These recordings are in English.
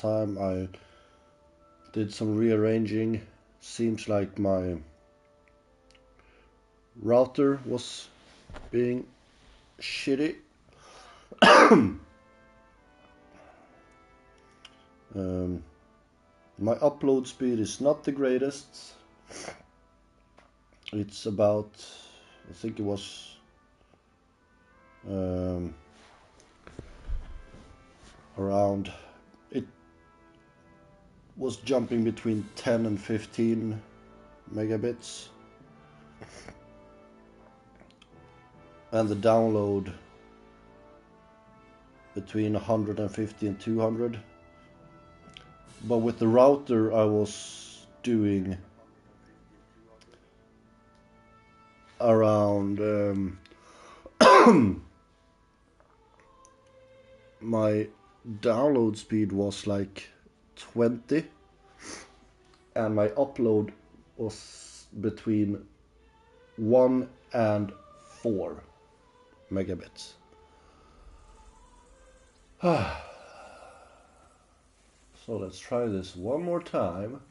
time. I did some rearranging. Seems like my router was being shitty. My upload speed is not the greatest. It's about, I think it was around, it was jumping between 10 and 15 megabits, and the download between 150 and 200. But with the router I was doing around my download speed was like 20 and my upload was between 1 and 4 megabits. So let's try this one more time.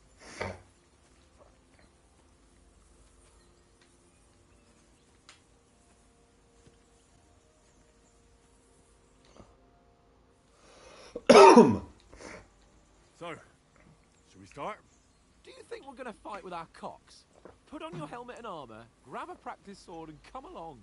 So, should we start? Do you think we're gonna fight with our cocks? Put on your helmet and armor, grab a practice sword and come along.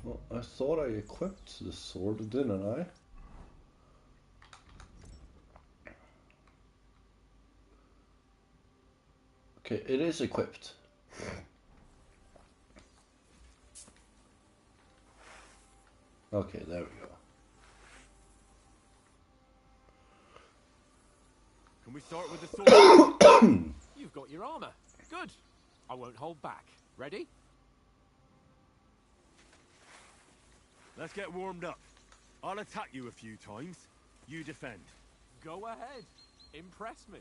Well, I thought I equipped the sword, didn't I? Okay, it is equipped. Okay, there we go. Can we start with the sword? You've got your armor. Good. I won't hold back. Ready? Let's get warmed up. I'll attack you a few times. You defend. Go ahead. Impress me.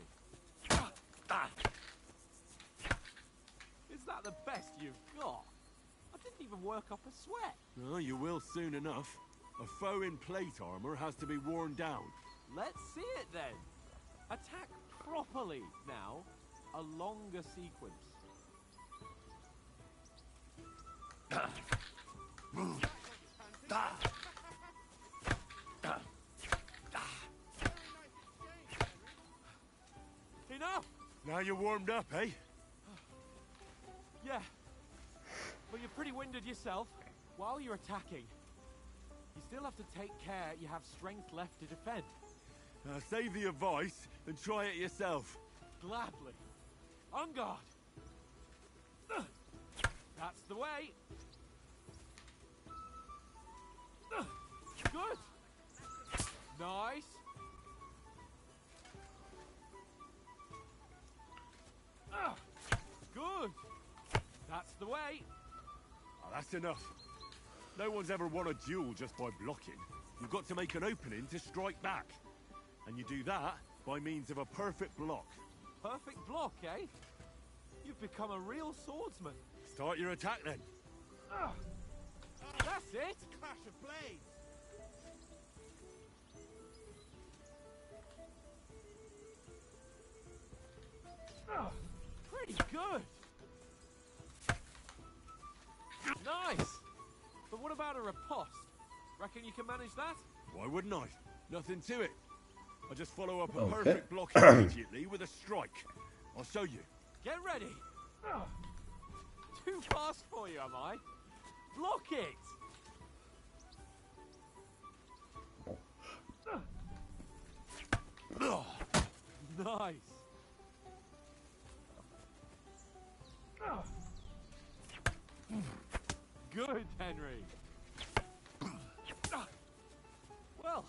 Is that the best you've got? I didn't even work up a sweat. Oh, you will soon enough. A foe in plate armor has to be worn down. Let's see it then. Attack properly now. A longer sequence. Enough! Now you're warmed up, eh? Yeah. But you're pretty winded yourself. While you're attacking, you still have to take care you have strength left to defend. Save the advice and try it yourself. Gladly. On guard. That's the way. Good. Nice. Good. That's the way. Oh, that's enough. No one's ever won a duel just by blocking. You've got to make an opening to strike back. And you do that by means of a perfect block. Perfect block, eh? You've become a real swordsman. Start your attack then. That's it. Clash of blades. Pretty good. Nice. But what about a riposte? Reckon you can manage that? Why wouldn't I? Nothing to it. I just follow up a Okay. perfect block immediately with a strike. I'll show you. Get ready. Too fast for you, am I? Block it. Nice. Good, Henry. Well,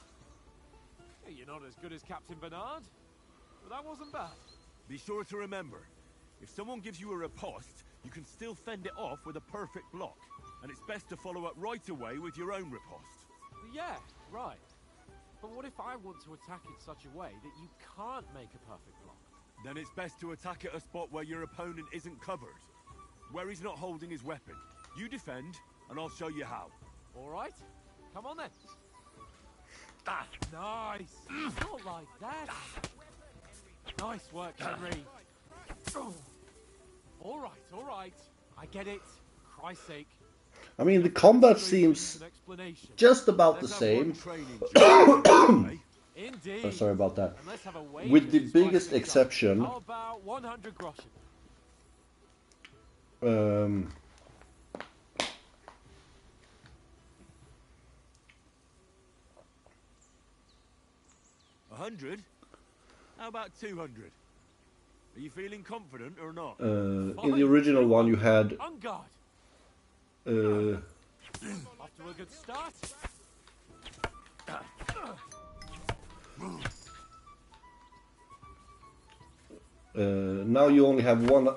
you're not as good as Captain Bernard, but that wasn't bad. Be sure to remember, if someone gives you a riposte, you can still fend it off with a perfect block. And it's best to follow up right away with your own riposte. Yeah, right. But what if I want to attack in such a way that you can't make a perfect block? Then it's best to attack at a spot where your opponent isn't covered. Where he's not holding his weapon. You defend, and I'll show you how. All right. Come on then. Ah, nice. Not like that. Nice work, Henry. All right. I get it. For Christ's sake. I mean, the combat seems just about the same. Indeed. Sorry about that. And let's have a wager With the to spice biggest things up. exception, How about 100 groschen? 100? How about 200? Are you feeling confident or not? in the original one you had On guard. uh, Off to a good start. now you only have one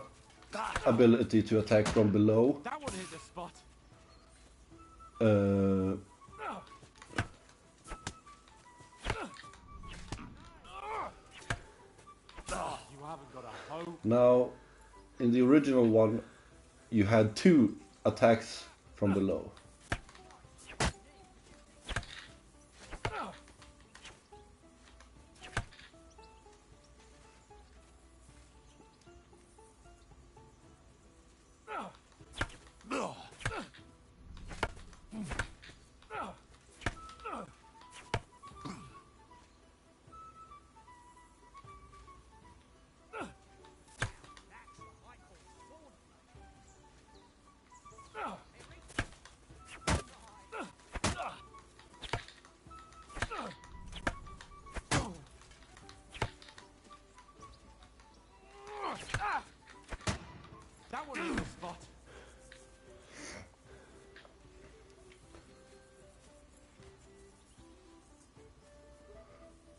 ability to attack from below. That one hit the spot. You haven't got a hope. Now, in the original one, you had 2 attacks from below. That one hit the spot.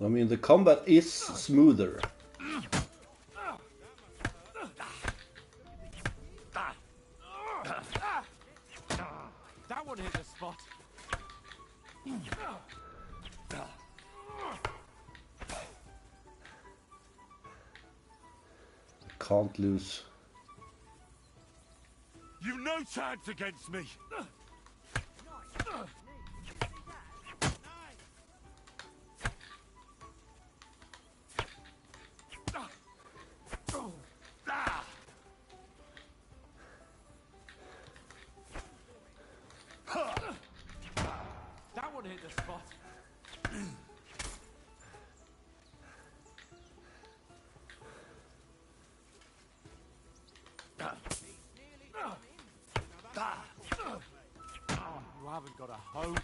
I mean, the combat is smoother. That one hit the spot. Can't lose. You've no chance against me! That one hit the spot. You haven't got a hope.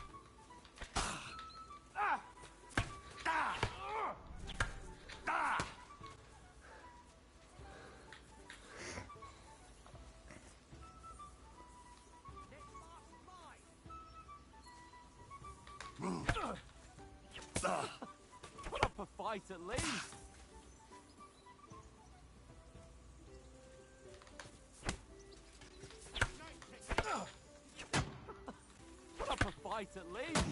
Put up a fight at least. Put up a fight at least.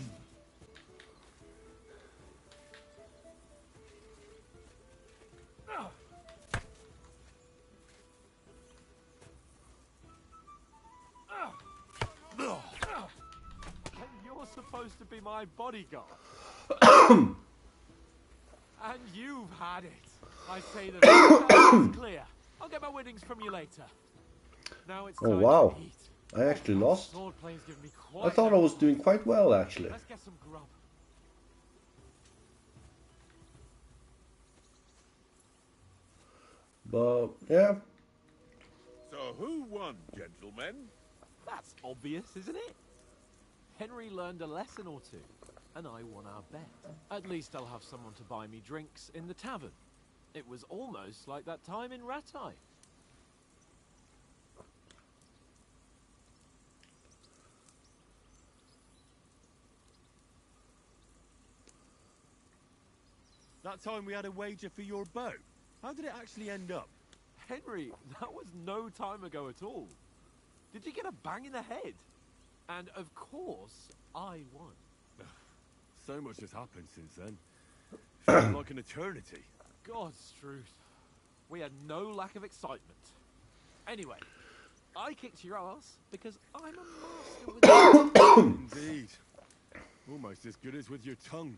And you're supposed to be my bodyguard. And you've had it. I say that it's clear. I'll get my winnings from you later. Now it's Oh time wow, to eat. I actually lost. Sword play's given me I quite thought I was doing quite well actually. Let's get some grub. But yeah, So who won, gentlemen? That's obvious, isn't it? Henry learned a lesson or two, and I won our bet. At least I'll have someone to buy me drinks in the tavern. It was almost like that time in Rattay. That time we had a wager for your bow. How did it actually end up? Henry, that was no time ago at all. Did you get a bang in the head? And of course, I won. So much has happened since then. Feels like an eternity. God's truth. We had no lack of excitement. Anyway, I kicked your ass because I'm a master with Indeed. Almost as good as with your tongue.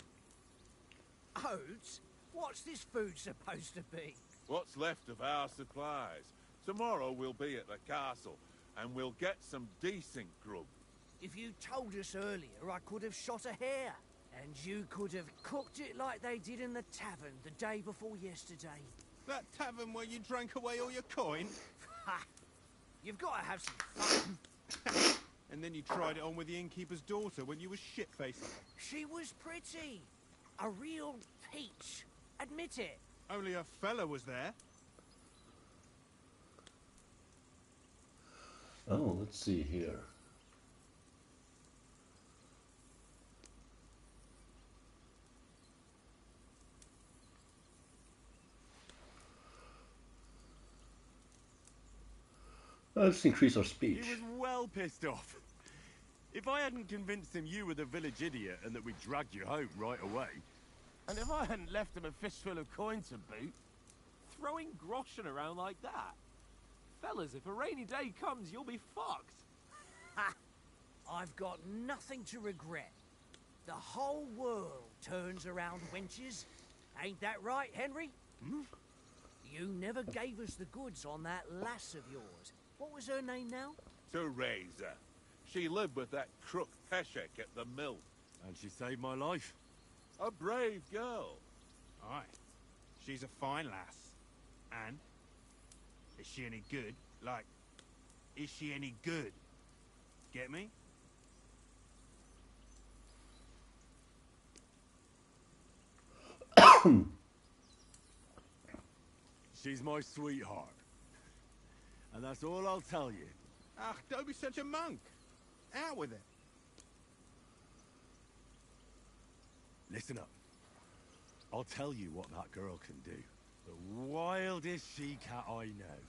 Oats? What's this food supposed to be? What's left of our supplies. Tomorrow we'll be at the castle, and we'll get some decent grub. If you told us earlier, I could have shot a hare. And you could have cooked it like they did in the tavern the day before yesterday. That tavern where you drank away all your coin? Ha! You've got to have some fun. And then you tried it on with the innkeeper's daughter when you were shit-faced. She was pretty. A real peach. Admit it. Only a fella was there. Oh, let's see here. Let's increase our speech. He was well pissed off. If I hadn't convinced him you were the village idiot and that we dragged you home right away, And if I hadn't left him a fistful of coin to boot, throwing groschen around like that. Fellas, if a rainy day comes, you'll be fucked. Ha! I've got nothing to regret. The whole world turns around wenches. Ain't that right, Henry? Hmm? You never gave us the goods on that lass of yours. What was her name now? Teresa. She lived with that crook Peshek at the mill. and she saved my life. A brave girl. Aye. She's a fine lass. And? Is she any good? Like, is she any good? Get me? She's my sweetheart. And that's all I'll tell you. Ah, don't be such a monk. Out with it. Listen up. I'll tell you what that girl can do. The wildest she-cat I know.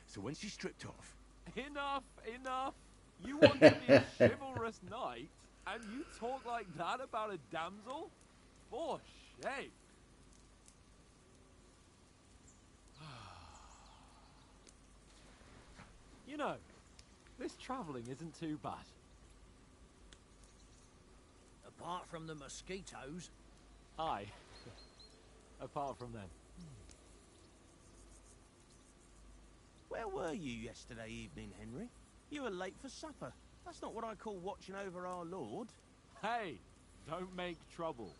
So when she's stripped off... Enough, enough. You want to be a chivalrous knight, and you talk like that about a damsel? For shame. You know, this travelling isn't too bad. Apart from the mosquitoes. Aye. Apart from them. where were you yesterday evening, Henry? You were late for supper. That's not what I call watching over our Lord. Hey, don't make trouble.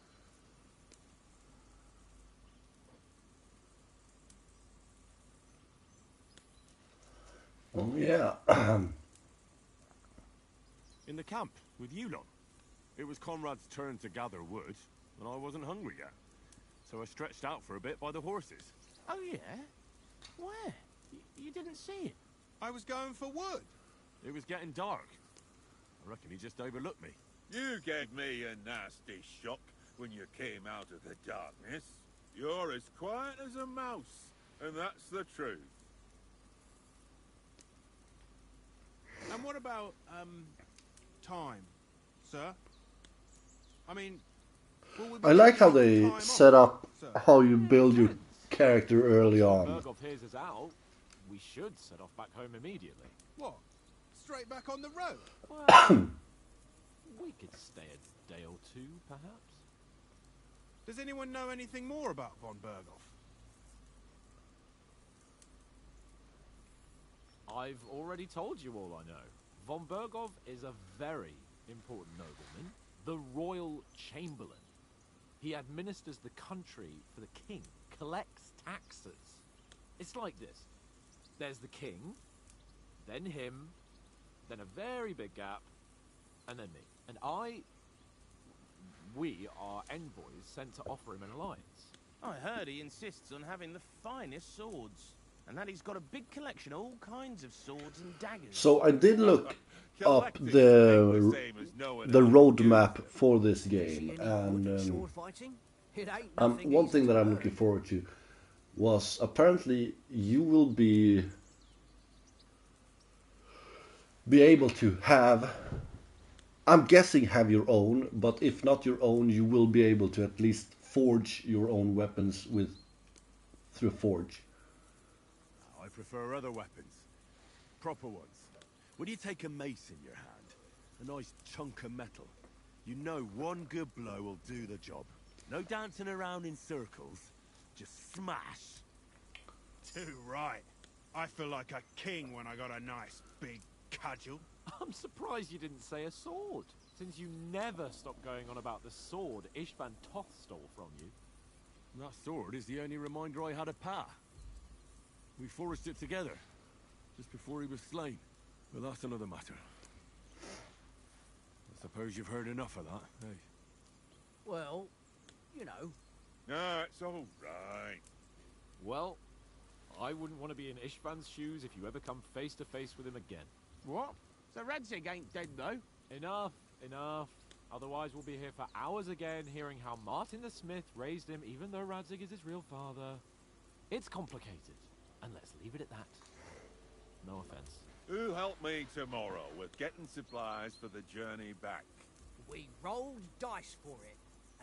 Oh, yeah. In the camp, with you lot. It was Conrad's turn to gather wood, and I wasn't hungry yet. So I stretched out for a bit by the horses. Oh, yeah? Where? You didn't see it? I was going for wood. It was getting dark. I reckon he just overlooked me. You gave me a nasty shock when you came out of the darkness. You're as quiet as a mouse, and that's the truth. And what about, time, sir? I mean, will we be I like how taking they time set off, up sir? how you build your character early Once on. Berghoff hears us out, we should set off back home immediately. What? Straight back on the road? Well, we could stay a day or two, perhaps. Does anyone know anything more about von Berghoff? I've already told you all I know. Von Berghoff is a very important nobleman, the royal chamberlain. He administers the country for the king, collects taxes. It's like this. There's the king, then him, then a very big gap, and then me. And we are envoys sent to offer him an alliance. I heard he insists on having the finest swords. And that he's got a big collection of all kinds of swords and daggers. So I did look up Collecting ain't the same as knowing the how to roadmap use it. for this See game, any good and sword fighting? It ain't nothing one easy thing that to I'm learn. looking forward to. was apparently you will be able to have, I'm guessing have your own, but if not your own, you will be able to at least forge your own weapons through forge. I prefer other weapons. Proper ones. When you take a mace in your hand, a nice chunk of metal, you know one good blow will do the job. No dancing around in circles. Just smash. Too right. I feel like a king when I got a nice big cudgel. I'm surprised you didn't say a sword, since you never stop going on about the sword Ishvan Toth stole from you. That sword is the only reminder I had of Pa. We forged it together, just before he was slain. But that's another matter. I suppose you've heard enough of that, eh? Well, you know. No, it's all right. Well, I wouldn't want to be in Ishvan's shoes if you ever come face to face with him again. What? So Radzig ain't dead, though? Enough, enough. Otherwise we'll be here for hours again, hearing how Martin the Smith raised him, even though Radzig is his real father. It's complicated, and let's leave it at that. No offense. Who'll help me tomorrow with getting supplies for the journey back? We rolled dice for it,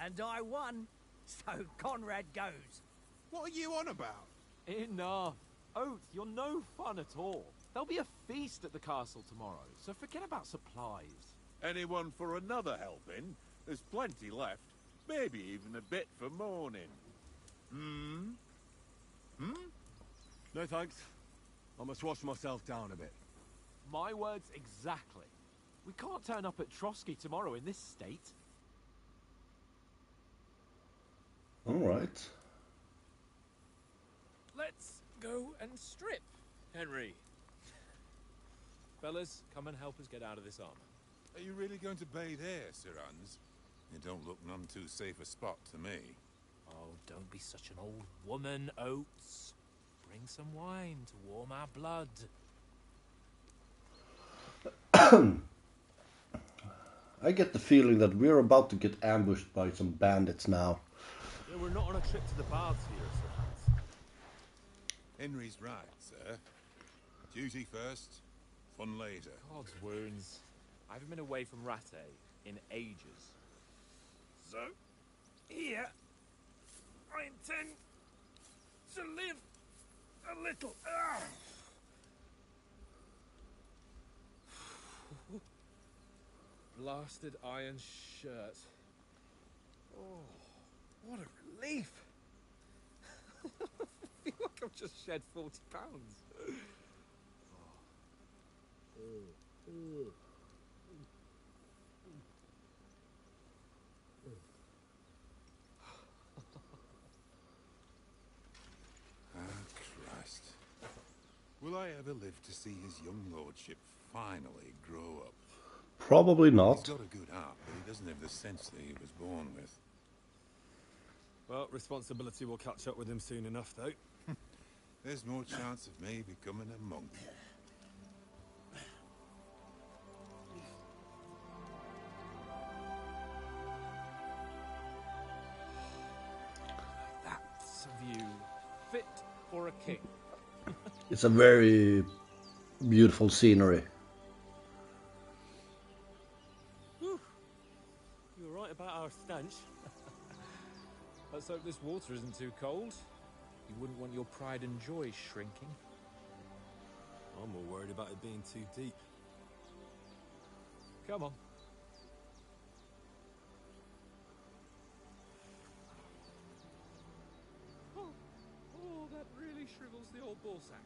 and I won. So Conrad goes. What are you on about? Enough. Oath, you're no fun at all. There'll be a feast at the castle tomorrow, so forget about supplies. Anyone for another helping? There's plenty left. Maybe even a bit for morning. No thanks. I must wash myself down a bit. My words exactly. We can't turn up at Trotsky tomorrow in this state. All right. Let's go and strip, Henry. Fellas, come and help us get out of this armor. Are you really going to bathe here, Sir Hans? It don't look none too safe a spot to me. Oh, don't be such an old woman, Oates. Bring some wine to warm our blood. I get the feeling that we're about to get ambushed by some bandits now. Yeah, we're not on a trip to the baths here, Sir Hans. Henry's right, sir. Duty first, fun later. God's wounds. I haven't been away from Rattay in ages. So, here, I intend to live a little. Blasted iron shirt. Oh, what a relief! I feel like I've just shed 40 pounds. Christ. Will I ever live to see his young lordship finally grow up? Probably He's not. got a good heart, but he doesn't have the sense that he was born with. Well, responsibility will catch up with him soon enough, though. There's more chance of me becoming a monk. That's a view fit for a king. It's a very beautiful scenery. Whew. You were right about our stench. Let's hope this water isn't too cold. You wouldn't want your pride and joy shrinking. I'm more worried about it being too deep. Come on. Oh, that really shrivels the old ball sack.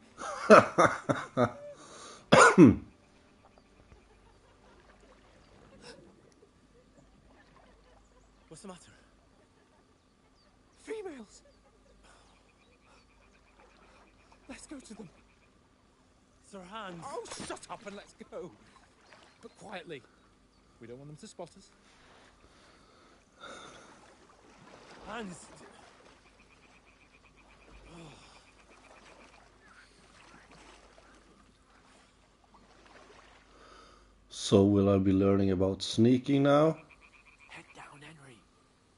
What's the matter? Females! Let's go to them. Sir Hans. Oh, shut up and let's go. But quietly. We don't want them to spot us. Hans. So will I be learning about sneaking now? Head down, Henry.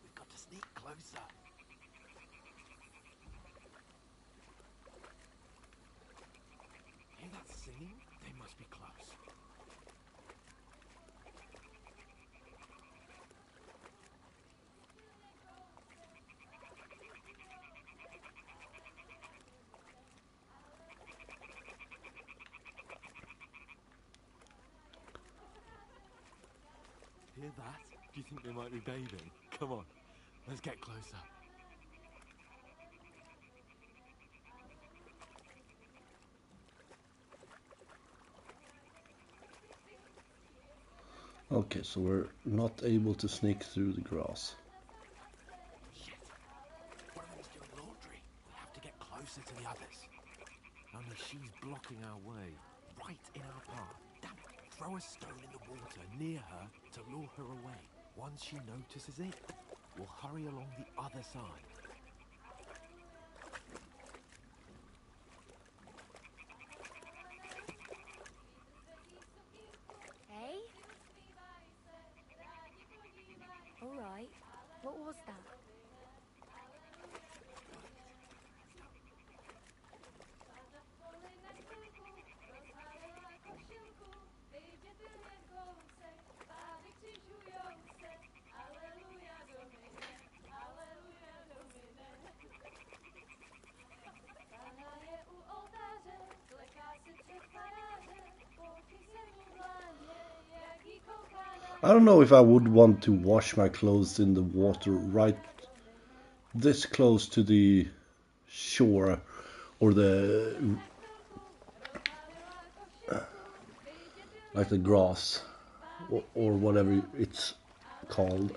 We've got to sneak closer. hear that? Do you think they might be bathing? Come on, let's get closer. Okay, so we're not able to sneak through the grass. Shit! One of them's doing laundry. We have to get closer to the others. Only she's blocking our way, right in our path. Damn it! Throw a stone in the water near her to lure her away. Once she notices it, we'll hurry along the other side. Hey? All right. What was that? I don't know if I would want to wash my clothes in the water right this close to the shore or the like the grass or whatever it's called.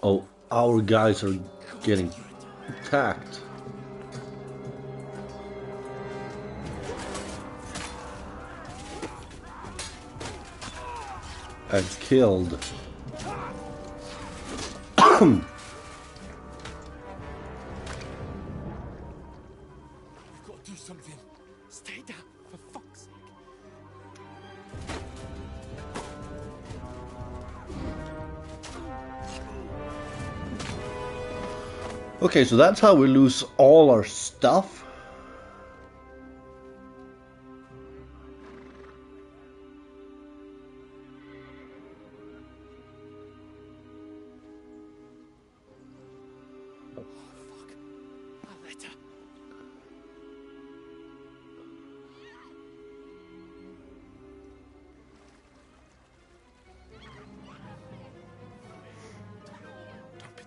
Oh, our guys are getting attacked and killed. We've got to do something. Stay down, for fuck's sake. Okay, so that's how we lose all our stuff.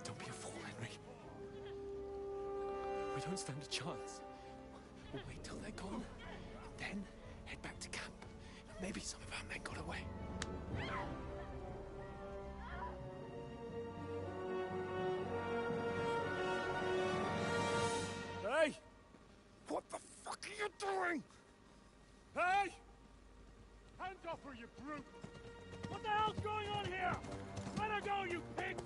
Don't be a fool, Henry. We don't stand a chance. We'll wait till they're gone, then head back to camp. Maybe some of our men got away. Hey! What the fuck are you doing? Hey! Hands off her, you brute! What the hell's going on here? Let her go, you pigs!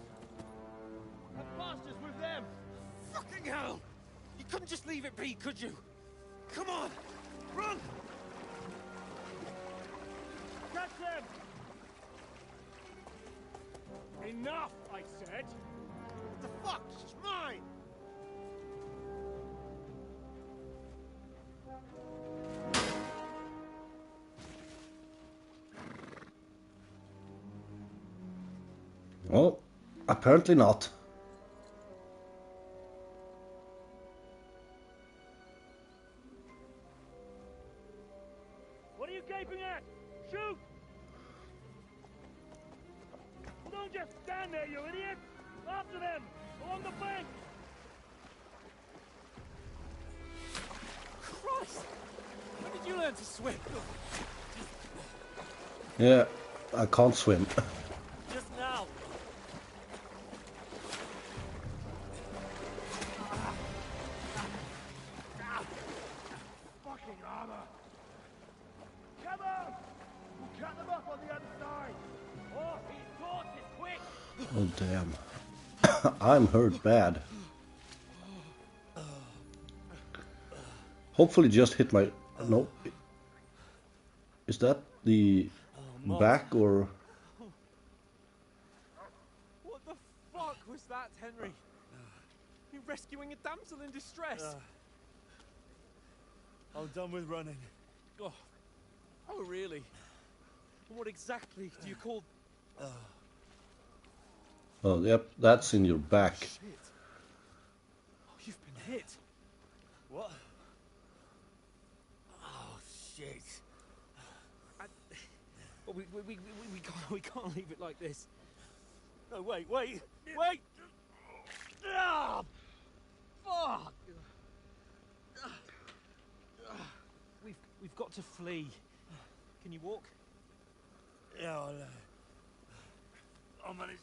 That bastard's with them! Fucking hell! You couldn't just leave it be, could you? Come on! Run! Catch them! Enough, I said! What the fuck? She's mine! Well, apparently not. What are you gaping at? Shoot! Well, don't just stand there, you idiot! After them! Along the bank! Christ! When did you learn to swim? Yeah, I can't swim. Just now. Fucking armor! Come on! We'll cut them up on the other side! Oh, he's caught it, quick! Oh damn. I'm hurt bad. Hopefully just hit my... No. Is that the back or... What the fuck was that, Henry? You're rescuing a damsel in distress. I'm done with running. Oh, oh really? And what exactly do you call... Oh, yep, that's in your back. Shit. Oh, you've been hit. What? Oh, shit. Well, we can't leave it like this. No, wait! Ah! Fuck! We've got to flee. Can you walk? Yeah, I'll manage.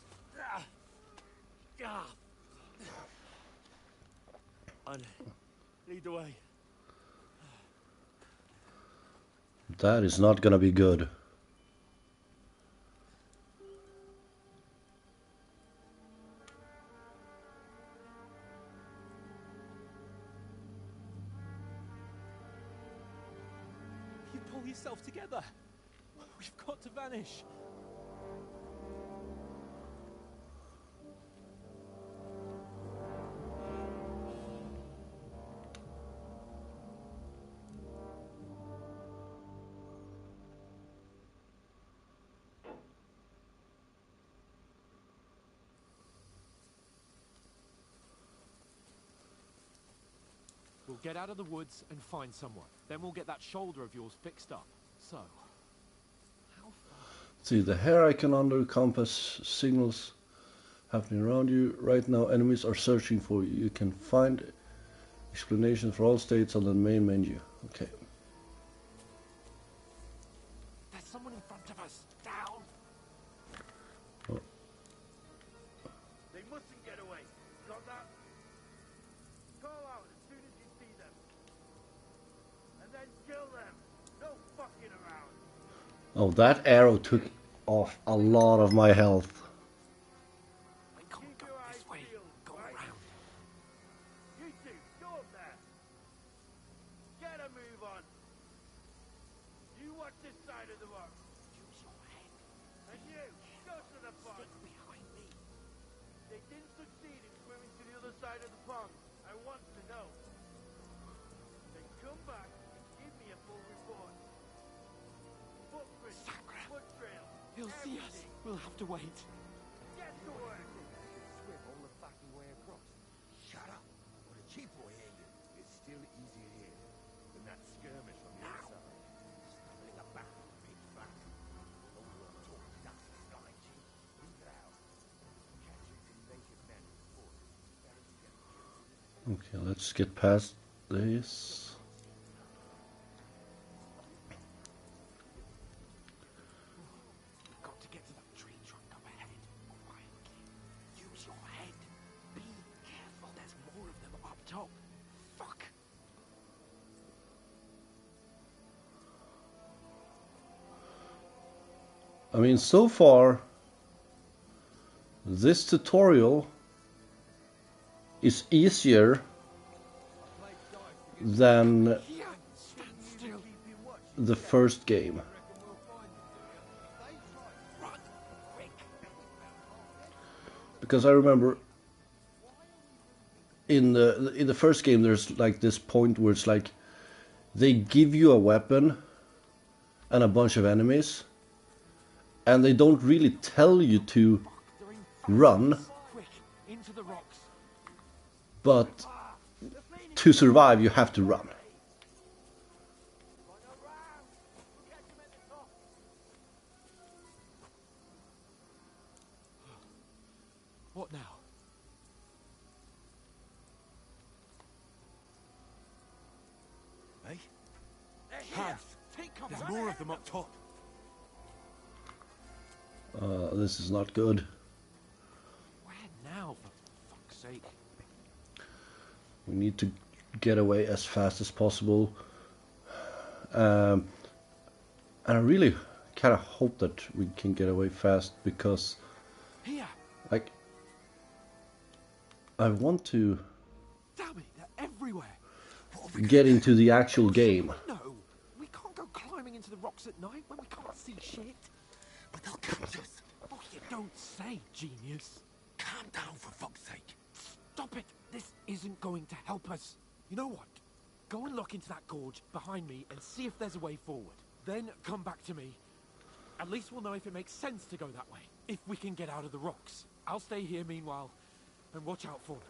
And lead the way. That is not gonna be good. You pull yourself together. We've got to vanish. We'll get out of the woods and find someone. Then we'll get that shoulder of yours fixed up. So, how far? See the hair icon under compass signals happening around you. Right now enemies are searching for you. You can find explanations for all states on the main menu. Okay. There's someone in front of us. Down. Oh. They mustn't get away. Got that? Call out as soon as you see them. And then kill them. No fucking around. Oh, that arrow took off a lot of my health. I can't go this way. Go around. You two, go up there. Get a move on. You watch this side of the rock. Use your head. And you, go to the pond. Stick behind me. They didn't succeed in swimming to the other side of the pond. I want to know. Then come back and give me a full report. Footprints, foot trails, He'll see us. We'll have to wait. get to work. Swim all the fucking way across. Shut up, or the chief will hear you. It's still easier here than that skirmish on the other side. Stumbling about, big fuck. All your talk ducks is like, chief. Leave it out. Catch it invasive men in the fort. Better to get killed. Okay, let's get past this. We've got to get to that tree trunk up ahead. Quietly. Use your head. Be careful. There's more of them up top. Fuck. I mean, so far, this tutorial is easier than Here. Stand still. the first game. Run. Quick. Because I remember in the first game there's like this point where it's like they give you a weapon and a bunch of enemies and they don't really tell you to They're in run, quick. Into the rocks. but to survive you have to run. What now? Hey? Hands. Take cover. There's more of them up top. This is not good. Where now, for fuck's sake? We need to get away as fast as possible. And I really kind of hope that we can get away fast because Here. like I want to Damn it, they're everywhere. get into the actual game. No, we can't go climbing into the rocks at night when we can't see shit. But they'll catch us. Oh, you don't say, genius. Calm down, for fuck's sake. Stop it! This isn't going to help us. You know what? Go and look into that gorge behind me and see if there's a way forward. Then come back to me. At least we'll know if it makes sense to go that way. If we can get out of the rocks. I'll stay here meanwhile and watch out for them.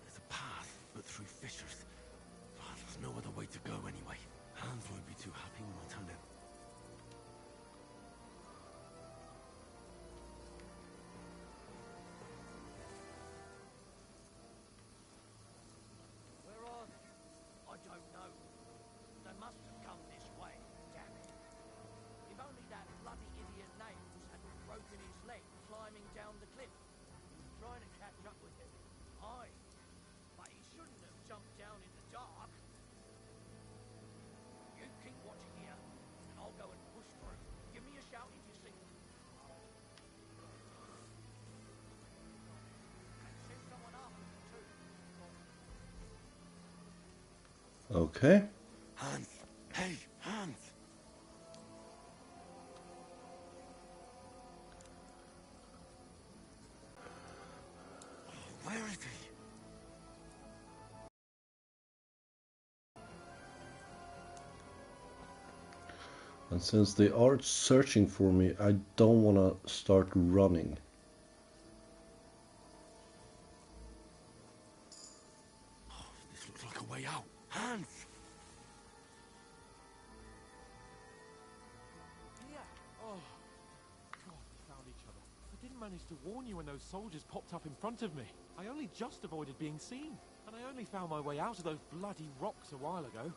There's a path, but through fissures. Oh, there's no other way to go anyway. Hans won't be too happy when I tell him. Where are they? I don't know. They must have come this way, damn it. If only that bloody idiot Nails hadn't broken his leg climbing down the cliff. He was trying to catch up with them. Aye. But he shouldn't have jumped down in the dark. You keep watching here, and I'll go and push through. Give me a shout if you see them. And send someone after them too. Okay. Hans! Hey, Hans! Oh, where is he? And since they are searching for me, I don't want to start running. Oh, this looks like a way out. Hans! Yeah. Oh. God, we found each other. I didn't manage to warn you when those soldiers popped up in front of me. I only just avoided being seen. And I only found my way out of those bloody rocks a while ago.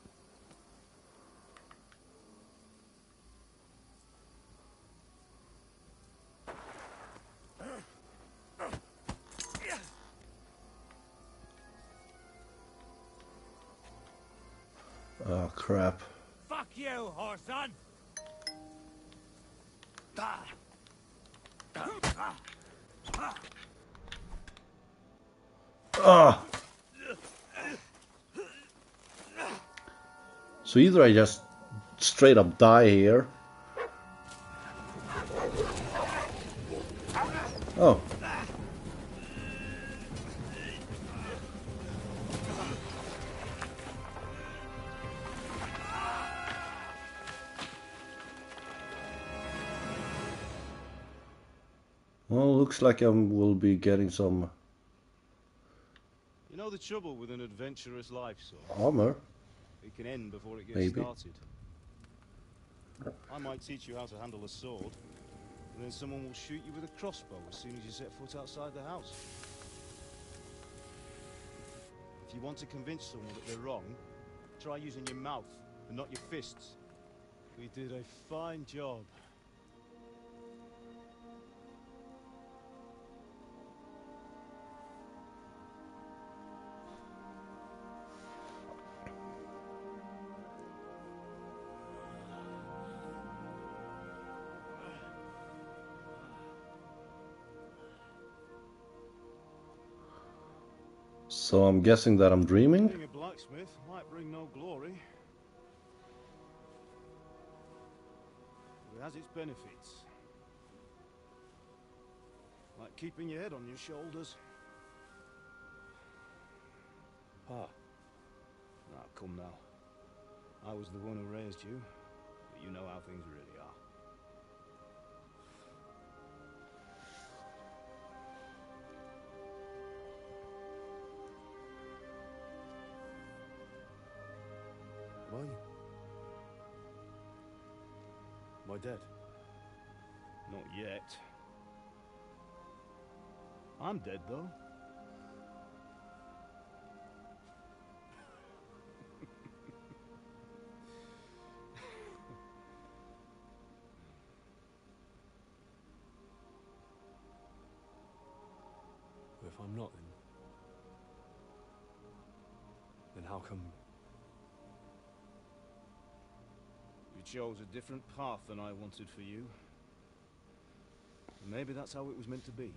Oh, crap. Fuck you, Horson! Ah! So either I just straight up die here. Oh. Well, looks like I will be getting some You know the trouble with an adventurous life, son? armor. It can end before it gets Maybe. started. I might teach you how to handle a sword, and then someone will shoot you with a crossbow as soon as you set foot outside the house. If you want to convince someone that they're wrong, try using your mouth and not your fists. We did a fine job. So I'm guessing that I'm dreaming. Being a blacksmith might bring no glory, but it has its benefits. Like keeping your head on your shoulders. Pa. Now, come now. I was the one who raised you, but you know how things really are. Why? Am I dead? Not yet. I'm dead, though. If I'm not, then how come? You chose a different path than I wanted for you. And maybe that's how it was meant to be.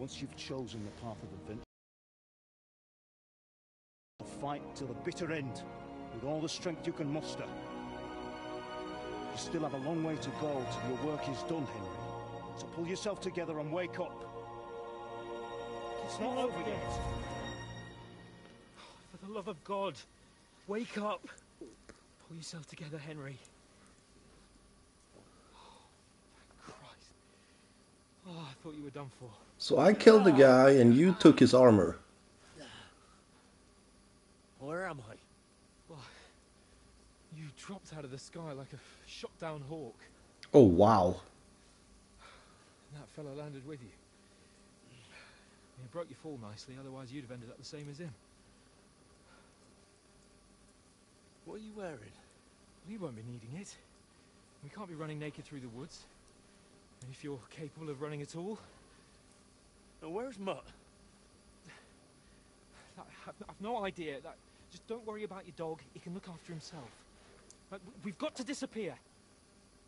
Once you've chosen the path of adventure, fight till the bitter end, with all the strength you can muster. You still have a long way to go till your work is done, Henry. So pull yourself together and wake up. It's not over yet. For the love of God, wake up. Pull yourself together, Henry. Oh, thank Christ. Oh, I thought you were done for. So I killed the guy and you took his armor. Where am I? Well, you dropped out of the sky like a shot-down hawk. Oh, wow. And that fella landed with you. You broke your fall nicely, otherwise you'd have ended up the same as him. What are you wearing? Well, you won't be needing it. We can't be running naked through the woods. And if you're capable of running at all... And where's Mutt? I've no idea. Just don't worry about your dog. He can look after himself. We've got to disappear.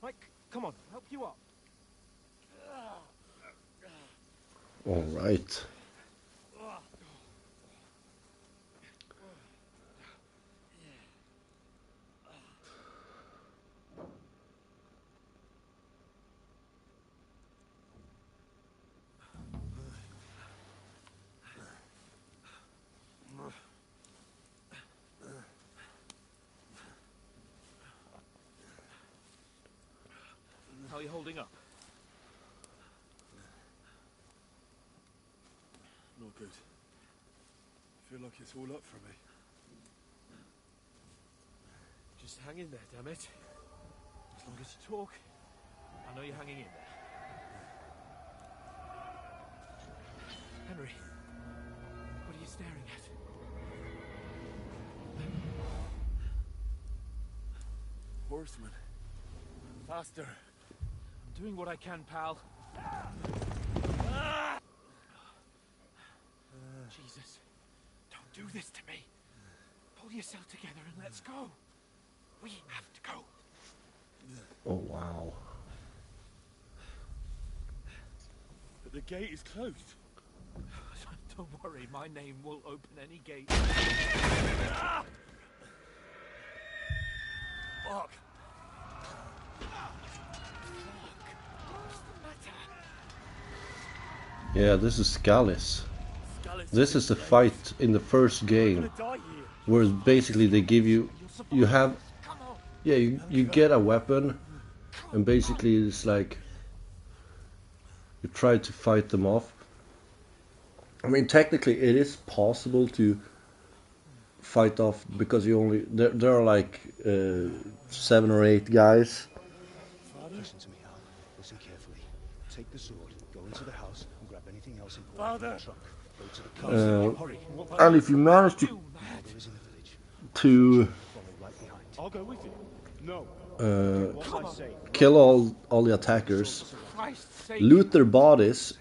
Right, come on, help you up. All right. How are you holding up? Not good. I feel like it's all up for me. Just hang in there, damn it. As long as you talk, I know you're hanging in there. Henry, what are you staring at? Horseman. Faster. I'm doing what I can, pal. Jesus, don't do this to me. Pull yourself together and let's go. We have to go. Oh, wow. But the gate is closed. Don't worry, my name will open any gate. Fuck. Yeah, this is Scalis. This is the fight in the first game, where basically they give you have, yeah, you get a weapon, and basically it's like you try to fight them off. I mean, technically it is possible to fight off because you only there are like 7 or 8 guys. Listen to me, Hal. Listen carefully. Take the sword, go into the house, and grab anything else important from the truck. Go to the car. Hurry. And if you manage to I'll go with you. No. kill all the attackers, loot their bodies,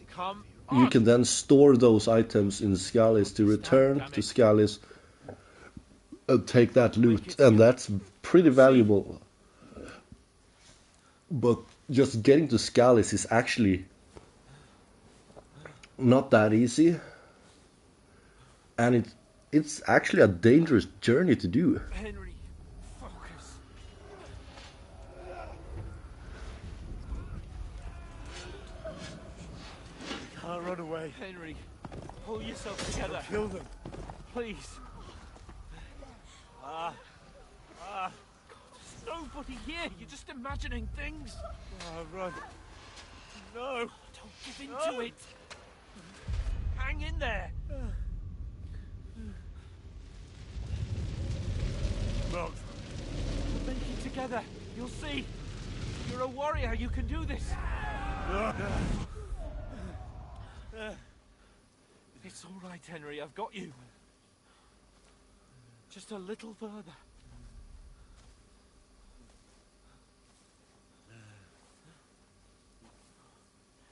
you can then store those items in Scalis to return to Scalis and take that loot, and that's pretty valuable. But just getting to Scalis is actually not that easy, and it's actually a dangerous journey to do. Henry, focus. Can't run away. Henry, pull yourself together. Kill them. Please. There's nobody here. You're just imagining things. Run. No. Don't give in to it. Hang in there. Not. We'll make it together. You'll see. You're a warrior. You can do this. It's all right, Henry. I've got you. Just a little further.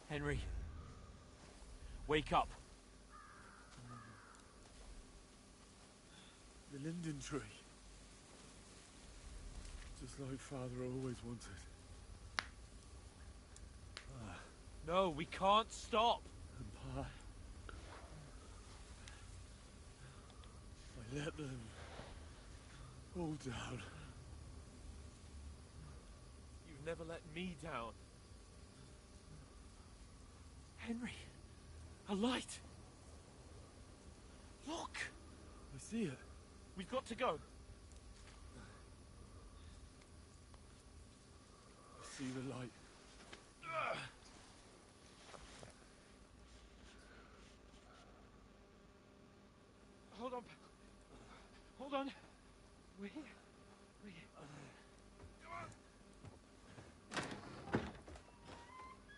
Henry, wake up. The linden tree. Just like Father always wanted. No, we can't stop. And Pa. Let them all down. You've never let me down. Henry, a light. Look! I see it. We've got to go. I see the light. Hold on. Hold on. We're here. We're here.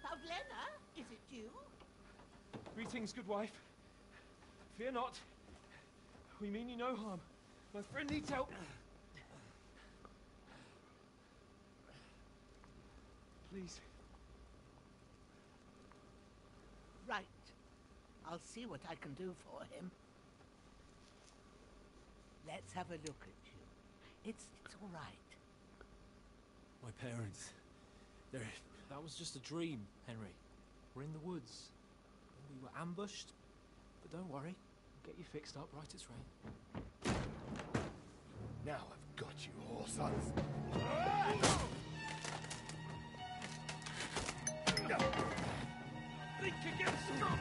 Pavlena, is it you? Greetings, good wife. Fear not. We mean you no harm. My friend needs help. Please. Right. I'll see what I can do for him. Let's have a look at you. It's all right. My parents. They're... That was just a dream, Henry. We're in the woods. We were ambushed. But don't worry. We'll get you fixed up right as rain. Now I've got you, whore sons. Think against strong!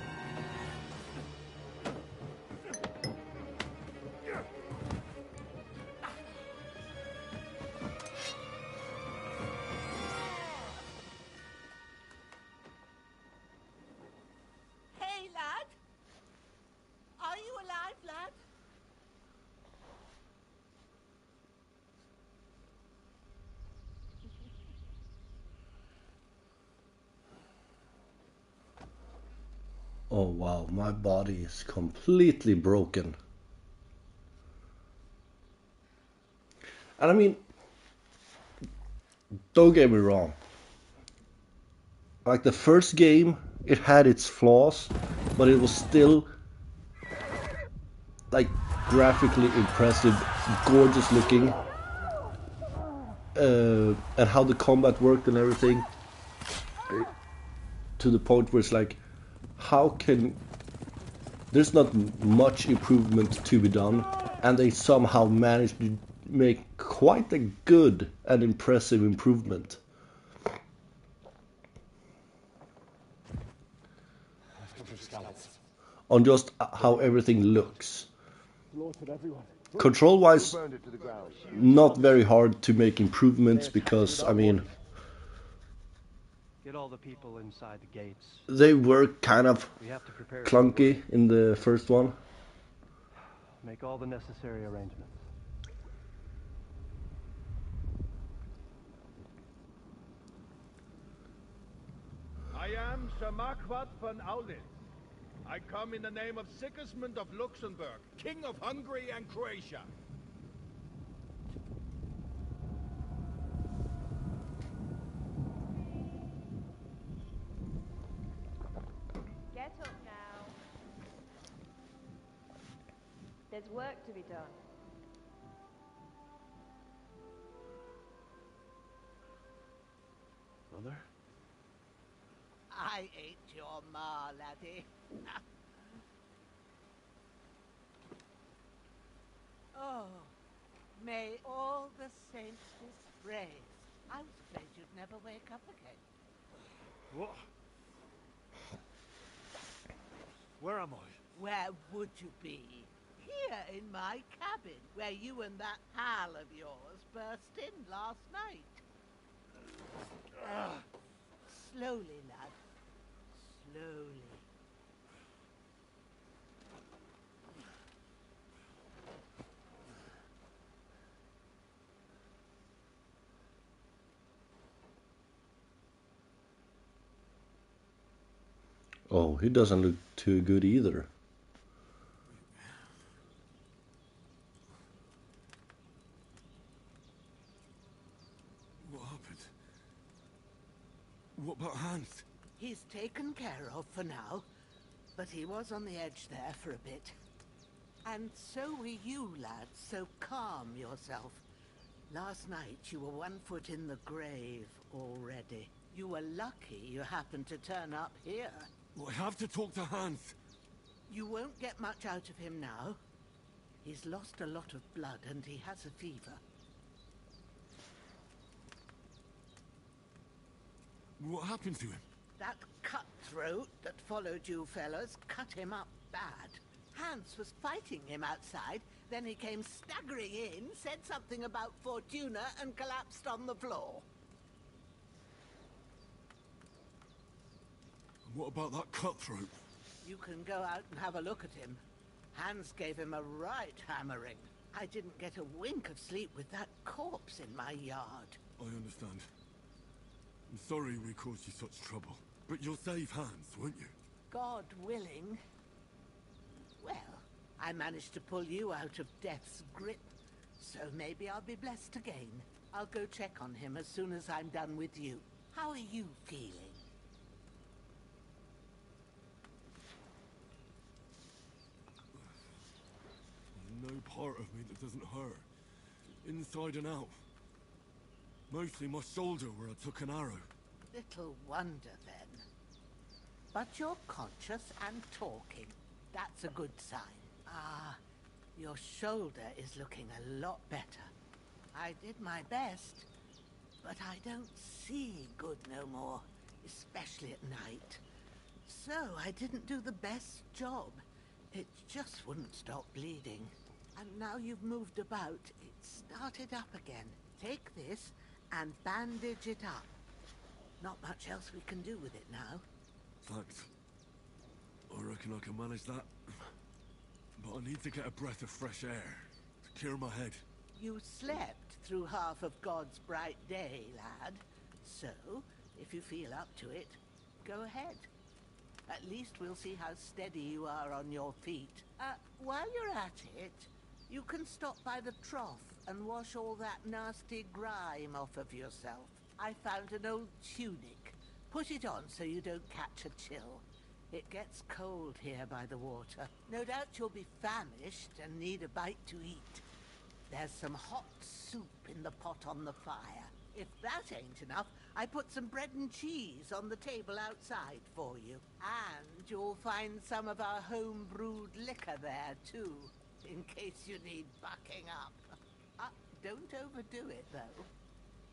Hey, lad! Are you alive, lad? Oh wow, my body is completely broken. And I mean, don't get me wrong. Like the first game, it had its flaws, but it was still like graphically impressive, gorgeous looking, and how the combat worked and everything. To the point where it's like, how can there's not much improvement to be done, and they somehow managed to make quite a good and impressive improvement. On just how everything looks. Control wise, not very hard to make improvements because, I mean, Get all the people inside the gates. they were kind of We have to prepare clunky in the first one. Make all the necessary arrangements. I am Sir Marquardt von Aulitz. I come in the name of Sigismund of Luxembourg, King of Hungary and Croatia. Get up now. There's work to be done. Mother? I ain't your ma, laddie. Oh, may all the saints be praised. I was afraid you'd never wake up again. What? Where am I? Where would you be? Here in my cabin, where you and that pal of yours burst in last night. Slowly, lad. Slowly. Oh, he doesn't look too good either. What happened? What about Hans? He's taken care of for now, but he was on the edge there for a bit. And so were you, lad, so calm yourself. Last night you were 1 foot in the grave already. You were lucky you happened to turn up here. Well, I have to talk to Hans. You won't get much out of him now. He's lost a lot of blood and he has a fever. What happened to him? That cutthroat that followed you fellas cut him up bad. Hans was fighting him outside, then he came staggering in, said something about Fortuna, and collapsed on the floor. And what about that cutthroat? You can go out and have a look at him. Hans gave him a right hammering. I didn't get a wink of sleep with that corpse in my yard. I understand. I'm sorry we caused you such trouble. But you'll save Hans, won't you? God willing. Well, I managed to pull you out of death's grip, so maybe I'll be blessed again. I'll go check on him as soon as I'm done with you. How are you feeling? There's no part of me that doesn't hurt. Inside and out. Mostly my shoulder where I took an arrow. Little wonder then. But you're conscious and talking. That's a good sign. Ah, your shoulder is looking a lot better. I did my best, but I don't see good no more, especially at night. So I didn't do the best job. It just wouldn't stop bleeding. And now you've moved about, it started up again. Take this and bandage it up. Not much else we can do with it now. Thanks. I reckon I can manage that. But I need to get a breath of fresh air to clear my head. You slept through half of God's bright day, lad. So, if you feel up to it, go ahead. At least we'll see how steady you are on your feet. While you're at it, you can stop by the trough and wash all that nasty grime off of yourself. I found an old tunic. Put it on so you don't catch a chill. It gets cold here by the water. No doubt you'll be famished and need a bite to eat. There's some hot soup in the pot on the fire. If that ain't enough, I put some bread and cheese on the table outside for you. And you'll find some of our home-brewed liquor there, too, in case you need bucking up. Don't overdo it, though.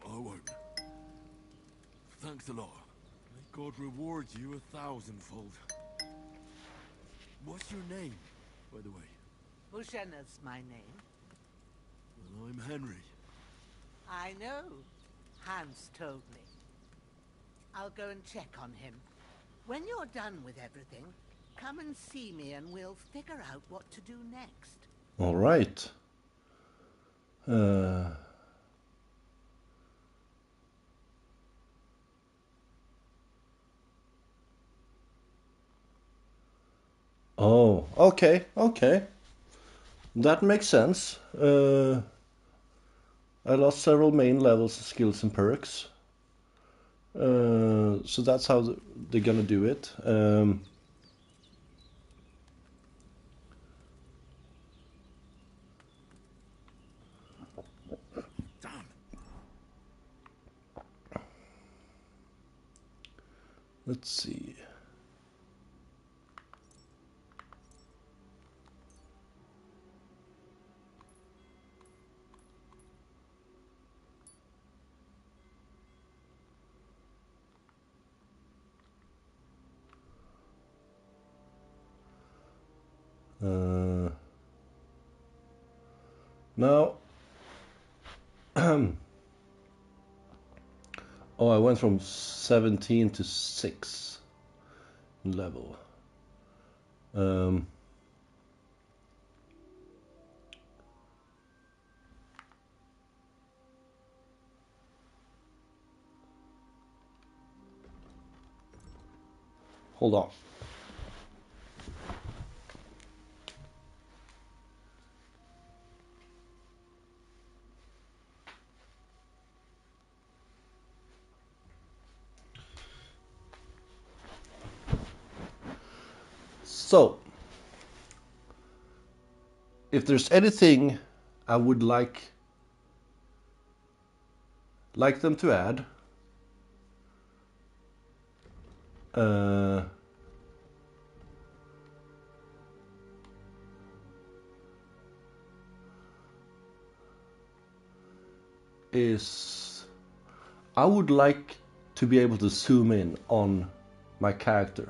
I won't. Thanks a lot. May God reward you 1,000-fold. What's your name, by the way? Bushenna's my name. Well, I'm Henry. I know. Hans told me. I'll go and check on him. When you're done with everything, come and see me and we'll figure out what to do next. All right. Oh, okay, okay. That makes sense. I lost several main levels, skills and perks. So that's how they're gonna do it. Let's see. Now, oh, I went from 17 to 6 level. Hold on. So, if there's anything I would like them to add, is I would like to be able to zoom in on my character.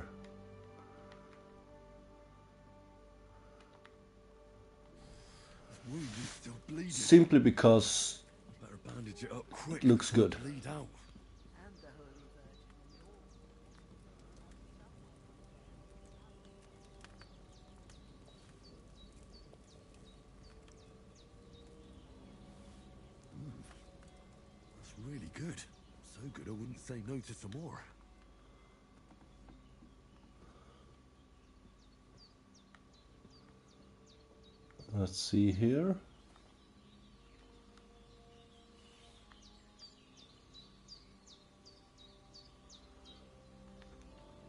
Wound is still bleeding. Simply because Better bandage it up quick. it looks before good. it bleed out. And the Holy Virgin and all. That's really good. So good I wouldn't say no to some more. Let's see here.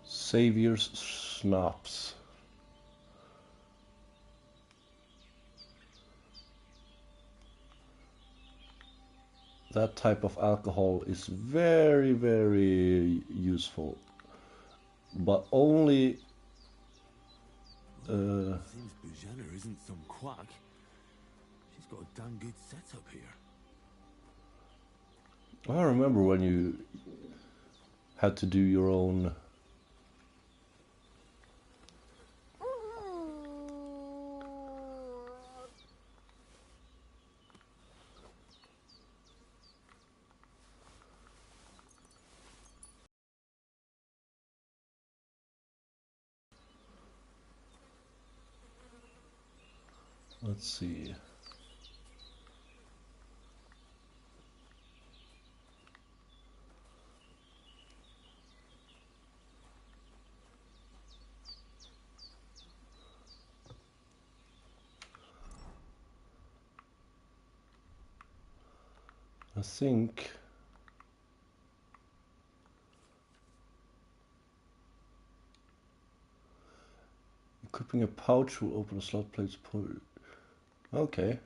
Savior's Schnapps. That type of alcohol is very, very useful, but only Seems Bujana isn't some quack. She's got a damn good setup here. I remember when you had to do your own let's see. I think equipping a pouch will open a slot plate's pull. Okay.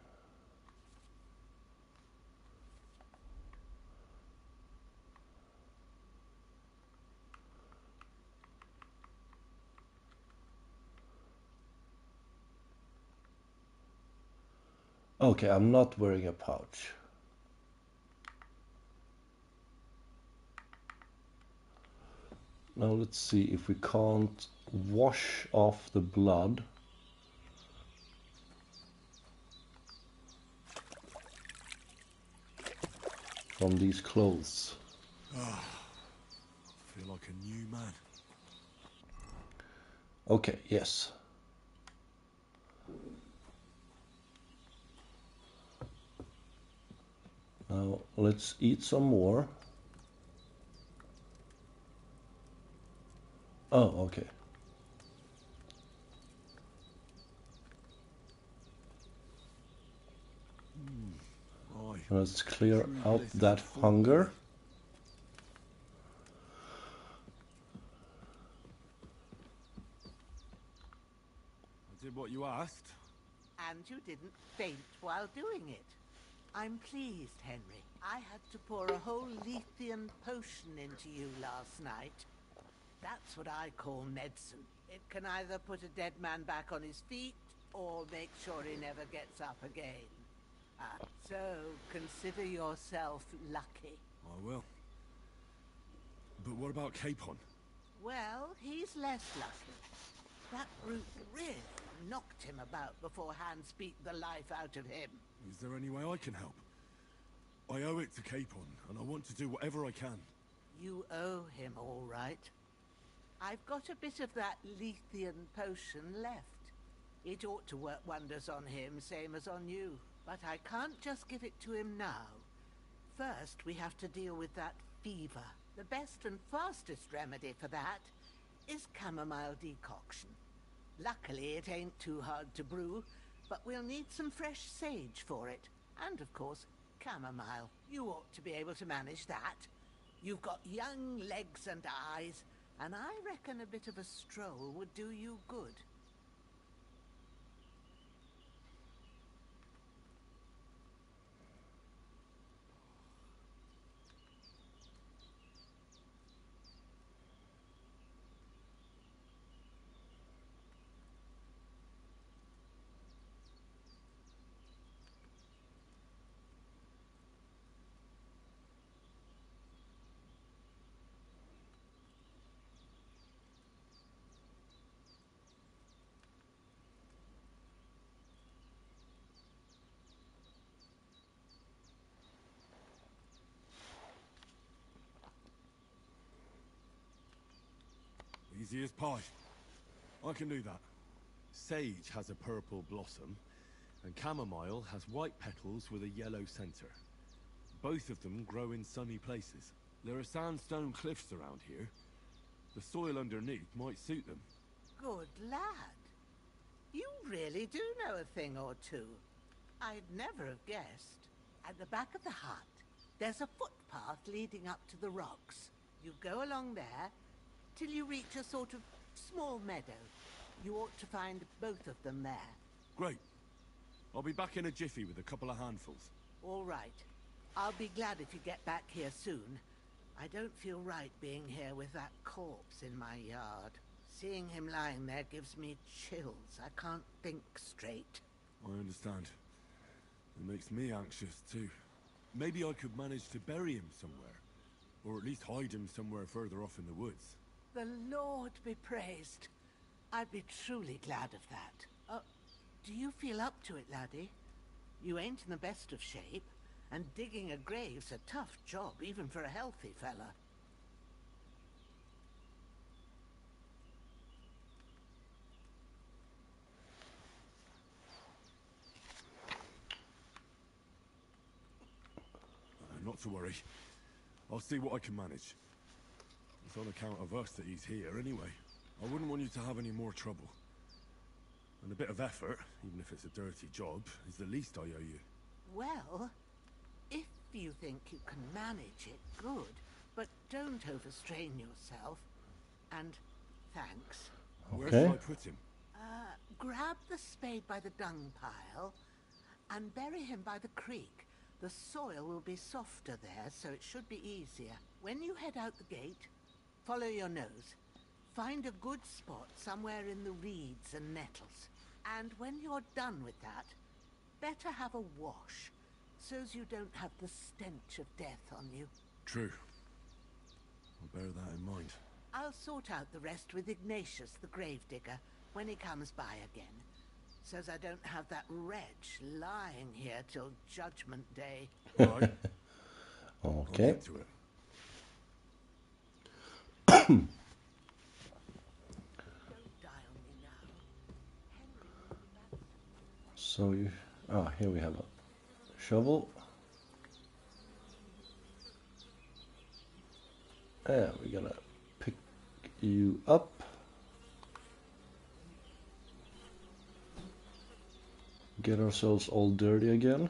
Okay, I'm not wearing a pouch. Now let's see if we can't wash off the blood from these clothes. I feel like a new man. Okay, yes. Now let's eat some more. Oh, okay. Let's clear out that hunger. I did what you asked. And you didn't faint while doing it. I'm pleased, Henry. I had to pour a whole Lethean potion into you last night. That's what I call medicine. It can either put a dead man back on his feet, or make sure he never gets up again. So, consider yourself lucky. I will. But what about Capon? Well, he's less lucky. That brute really knocked him about before Hans beat the life out of him. Is there any way I can help? I owe it to Capon, and I want to do whatever I can. You owe him, all right. I've got a bit of that Lethean potion left. It ought to work wonders on him, same as on you. But I can't just give it to him now. First, we have to deal with that fever. The best and fastest remedy for that is chamomile decoction. Luckily, it ain't too hard to brew, but we'll need some fresh sage for it. And, of course, chamomile. You ought to be able to manage that. You've got young legs and eyes, and I reckon a bit of a stroll would do you good. Easy as pie. I can do that. Sage has a purple blossom, and chamomile has white petals with a yellow center. Both of them grow in sunny places. There are sandstone cliffs around here. The soil underneath might suit them. Good lad. You really do know a thing or two. I'd never have guessed. At the back of the hut, there's a footpath leading up to the rocks. You go along there till you reach a sort of small meadow. You ought to find both of them there. Great. I'll be back in a jiffy with a couple of handfuls. All right. I'll be glad if you get back here soon. I don't feel right being here with that corpse in my yard. Seeing him lying there gives me chills. I can't think straight. I understand. It makes me anxious too. Maybe I could manage to bury him somewhere. Or at least hide him somewhere further off in the woods. The Lord be praised. I'd be truly glad of that. Do you feel up to it, laddie? You ain't in the best of shape, and digging a grave's a tough job, even for a healthy fella. Not to worry. I'll see what I can manage. It's on account of us that he's here anyway. I wouldn't want you to have any more trouble. And a bit of effort, even if it's a dirty job, is the least I owe you. Well, if you think you can manage it, good. But don't overstrain yourself. And thanks. Okay. Where should I put him? Grab the spade by the dung pile and bury him by the creek. The soil will be softer there, so it should be easier. When you head out the gate, follow your nose. Find a good spot somewhere in the reeds and nettles. And when you're done with that, better have a wash, so's you don't have the stench of death on you. True. I'll bear that in mind. I'll sort out the rest with Ignatius, the gravedigger, when he comes by again. So's I don't have that wretch lying here till Judgment Day. Right. Okay. I'll get to it. So you... Ah, here we have a shovel. And we're gonna pick you up. Get ourselves all dirty again.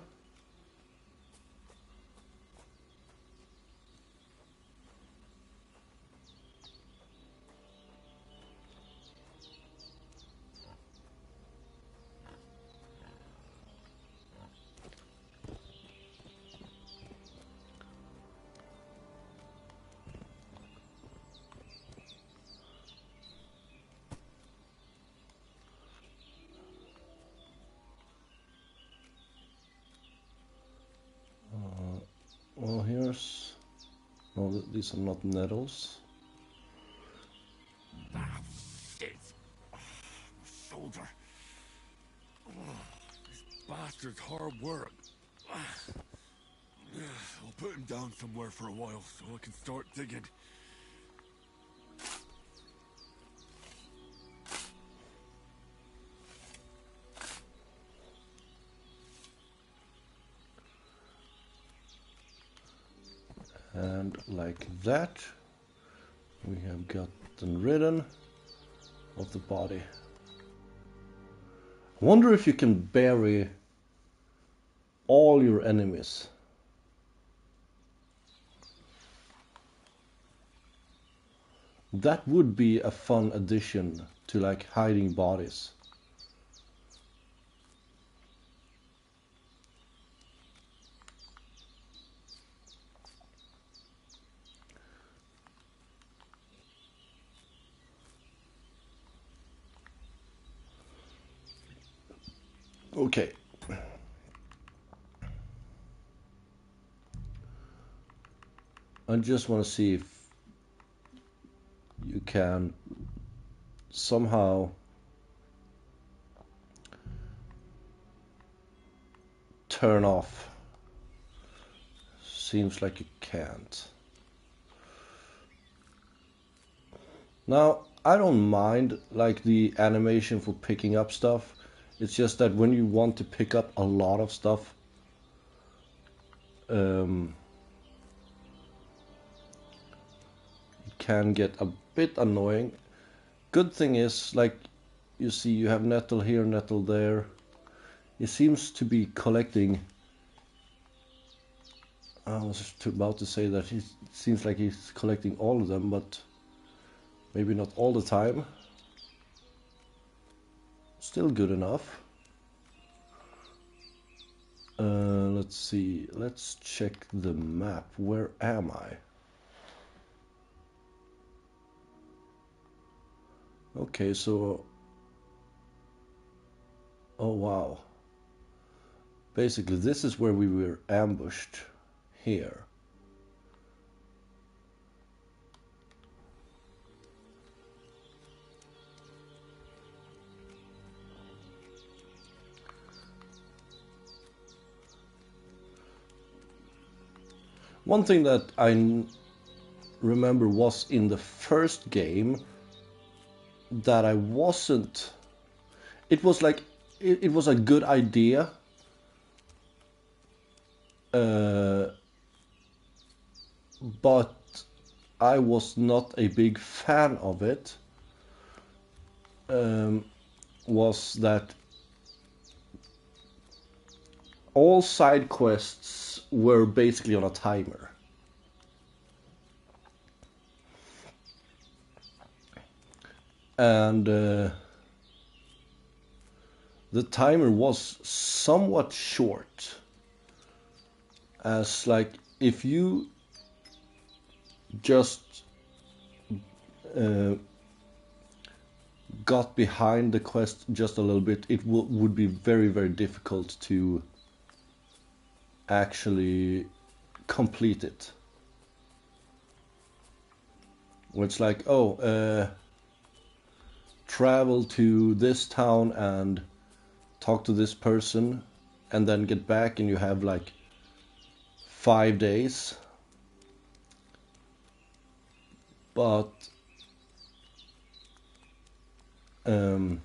Well, here's... No, these are not nettles. Ah, shit. Oh, my shoulder. Oh, this bastard's hard work. I'll put him down somewhere for a while so I can start digging. And like that, we have gotten rid of the body. I wonder if you can bury all your enemies. That would be a fun addition to like hiding bodies. Okay. I just want to see if you can somehow turn off. Seems like you can't. Now, I don't mind like the animation for picking up stuff. It's just that when you want to pick up a lot of stuff, it can get a bit annoying. Good thing is, like, you see you have nettle here, nettle there. He seems to be collecting. I was just about to say that he seems like he's collecting all of them, but maybe not all the time. Still good enough. Let's see. Let's check the map. Where am I? Okay, so... Oh, wow. Basically, this is where we were ambushed. Here. One thing that I remember was in the first game that I wasn't... It was like... It was a good idea. But I was not a big fan of it. Was that all side quests were basically on a timer. And the timer was somewhat short. As like if you just got behind the quest just a little bit, it would be very, very difficult to actually complete it. Where it's like, oh, travel to this town and talk to this person and then get back, and you have like 5 days. But then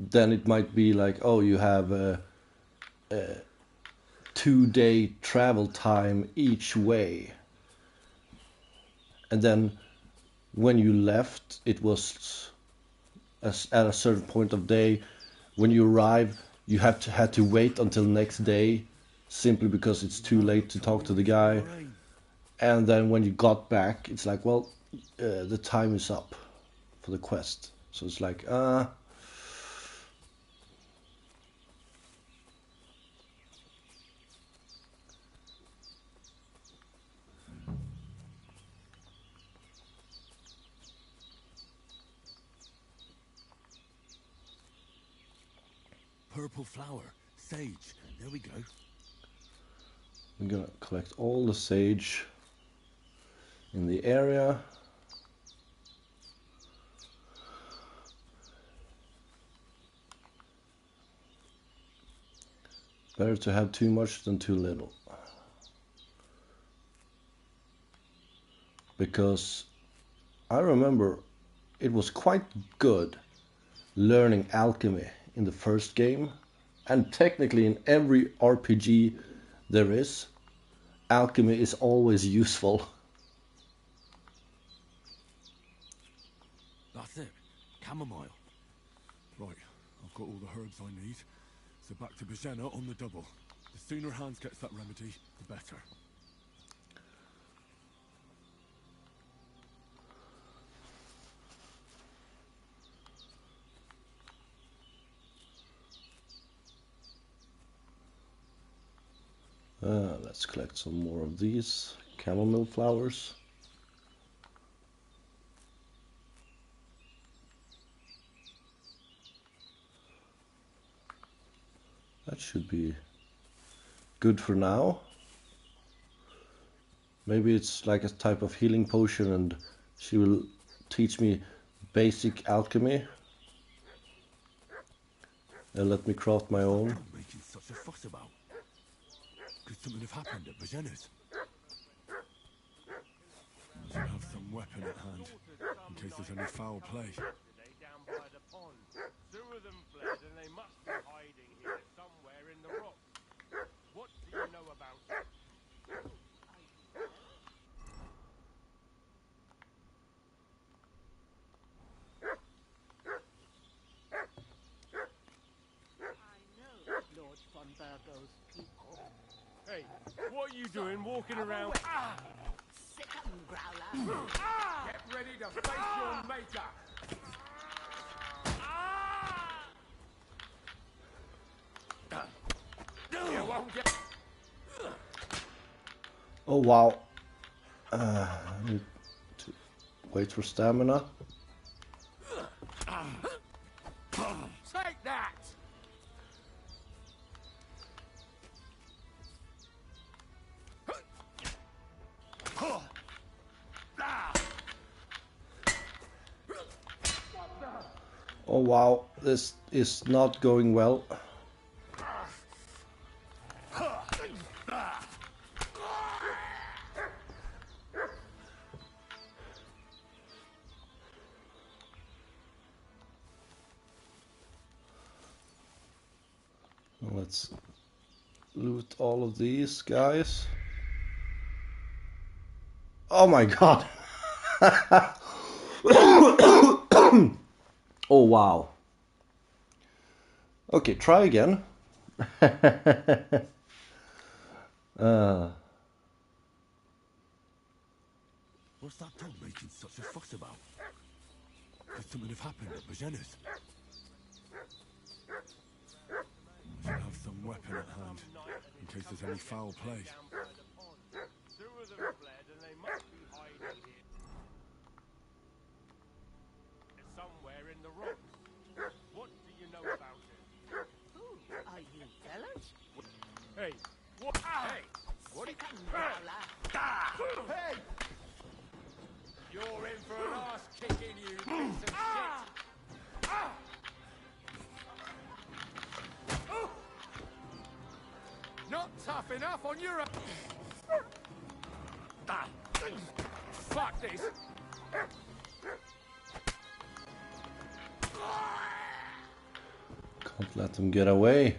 it might be like, oh, you have a 2-day travel time each way, and then when you left, it was at a certain point of day. When you arrive, you had to wait until next day, simply because it's too late to talk to the guy. And then when you got back, it's like, well, the time is up for the quest. So it's like, Purple flower, sage. There we go. I'm gonna collect all the sage in the area. Better to have too much than too little. Because I remember it was quite good learning alchemy in the first game, and technically in every RPG there is, alchemy is always useful. That's it. Chamomile. Right, I've got all the herbs I need. So back to Bajena on the double. The sooner Hans gets that remedy, the better. Let's collect some more of these chamomile flowers. That should be good for now. Maybe it's like a type of healing potion and she will teach me basic alchemy and let me craft my own. What are you making such a fuss about? Could something have happened at Bajena's? Should have some weapon at hand, in case there's any foul play. Down by the pond. Two of them fled, and they must be hiding here somewhere in the rocks. What do you know about it? I know Lord von Burgo's people. Hey, what are you doing walking around? Sit up, Growler. Get ready to face your maker. You won't get... Oh wow. I need to wait for stamina. Take that! Oh wow, this is not going well. Let's loot all of these guys. Oh my god! Oh wow. Okay, try again. What's that dog making such a fuss about? Could something have happened at Bajena's? I should have some weapon at hand, in case there's any foul play. Two of them fled, and they must be hiding here somewhere in the rocks. What do you know about it? Who are you, fellas? Hey, what? Hey, what? Sit up, Growler. Hey! You're in for an ass kicking, you piece of shit! Not tough enough on your own. Fuck this! Can't let them get away.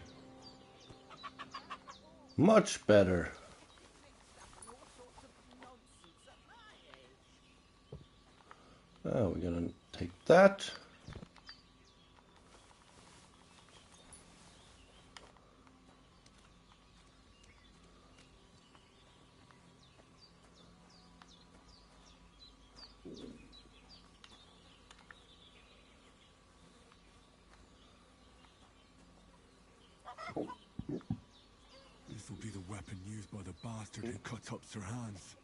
Much better. Oh, we're gonna take that. This will be the weapon used by the bastard who cut up Sirhan's.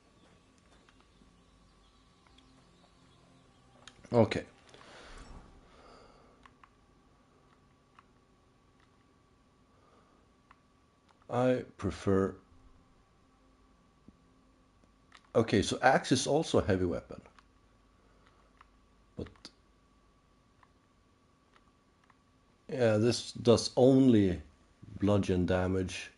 Okay. I prefer... Okay, so axe is also a heavy weapon. But... yeah, this does only bludgeon damage.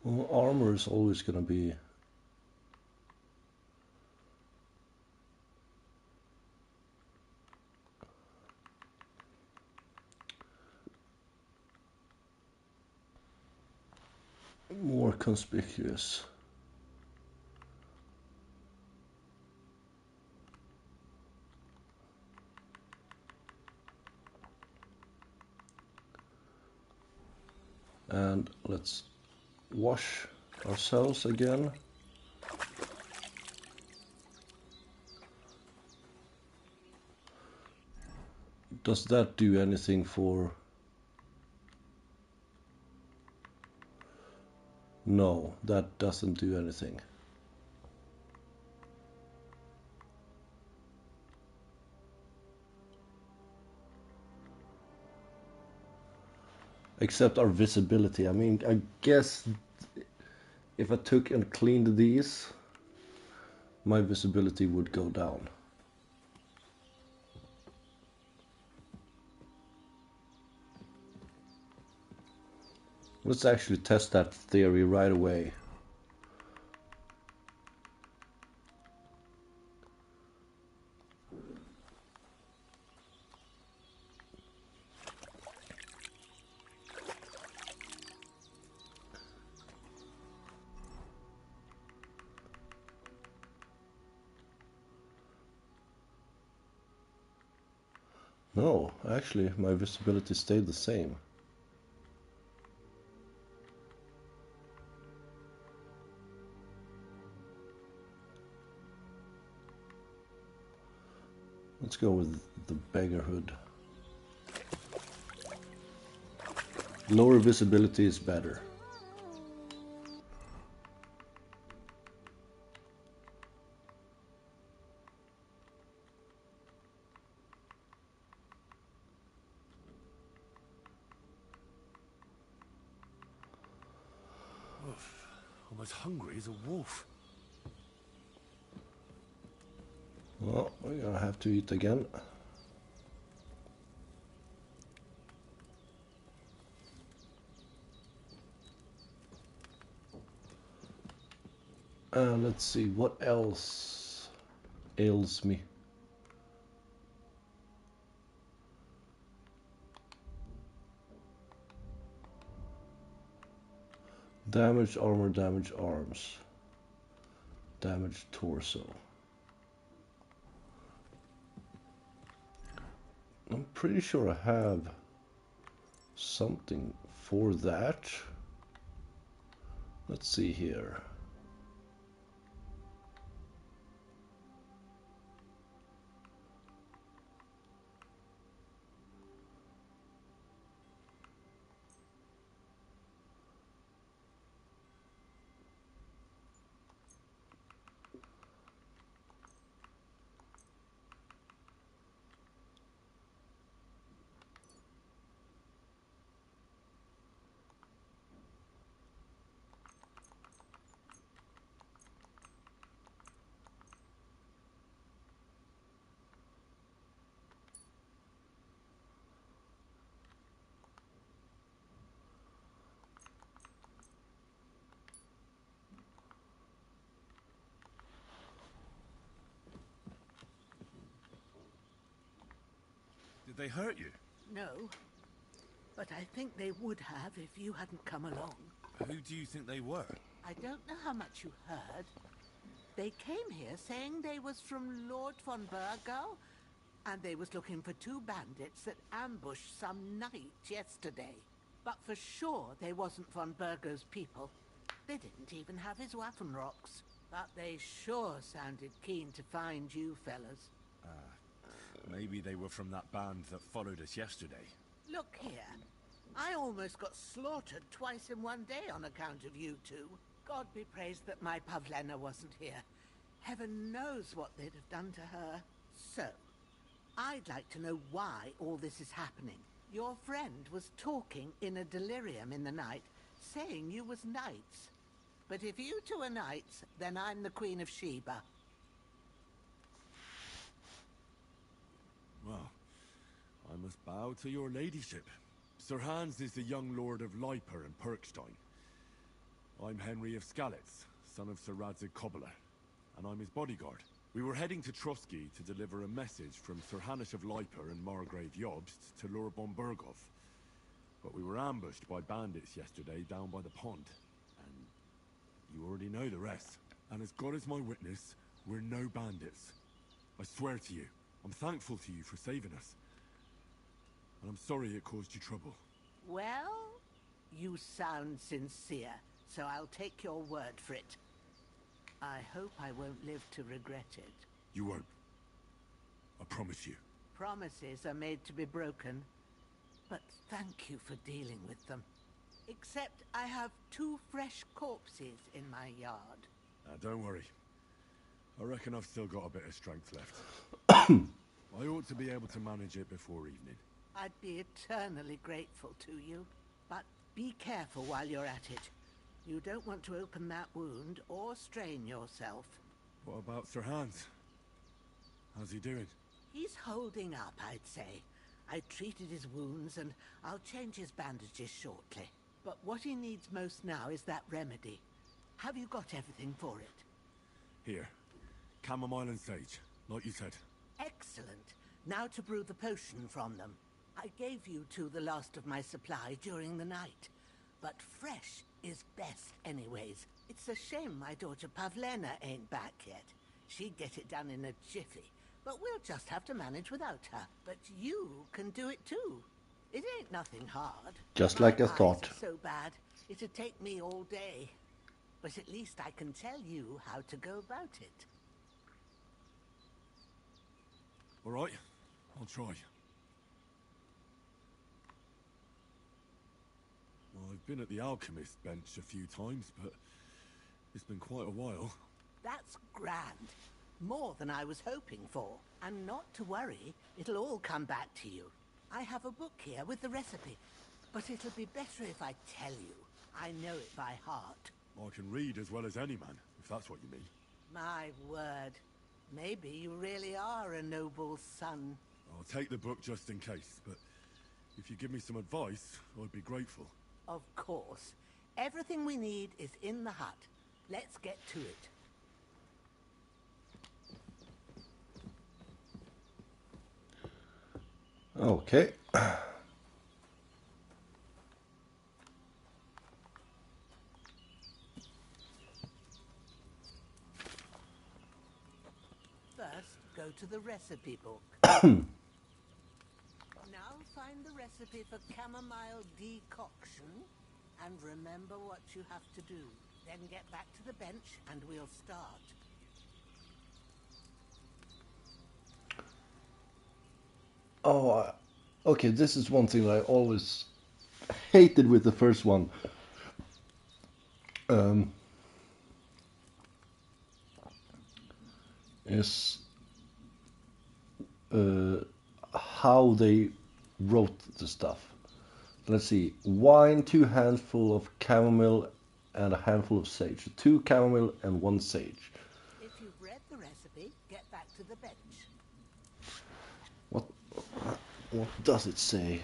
Well, armor is always going to be more conspicuous. And let's wash ourselves again. Does that do anything for... No, that doesn't do anything. Except our visibility. I mean, I guess if I took and cleaned these, my visibility would go down. Let's actually test that theory right away. No, actually, my visibility stayed the same. Let's go with the beggarhood. Lower visibility is better. I'm as hungry as a wolf. Well, we're gonna have to eat again. Let's see, what else ails me? Damaged armor, damaged arms, damaged torso. I'm pretty sure I have something for that. Let's see here. Did they hurt you? No, but I think they would have if you hadn't come along. Who do you think they were? I don't know how much you heard. They came here saying they was from Lord von Burgo, and they was looking for two bandits that ambushed some knight yesterday. But for sure they wasn't von Burgo's people. They didn't even have his Waffenrocks. But they sure sounded keen to find you fellas. Maybe they were from that band that followed us yesterday. Look here. I almost got slaughtered twice in one day on account of you two. God be praised that my Pavlena wasn't here. Heaven knows what they'd have done to her. So, I'd like to know why all this is happening. Your friend was talking in a delirium in the night, saying you was knights. But if you two are knights, then I'm the Queen of Sheba. Well, I must bow to your ladyship. Sir Hans is the young lord of Leiper and Perkstein. I'm Henry of Skalitz, son of Sir Radzig Kobyla, and I'm his bodyguard. We were heading to Trotsky to deliver a message from Sir Hanush of Leiper and Margrave Jobst to Lord von Burgov. But we were ambushed by bandits yesterday down by the pond, and you already know the rest. And as God is my witness, we're no bandits. I swear to you, I'm thankful to you for saving us. And I'm sorry it caused you trouble. Well, you sound sincere, so I'll take your word for it. I hope I won't live to regret it. You won't. I promise you. promises are made to be broken. But thank you for dealing with them. Except I have 2 fresh corpses in my yard. Don't worry. I reckon I've still got a bit of strength left. I ought to be able to manage it before evening. I'd be eternally grateful to you. But be careful while you're at it. You don't want to open that wound or strain yourself. What about Sir Hans? How's he doing? He's holding up, I'd say. I treated his wounds and I'll change his bandages shortly. But what he needs most now is that remedy. Have you got everything for it? Here. Chamomile and sage, like you said. Excellent. Now to brew the potion from them. I gave you 2 the last of my supply during the night. But fresh is best anyways. It's a shame my daughter Pavlena ain't back yet. She'd get it done in a jiffy. But we'll just have to manage without her. But you can do it too. It ain't nothing hard. Just My like I eyes thought. are so bad, it'd take me all day. But at least I can tell you how to go about it. All right, I'll try. Well, I've been at the alchemist bench a few times, but it's been quite a while. That's grand. More than I was hoping for. And not to worry, it'll all come back to you. I have a book here with the recipe, but it'll be better if I tell you. I know it by heart. I can read as well as any man, if that's what you mean. My word. Maybe you really are a noble son. I'll take the book just in case, but if you give me some advice, I'd be grateful. Of course. Everything we need is in the hut. Let's get to it. Okay. First, go to the recipe book. Now find the recipe for chamomile decoction and remember what you have to do. Then get back to the bench and we'll start. Oh, okay, this is one thing that I always hated with the first one. Is how they wrote the stuff. Let's see, wine, 2 handful of chamomile and a handful of sage. 2 chamomile and 1 sage. If you've read the recipe, get back to the bench. What does it say?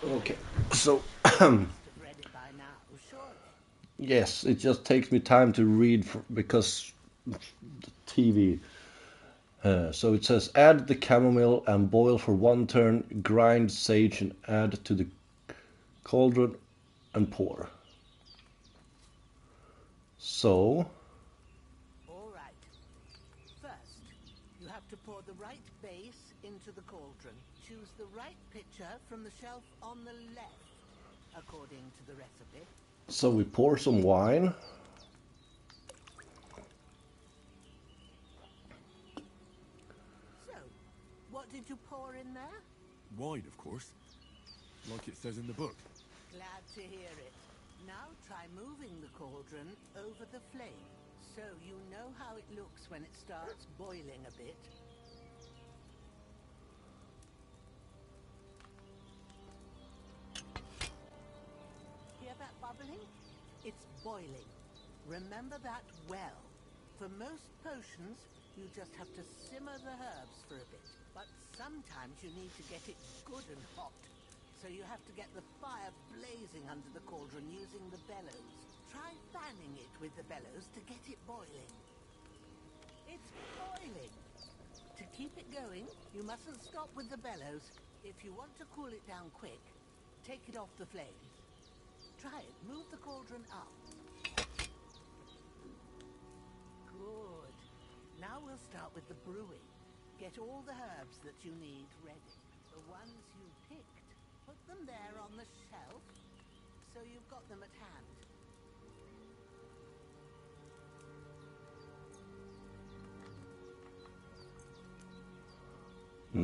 Okay, so yes, it just takes me time to read because the TV. So it says add the chamomile and boil for 1 turn, grind sage and add to the cauldron and pour. So All right. First, you have to pour the right base into the cauldron. Choose the right pitcher from the shelf on the left, according to the recipe. So we pour some wine. So, what did you pour in there? Wine, of course. Like it says in the book. Glad to hear it. Now try moving the cauldron over the flame, so you know how it looks when it starts boiling a bit. Hear that bubbling? It's boiling. Remember that well. For most potions, you just have to simmer the herbs for a bit. But sometimes you need to get it good and hot. So you have to get the fire blazing under the cauldron using the bellows. Try fanning it with the bellows to get it boiling. It's boiling! To keep it going, you mustn't stop with the bellows. If you want to cool it down quick, take it off the flames. Try it. Move the cauldron up. Good. Now we'll start with the brewing. Get all the herbs that you need ready. The ones you picked, put them there on the shelf, so you've got them at hand.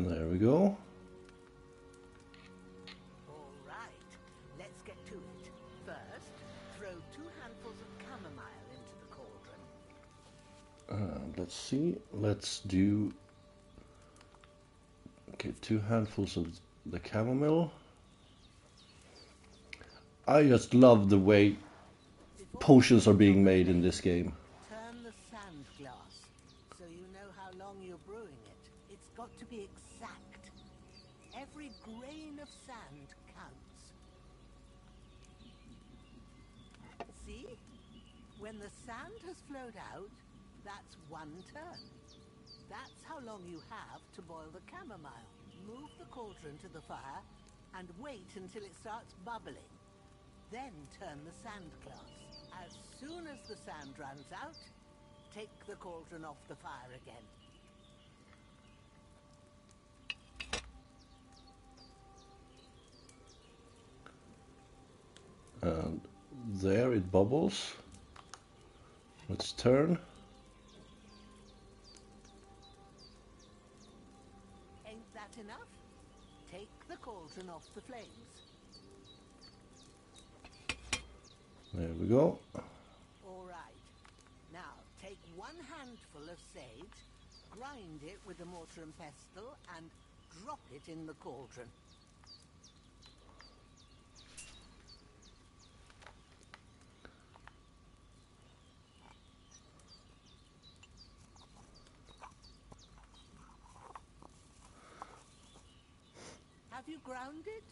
There we go. All right, let's get to it. First, throw 2 handfuls of chamomile into the cauldron. Let's see. Let's do... Okay, 2 handfuls of the chamomile. I just love the way potions are being made in this game. Turn the sand glass, so you know how long you're brewing it. It's got to be exact. Every grain of sand counts. See? When the sand has flowed out, that's 1 turn. That's how long you have to boil the chamomile. Move the cauldron to the fire and wait until it starts bubbling. Then turn the sand glass. As soon as the sand runs out, take the cauldron off the fire again. And there it bubbles. Let's turn. Ain't that enough? Take the cauldron off the flames. There we go. All right. Now, take 1 handful of sage, grind it with a mortar and pestle, and drop it in the cauldron. Have you ground it?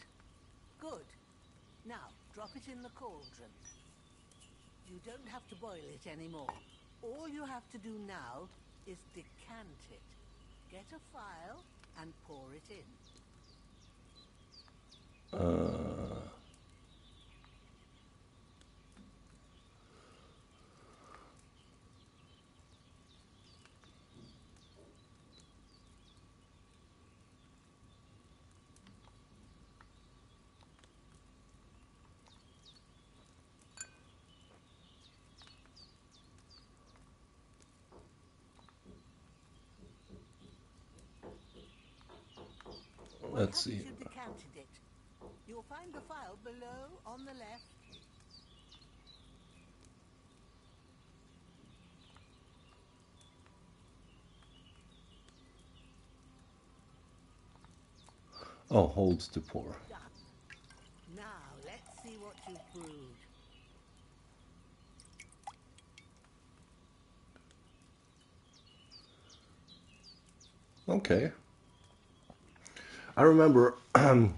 Good. Now, drop it in the cauldron. You don't have to boil it anymore. All you have to do now is decant it. Get a file and pour it in. Let's see. You decanted it. You'll find the file below on the left. Oh, holds to pour. Done. Now let's see what you've brewed. Okay. I remember in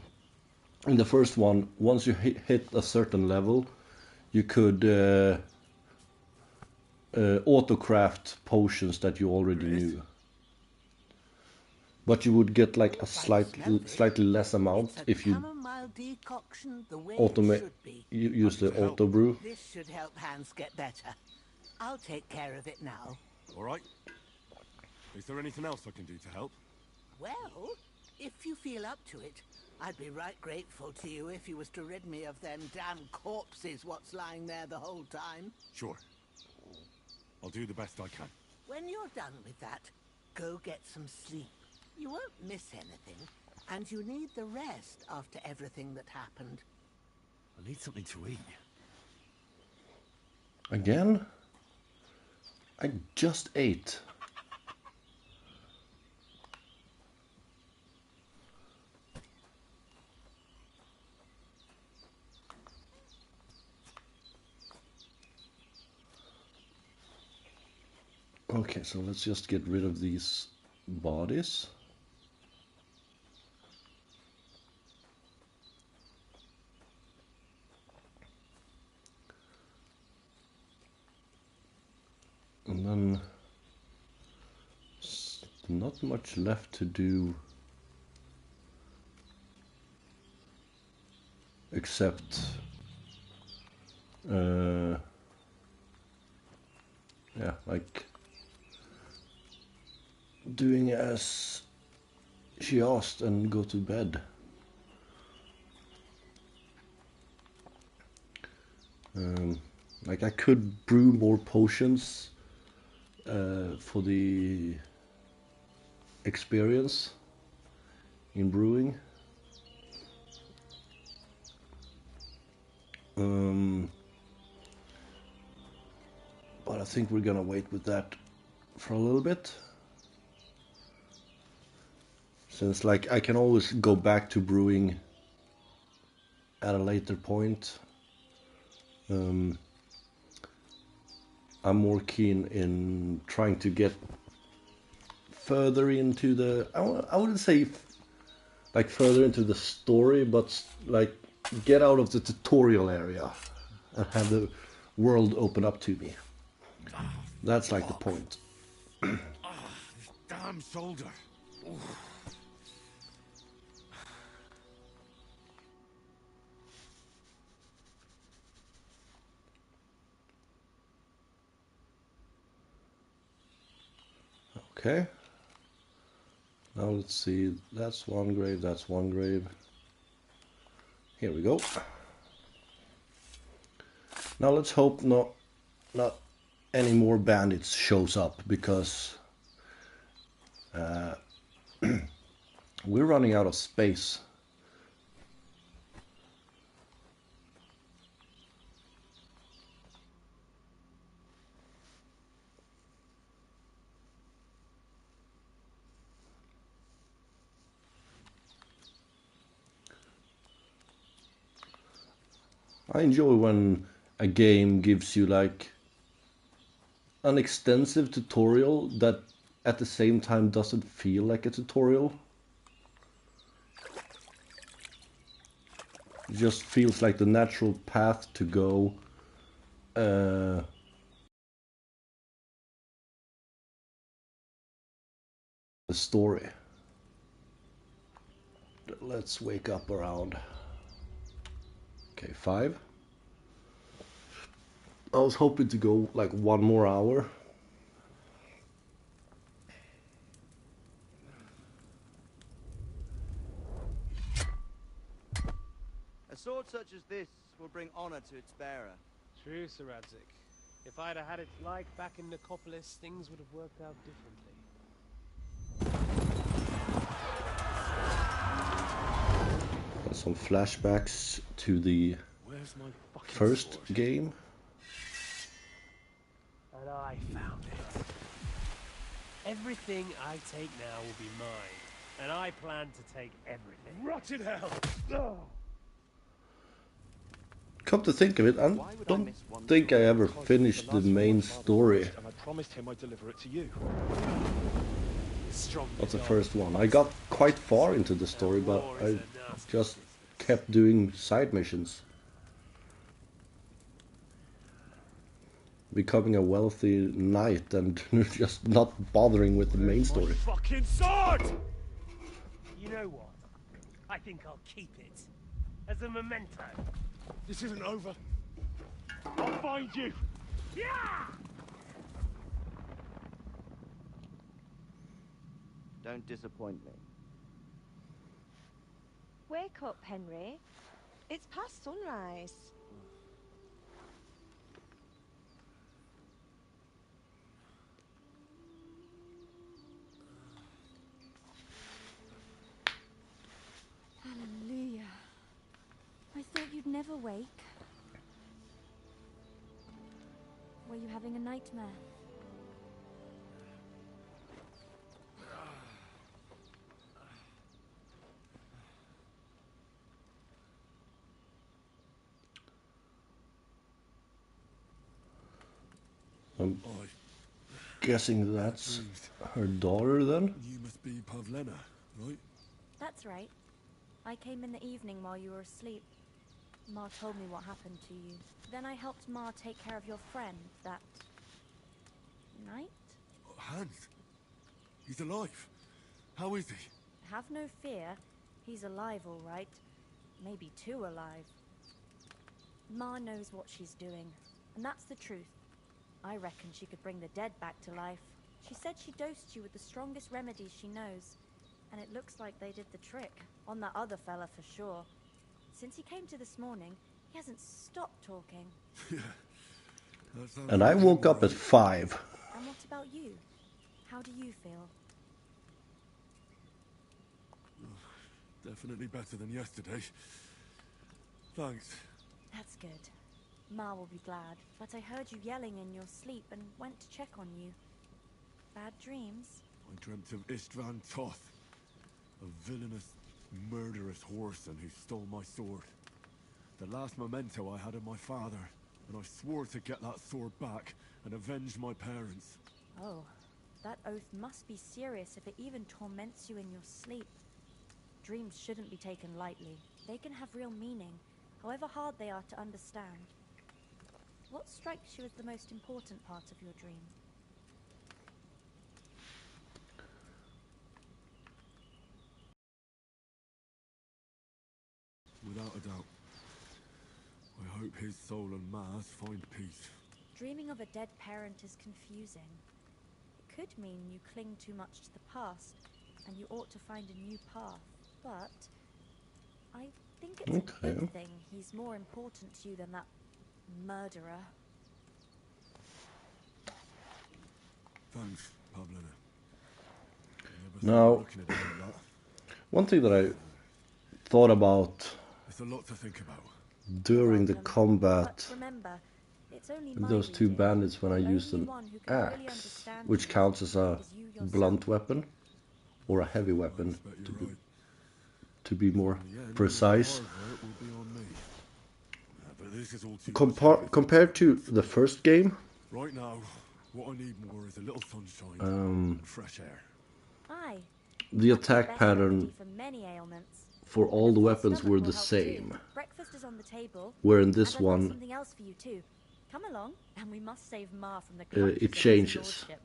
the first one, once you hit a certain level, you could auto-craft potions that you already knew. But you would get like a slightly less amount if you use the auto brew. This should help Hans get better. I'll take care of it now. All right. Is there anything else I can do to help? Well, if you feel up to it, I'd be right grateful to you if you was to rid me of them damn corpses what's lying there the whole time. Sure. I'll do the best I can. When you're done with that, go get some sleep. You won't miss anything, and you need the rest after everything that happened. I need something to eat. Again? I just ate. Okay, so let's just get rid of these bodies. And then not much left to do except Yeah, like doing as she asked and go to bed. Like I could brew more potions for the experience in brewing. But I think we're gonna wait with that for a little bit. Since like I can always go back to brewing at a later point. I'm more keen in trying to get further into the I wouldn't say like further into the story, but like get out of the tutorial area and have the world open up to me. That's like the point. This damn shoulder. Oof. Okay. Now let's see. That's one grave. That's one grave. Here we go. Now let's hope not any more bandits shows up, because we're running out of space. I enjoy when a game gives you like an extensive tutorial that at the same time doesn't feel like a tutorial. It just feels like the natural path to go. The story. Let's wake up around. Okay, 5. I was hoping to go like 1 more hour. A sword such as this will bring honor to its bearer. True, Sir Radzik. If I'd have had it like back in Nicopolis, things would have worked out differently. Some flashbacks to the first game. And I found it. Everything I take now will be mine. And I plan to take everything. Rotted hell! Oh. Come to think of it, I don't think I ever finished the main story. And I promised him I'd deliver it to you. That's the first one. I got quite far into the story, but I just kept doing side missions. Becoming a wealthy knight and just not bothering with the main story. Fucking sword! You know what? I think I'll keep it. As a memento. This isn't over. I'll find you! Yeah! Don't disappoint me. Wake up, Henry. It's past sunrise. Hallelujah. I thought you'd never wake. Were you having a nightmare? I'm guessing that's her daughter then? You must be Pavlena, right? That's right. I came in the evening while you were asleep. Ma told me what happened to you. Then I helped Ma take care of your friend that night? Hans? He's alive. How is he? Have no fear. He's alive, all right. Maybe too alive. Ma knows what she's doing, and that's the truth. I reckon she could bring the dead back to life. She said she dosed you with the strongest remedies she knows, and it looks like they did the trick. On that other fella for sure. Since he came to this morning, he hasn't stopped talking. That sounds And I like woke him, up at right? 5. And what about you? How do you feel? Definitely better than yesterday. Thanks. That's good. Ma will be glad, but I heard you yelling in your sleep and went to check on you. Bad dreams? I dreamt of Istvan Toth, a villainous, murderous whoreson who stole my sword. The last memento I had of my father, and I swore to get that sword back and avenge my parents. Oh, that oath must be serious if it even torments you in your sleep. Dreams shouldn't be taken lightly. They can have real meaning, however hard they are to understand. What strikes you as the most important part of your dream? Without a doubt. I hope his soul and Ma's find peace. Dreaming of a dead parent is confusing. It could mean you cling too much to the past, and you ought to find a new path. But I think it's a good thing he's more important to you than that murderer. Thanks, Pavlina. Now, one thing that I thought about It's a lot to think about. during the combat Remember, it's only with those two bandits when I used an axe, which counts as a blunt weapon or a heavy weapon to be more precise. Compared to the first game, Right now, what I need more is a little sunshine and fresh air. Aye. the attack pattern For many ailments. for all the weapons were the same. Breakfast is on the table. Where in this and I've got one, something else for you too. Come along, and we must save Ma from the clutches it of his changes. lordship.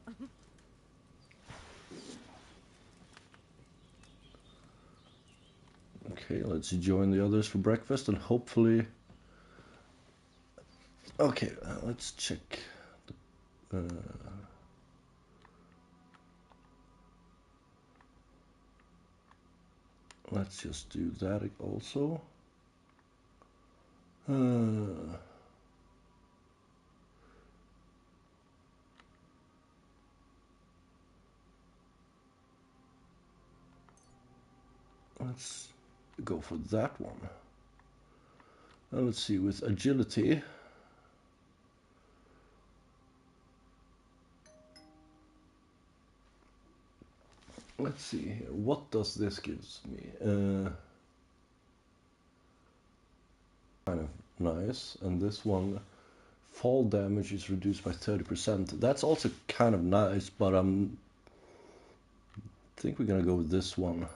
Okay, let's join the others for breakfast and hopefully... Okay, let's check. Let's just do that also. Let's go for that one. And let's see, with agility, let's see here, what does this gives me? Kind of nice, and this one, fall damage is reduced by 30%. That's also kind of nice, but I think we're gonna go with this one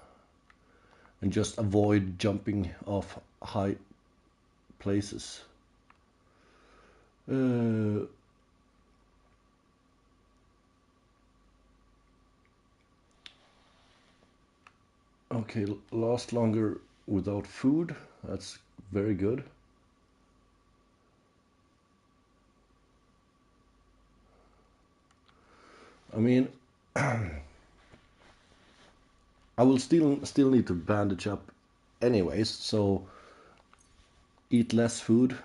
and just avoid jumping off high places. Okay, last longer without food. That's very good. I mean, I will still need to bandage up anyways, so eat less food.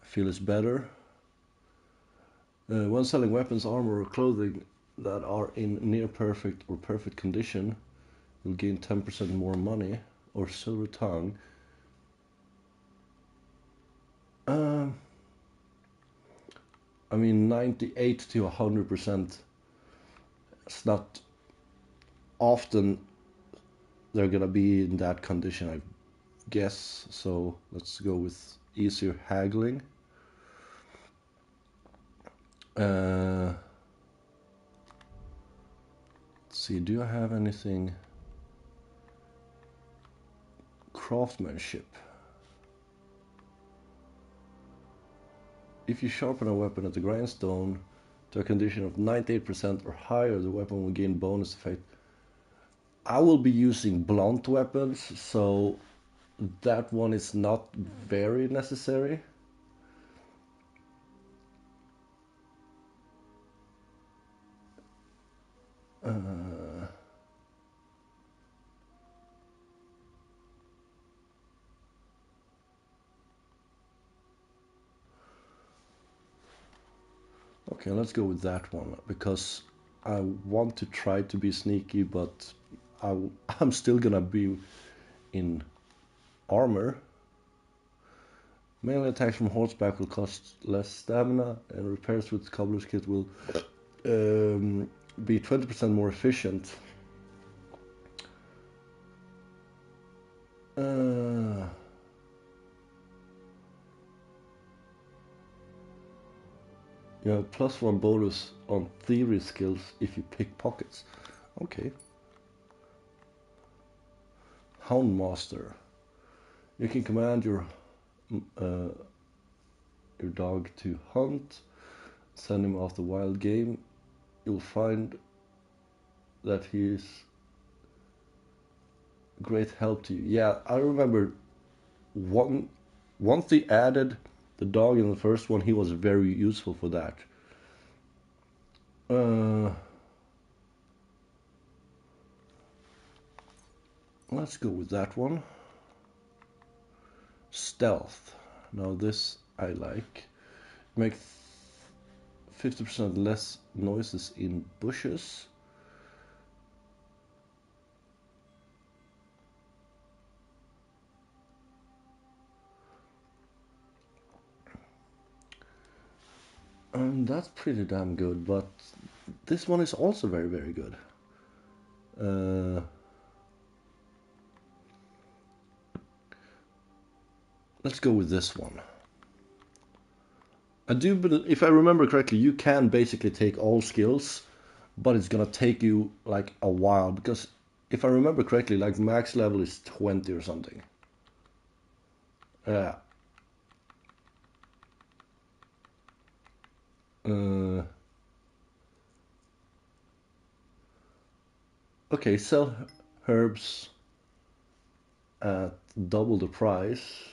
I feel it's better. When selling weapons, armor, or clothing that are in near perfect or perfect condition, you'll gain 10% more money or silver tongue. I mean, 98 to 100%. It's not often they're gonna be in that condition, I guess. So let's go with easier haggling. Let's see, do I have anything? Craftsmanship. If you sharpen a weapon at the grindstone to a condition of 98% or higher, the weapon will gain bonus effect. I will be using blunt weapons, so that one is not very necessary. Okay, let's go with that one because I want to try to be sneaky, but I'm still gonna be in armor. Melee attacks from horseback will cost less stamina, and repairs with cobbler's kit will be 20% more efficient. You have +1 bonus on thievery skills if you pick pockets. Okay. Houndmaster. You can command your dog to hunt, send him after wild game. You'll find that he is great help to you. Yeah, I remember once they added the dog in the first one, he was very useful for that. Let's go with that one. Stealth. Now this I like. Make 50% less noises in bushes. That's pretty damn good, but this one is also very, very good. Let's go with this one. I do believe, if I remember correctly, you can basically take all skills, but it's gonna take you like a while because if I remember correctly, like max level is 20 or something. Yeah. Okay, sell herbs at double the price.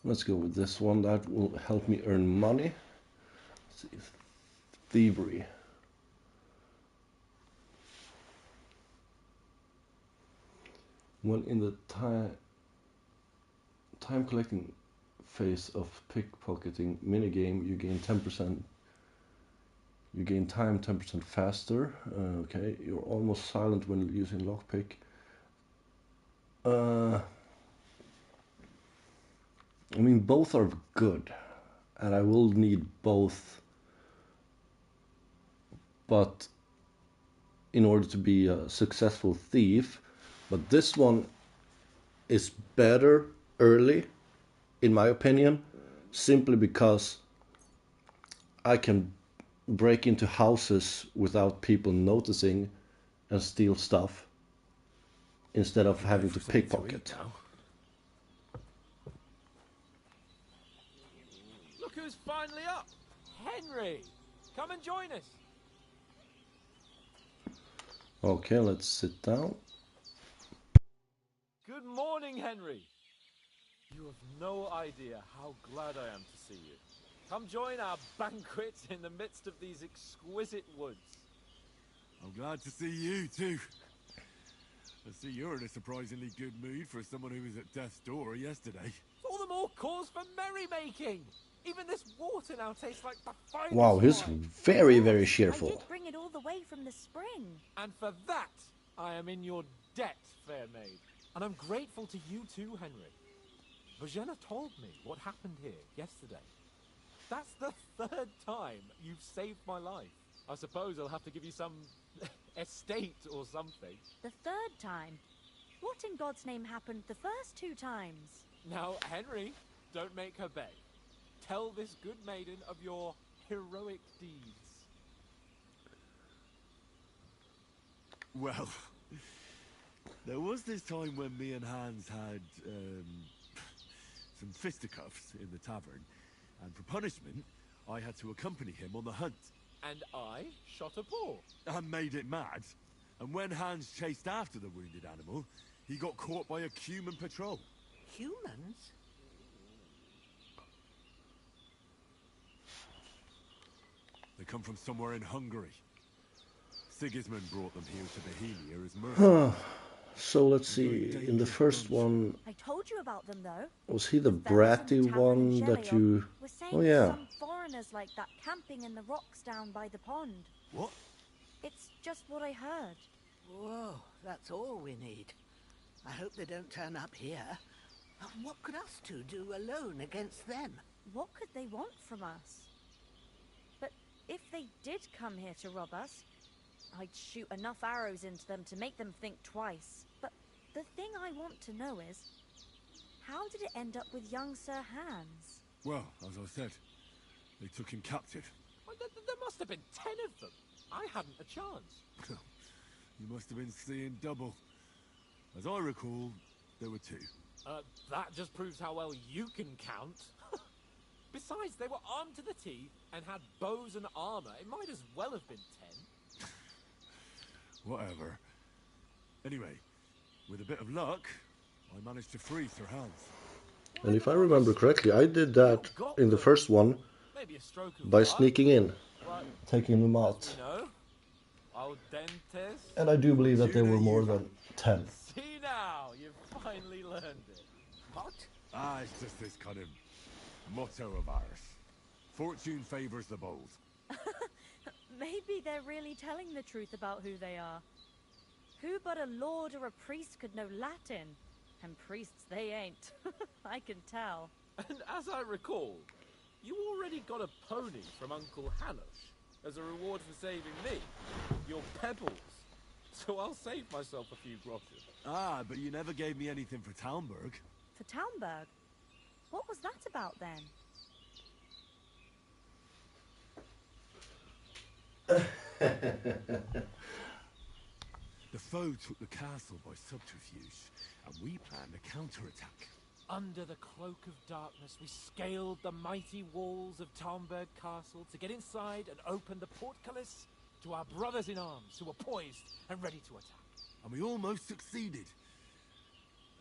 Let's go with this one. That will help me earn money. Let's see. Thievery. When in the time collecting phase of pickpocketing minigame, you gain 10%. You gain time 10% faster. Okay, you're almost silent when using lockpick. I mean, both are good, and I will need both. But in order to be a successful thief, but this one is better early, in my opinion, simply because I can break into houses without people noticing and steal stuff instead of having to pickpocket. Look who's finally up! Henry! Come and join us! Okay, let's sit down. Good morning, Henry! You have no idea how glad I am to see you. Come join our banquet in the midst of these exquisite woods. I'm glad to see you, too. I see you're in a surprisingly good mood for someone who was at death's door yesterday. All the more cause for merrymaking! Even this water now tastes like the finest Wow, he's wine. very, very cheerful. I did bring it all the way from the spring. And for that, I am in your debt, fair maid. And I'm grateful to you too, Henry. Bojena told me what happened here yesterday. That's the third time you've saved my life. I suppose I'll have to give you some estate or something. The third time? What in God's name happened the first 2 times? Now, Henry, don't make her beg. Tell this good maiden of your heroic deeds. Well, There was this time when me and Hans had some fisticuffs in the tavern, and for punishment, I had to accompany him on the hunt. And I shot a boar. And made it mad. And when Hans chased after the wounded animal, he got caught by a human patrol. Humans? They come from somewhere in Hungary. Sigismund brought them here to Bohemia as mercenaries. So let's see. In the first one, I told you about them though. was he the bratty one that you? We're saying Oh yeah. some foreigners like that camping in the rocks down by the pond. What? It's just what I heard. Whoa, that's all we need. I hope they don't turn up here. What could us two do alone against them? What could they want from us? But if they did come here to rob us, I'd shoot enough arrows into them to make them think twice. But the thing I want to know is, how did it end up with young Sir Hans? Well, as I said, they took him captive. Well, there must have been 10 of them. I hadn't a chance. You must have been seeing double. As I recall, there were 2. That just proves how well you can count. Besides, they were armed to the teeth and had bows and armor. It might as well have been 10. Whatever. Anyway, with a bit of luck, I managed to free Sir Hans. And if I remember correctly, I did that in the first one Maybe a stroke of by luck. sneaking in, But, taking them out. you know, al dentes. And I do believe that there were more than 10. See now, you've finally learned it. What? It's just this kind of motto of ours. Fortune favours the bold. Maybe they're really telling the truth about who they are. Who but a lord or a priest could know Latin? And priests they ain't. I can tell. And as I recall, you already got a pony from Uncle Hanush as a reward for saving me. Your pebbles. So I'll save myself a few groschen. But you never gave me anything for Talmberg. For Talmberg? What was that about then? The foe took the castle by subterfuge, and we planned a counterattack. Under the cloak of darkness, we scaled the mighty walls of Talmberg Castle to get inside and open the portcullis to our brothers in arms who were poised and ready to attack. And we almost succeeded.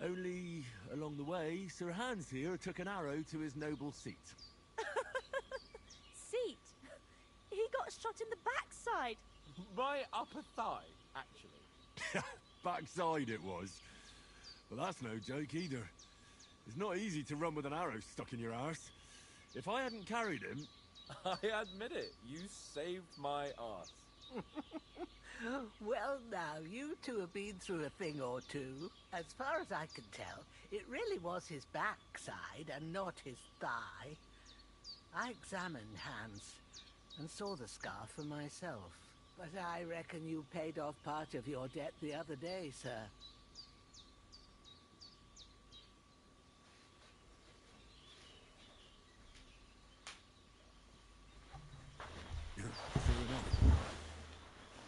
Only, along the way, Sir Hans here took an arrow to his noble seat. Seat? He got shot in the backside. My upper thigh, actually. Backside it was. But that's no joke either. It's not easy to run with an arrow stuck in your arse. If I hadn't carried him... I admit it, you saved my arse. Well now, you two have been through a thing or two. As far as I can tell, it really was his backside and not his thigh. I examined Hans and saw the scar for myself. But I reckon you paid off part of your debt the other day, sir.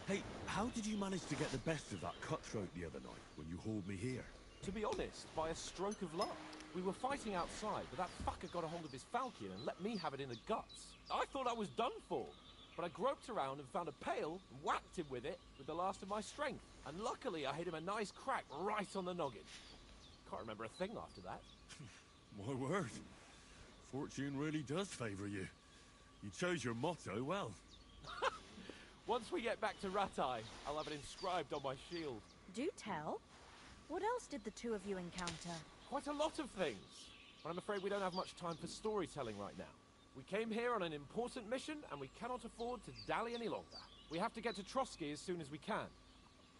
Hey, how did you manage to get the best of that cutthroat the other night when you hauled me here? To be honest, by a stroke of luck. We were fighting outside, but that fucker got a hold of his falchion and let me have it in the guts. I thought I was done for, but I groped around and found a pail and whacked him with it with the last of my strength. And luckily, I hit him a nice crack right on the noggin. Can't remember a thing after that. My word. Fortune really does favour you. You chose your motto well. Once we get back to Rattay, I'll have it inscribed on my shield. Do tell. What else did the two of you encounter? Quite a lot of things. But I'm afraid we don't have much time for storytelling right now. We came here on an important mission, and we cannot afford to dally any longer. We have to get to Trotsky as soon as we can.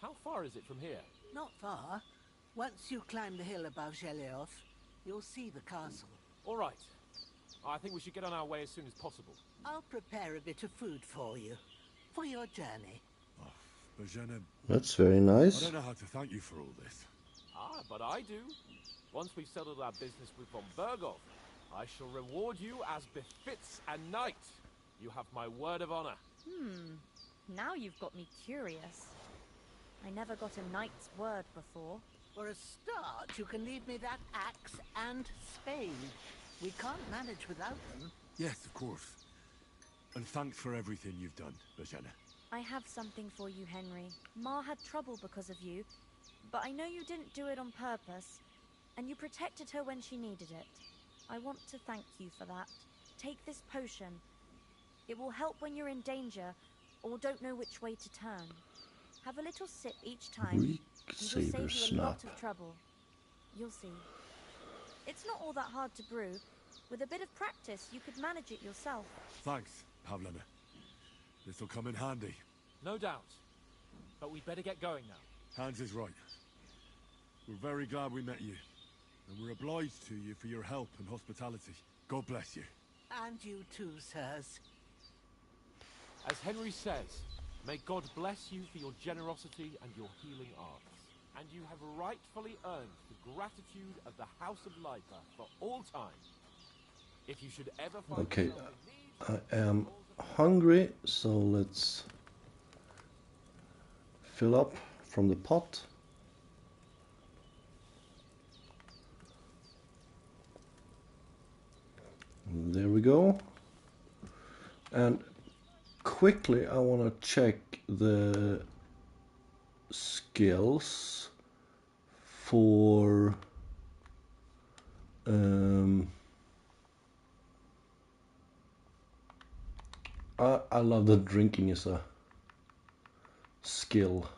How far is it from here? Not far. Once you climb the hill above Zheleov, you'll see the castle. All right. I think we should get on our way as soon as possible. I'll prepare a bit of food for you, for your journey. Bozhena, That's very nice. I don't know how to thank you for all this. But I do. Once we've settled our business with von Bergov, I shall reward you as befits a knight. You have my word of honor. Now you've got me curious. I never got a knight's word before. For a start, you can leave me that axe and spade. We can't manage without them. Yes, of course. And thanks for everything you've done, Bajana. I have something for you, Henry. Ma had trouble because of you, but I know you didn't do it on purpose, and you protected her when she needed it. I want to thank you for that. Take this potion. It will help when you're in danger or don't know which way to turn. Have a little sip each time, and it'll save you a lot of trouble. You'll see. It's not all that hard to brew. With a bit of practice, you could manage it yourself. Thanks, Pavlena. This'll come in handy. No doubt. But we'd better get going now. Hans is right. We're very glad we met you. And we're obliged to you for your help and hospitality. God bless you. And you too, sirs. As Henry says, may God bless you for your generosity and your healing arts. And you have rightfully earned the gratitude of the House of Lipa for all time. If you should ever find Okay, yourself in need, I am hungry, so let's fill up from the pot. There we go. And quickly I want to check the skills for I love that drinking is a skill.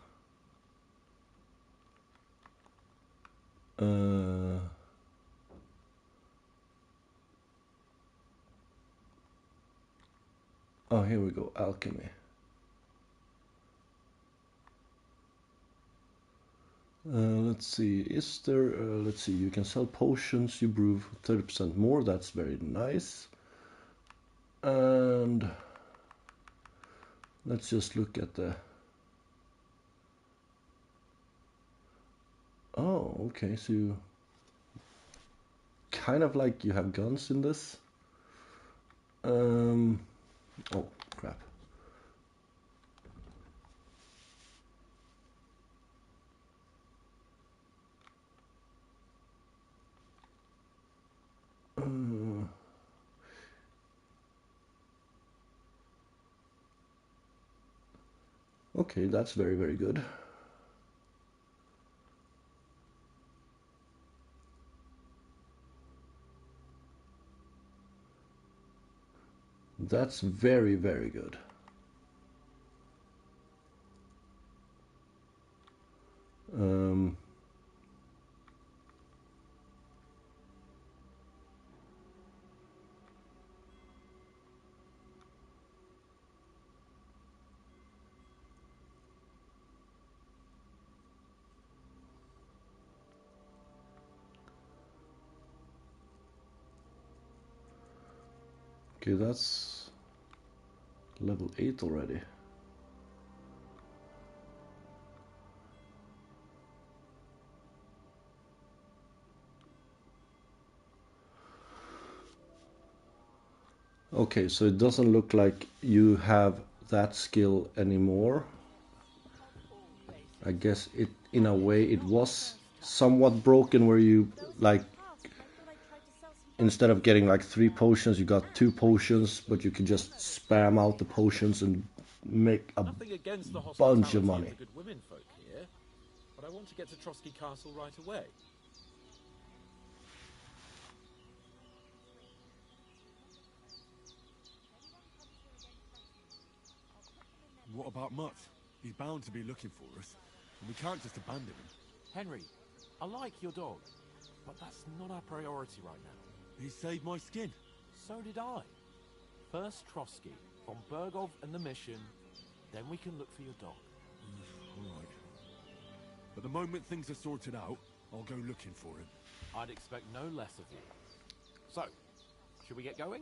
Oh, here we go, alchemy. Let's see, is there, let's see, you can sell potions, you brew 30% more, that's very nice. And let's just look at the, oh, okay, so you, kind of like you have guns in this. Oh, crap. Okay, that's very, very good. That's very, very good. Okay, that's level 8 already. Okay, so it doesn't look like you have that skill anymore. I guess it, in a way, it was somewhat broken where you, like, instead of getting like 3 potions, you got 2 potions, but you could just spam out the potions and make a bunch of money. Good women folk here, but I want to get to Trotsky Castle right away. What about Mutt? He's bound to be looking for us, and we can't just abandon him. Henry, I like your dog, but that's not our priority right now. He saved my skin. So did I. First Trotsky, from Bergov and the mission, then we can look for your dog. Right. But the moment things are sorted out, I'll go looking for him. I'd expect no less of you. So, should we get going?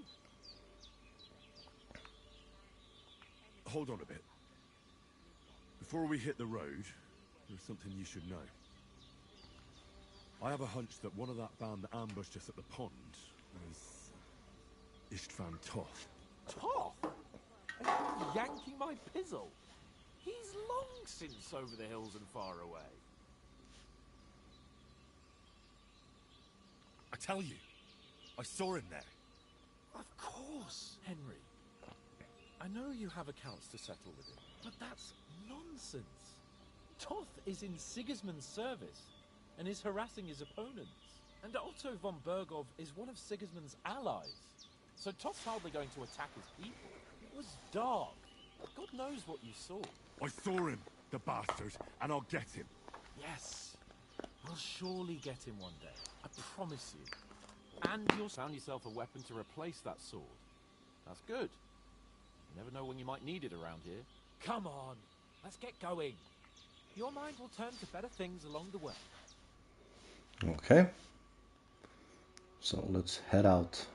Hold on a bit. Before we hit the road, there's something you should know. I have a hunch that one of that band that ambushed us at the pond was Istvan Toth. Toth? Are you yanking my pizzle? He's long since over the hills and far away. I tell you, I saw him there. Of course, Henry. I know you have accounts to settle with him, but that's nonsense. Toth is in Sigismund's service and is harassing his opponents. And Otto von Bergov is one of Sigismund's allies. So Toth's hardly going to attack his people. It was dark. God knows what you saw. I saw him, the bastard, and I'll get him. Yes. We'll surely get him one day. I promise you. And you'll found yourself a weapon to replace that sword. That's good. You never know when you might need it around here. Come on. Let's get going. Your mind will turn to better things along the way. Okay. So let's head out.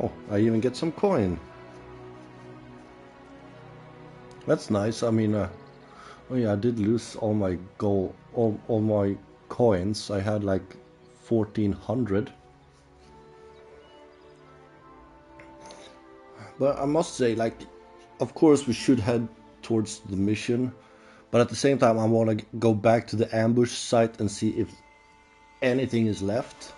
Oh, I even get some coin. That's nice. I mean, oh yeah, I did lose all my gold, all my coins. I had like 1400. But I must say, like, of course we should head towards the mission, but at the same time I want to go back to the ambush site and see if anything is left.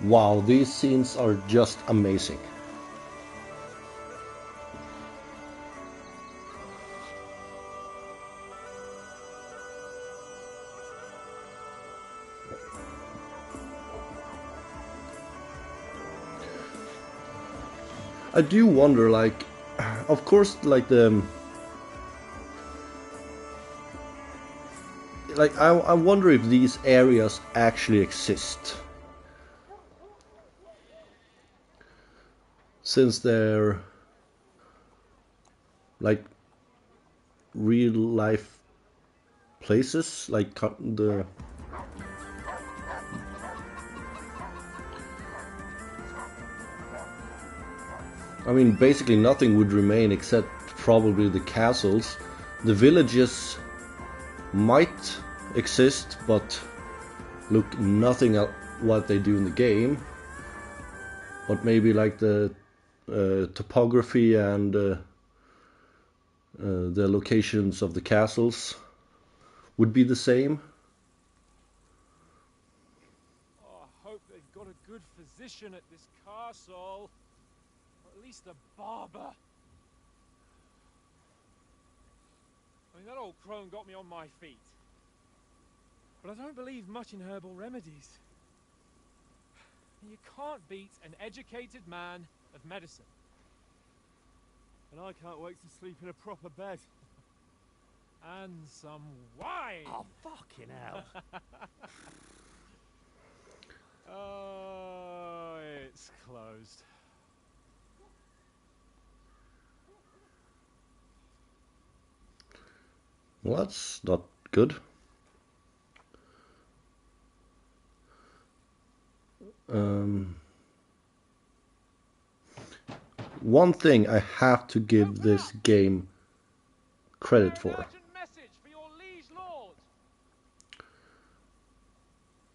Wow, these scenes are just amazing. I do wonder, like, of course, like I wonder if these areas actually exist, since they're like real life places, like the I mean, basically nothing would remain except probably the castles. The villages might exist, but look nothing at what they do in the game. But maybe like the topography and the locations of the castles would be the same. Oh, I hope they've got a good physician at this castle. Or at least a barber. I mean, that old crone got me on my feet. But I don't believe much in herbal remedies. You can't beat an educated man of medicine. And I can't wait to sleep in a proper bed. And some wine! Oh, fucking hell. Oh, it's closed. Well, that's not good. One thing I have to give this game credit for,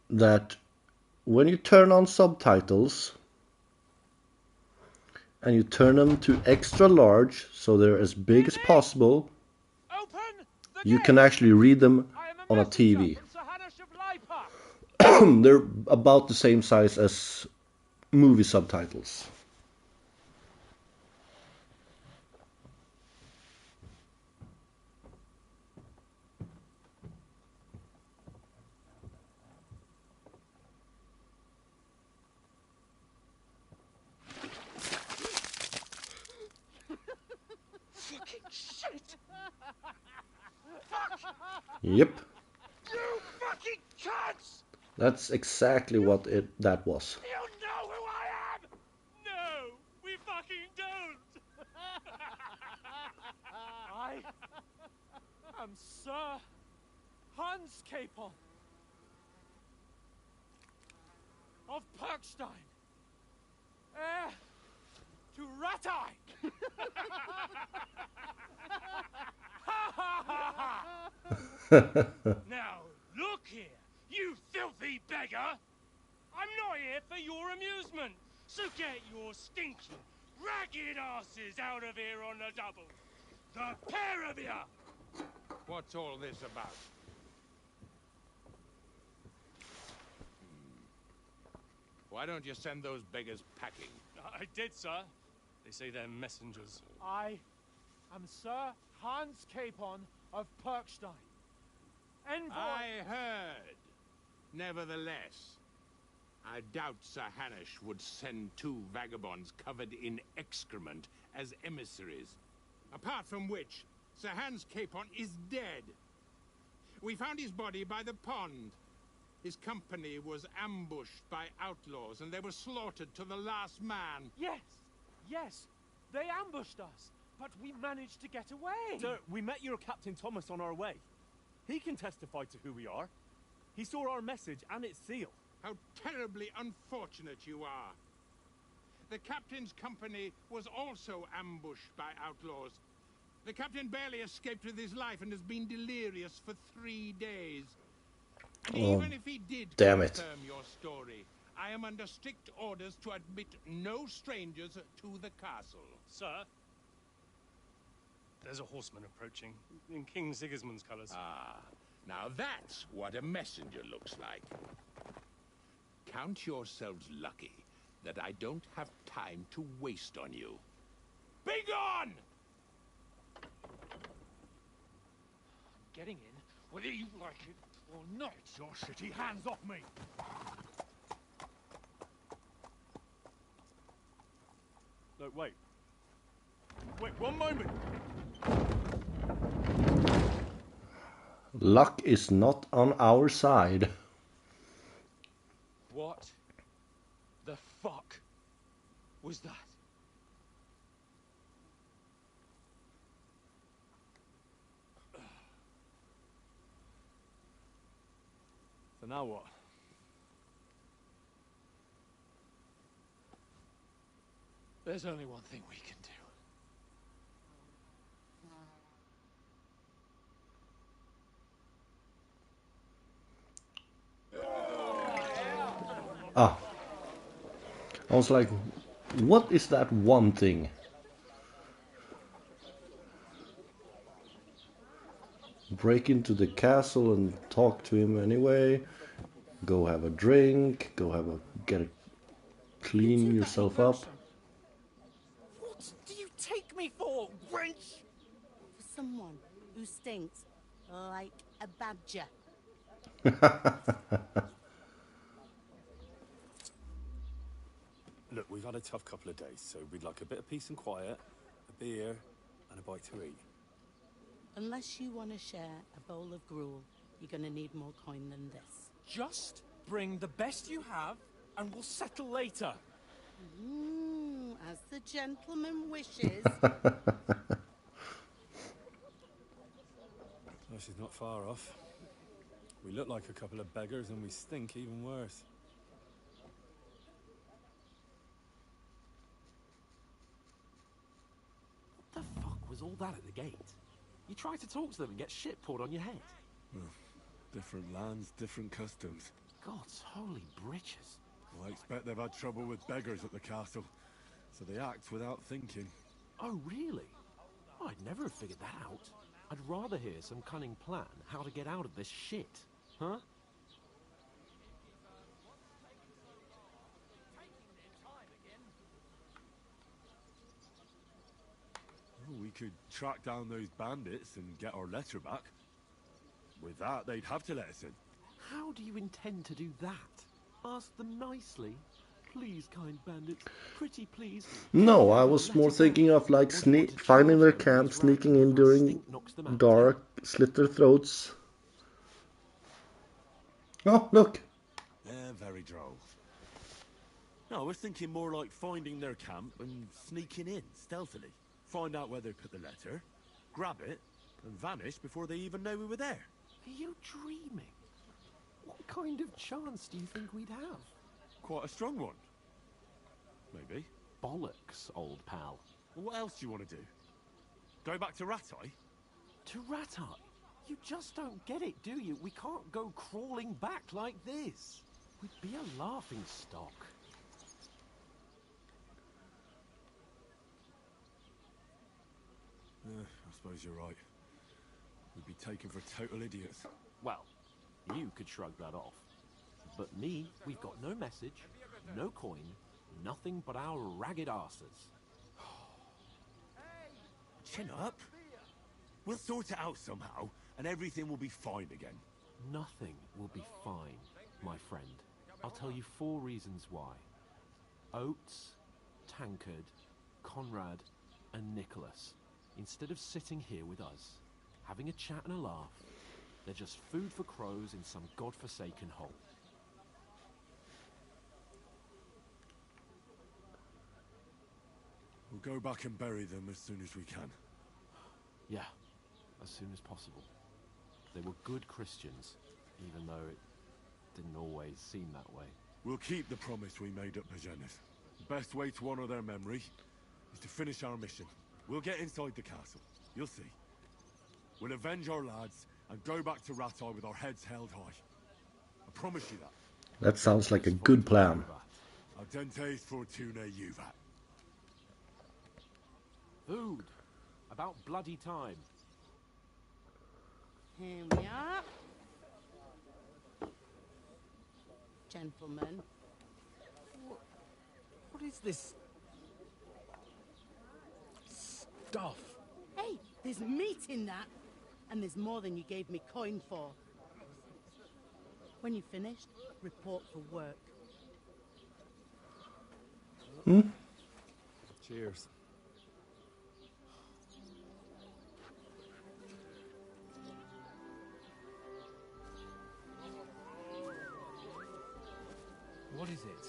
that when you turn on subtitles and you turn them to extra large, so they're as big as possible, You can actually read them on a TV. They're about the same size as movie subtitles. Fucking shit! Fuck! Yep. You fucking cunts! That's exactly what that was. You know who I am! No, we fucking don't! I am Sir Hans Capon of Perkstein, heir to Ratai. Now, look here, you filthy beggar! I'm not here for your amusement, so get your stinking, ragged asses out of here on the double. The pair of you! What's all this about? Why don't you send those beggars packing? I did, sir. They say they're messengers. I am Sir Hans Capon of Perkstein, envoy. I heard. Nevertheless, I doubt Sir Hanush would send two vagabonds covered in excrement as emissaries. Apart from which, Sir Hans Capon is dead. We found his body by the pond. His company was ambushed by outlaws, and they were slaughtered to the last man. Yes, they ambushed us, but we managed to get away. Sir, we met your Captain Thomas on our way. He can testify to who we are. He saw our message and its seal. How terribly unfortunate you are. The captain's company was also ambushed by outlaws. The captain barely escaped with his life and has been delirious for 3 days. And even if he did confirm your story, I am under strict orders to admit no strangers to the castle. Sir, there's a horseman approaching, in King Sigismund's colours. Ah, now that's what a messenger looks like. Count yourselves lucky that I don't have time to waste on you. Be gone! Getting in, whether you like it or not. Your shitty hands off me! No, wait. Wait, one moment! Luck is not on our side. What the fuck was that? So now what? There's only one thing we can do. Ah. I was like, what is that one thing? Break into the castle and talk to him anyway. Go have a drink. Clean yourself up. What do you take me for, wench? For someone who stinks like a badger. Look, we've had a tough couple of days, so we'd like a bit of peace and quiet, a beer, and a bite to eat. Unless you want to share a bowl of gruel, you're going to need more coin than this. Just bring the best you have, and we'll settle later. As the gentleman wishes. Well, she's not far off. We look like a couple of beggars, and we stink even worse. What the fuck was all that at the gate? You try to talk to them and get shit poured on your head. Well, different lands, different customs. God's holy britches. Well, I expect they've had trouble with beggars at the castle, so they act without thinking. Oh, really? I'd never have figured that out. I'd rather hear some cunning plan how to get out of this shit. Huh? We could track down those bandits and get our letter back. With that, they'd have to let us in. How do you intend to do that? Ask them nicely. Please, kind bandits, pretty please. No, I was more thinking of like finding their camp, sneaking in during dark, slit their throats. Oh, look. Very droll. No, I was thinking more like finding their camp and sneaking in stealthily. Find out where they put the letter, grab it, and vanish before they even know we were there. Are you dreaming? What kind of chance do you think we'd have? Quite a strong one. Maybe. Bollocks, old pal. Well, what else do you want to do? Go back to Rattay? To Rattay? You just don't get it, do you? We can't go crawling back like this. We'd be a laughing stock. I suppose you're right. We'd be taken for total idiots. Well, you could shrug that off. But me, we've got no message, no coin, nothing but our ragged arses. Chin up. We'll sort it out somehow, and everything will be fine again. Nothing will be fine, my friend. I'll tell you 4 reasons why. Oates, Tankard, Conrad, and Nicholas, instead of sitting here with us, having a chat and a laugh, they're just food for crows in some godforsaken hole. We'll go back and bury them as soon as we can. Yeah, as soon as possible. They were good Christians, even though it didn't always seem that way. We'll keep the promise we made at Pagenis. The best way to honor their memory is to finish our mission. We'll get inside the castle. You'll see. We'll avenge our lads and go back to Rattay with our heads held high. I promise you that. That sounds like a good plan. Ardentes fortuna juvat. Food. About bloody time. Here we are. Gentlemen. What is this stuff? Hey, there's meat in that. And there's more than you gave me coin for. When you're finished, report for work. Cheers. What is it?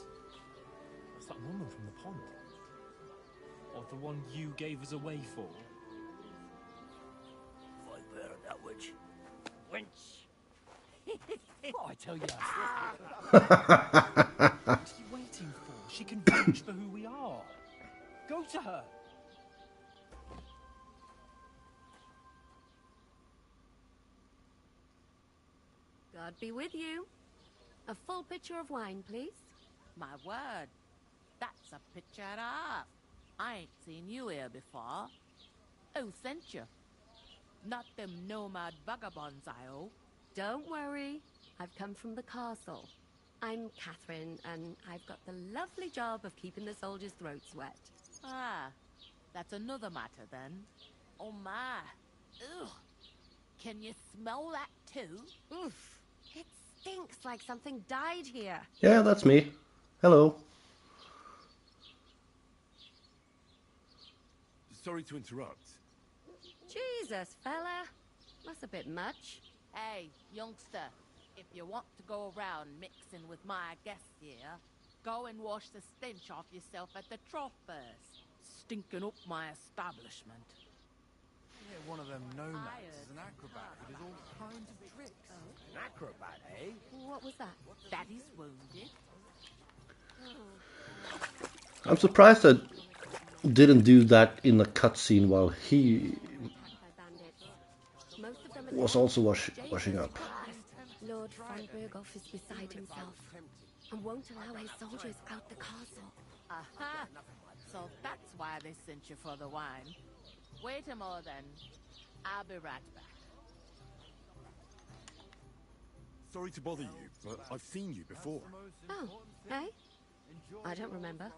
It's that woman from the pond. Or the one you gave us away for. Viper, that witch. Wench. What I tell you. What are you waiting for? She can vouch for who we are. Go to her. God be with you. A full pitcher of wine, please. My word. That's a picture and a half. I ain't seen you here before. Who sent you? Not them nomad vagabonds, I hope. Don't worry. I've come from the castle. I'm Catherine, and I've got the lovely job of keeping the soldiers' throats wet. Ah, that's another matter then. Oh my. Ugh. Can you smell that too? Oof. It stinks like something died here. Yeah, that's me. Hello. Sorry to interrupt. Jesus, fella. That's a bit much. Hey, youngster, if you want to go around mixing with my guests here, go and wash the stench off yourself at the trough first. Stinking up my establishment. Yeah, one of them nomads is an acrobat who does all kinds of tricks. An acrobat, eh? What was that? Daddy's wounded. I'm surprised that didn't do that in the cutscene while he was also washing up. Lord von Berghoff is beside himself and won't allow his soldiers out the castle. Aha! So that's why they sent you for the wine. Wait a more then. I'll be right back. Sorry to bother you, but I've seen you before. Oh, hey? I don't remember.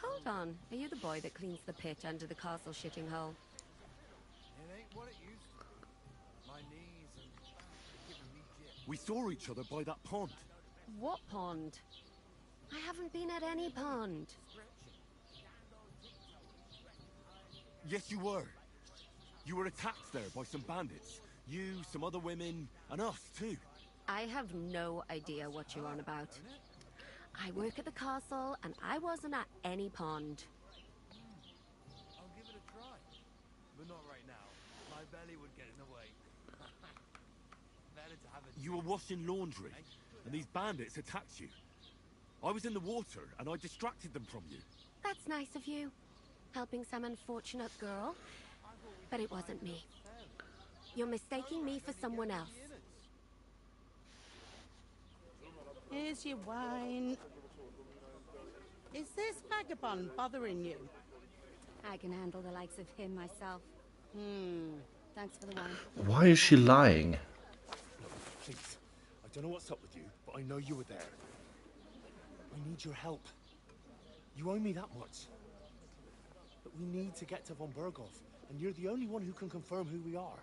Hold on. Are you the boy that cleans the pit under the castle shitting hole? It ain't what it used to be. My knees and back are giving me jip. We saw each other by that pond. What pond? I haven't been at any pond. Yes, you were. You were attacked there by some bandits. You, some other women, and us, too. I have no idea what you're on about. I work at the castle, and I wasn't at any pond. I'll give it a try. But not right now. My belly would get in the way. Better to have a You were washing laundry, and these bandits attacked you. I was in the water, and I distracted them from you. That's nice of you. Helping some unfortunate girl. But it wasn't me. You're mistaking me for someone else. Here's your wine. Is this vagabond bothering you? I can handle the likes of him myself. Thanks for the wine. Why is she lying? Please, I don't know what's up with you, but I know you were there. I need your help. You owe me that much. But we need to get to von Berghoff, and you're the only one who can confirm who we are.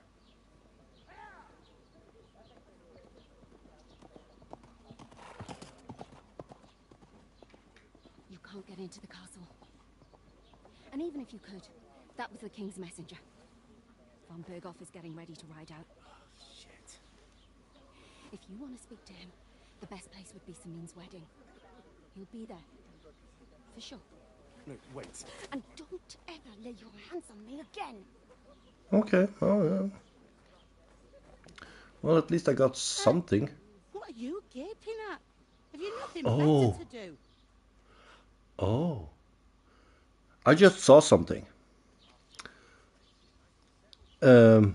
You can't get into the castle. And even if you could, that was the king's messenger. Von Berghoff is getting ready to ride out. Shit. If you want to speak to him, the best place would be Samin's wedding. He'll be there. For sure. No, wait. And don't ever lay your hands on me again. Okay, oh yeah. Well, at least I got something. What are you gaping at? Have you nothing Oh. better to do? Oh. I just saw something. The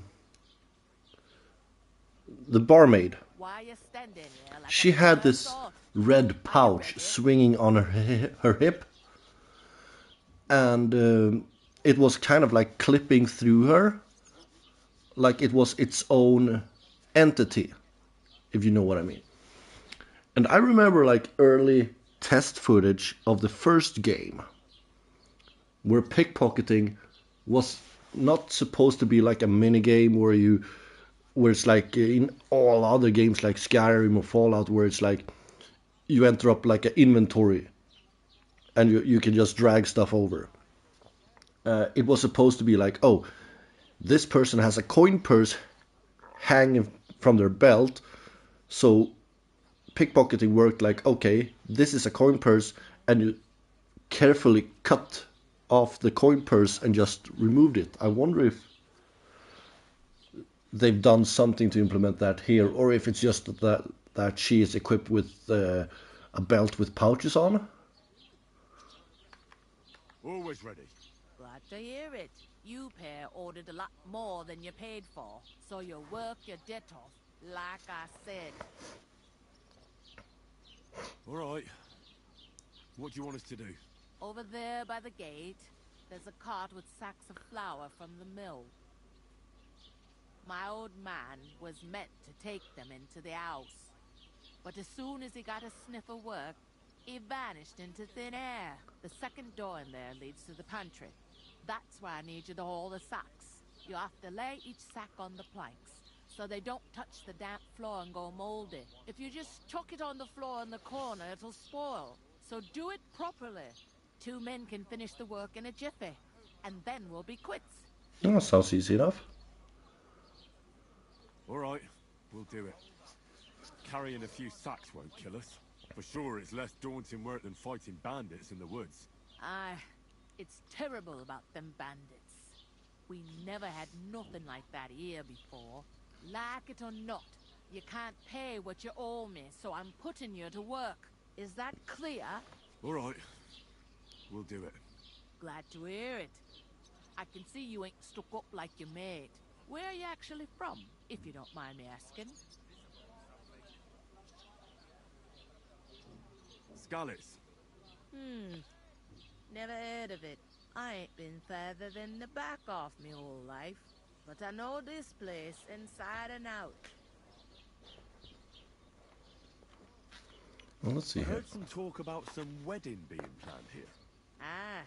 barmaid. Why you standing here like She a had third this sort? red pouch swinging on her hip. And it was kind of like clipping through her. Like it was its own entity, if you know what I mean. And I remember like early test footage of the first game where pickpocketing was not supposed to be like a mini game where it's like in all other games like Skyrim or Fallout, where it's like you enter up like an inventory and you can just drag stuff over. It was supposed to be like, oh, this person has a coin purse hanging from their belt, so pickpocketing worked like, okay, this is a coin purse, and you carefully cut off the coin purse and just removed it. I wonder if they've done something to implement that here, or if it's just that she is equipped with a belt with pouches on. Always ready. Glad to hear it. You pair ordered a lot more than you paid for, so you'll work your debt off, like I said. All right. What do you want us to do? Over there by the gate, there's a cart with sacks of flour from the mill. My old man was meant to take them into the house, but as soon as he got a sniff of work, he vanished into thin air. The second door in there leads to the pantry. That's why I need you to haul the sacks. You have to lay each sack on the planks, so they don't touch the damp floor and go moldy. If you just chuck it on the floor in the corner, it'll spoil. So do it properly. 2 men can finish the work in a jiffy, and then we'll be quits. Oh, sounds easy enough. All right, we'll do it. Carrying a few sacks won't kill us. For sure, it's less daunting work than fighting bandits in the woods. Aye, it's terrible about them bandits. We never had nothing like that here before. Like it or not, you can't pay what you owe me, so I'm putting you to work. Is that clear? All right, we'll do it. Glad to hear it. I can see you ain't stuck up like your mate. Where are you actually from, if you don't mind me asking? Skalitz. Never heard of it. I ain't been further than the back off me whole life. but I know this place inside and out. Well, let's see I here. heard some talk about some wedding being planned here. Ah,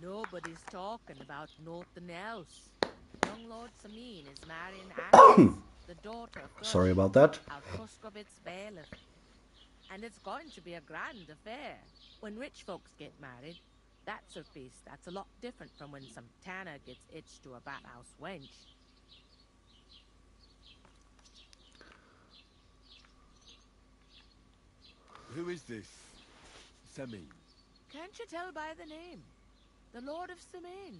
nobody's talking about nothing else. Young Lord Samin is marrying Agnes, the daughter of Sorry Gush, about that. our Tuskovitz bailiff. And it's going to be a grand affair. When rich folks get married, that's a feast that's a lot different from when some tanner gets hitched to a bathhouse wench. Who is this Semi? Can't you tell by the name? The Lord of Samin.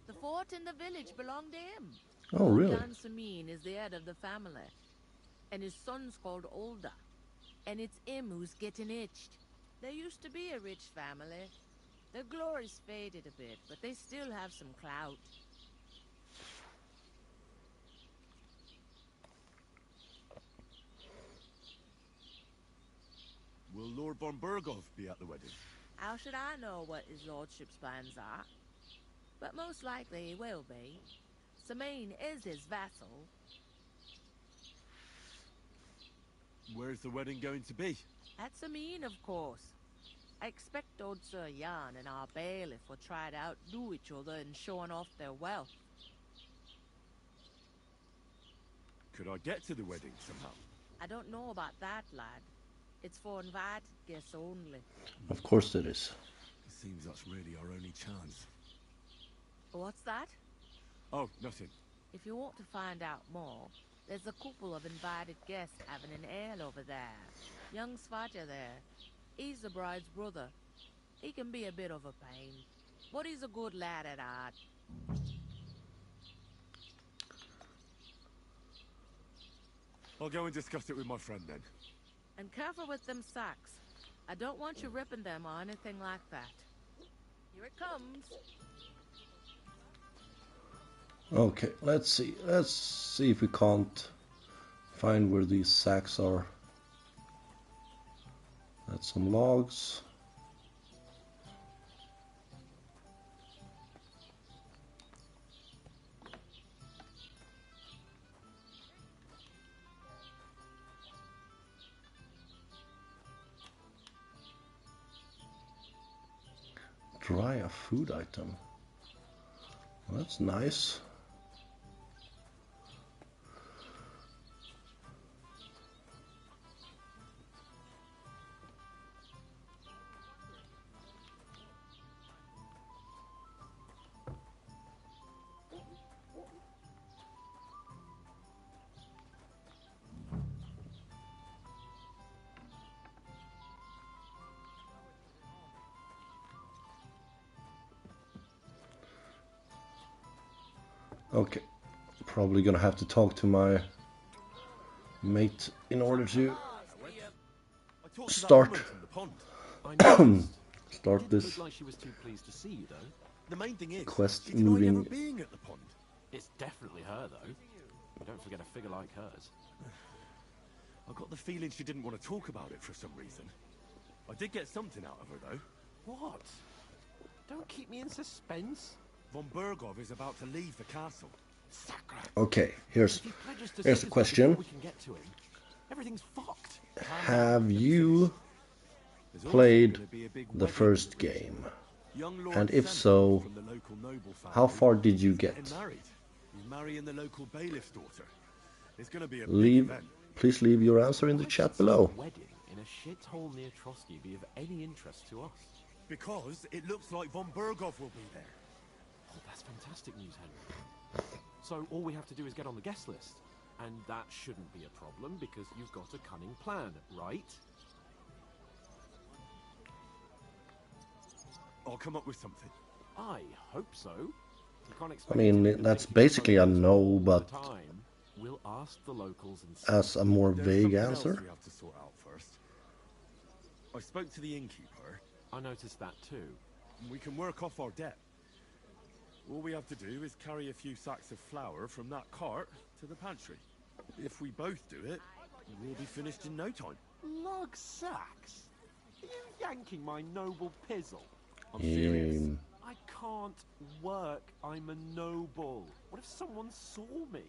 The fort in the village belonged to him. Oh, really? Jan Samin is the head of the family. And his son's called Olda. And it's him who's getting itched. There used to be a rich family. Their glory's faded a bit, but they still have some clout. Will Lord von Berghoff be at the wedding? How should I know what his lordship's plans are? But most likely he will be. Samin is his vassal. Where's the wedding going to be? At Samin, of course. I expect old Sir Jan and our bailiff will try to outdo each other in showing off their wealth. Could I get to the wedding somehow? I don't know about that, lad. It's for invited guests only. Of course it is. It seems that's really our only chance. What's that? Oh, nothing. If you want to find out more, there's a couple of invited guests having an ale over there. Young Svatja there. He's the bride's brother. He can be a bit of a pain, but he's a good lad at heart. I'll go and discuss it with my friend then. And careful with them sacks. I don't want you ripping them or anything like that. Here it comes. Okay, let's see. Let's see if we can't find where these sacks are. That's some logs. Dry a food item. Well, that's nice. Okay, probably gonna have to talk to my mate in order to start start this Looked like she was too pleased to see you, though. The main thing is, quest she denied ever moving. being at the pond. It's definitely her, though. Don't forget a figure like hers. I got the feeling she didn't want to talk about it for some reason. I did get something out of her though. What? Don't keep me in suspense. Von Berghoff is about to leave the castle. Okay, here's the question. We can get to him. Everything's fucked. Have you played the first game? And if so, how far did you get? He's marrying the local bailiff's daughter. It's going to be a Leave, please leave your answer in the chat below. Wedding in a shithole near Trotsky be of any interest to us? Because it looks like von Berghoff will be there. Oh, that's fantastic news, Henry. So all we have to do is get on the guest list. And that shouldn't be a problem because you've got a cunning plan, right? I'll come up with something. I hope so. You can't I expect mean, that's basically a no, but time. We'll ask the locals and as a more There's vague something answer. else we have to sort out first. I spoke to the innkeeper. I noticed that too. We can work off our debt. All we have to do is carry a few sacks of flour from that cart to the pantry. If we both do it, we'll be finished in no time. Log sacks? Are you yanking my noble pizzle? I'm serious. I I can't work. I'm a noble. What if someone saw me?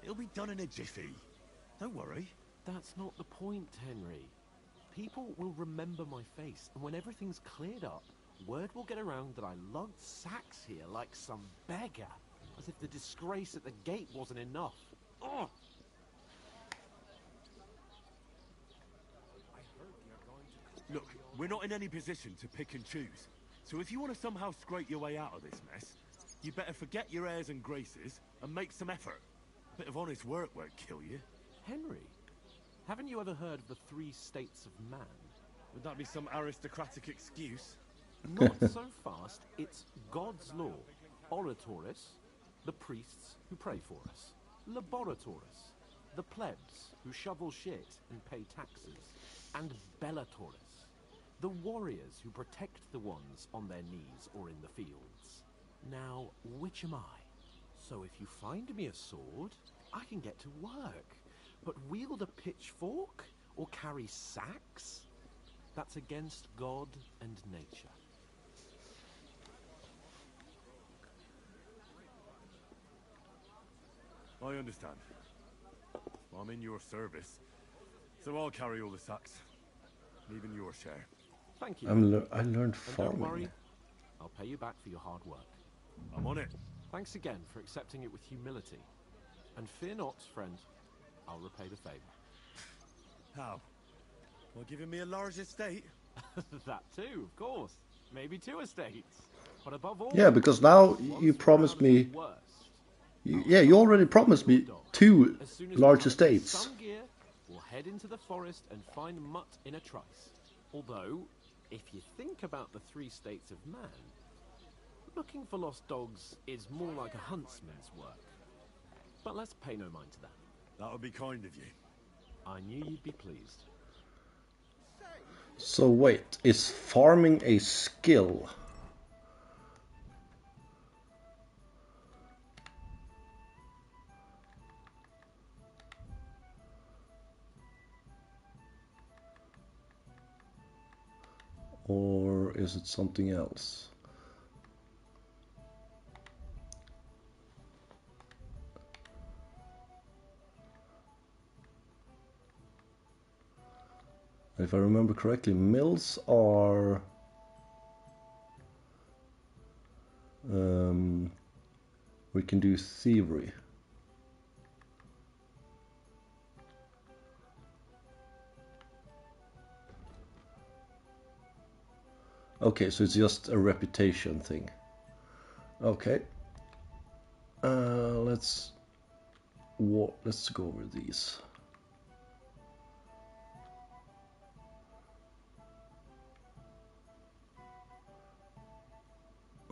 It'll be done in a jiffy. Don't worry. That's not the point, Henry. People will remember my face, and when everything's cleared up, word will get around that I lugged sacks here like some beggar. As if the disgrace at the gate wasn't enough. Ugh! Look, we're not in any position to pick and choose. So if you want to somehow scrape your way out of this mess, you better forget your airs and graces and make some effort. A bit of honest work won't kill you. Henry, haven't you ever heard of the 3 states of man? Would that be some aristocratic excuse? Not so fast. It's God's law. Oratoris, the priests who pray for us. Laboratoris, the plebs who shovel shit and pay taxes. And Bellatoris, the warriors who protect the ones on their knees or in the fields. Now, which am I? So if you find me a sword, I can get to work. But wield a pitchfork or carry sacks? That's against God and nature. I understand. I'm in your service, so I'll carry all the sacks, even your share. Thank you. I learned And farming. don't worry, I'll pay you back for your hard work. I'm on it. Thanks again for accepting it with humility. And fear not, friend, I'll repay the favor. How? Well, giving me a large estate? That too, of course. Maybe 2 estates. But above all... Yeah, because now you promised me... You already promised me 2 large estates. Some gear, we'll head into the forest and find mutt in a trice. Although, if you think about the 3 states of man, looking for lost dogs is more like a huntsman's work. But let's pay no mind to that. That would be kind of you. I knew you'd be pleased. So wait, is farming a skill? Or is it something else? If I remember correctly, mills are we can do thievery. Okay, so it's just a reputation thing. Okay. Let's go over these.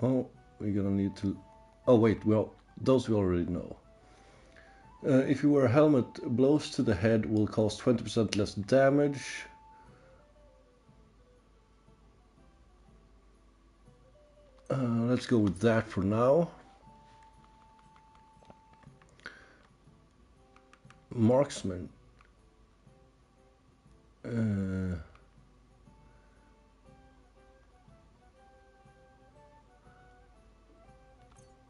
Oh, we're gonna need to... Oh wait, well, those we already know. If you wear a helmet, blows to the head will cause 20% less damage. Let's go with that for now. Marksman.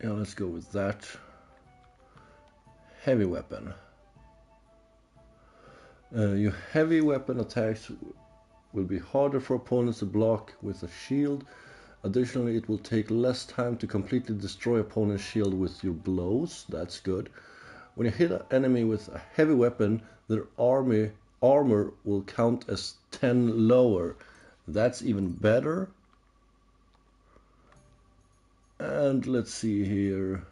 Yeah, let's go with that. Heavy weapon. Your heavy weapon attacks will be harder for opponents to block with a shield. Additionally, it will take less time to completely destroy opponent's shield with your blows. That's good. When you hit an enemy with a heavy weapon, their armor will count as 10 lower. That's even better. And let's see here.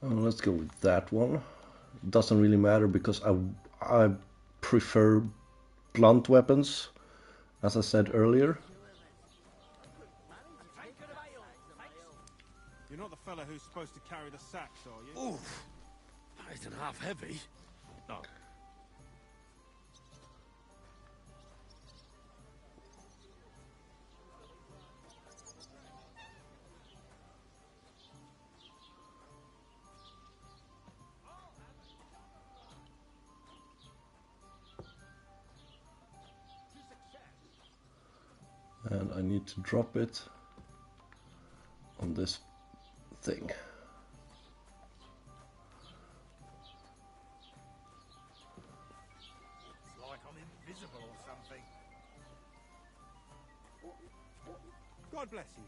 Let's go with that one. Doesn't really matter because I prefer blunt weapons, as I said earlier. You're not the fella who's supposed to carry the sacks, are you? Oof! isn't half heavy. Oh. And I need to drop it on this thing. It's like I'm invisible or something. God bless you.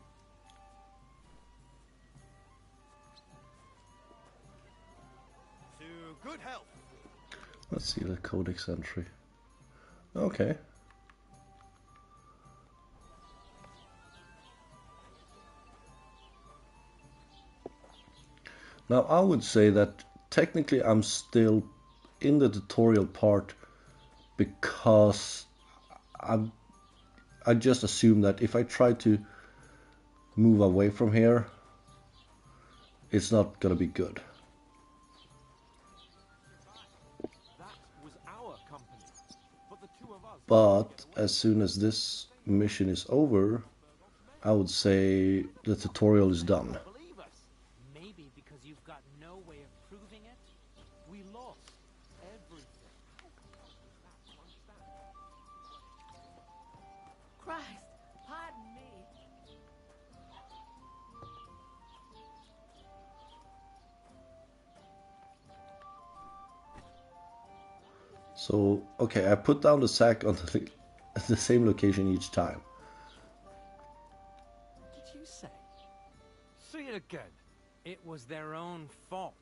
To good health. Let's see the codex entry. Okay. Now I would say that technically I'm still in the tutorial part because I just assume that if I try to move away from here, it's not gonna be good. But as soon as this mission is over, I would say the tutorial is done. Maybe because you've got no way of proving it, we lost everything. Christ, pardon me. So, okay, I put down the sack on the same location each time. Did you say? Say it again. It was their own fault.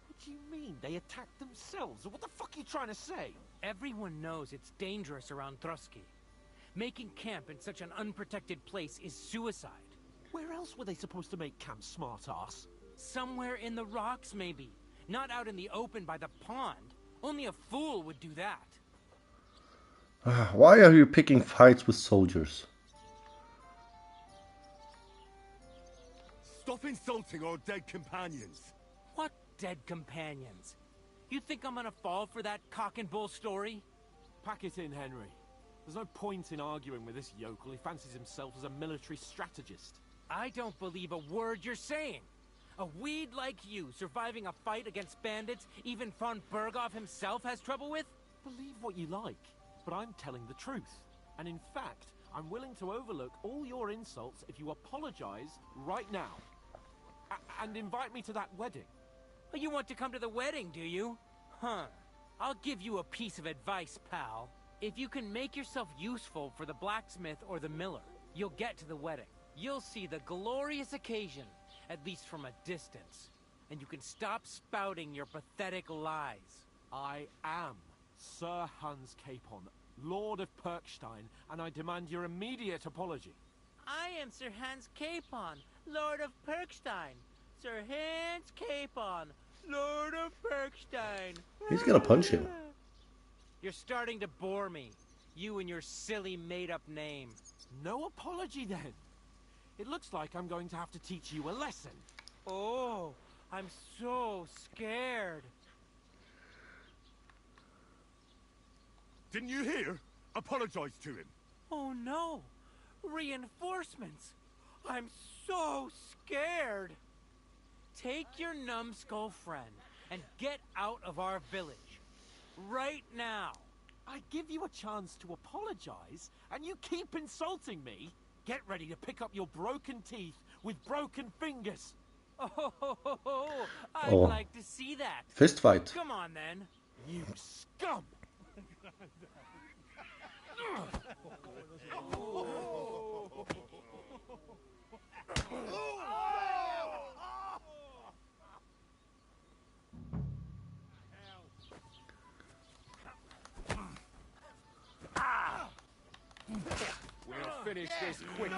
What do you mean? They attacked themselves? What the fuck are you trying to say? Everyone knows it's dangerous around Trotsky. Making camp in such an unprotected place is suicide. Where else were they supposed to make camp, smart-ass? Somewhere in the rocks, maybe. Not out in the open by the pond. Only a fool would do that. Why are you picking fights with soldiers? Stop insulting our dead companions. What dead companions? You think I'm gonna fall for that cock and bull story? Pack it in, Henry. There's no point in arguing with this yokel. He fancies himself as a military strategist. I don't believe a word you're saying. A weed like you surviving a fight against bandits even von Berghoff himself has trouble with? Believe what you like, but I'm telling the truth. And in fact, I'm willing to overlook all your insults if you apologize right now. And invite me to that wedding. Oh, you want to come to the wedding, do you? Huh. I'll give you a piece of advice, pal. If you can make yourself useful for the blacksmith or the miller, you'll get to the wedding. You'll see the glorious occasion, at least from a distance. And you can stop spouting your pathetic lies. I am Sir Hans Capon, Lord of Perkstein, and I demand your immediate apology. I am Sir Hans Capon, Lord of Perkstein. Sir Hans Capon, Lord of Perkstein. He's gonna punch him. You're starting to bore me. You and your silly made-up name. No apology, then. It looks like I'm going to have to teach you a lesson. Oh, I'm so scared. Didn't you hear? Apologize to him. Oh no! Reinforcements! I'm so scared! Take your numbskull friend and get out of our village. Right now! I give you a chance to apologize, and you keep insulting me? Get ready to pick up your broken teeth with broken fingers. Oh, I'd Oh. like to see that. Fist fight. Come on, then. You scum! We'll finish this quickly.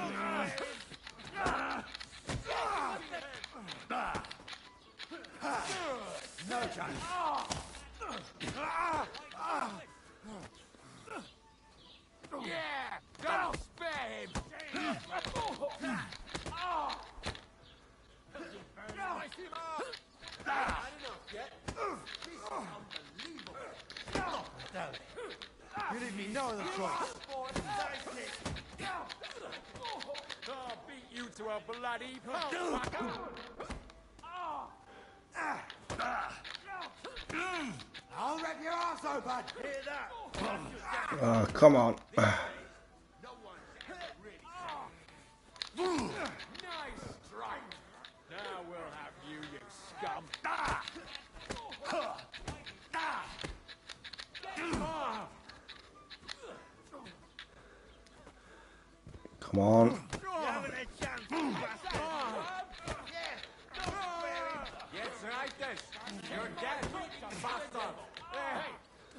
No chance. Yeah! Don't spare him! Nice him up! Had enough yet? This You leave me no other choice. I'll beat you to a bloody pulp, fucker! I'll rip your ass open. Hear that? Come on. Nice strike! Now we'll have you, you scum! Come on. Jetzt reicht es! You're dead, you bastard! Hey!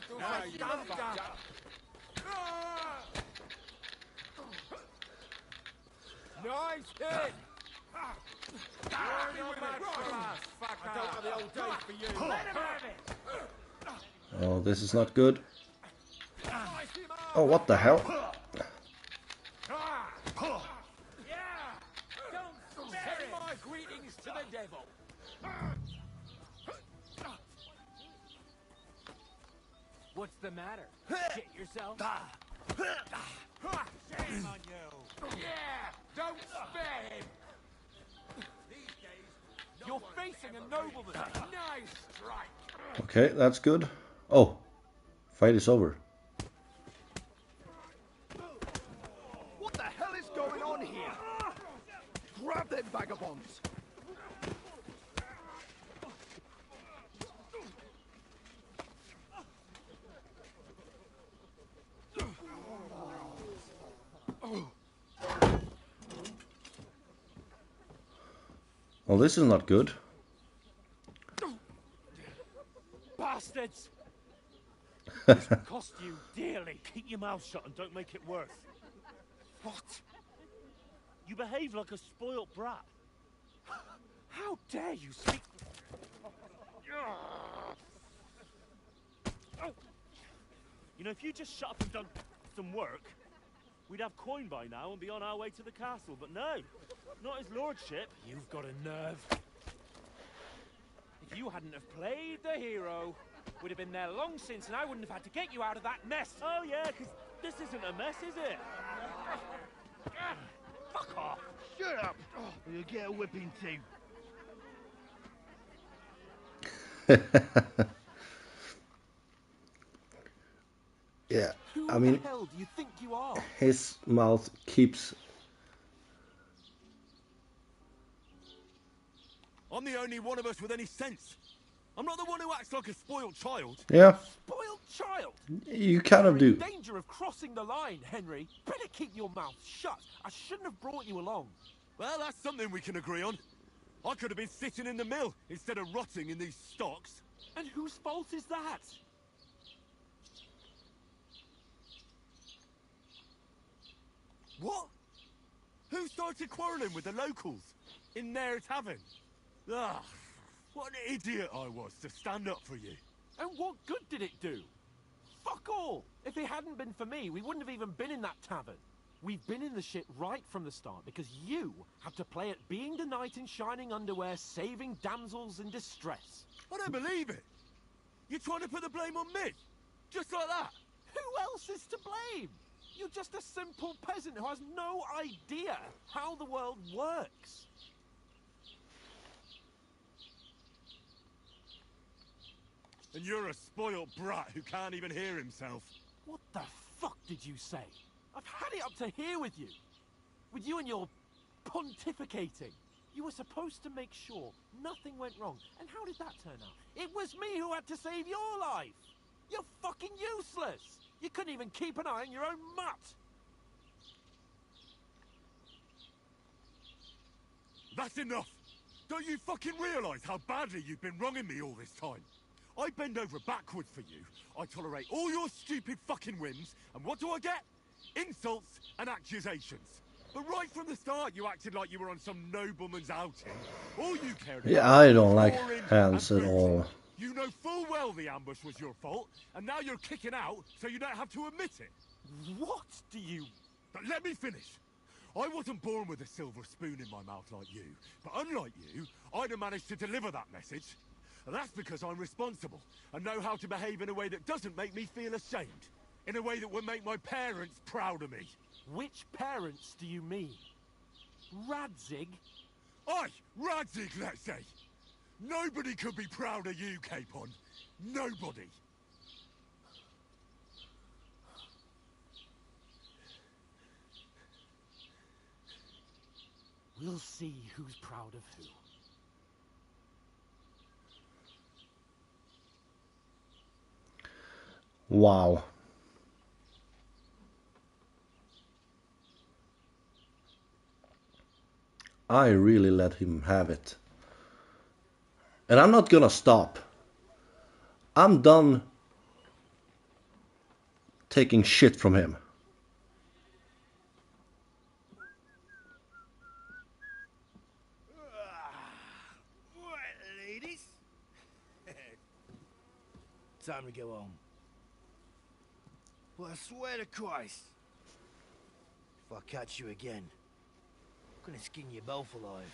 Du verdammter! Nice hit! You're no match for us, fucker! I don't have the old days for you! Let him have it! Oh, this is not good. Oh, what the hell? Don't send my greetings to the devil! What's the matter? Shit yourself? Shame on you! Yeah! Don't spare him! These days, you're facing a nobleman! Nice strike! Okay, that's good. Oh, fight is over. What the hell is going on here? Grab them vagabonds. Well, this is not good. Bastards! This will cost you dearly. Keep your mouth shut and don't make it worse. What? You behave like a spoilt brat. How dare you speak... You know, if you just shut up and done some work, we'd have coin by now and be on our way to the castle, but no, not his lordship. You've got a nerve. If you hadn't have played the hero, we'd have been there long since and I wouldn't have had to get you out of that mess. Oh yeah, because this isn't a mess, is it? Fuck off. Shut up. You'll get a whipping too. Yeah, Who I mean, the hell do you think you are? his mouth keeps... I'm the only one of us with any sense. I'm not the one who acts like a spoiled child. Yeah, Spoiled child! you kind of You're do. in danger of crossing the line, Henry. Better keep your mouth shut. I shouldn't have brought you along. Well, that's something we can agree on. I could have been sitting in the mill instead of rotting in these stocks. And whose fault is that? What? Who started quarrelling with the locals in their tavern? Ah, what an idiot I was to stand up for you. And what good did it do? Fuck all! If it hadn't been for me, we wouldn't have even been in that tavern. We've been in the shit right from the start because you have to play at being the knight in shining underwear, saving damsels in distress. I don't believe it. You're trying to put the blame on me? Just like that? Who else is to blame? You're just a simple peasant who has no idea how the world works. And you're a spoiled brat who can't even hear himself. What the fuck did you say? I've had it up to here with you. With you and your pontificating. You were supposed to make sure nothing went wrong. And how did that turn out? It was me who had to save your life. You're fucking useless. You couldn't even keep an eye on your own mutt. That's enough. Don't you fucking realise how badly you've been wronging me all this time? I bend over backwards for you. I tolerate all your stupid fucking whims. And what do I get? Insults and accusations. But right from the start, you acted like you were on some nobleman's outing. All you cared about... Yeah, I don't like boring Hans and at brutal. all. You know full well the ambush was your fault, and now you're kicking out so you don't have to admit it. What do you... But let me finish. I wasn't born with a silver spoon in my mouth like you, but unlike you, I'd have managed to deliver that message. And that's because I'm responsible, and know how to behave in a way that doesn't make me feel ashamed. in a way that would make my parents proud of me. Which parents do you mean? Radzig? Aye, Radzig, let's say. Nobody could be proud of you, Capon. Nobody. We'll see who's proud of who. Wow. I really let him have it. And I'm not gonna stop. I'm done taking shit from him. Right, ladies. Time to go home. But I swear to Christ, if I catch you again, I'm gonna skin you both alive.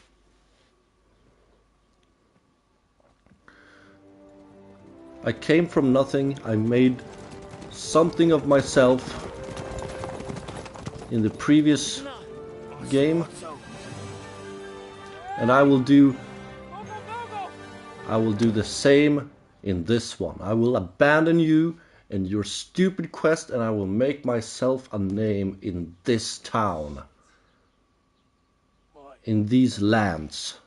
I came from nothing. I made something of myself in the previous game, and I will do the same in this one. I will abandon you and your stupid quest, and I will make myself a name in this town, in these lands.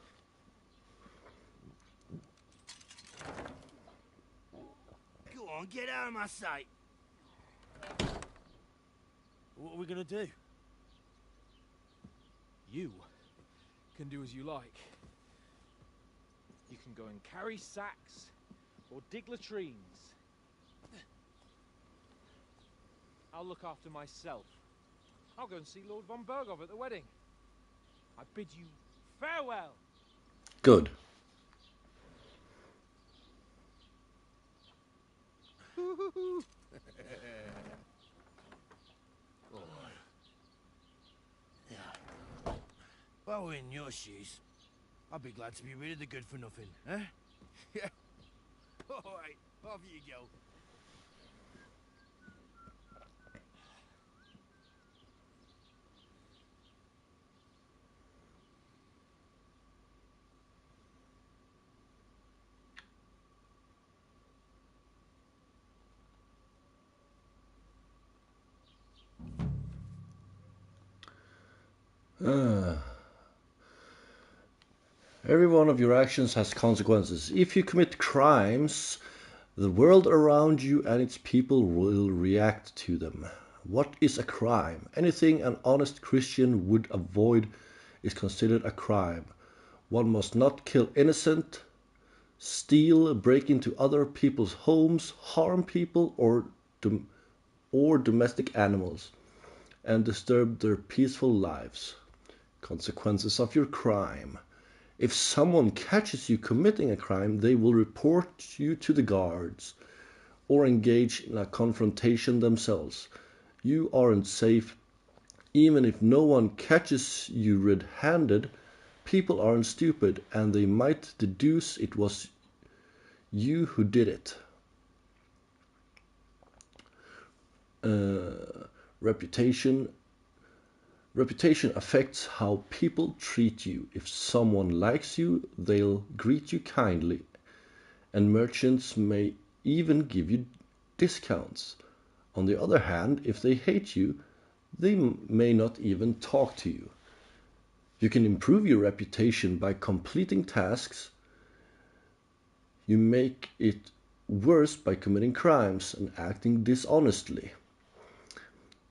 Go on, get out of my sight. What are we gonna do? You can do as you like. You can go and carry sacks or dig latrines. I'll look after myself. I'll go and see Lord von Berghoff at the wedding. I bid you farewell. Good. If I were in your shoes, I'd be glad to be rid of the good for nothing, huh? Yeah. Alright, off you go. Every one of your actions has consequences. If you commit crimes, the world around you and its people will react to them. What is a crime? Anything an honest Christian would avoid is considered a crime. One must not kill innocent, steal, break into other people's homes, harm people or domestic animals, and disturb their peaceful lives. Consequences of your crime. If someone catches you committing a crime, they will report you to the guards or engage in a confrontation themselves. You aren't safe. Even if no one catches you red-handed, people aren't stupid and they might deduce it was you who did it. Reputation affects how people treat you. If someone likes you, they'll greet you kindly, and merchants may even give you discounts. On the other hand, if they hate you, they may not even talk to you. You can improve your reputation by completing tasks. You make it worse by committing crimes and acting dishonestly.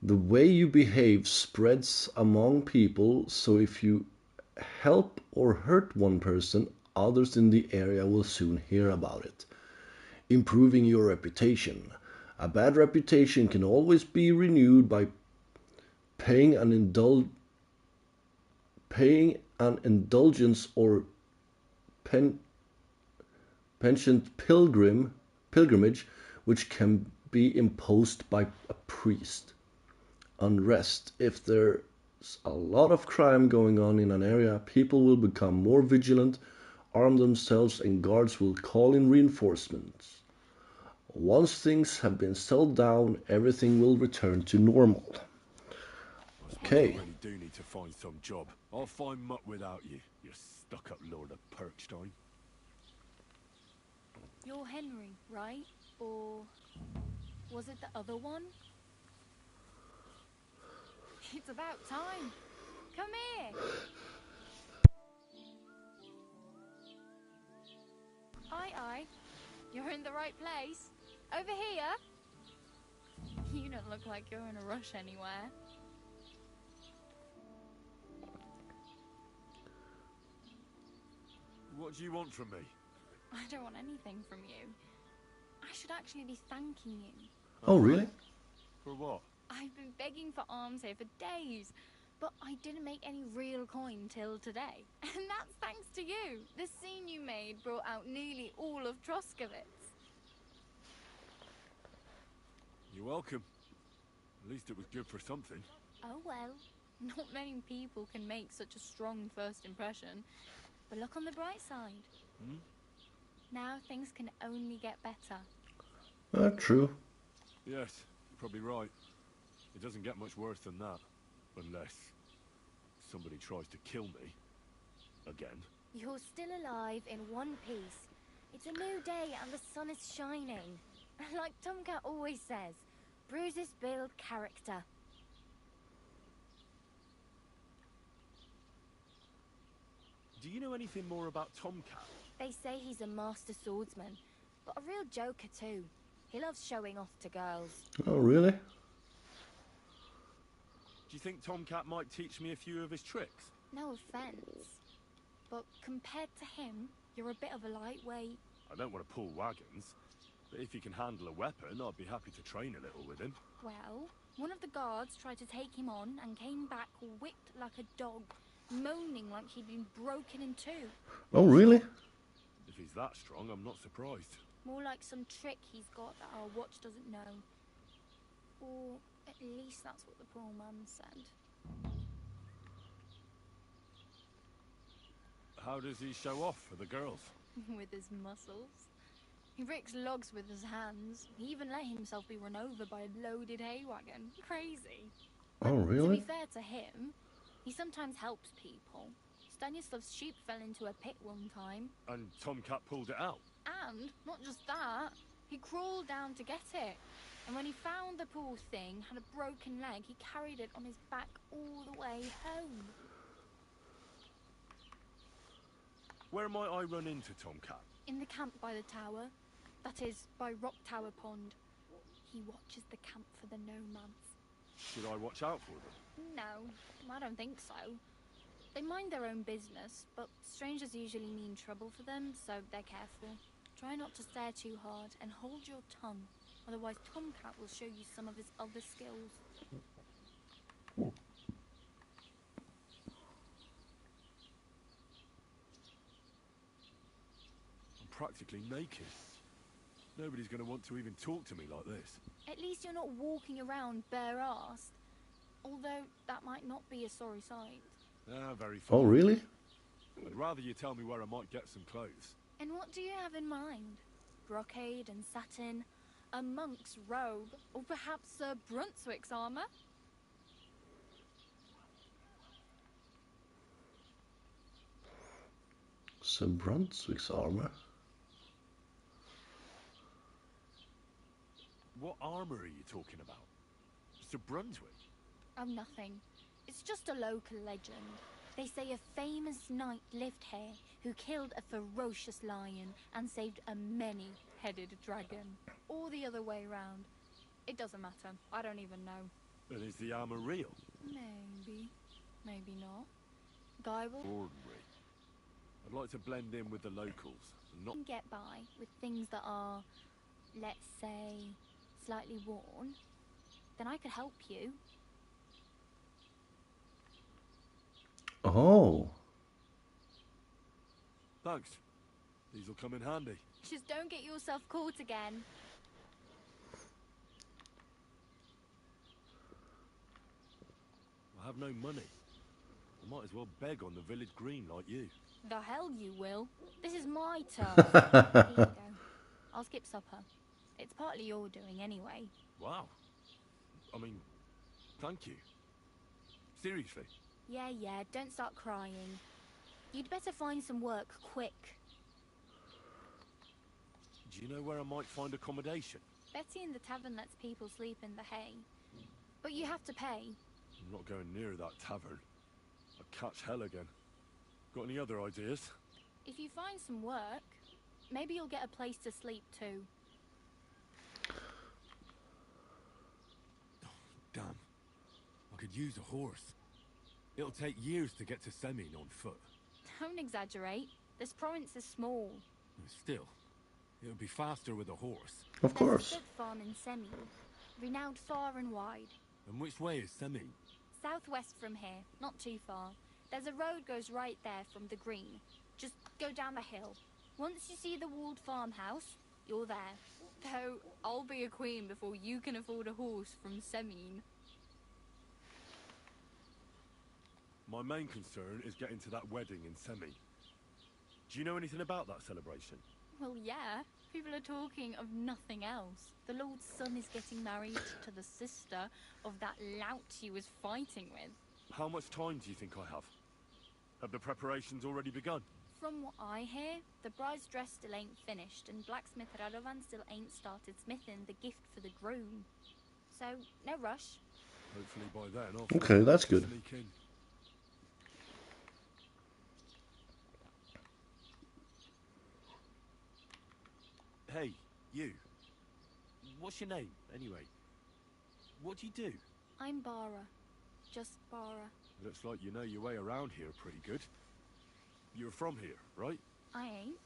The way you behave spreads among people, so if you help or hurt one person, others in the area will soon hear about it. Improving your reputation. A bad reputation can always be renewed by paying an indulgence or pensioned pilgrimage, which can be imposed by a priest. Unrest. If there's a lot of crime going on in an area, people will become more vigilant, arm themselves, and guards will call in reinforcements. Once things have been settled down, everything will return to normal. Okay. I really do need to find some job. I'll find muck without you, you stuck-up Lord of Perkstein. You're Henry, right? Or was it the other one? It's about time. Come here. Aye. You're in the right place. Over here. You don't look like you're in a rush anywhere. What do you want from me? I don't want anything from you. I should actually be thanking you. Oh, really? For what? I've been begging for alms here for days, but I didn't make any real coin till today. And that's thanks to you. The scene you made brought out nearly all of Troskowitz. You're welcome. At least it was good for something. Oh well, not many people can make such a strong first impression. But look on the bright side. Hmm? Now things can only get better. True. Yes, you're probably right. It doesn't get much worse than that. Unless somebody tries to kill me. Again. You're still alive in one piece. It's a new day and the sun is shining. Like Tomcat always says, bruises build character. Do you know anything more about Tomcat? They say he's a master swordsman, but a real joker too. He loves showing off to girls. Oh, really? Do you think Tomcat might teach me a few of his tricks? No offense, but compared to him, you're a bit of a lightweight. I don't want to pull wagons, but if he can handle a weapon, I'd be happy to train a little with him. Well, one of the guards tried to take him on and came back whipped like a dog, moaning like he'd been broken in two. Oh, really? If he's that strong, I'm not surprised. More like some trick he's got that our watch doesn't know. Or at least that's what the poor man said. How does he show off for the girls? With his muscles. He ricks logs with his hands. He even let himself be run over by a loaded hay wagon. Crazy. Oh, really? To be fair to him, he sometimes helps people. Stanislav's sheep fell into a pit one time. And Tomcat pulled it out? And, not just that, he crawled down to get it. And when he found the poor thing had a broken leg, he carried it on his back all the way home. Where might I run into Tomcat? In the camp by the tower. That is, by Rock Tower Pond. He watches the camp for the nomads. Should I watch out for them? No, I don't think so. They mind their own business, but strangers usually mean trouble for them, so they're careful. Try not to stare too hard and hold your tongue, otherwise Tomcat will show you some of his other skills. I'm practically naked. Nobody's going to want to even talk to me like this. At least you're not walking around bare-assed. Although, that might not be a sorry sight. Ah, very funny. Oh, really? I'd rather you tell me where I might get some clothes. And what do you have in mind? Brocade and satin? A monk's robe? Or perhaps Sir Brunswick's armor? Sir Brunswick's armor? What armor are you talking about? Sir Brunswick? Oh, nothing. It's just a local legend. They say a famous knight lived here who killed a ferocious lion and saved a many-headed dragon. Or the other way round. It doesn't matter. I don't even know. And is the armor real? Maybe. Maybe not. Guy will Ordinary. I'd like to blend in with the locals and not get by with things that are, let's say, slightly worn. Then I could help you. Oh. Thanks. These will come in handy. Just don't get yourself caught again. I have no money. I might as well beg on the village green like you. The hell you will. This is my turn. Here you go. I'll skip supper. It's partly your doing anyway. Wow. I mean, thank you. Seriously. Yeah, don't start crying. You'd better find some work quick. Do you know where I might find accommodation? Betty in the tavern lets people sleep in the hay. But you have to pay. I'm not going near that tavern. I'd catch hell again. Got any other ideas? If you find some work, maybe you'll get a place to sleep too. Damn. I could use a horse. It'll take years to get to Semin on foot. Don't exaggerate. This province is small. Still, it would be faster with a horse. Of course. There's a good farm in Semin, renowned far and wide. And which way is Semin? Southwest from here, not too far. There's a road goes right there from the green. Just go down the hill. Once you see the walled farmhouse, you're there. Though, I'll be a queen before you can afford a horse from Semin. My main concern is getting to that wedding in Semin. Do you know anything about that celebration? Well, yeah. People are talking of nothing else. The Lord's son is getting married to the sister of that lout he was fighting with. How much time do you think I have? Have the preparations already begun? From what I hear, the bride's dress still ain't finished, and blacksmith Radovan still ain't started smithing the gift for the groom. So, no rush. Hopefully by then I'll Okay, that's good. sneak in. Hey, you. What's your name, anyway? What do you do? I'm Bara. Just Bara. Looks like you know your way around here pretty good. You're from here, right? I ain't.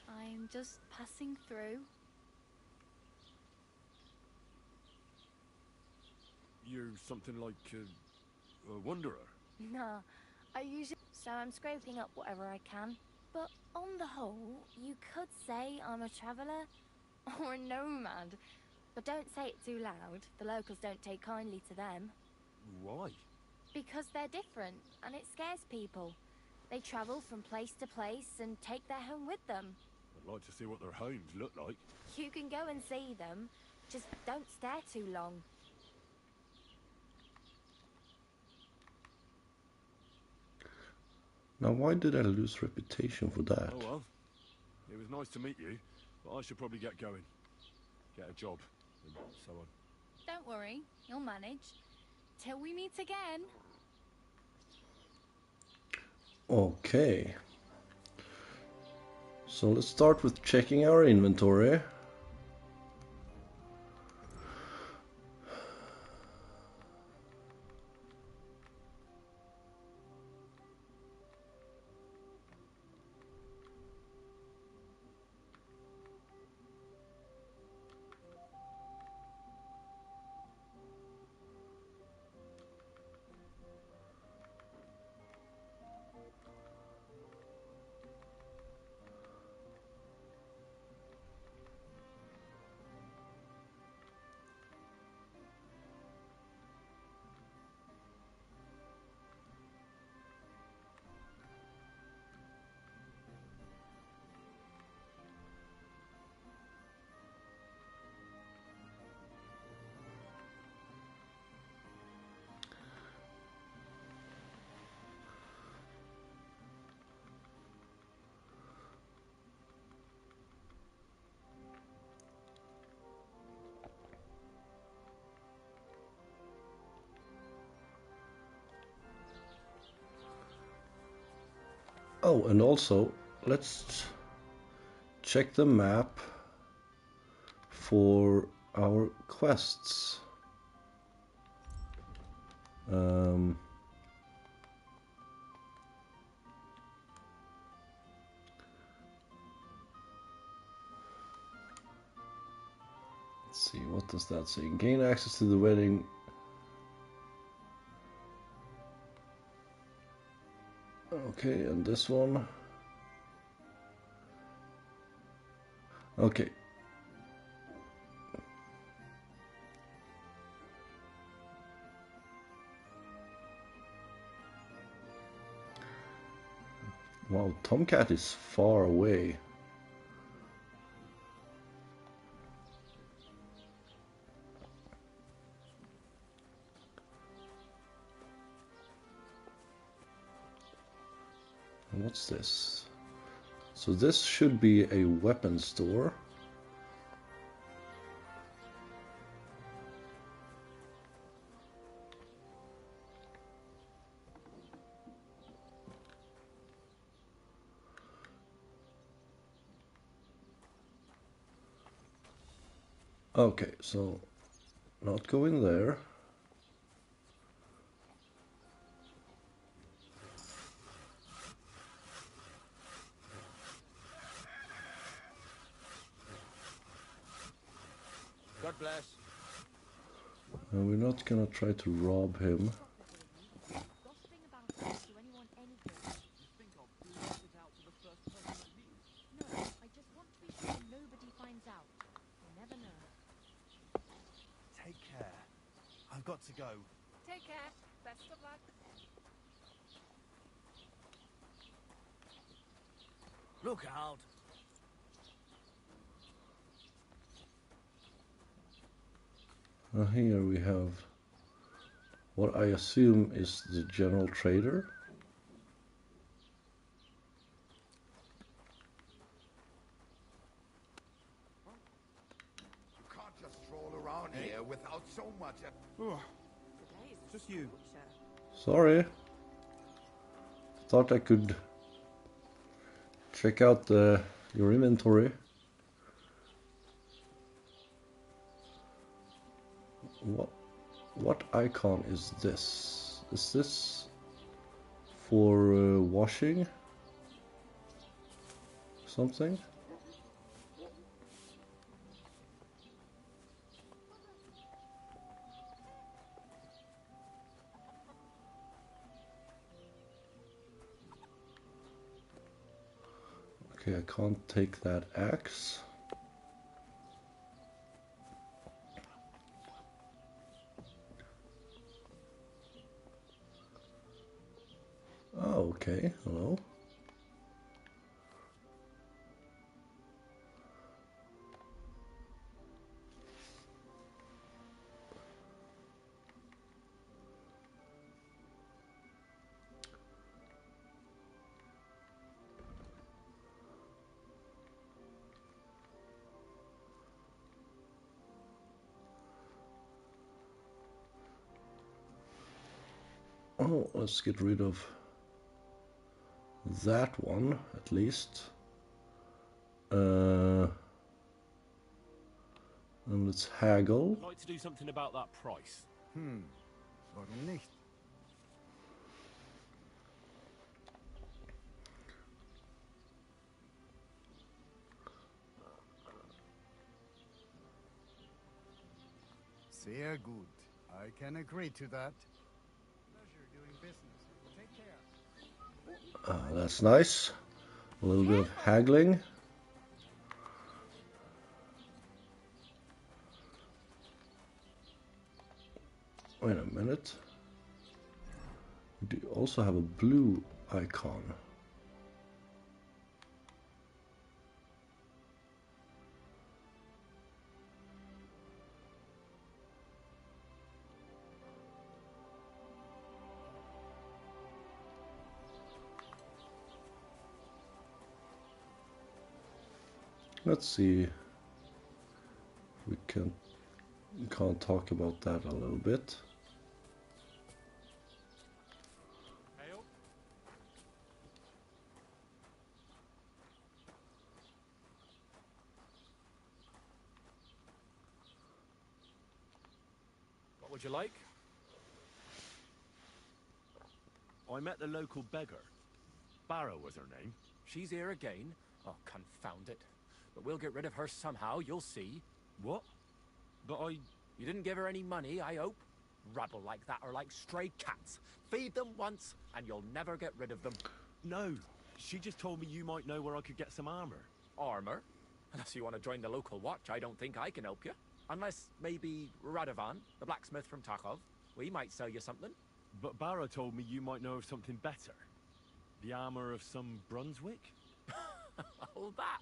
I'm just passing through. You're something like a wanderer. Nah, I usually... So I'm scraping up whatever I can. But on the whole, you could say I'm a traveller or a nomad. But don't say it too loud. The locals don't take kindly to them. Why? Because they're different, and it scares people. They travel from place to place and take their home with them. I'd like to see what their homes look like. You can go and see them, just don't stare too long. Now, why did I lose reputation for that? Oh well. It was nice to meet you, but I should probably get going. Get a job, and so on. Don't worry, you'll manage. Till we meet again. Okay. So let's start with checking our inventory. Oh, and also, let's check the map for our quests. Let's see, what does that say? Gain access to the wedding. Okay, and this one. Okay. Wow, Tomcat is far away. And what's this? So this should be a weapon store. Okay, so not going there. God bless. And we're not gonna try to rob him. Gossiping about us do anyone any good. You think I'll blurt it out to the first person I meet? No, I just want to be sure nobody finds out. You never know. Take care. I've got to go. Take care. Best of luck. Look out. Here we have what I assume is the general trader. You can't just stroll around here without so much. Just you. Sorry. Thought I could check out your inventory. What icon is this? Is this for washing something? Okay, I can't take that axe. Oh, okay, hello. Oh, let's get rid of that one at least. And let's haggle. I'd like to do something about that price. Warum nicht? Sehr gut. I can agree to that. Pleasure doing business. Take care. That's nice. A little bit of haggling. Wait a minute. We do also have a blue icon. Let's see if we can't talk about that a little bit. What would you like? I met the local beggar. Barrow was her name. She's here again. Oh, confound it. But we'll get rid of her somehow, you'll see. What? But I... You didn't give her any money, I hope? Rabble like that are like stray cats. Feed them once, and you'll never get rid of them. No, she just told me you might know where I could get some armor. Armor? Unless you want to join the local watch, I don't think I can help you. Unless, maybe, Radovan, the blacksmith from Tarkov. We might sell you something. But Barrow told me you might know of something better. The armor of some Brunswick? Oh, that,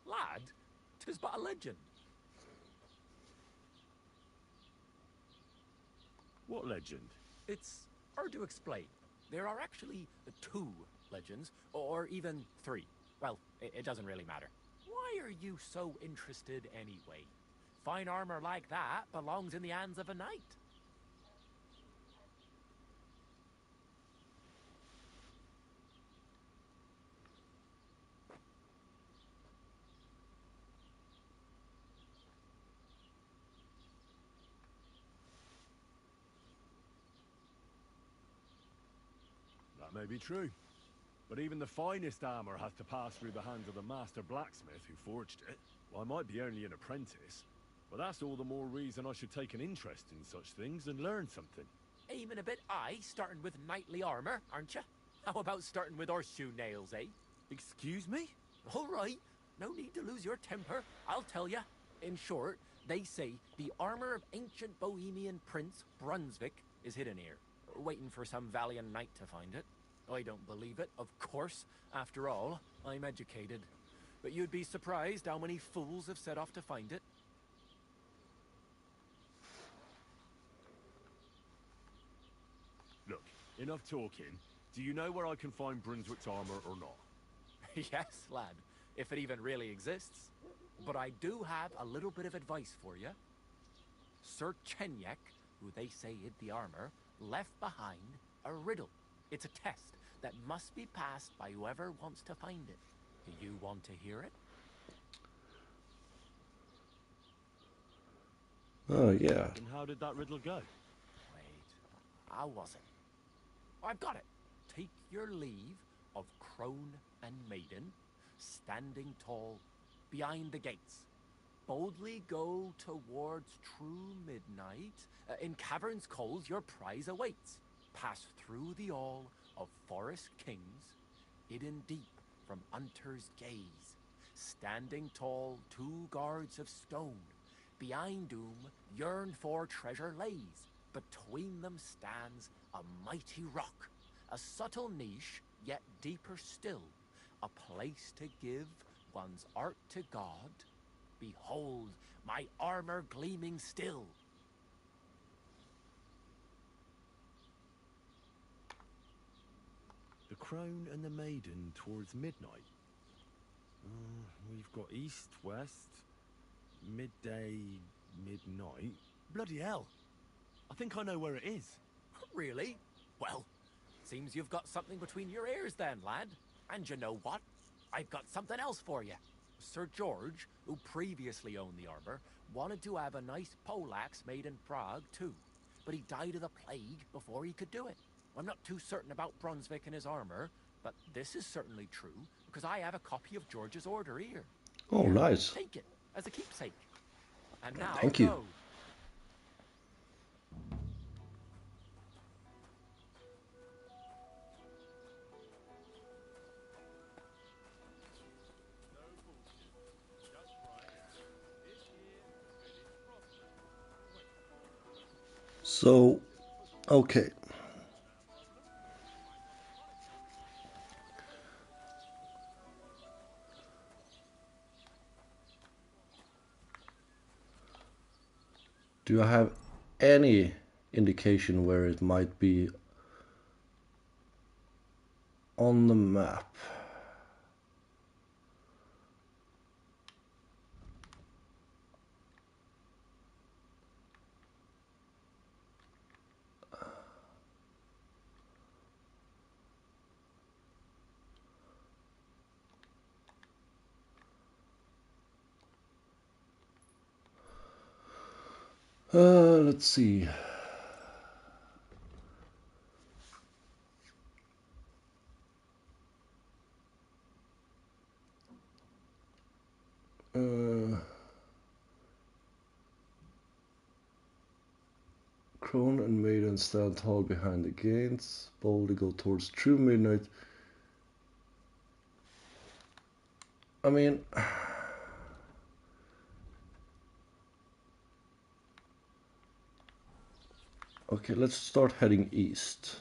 lad, 'tis but a legend. What legend? It's hard to explain. There are actually two legends, or even 3. Well, it doesn't really matter. Why are you so interested anyway? Fine armor like that belongs in the hands of a knight. That may be true. But even the finest armor has to pass through the hands of the master blacksmith who forged it. Well, I might be only an apprentice, but that's all the more reason I should take an interest in such things and learn something. Aiming a bit high, starting with knightly armor, aren't you? How about starting with horseshoe nails, eh? Excuse me? All right, no need to lose your temper, I'll tell you. In short, they say the armor of ancient Bohemian prince Brunswick is hidden here, waiting for some valiant knight to find it. I don't believe it, of course. After all, I'm educated. But you'd be surprised how many fools have set off to find it. Look, enough talking. Do you know where I can find Brunswick's armor or not? Yes, lad, if it even really exists. But I do have a little bit of advice for you. Sir Chenyek, who they say hid the armor, left behind a riddle. It's a test that must be passed by whoever wants to find it. Do you want to hear it? Oh, yeah. And how did that riddle go? Wait, how was it? I've got it. Take your leave of crone and maiden, standing tall behind the gates. Boldly go towards true midnight. In caverns cold your prize awaits. Pass through the all of forest kings, hidden deep from hunter's gaze. Standing tall, 2 guards of stone, behind whom yearned for treasure lays. Between them stands a mighty rock, a subtle niche, yet deeper still, a place to give one's art to God. Behold, my armor gleaming still. The crone and the maiden towards midnight. We've got east, west, midday, midnight. Bloody hell! I think I know where it is. Really? Well, seems you've got something between your ears then, lad. And you know what? I've got something else for you. Sir George, who previously owned the armor, wanted to have a nice poleaxe made in Prague too. But he died of the plague before he could do it. I'm not too certain about Brunswick and his armor, but this is certainly true, because I have a copy of George's order here. Oh, Here, nice. take it, as a keepsake. And now, Thank you. go. So, okay. Do I have any indication where it might be on the map? Let's see. Crone and maiden stand tall behind the gates, boldly go towards true midnight. I mean, okay, let's start heading east.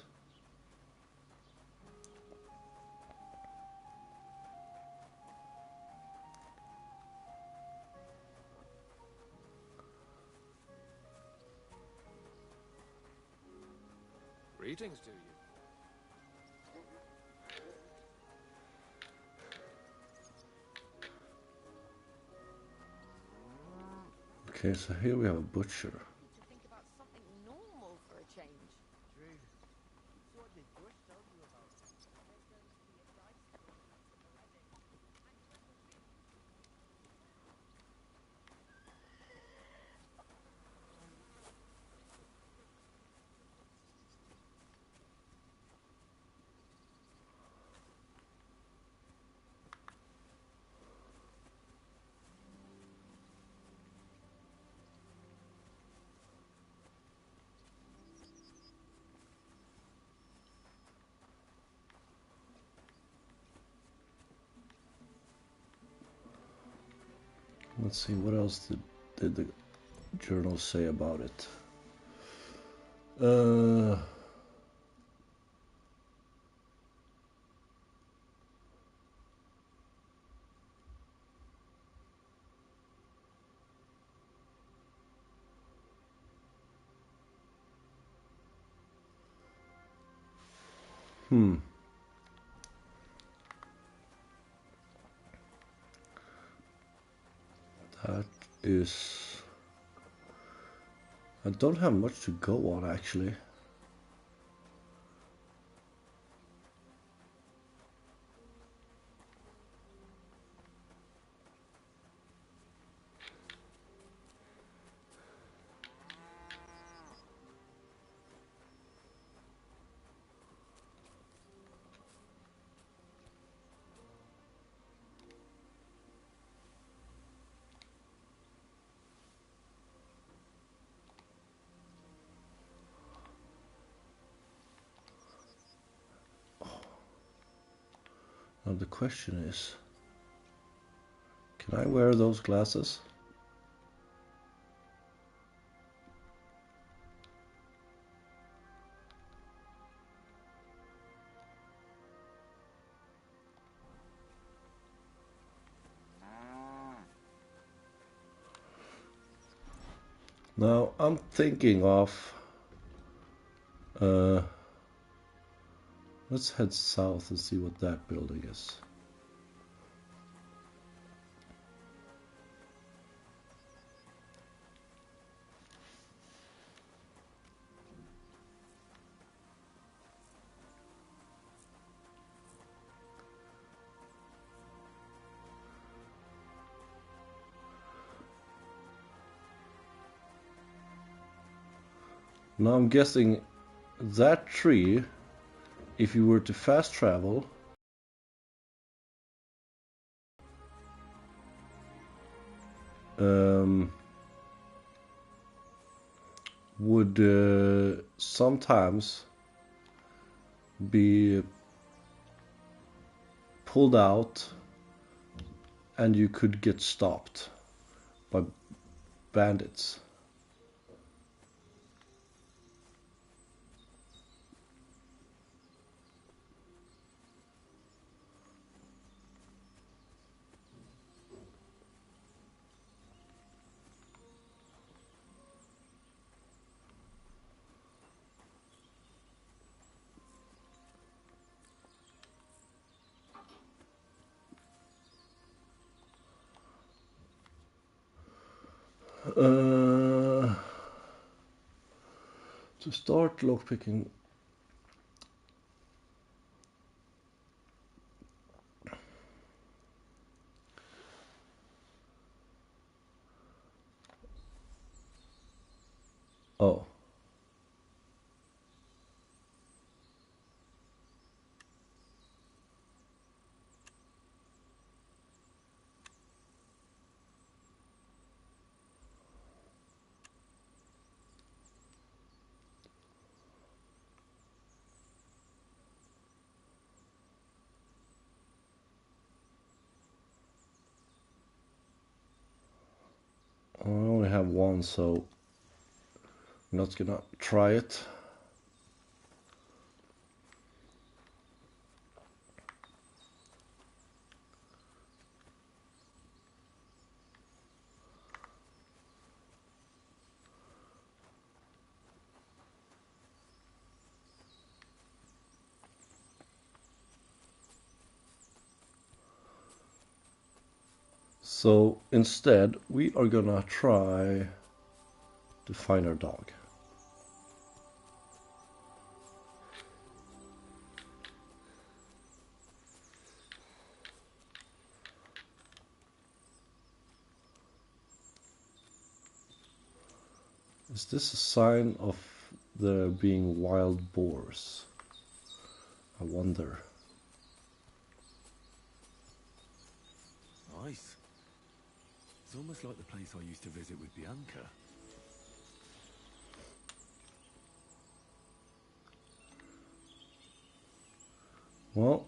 Greetings to you. Okay, so here we have a butcher. To think about something normal for a change. True. So what did Bush tell you about? There's going to be a dice tournament for the wedding. Let's see, what else did the journal say about it? That is... I don't have much to go on, actually. Now the question is, can I wear those glasses? Now I'm thinking of let's head south and see what that building is. Now I'm guessing that tree, if you were to fast travel, would sometimes be pulled out and you could get stopped by bandits. To start lockpicking, oh, I only have one, so I'm not gonna try it. So instead, we are gonna try to find our dog. Is this a sign of there being wild boars? I wonder. Nice. It's almost like the place I used to visit with Bianca. Well,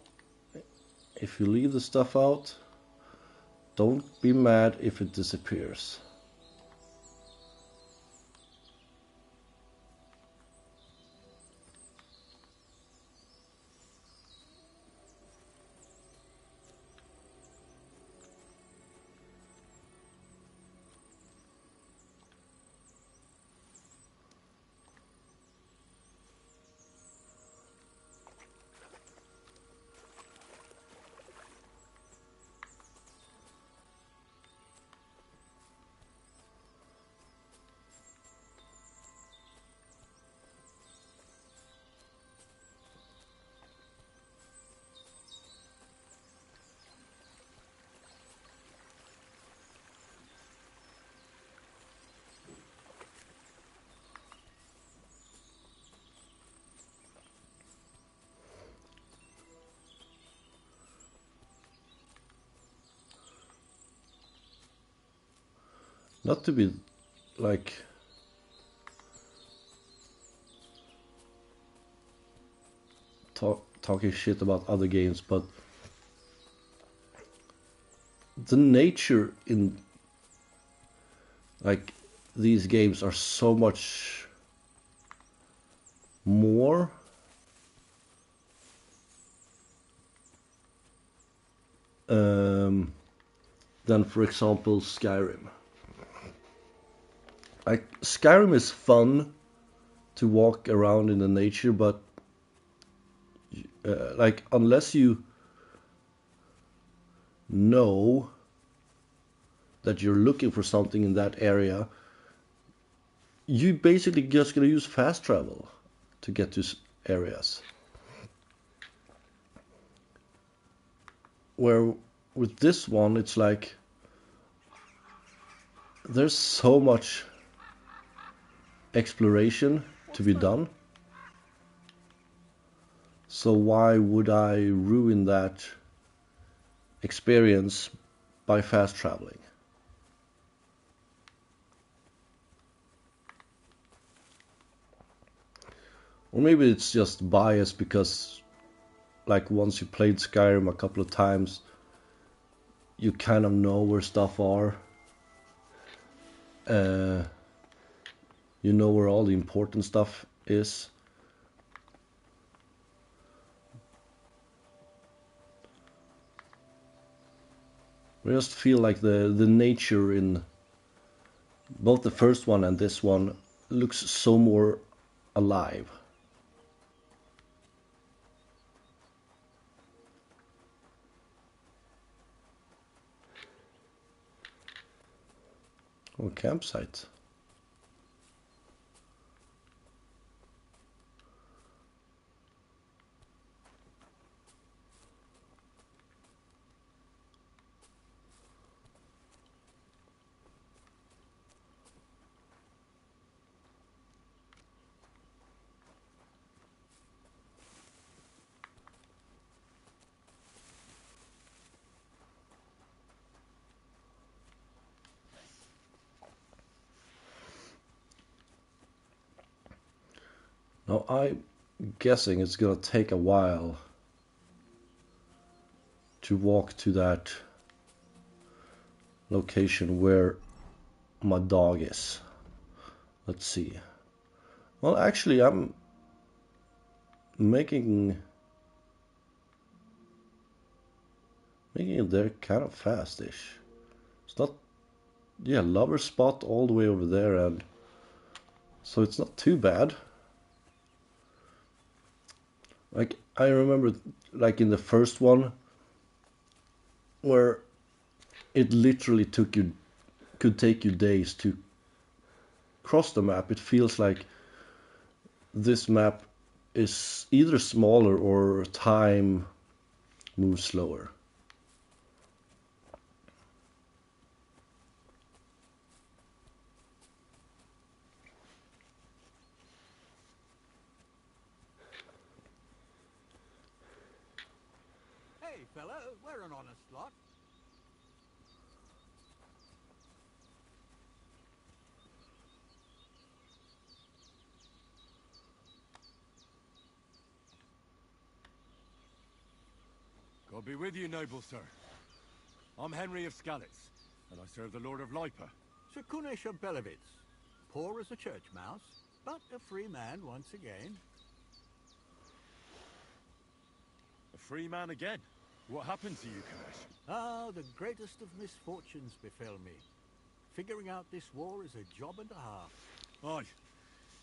if you leave the stuff out, don't be mad if it disappears. Not to be like talking shit about other games, but the nature in like these games are so much more than, for example, Skyrim. Like Skyrim is fun to walk around in the nature, but like unless you know that you're looking for something in that area, you basically just gonna use fast travel to get to areas. Where with this one, it's like there's so much exploration to be done. So why would I ruin that experience by fast traveling? Or maybe it's just bias because like once you played Skyrim a couple of times, you kind of know where stuff are. You know where all the important stuff is. I just feel like the nature in both the first one and this one looks so more alive. Oh, campsite. Now I'm guessing it's gonna take a while to walk to that location where my dog is. Let's see. Well, actually, I'm making it there kind of fast-ish. It's not, yeah, lover spot all the way over there, and so it's not too bad. Like I remember, like in the first one, where it literally could take you days to cross the map. It feels like this map is either smaller or time moves slower. Hey, fella, we're an honest lot. God be with you, noble sir. I'm Henry of Skalitz, and I serve the Lord of Lipa. Sir Kunesh of Belevitz. Poor as a church mouse, but a free man once again. A free man again? What happened to you, Kunesh? Ah, the greatest of misfortunes befell me. Figuring out this war is a job and a half. Aye.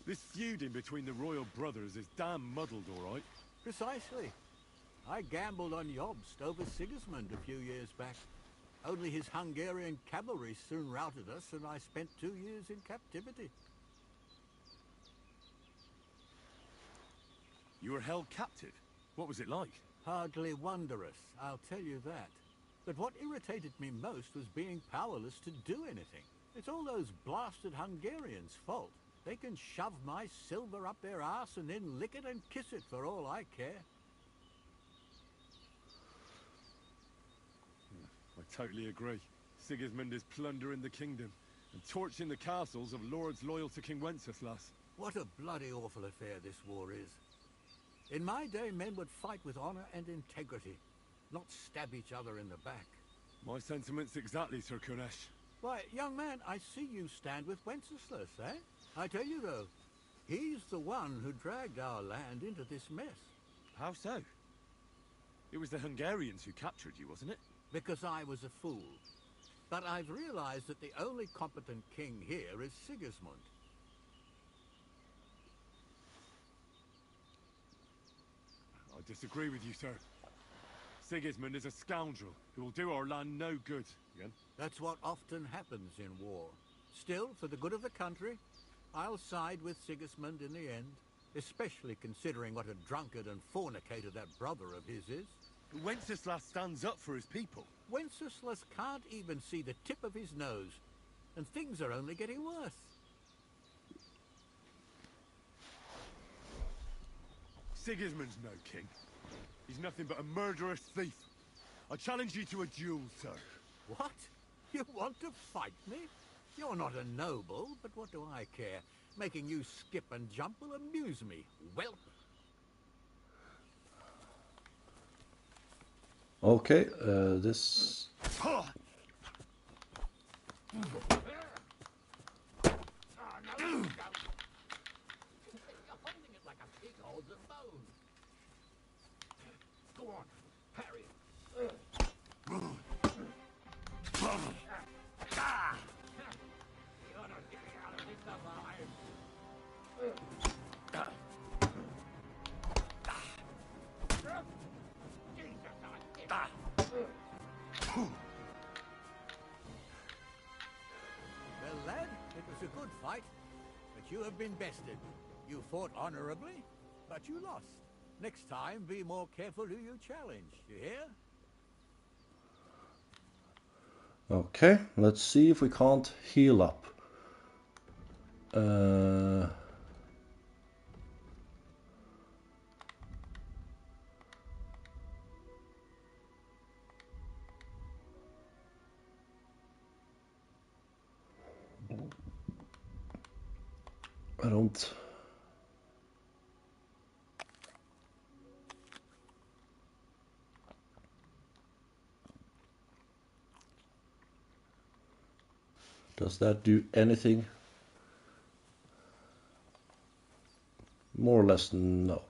This feuding between the royal brothers is damn muddled, all right. Precisely. I gambled on Jobst over Sigismund a few years back. Only his Hungarian cavalry soon routed us, and I spent 2 years in captivity. You were held captive? What was it like? Hardly wondrous, I'll tell you that. But what irritated me most was being powerless to do anything. It's all those blasted Hungarians' fault. They can shove my silver up their arse and then lick it and kiss it for all I care. I totally agree. Sigismund is plundering the kingdom and torching the castles of lords loyal to King Wenceslas. What a bloody awful affair this war is. In my day, men would fight with honor and integrity, not stab each other in the back. My sentiments exactly, Sir Kunesh. Why, young man, I see you stand with Wenceslas, eh? I tell you, though, he's the one who dragged our land into this mess. How so? It was the Hungarians who captured you, wasn't it? Because I was a fool. But I've realized that the only competent king here is Sigismund. I disagree with you, sir. Sigismund is a scoundrel who will do our land no good. Again? That's what often happens in war. Still, for the good of the country, I'll side with Sigismund in the end, especially considering what a drunkard and fornicator that brother of his is. But Wenceslas stands up for his people. Wenceslas can't even see the tip of his nose, and things are only getting worse. Sigismund's no king. He's nothing but a murderous thief. I challenge you to a duel, sir. What? You want to fight me? You're not a noble, but what do I care? Making you skip and jump will amuse me, whelp. Okay, this... Go on, parry. Well, lad, it was a good fight, but you have been bested. You fought honorably, but you lost. Next time, be more careful who you challenge, you hear? Okay, let's see if we can't heal up. I don't... Does that do anything? More or less, no.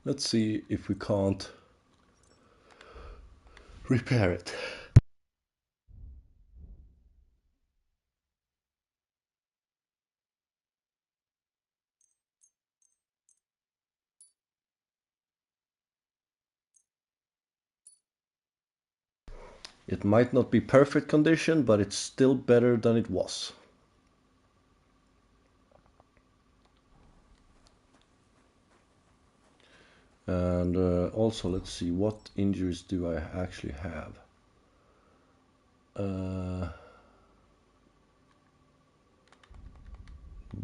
Let's see if we can't repair it. It might not be perfect condition, but it's still better than it was. And also, let's see, what injuries do I actually have?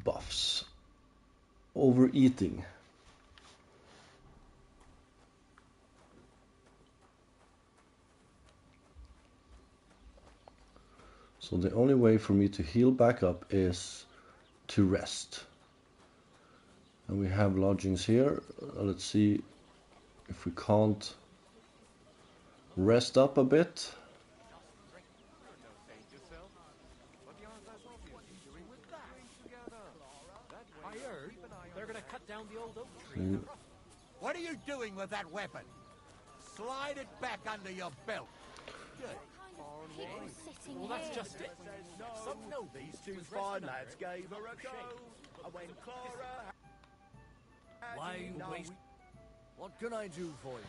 Buffs. Overeating. So the only way for me to heal back up is to rest. And we have lodgings here. Let's see if we can't rest up a bit. I heard they're gonna cut down the old oak tree. Mm. What are you doing with that weapon? Slide it back under your belt. Good. Well, that's just it. Some know These two fine lads gave her a go. And when Clara had Why you no, waste? What can I do for you?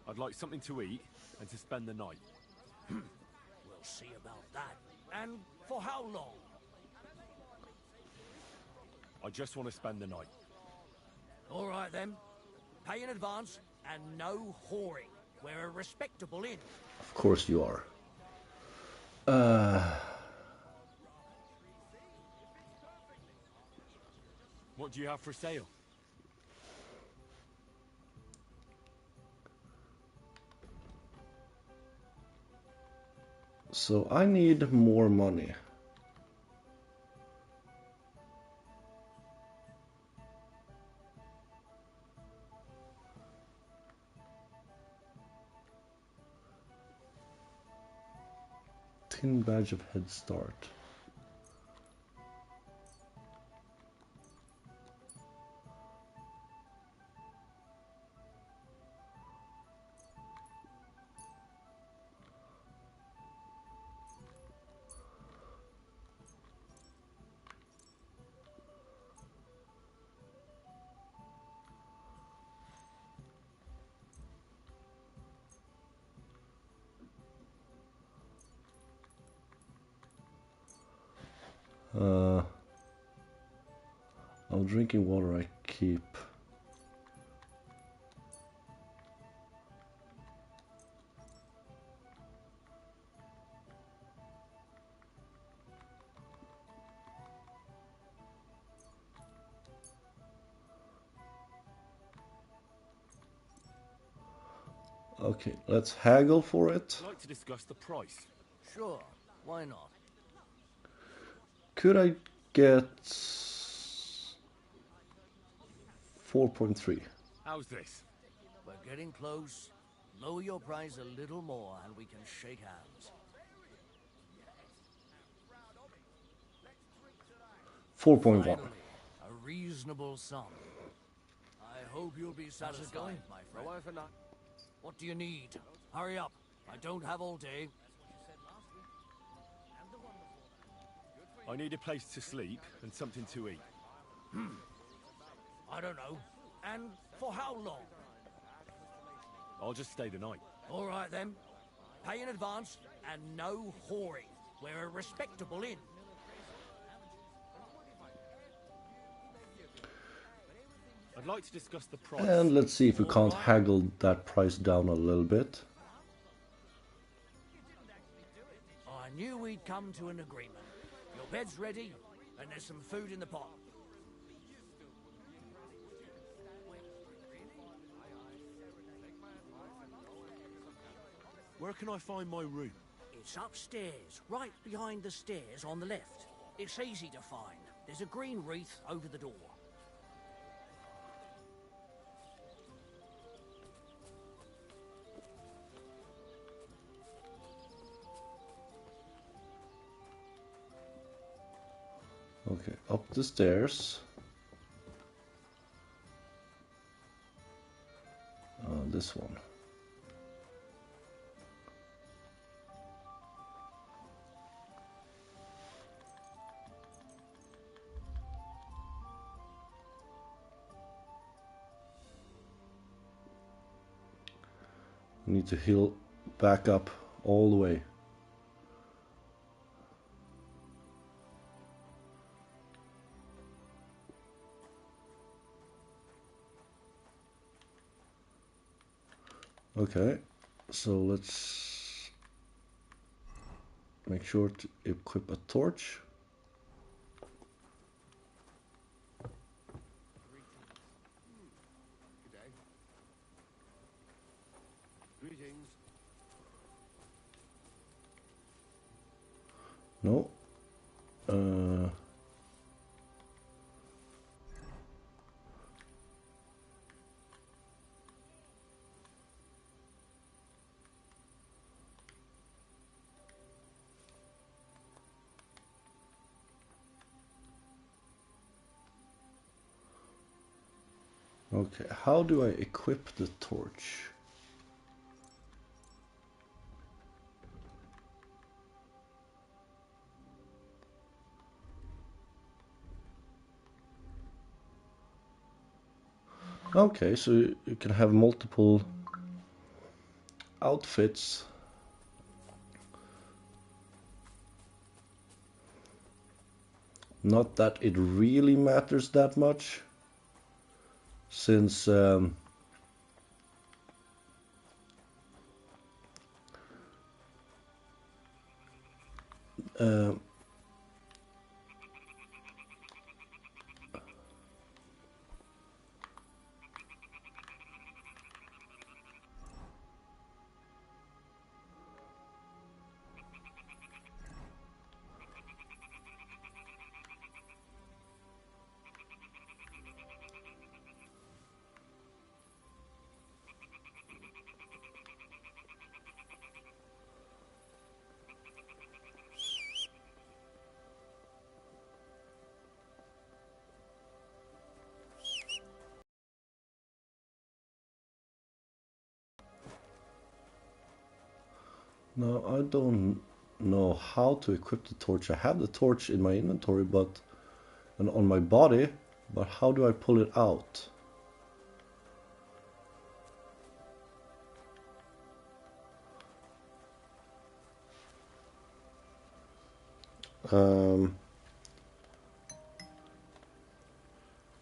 I'd like something to eat and to spend the night. We'll see about that. And for how long? I just want to spend the night. All right then. Pay in advance and no whoring. We're a respectable inn. Of course you are. What do you have for sale? So I need more money. Tin badge of head start. Oh, drinking water I keep. Okay, let's haggle for it. I'd like to discuss the price. Sure, why not? Could I get 4.3? How's this? We're getting close. Lower your price a little more and we can shake hands. 4.1. Finally, a reasonable sum. I hope you'll be satisfied, my friend. What do you need? Hurry up. I don't have all day. I need a place to sleep and something to eat. I don't know. And for how long? I'll just stay the night. All right then. Pay in advance and no whoring. We're a respectable inn. I'd like to discuss the price. And let's see if we can't haggle that price down a little bit. I knew we'd come to an agreement. Your bed's ready, and there's some food in the pot. Where can I find my room? It's upstairs, right behind the stairs on the left. It's easy to find. There's a green wreath over the door. Okay, up the stairs. This one. Need to heal back up all the way. Okay, so let's make sure to equip a torch. Greetings. No. Okay, how do I equip the torch? Okay, so you can have multiple outfits. Not that it really matters that much, since no, I don't know how to equip the torch. I have the torch in my inventory, but and on my body, but how do I pull it out?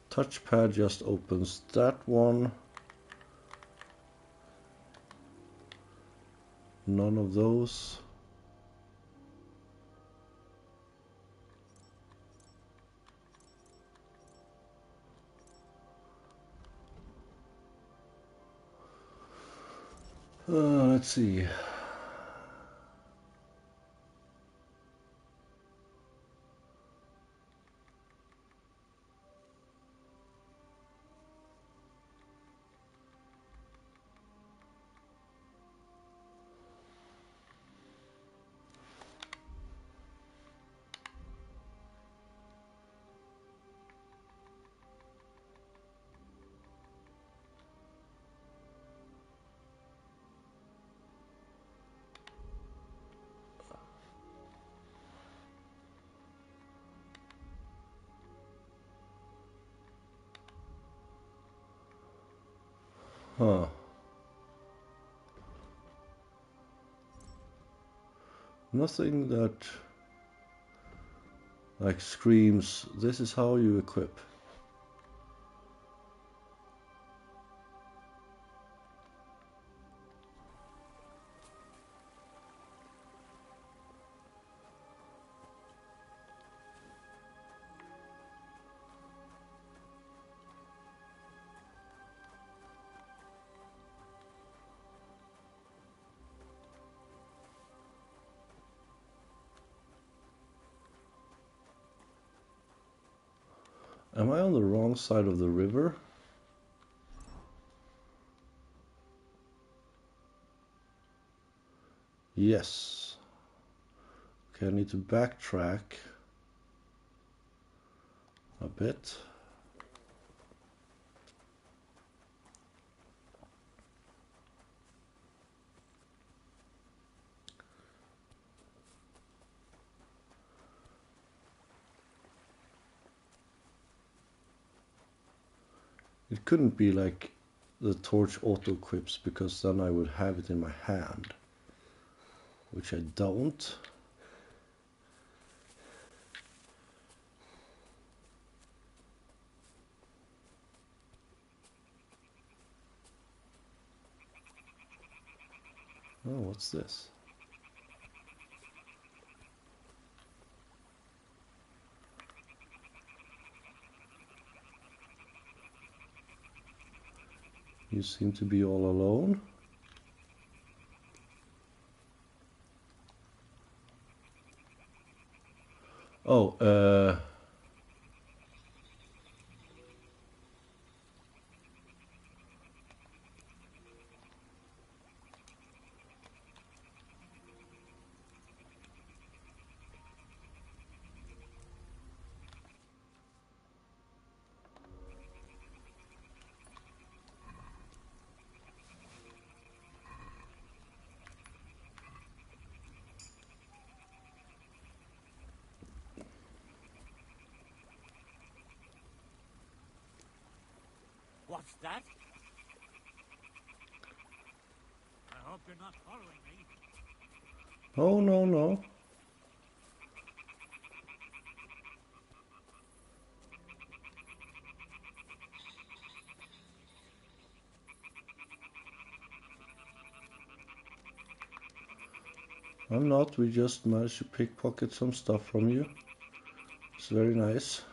Touchpad just opens that one. None of those. Let's see. Huh. Nothing that like screams, this is how you equip. Am I on the wrong side of the river? Yes. Okay, I need to backtrack a bit. It couldn't be like the torch auto-equips, because then I would have it in my hand, which I don't. Oh, what's this? You seem to be all alone. Oh, What's that? I hope you're not following me. oh no, no. I'm not, we just managed to pickpocket some stuff from you. It's very nice.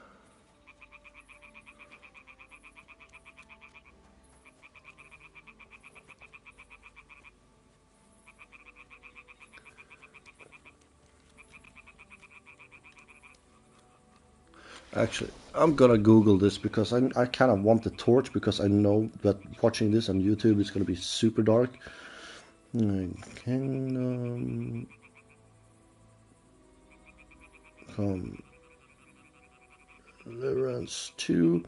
Actually, I'm gonna Google this because I kind of want the torch, because I know that watching this on YouTube is gonna be super dark. Kingdom Come Deliverance 2.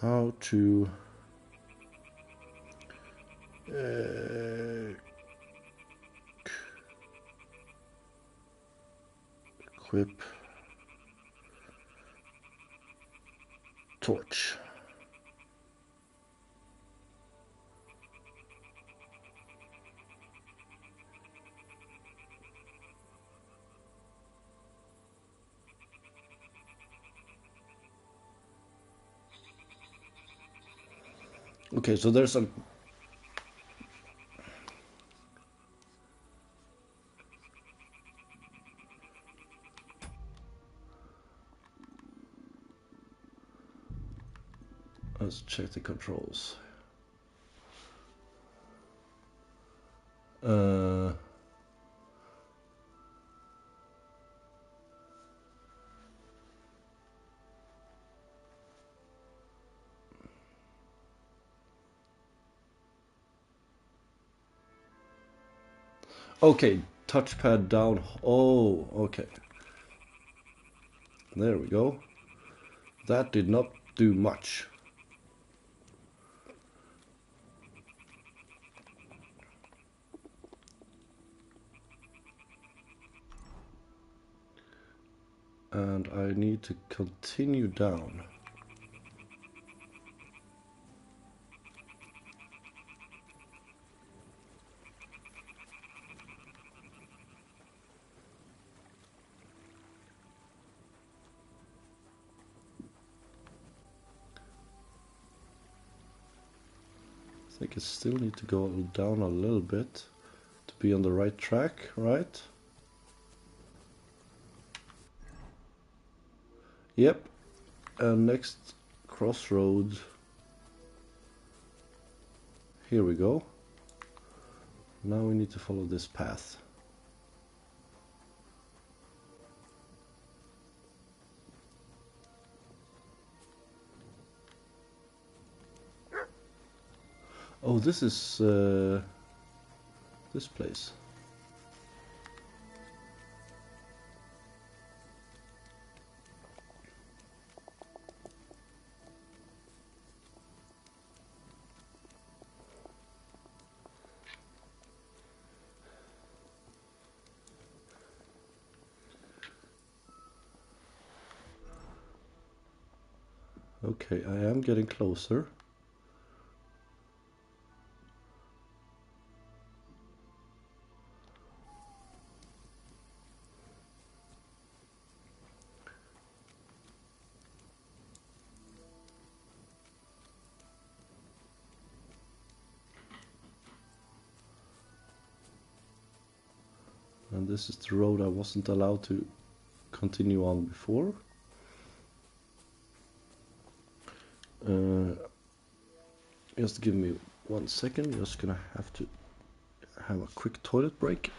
How to equip torch. Okay, so there's a let's check the controls. Okay, touchpad down. Oh, okay. There we go. That did not do much. And I need to continue down. I think I still need to go down a little bit to be on the right track, right? Yep. And next crossroad. Here we go. Now we need to follow this path. Oh, this is this place. Okay, I am getting closer. And this is the road I wasn't allowed to continue on before. Just give me 1 second, just gonna have to have a quick toilet break.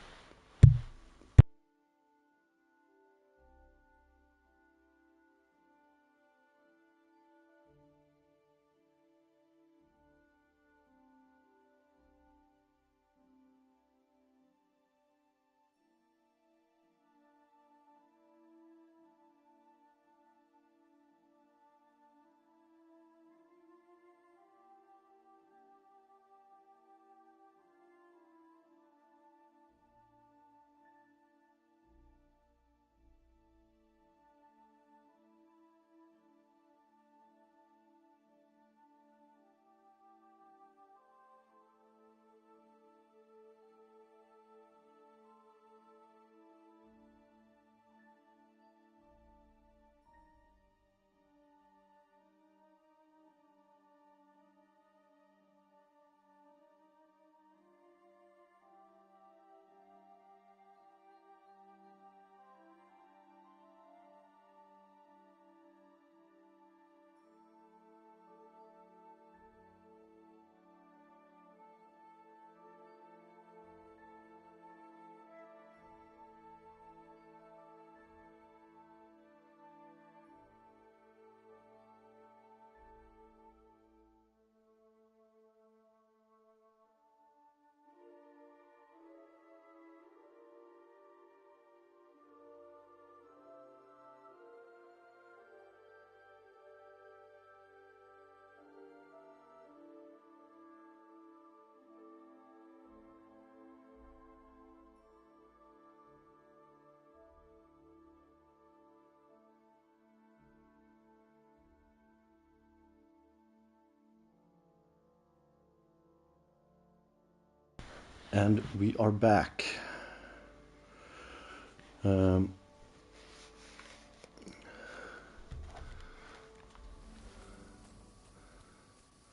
And we are back.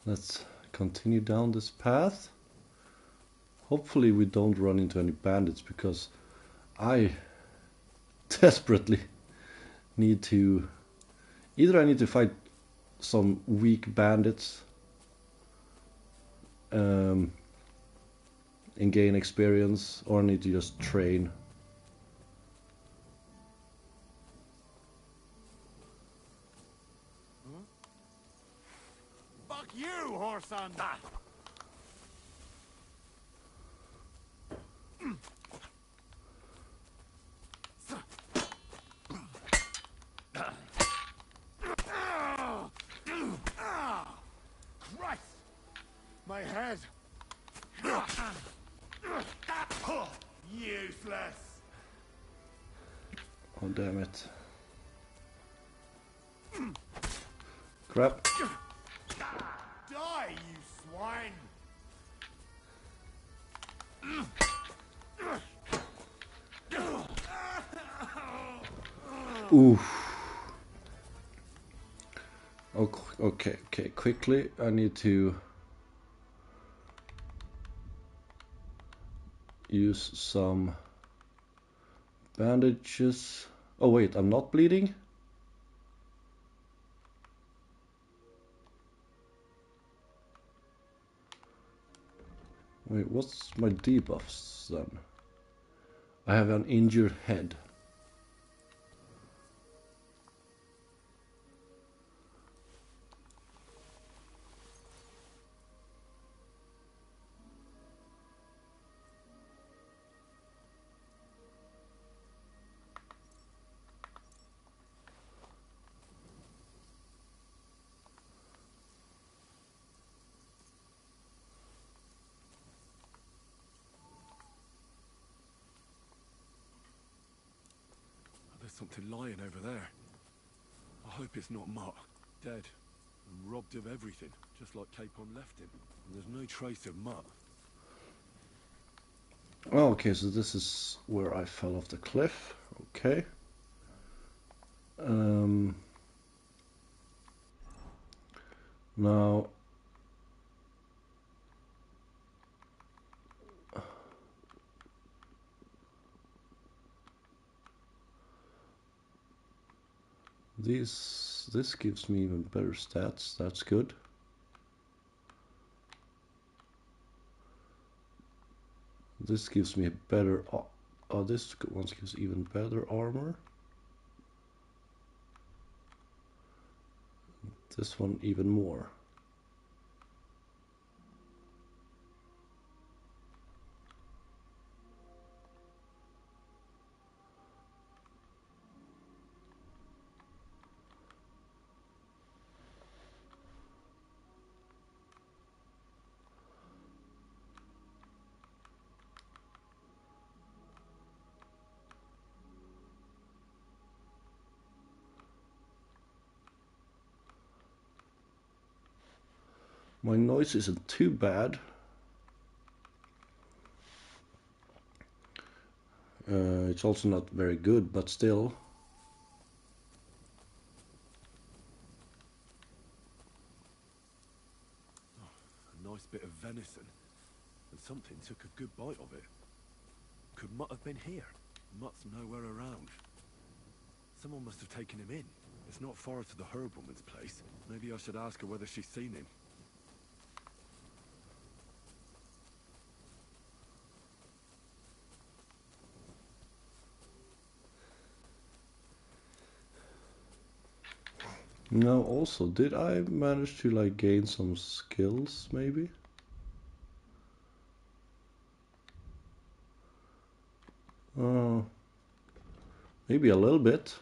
Let's continue down this path. Hopefully we don't run into any bandits, because I desperately need to... Either I need to fight some weak bandits and gain experience, or I need to just train. Fuck you, horse on that! Christ! My head! Useless! Oh, damn it. Crap. Die, you swine! Oof. Okay, quickly, I need to use some bandages. Oh wait, I'm not bleeding? Wait, what's my debuffs then? I have an injured head. There's something lying over there. I hope it's not Mutt. Dead and robbed of everything, just like Capon left him. And there's no trace of Mutt. Oh, okay, so this is where I fell off the cliff. Okay. Now... This gives me even better stats. That's good. This gives me a better. Oh, this one gives even better armor. This one even more. My noise isn't too bad. It's also not very good, but still. Oh, a nice bit of venison, and something took a good bite of it. Could Mutt have been here? Mutt's nowhere around. Someone must have taken him in. It's not far to the herb woman's place. Maybe I should ask her whether she's seen him. Now also, did I manage to like gain some skills maybe? Maybe a little bit.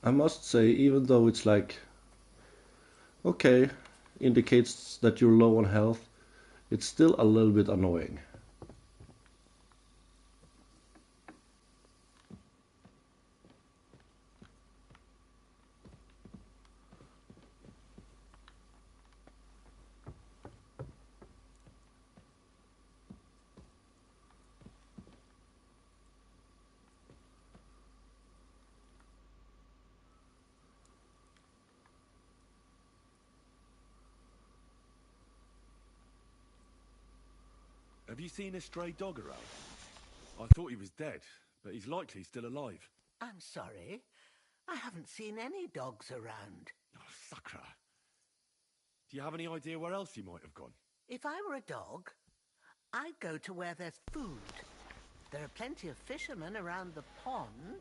I must say, even though it's like, okay, indicates that you're low on health, it's still a little bit annoying. Have you seen a stray dog around? I thought he was dead, but he's likely still alive. I'm sorry. I haven't seen any dogs around. Oh, Sakra. Do you have any idea where else he might have gone? If I were a dog, I'd go to where there's food. There are plenty of fishermen around the pond,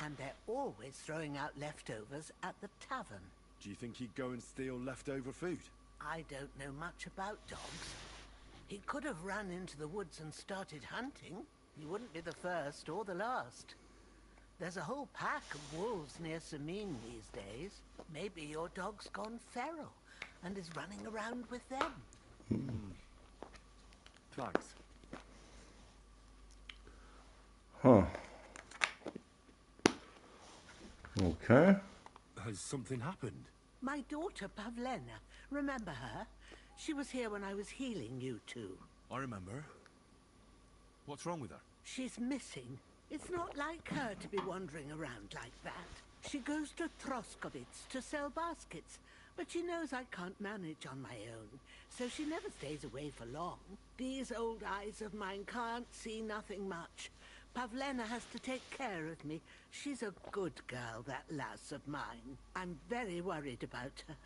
and they're always throwing out leftovers at the tavern. Do you think he'd go and steal leftover food? I don't know much about dogs. He could have run into the woods and started hunting. He wouldn't be the first or the last. There's a whole pack of wolves near Sameen these days. Maybe your dog's gone feral and is running around with them. Thanks. Huh. Okay. Has something happened? My daughter, Pavlena. Remember her? She was here when I was healing you two. I remember. What's wrong with her? She's missing. It's not like her to be wandering around like that. She goes to Troskovitz to sell baskets, but she knows I can't manage on my own, so she never stays away for long. These old eyes of mine can't see nothing much. Pavlena has to take care of me. She's a good girl, that lass of mine. I'm very worried about her.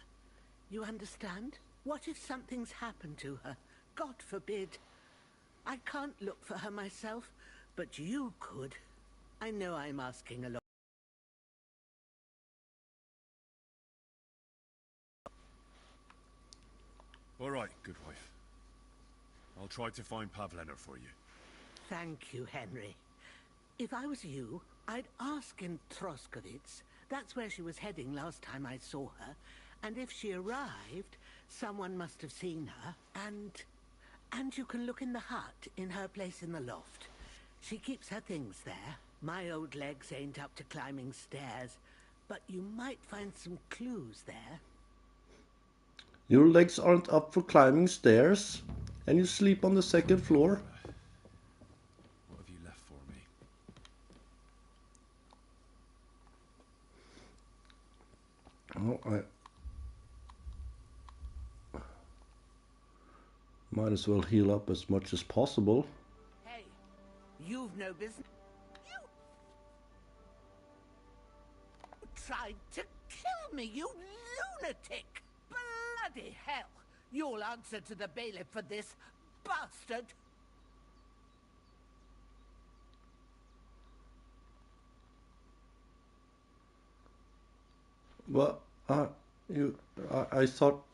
You understand? What if something's happened to her? God forbid. I can't look for her myself, but you could. I know I'm asking a lot. All right, good wife. I'll try to find Pavlena for you. Thank you, Henry. If I was you, I'd ask in Troskovitz. That's where she was heading last time I saw her. And if she arrived, someone must have seen her. And you can look in the hut in her place in the loft. She keeps her things there. My old legs ain't up to climbing stairs, but you might find some clues there. Your legs aren't up for climbing stairs, and you sleep on the second floor? What have you left for me? Oh, I might as well heal up as much as possible. Hey, you've no business. You tried to kill me, you lunatic! Bloody hell! You'll answer to the bailiff for this, bastard! Well, I thought...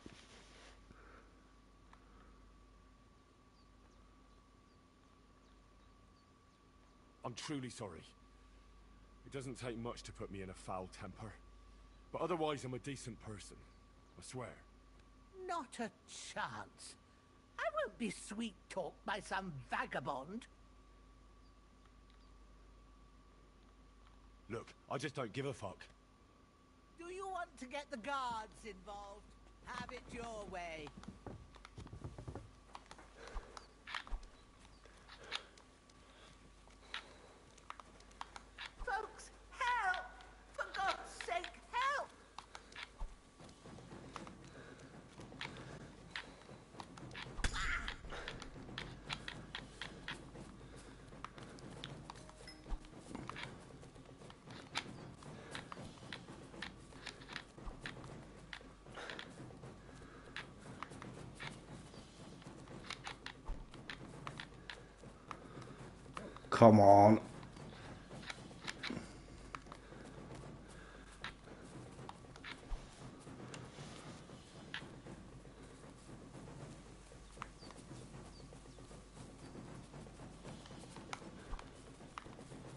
I'm truly sorry. It doesn't take much to put me in a foul temper. But otherwise, I'm a decent person. I swear. Not a chance. I won't be sweet-talked by some vagabond. Look, I just don't give a fuck. Do you want to get the guards involved? Have it your way. Folks, help! For God's sake, help! Come on.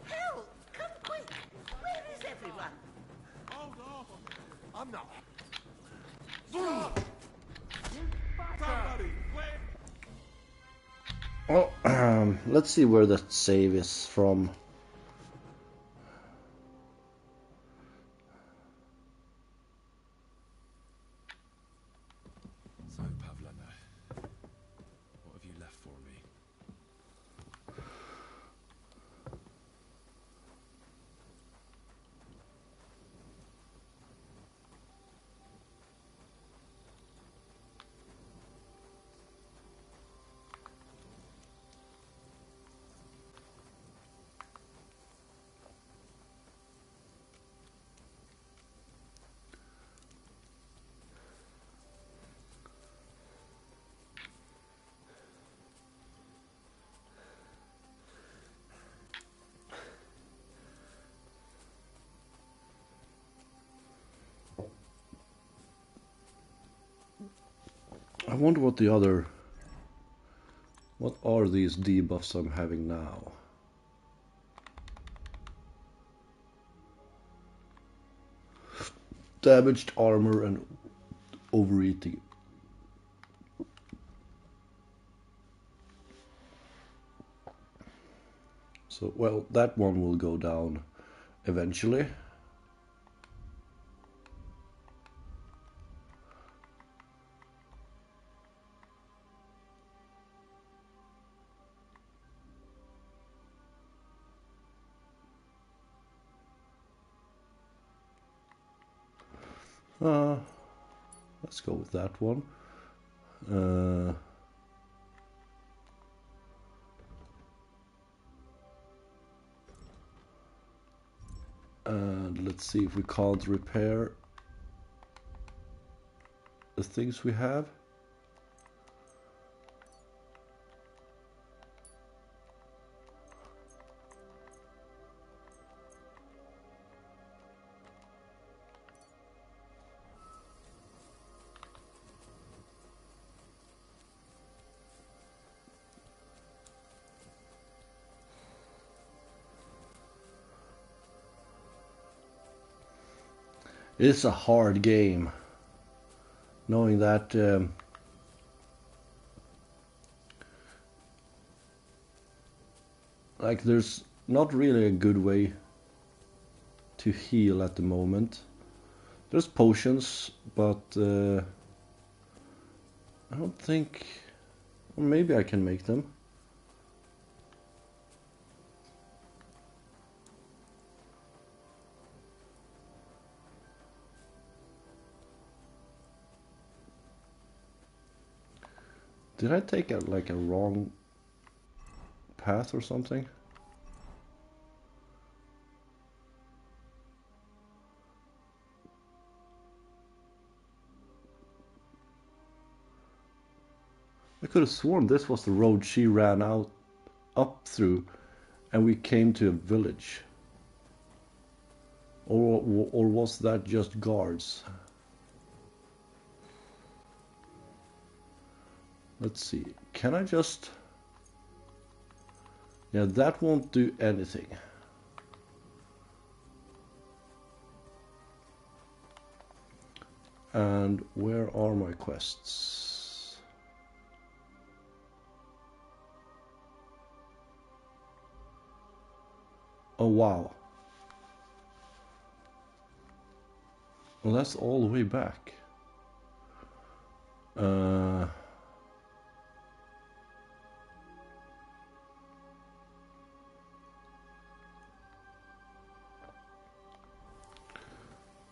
Help! Come quick! Where is everyone? Hold on! I'm not. Stop! Somebody, where? Oh, let's see where that save is from. So, Pavlena, what have you left for me? I wonder what what are these debuffs I'm having now? Damaged armor and overeating. So, well, that one will go down eventually. Let's go with that one. And let's see if we can't repair the things we have. It's a hard game. knowing that like there's not really a good way to heal at the moment. There's potions, but I don't think, or maybe I can make them. Did I take a wrong path or something? I could have sworn this was the road she ran out up through, and we came to a village. Or was that just guards? Let's see. Can I just... Yeah, that won't do anything. And where are my quests? Oh, wow. Well, that's all the way back. Oh,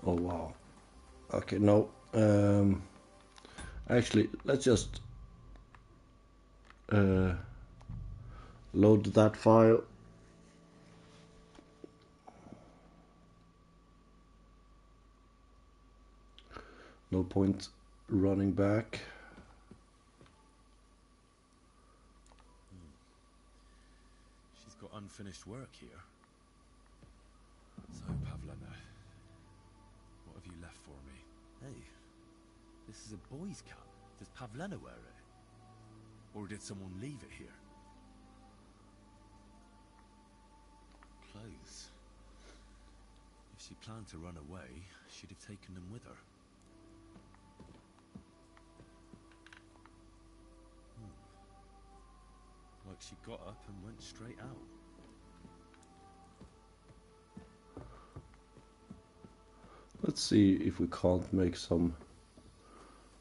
wow. Okay, no. Actually, let's just load that file. No point running back. She's got unfinished work here. So, Pavlena, what have you left for me? Hey, this is a boy's cap. Does Pavlena wear it? Or did someone leave it here? Clothes. If she planned to run away, she'd have taken them with her. Like she got up and went straight out. Let's see if we can't make some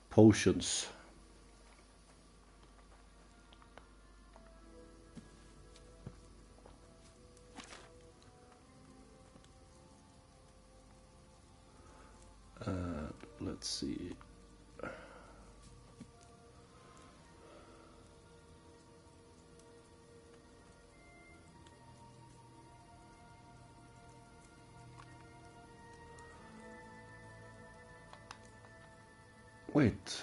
potions. Let's see. Wait.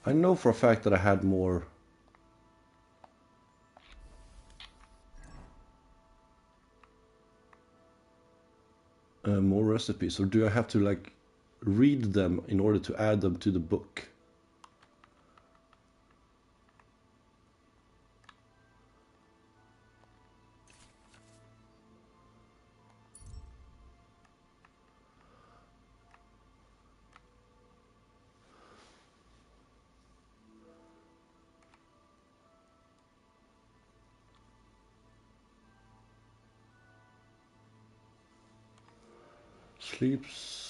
I know for a fact that I had more recipes, or do I have to like read them in order to add them to the book?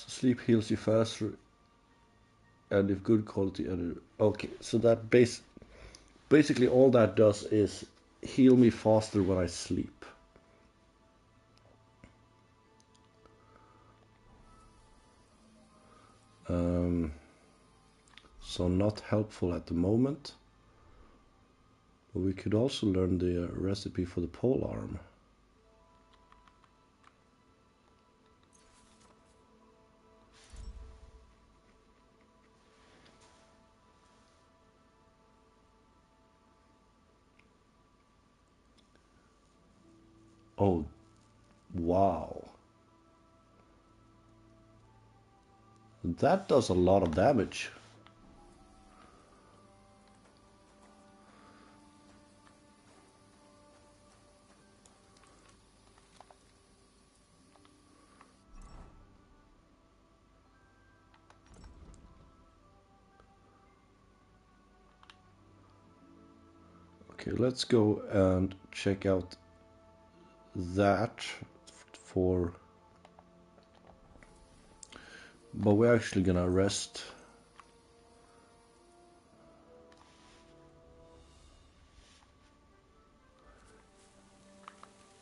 Sleep heals you faster, and if good quality. Okay, so that basically all that does is heal me faster when I sleep. So not helpful at the moment. But we could also learn the recipe for the pole arm. Oh, wow. That does a lot of damage. Okay, let's go and check out that for... But we're actually gonna rest.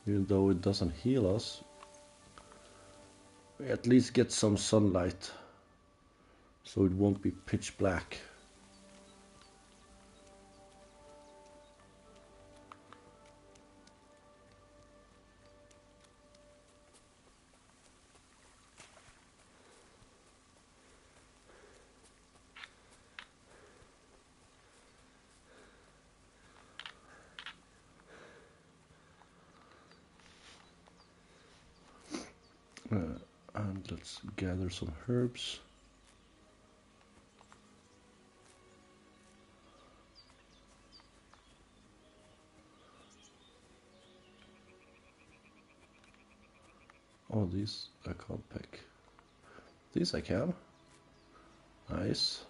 Even though it doesn't heal us, we at least get some sunlight, so it won't be pitch black. And let's gather some herbs. Oh, these I can't pick. These I can. Nice.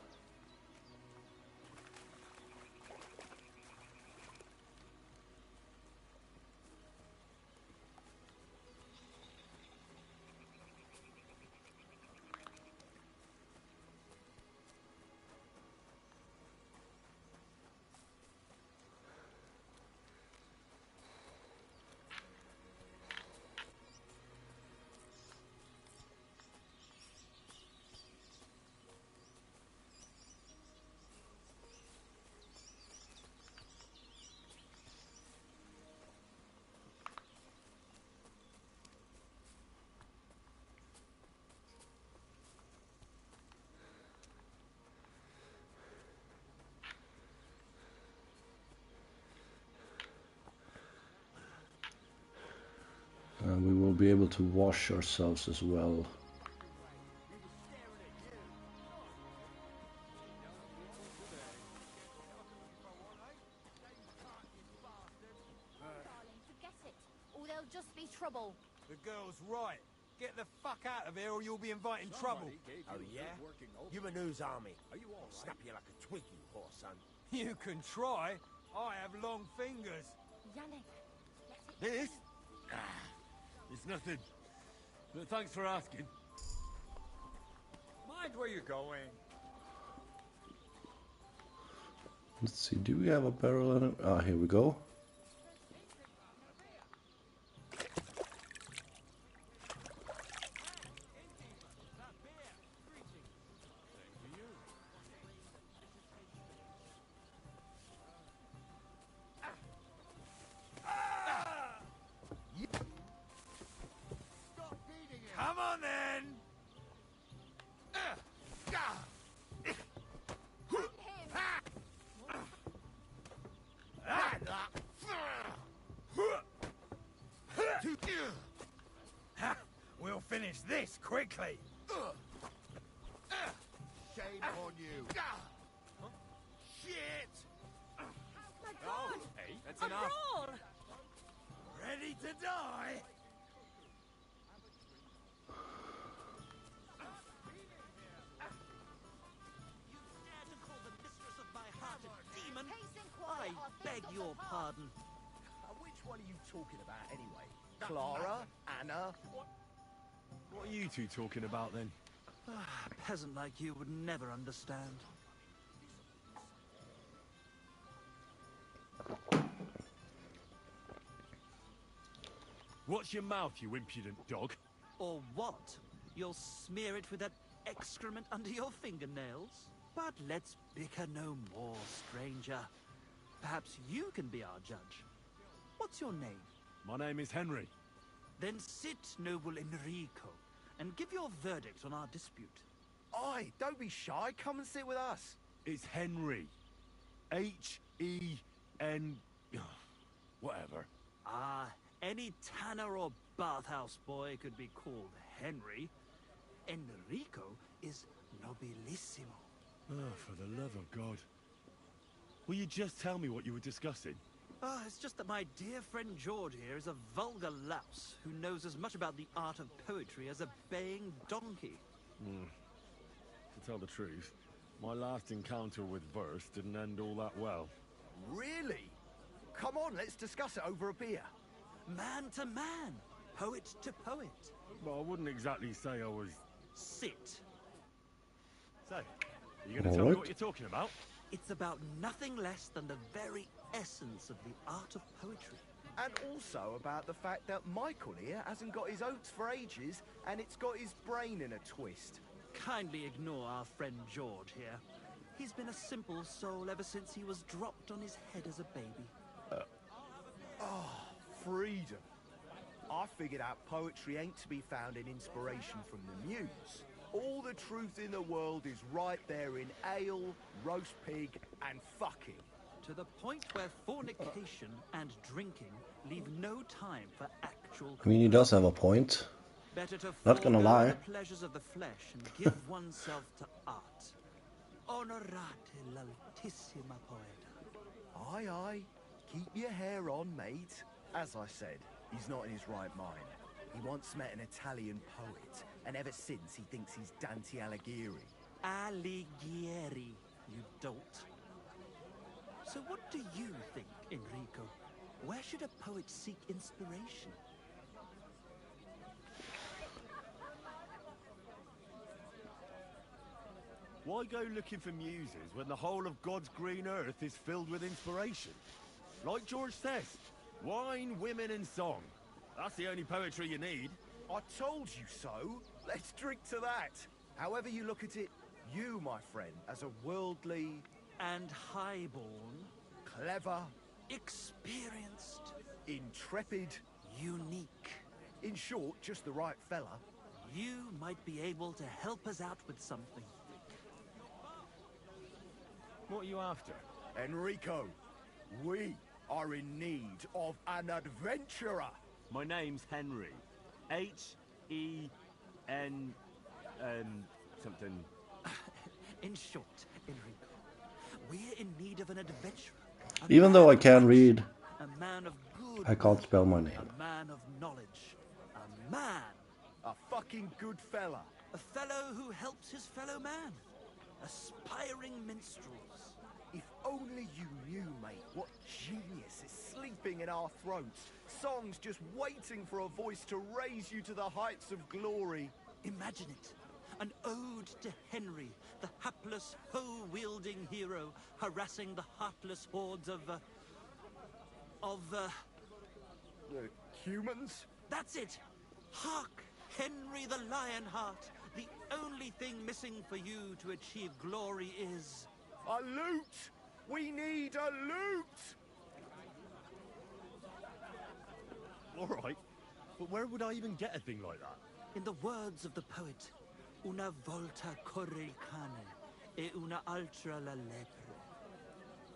And we will be able to wash ourselves as well. Darling, forget it, or there'll just be trouble. The girl's right. Get the fuck out of here or you'll be inviting trouble. Oh, yeah? You a news army. I'll snap you like a twig, you poor son. You can try. I have long fingers. Yannick, This? It's nothing. But thanks for asking. Mind where you're going. Let's see, do we have a barrel in it? Ah, here we go. Come on then. We'll finish this quickly. Shame on you. Shit! My God! Hey, that's A enough. brawl! Ready to die? I beg your pardon. Which one are you talking about anyway? Clara? Anna? What are you two talking about then? A peasant like you would never understand. Watch your mouth, you impudent dog. Or what? You'll smear it with that excrement under your fingernails? But let's bicker no more, stranger. Perhaps you can be our judge. What's your name? My name is Henry. Then sit, noble Enrico, and give your verdict on our dispute. Oi, don't be shy. Come and sit with us. It's Henry. H-E-N... whatever. Ah, any tanner or bathhouse boy could be called Henry. Enrico is nobilissimo. Oh, for the love of God. Will you just tell me what you were discussing? It's just that my dear friend George here is a vulgar louse who knows as much about the art of poetry as a baying donkey. To tell the truth, my last encounter with verse didn't end all that well. Really? Come on, let's discuss it over a beer. Man to man, poet to poet. Well, I wouldn't exactly say I was... Sit. So, you going to tell me what you're talking about? It's about nothing less than the very essence of the art of poetry. And also about the fact that Michael here hasn't got his oats for ages, and it's got his brain in a twist. Kindly ignore our friend George here. He's been a simple soul ever since he was dropped on his head as a baby. Freedom. I figured out poetry ain't to be found in inspiration from the muse. All the truth in the world is right there in ale, roast pig, and fucking. To the point where fornication and drinking leave no time for actual... I mean, he does have a point. Better to Not gonna lie. the pleasures of the flesh and give oneself to art. Onorate l'altissima poeta. Aye, aye. Keep your hair on, mate. As I said, he's not in his right mind. He once met an Italian poet, and ever since he thinks he's Dante Alighieri. Alighieri, you dolt. So what do you think, Enrico? Where should a poet seek inspiration? Why go looking for muses when the whole of God's green earth is filled with inspiration? Like George says, wine, women and song. That's the only poetry you need. I told you so. Let's drink to that. However you look at it, you, my friend, as a worldly... and highborn... clever... experienced... intrepid... unique... in short, just the right fella. You might be able to help us out with something. What are you after? Enrico, we are in need of an adventurer. My name's Henry. H-E-N... something. In short, Enrico, we're in need of an adventurer. Even though I can read, A man of good... I can't spell my name. A man of knowledge. A man. A fucking good fella. A fellow who helps his fellow man. Aspiring minstrels. If only you knew, mate, what genius is sleeping in our throats. Songs just waiting for a voice to raise you to the heights of glory. Imagine it. An ode to Henry, the hapless, hoe-wielding hero, harassing the heartless hordes of humans? That's it! Hark! Henry the Lionheart! The only thing missing for you to achieve glory is... a loot! We need a loot! Alright, but where would I even get a thing like that? In the words of the poet, una volta corre il cane, e una altra la lepre.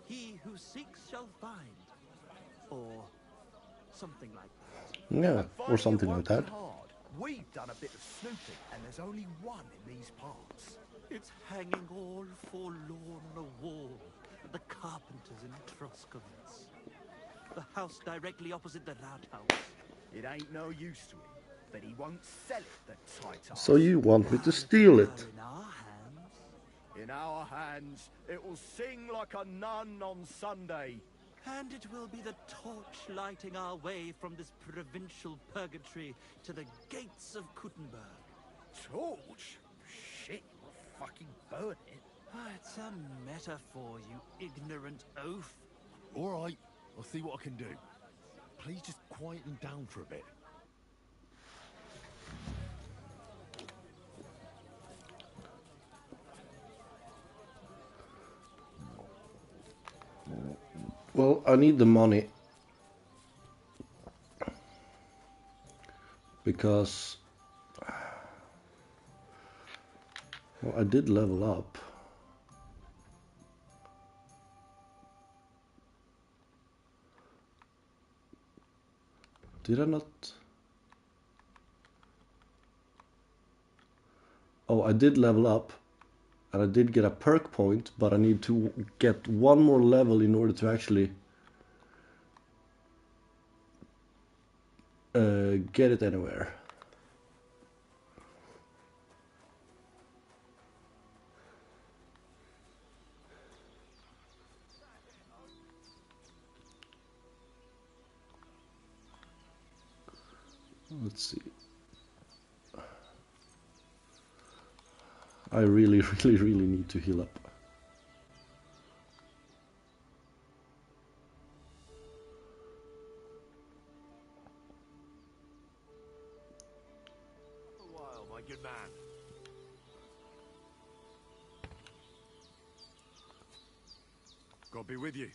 He who seeks shall find. Or something like that. Yeah, or something like that. Hard. We've done a bit of snooping, and there's only one in these parts. It's hanging all forlorn on a wall at the carpenters in Troskovitz. The house directly opposite the Rathaus. It ain't no use to him, but he won't sell it, the tight ass. So you want me to steal it? In our hands. In our hands, it will sing like a nun on Sunday. And it will be the torch lighting our way from this provincial purgatory to the gates of Kuttenberg. Torch? Shit, we'll fucking burn it. It's a metaphor, you ignorant oaf. Alright, I'll see what I can do. Please just quieten down for a bit. Well, I need the money. Because... well, I did level up. Did I not? Oh, I did level up. And I did get a perk point, but I need to get one more level in order to actually get it anywhere. Let's see. I really, really need to heal up. A while, my good man. God be with you.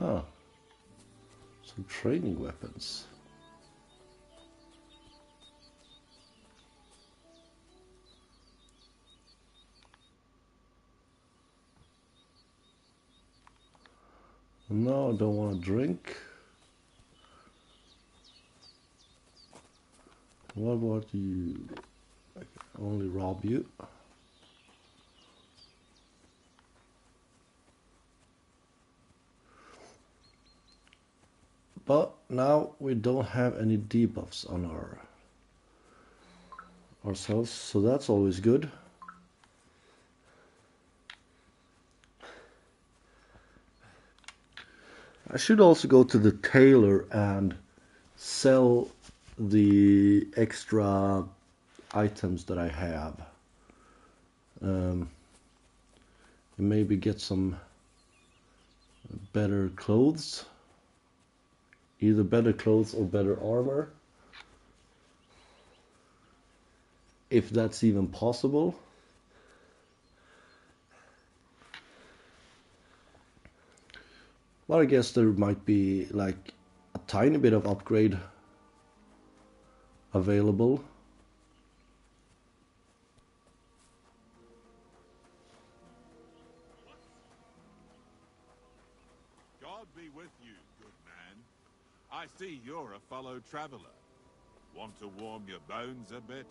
Ah, some training weapons. No, I don't want to drink. What about you? I can only rob you. But now we don't have any debuffs on ourselves, so that's always good. I should also go to the tailor and sell the extra items that I have. And maybe get some better clothes. Either better clothes or better armor. If that's even possible. Well, I guess there might be like a tiny bit of upgrade available. God be with you, good man. I see you're a fellow traveler. Want to warm your bones a bit?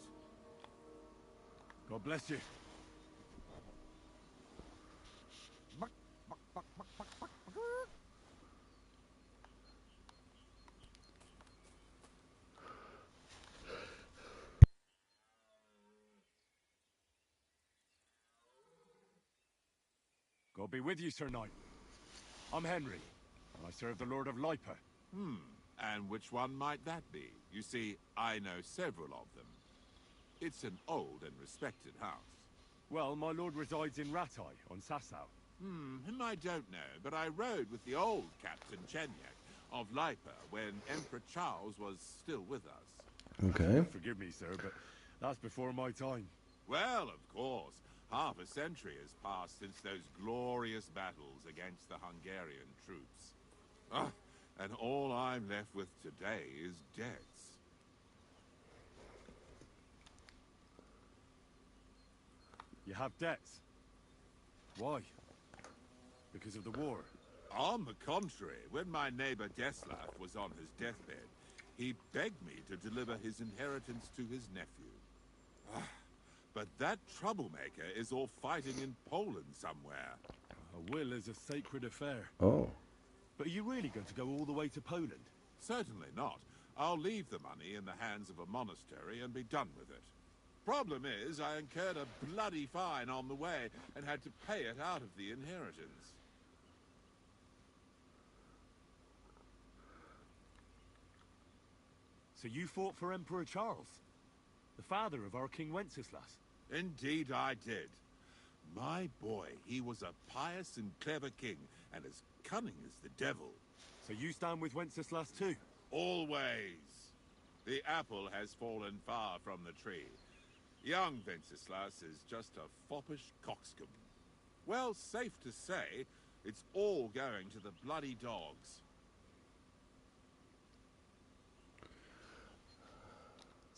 God bless you. God be with you, Sir Knight. I'm Henry, and I serve the Lord of Lipa. And which one might that be? You see, I know several of them. It's an old and respected house. Well, my lord resides in Ratai, on Sasau. Him I don't know, but I rode with the old Captain Chenyak of Lipa when Emperor Charles was still with us. Okay. Forgive me, sir, but that's before my time. Well, of course. Half a century has passed since those glorious battles against the Hungarian troops. And all I'm left with today is debts. You have debts? Why? Because of the war? On the contrary, when my neighbor Deslav was on his deathbed, he begged me to deliver his inheritance to his nephew. But that troublemaker is all fighting in Poland somewhere. A will is a sacred affair. Oh. But are you really going to go all the way to Poland? Certainly not. I'll leave the money in the hands of a monastery and be done with it. Problem is, I incurred a bloody fine on the way and had to pay it out of the inheritance. So you fought for Emperor Charles, the father of our King Wenceslas? Indeed I did. My boy, he was a pious and clever king, and as cunning as the devil. So you stand with Wenceslas too? Always. The apple has fallen far from the tree. Young Wenceslas is just a foppish coxcomb. Well, safe to say, it's all going to the bloody dogs.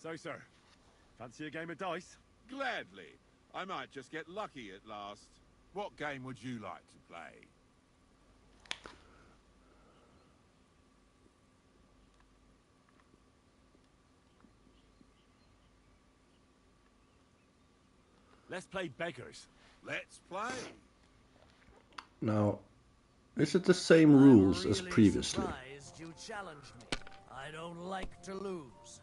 So, sir, fancy a game of dice? Gladly. I might just get lucky at last. What game would you like to play? Let's play beggars. Let's play. Now, Is it the same rules as previously? Surprised you challenged me. I don't like to lose.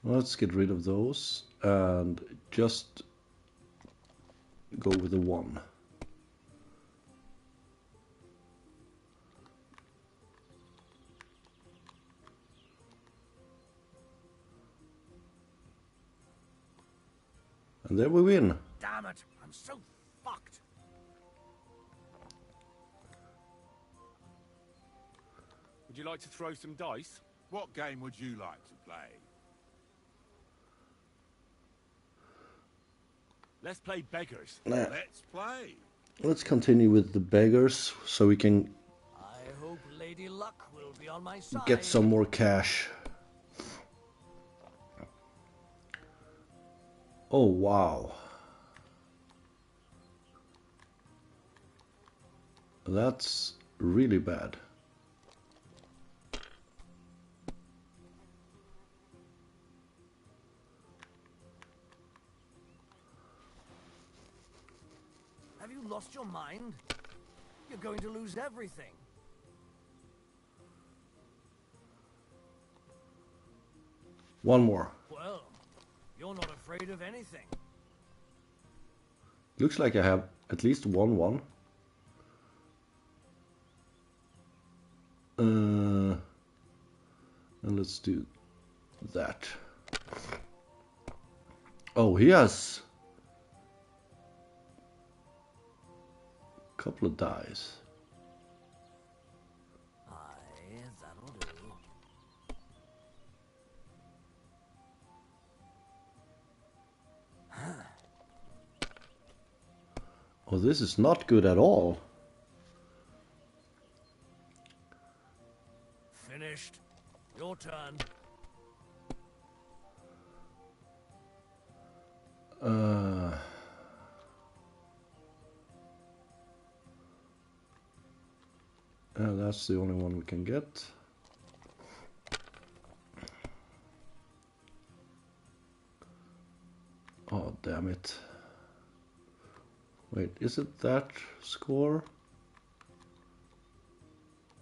Let's get rid of those and just go with the 1. And there we win. Damn it, I'm so fucked. Would you like to throw some dice? What game would you like to play? Let's play beggars. Nah. Let's play. Let's continue with the beggars so we can I hope Lady Luck will be on my side. get some more cash. Oh wow. That's really bad. Have you lost your mind? You're going to lose everything. One more. Well, you're not afraid of anything. Looks like I have at least one. And let's do that. Oh, he has a couple of dice. Aye, that'll do. Oh, this is not good at all. Finished. Your turn. That's the only one we can get. Oh, damn it. Wait, is it that score?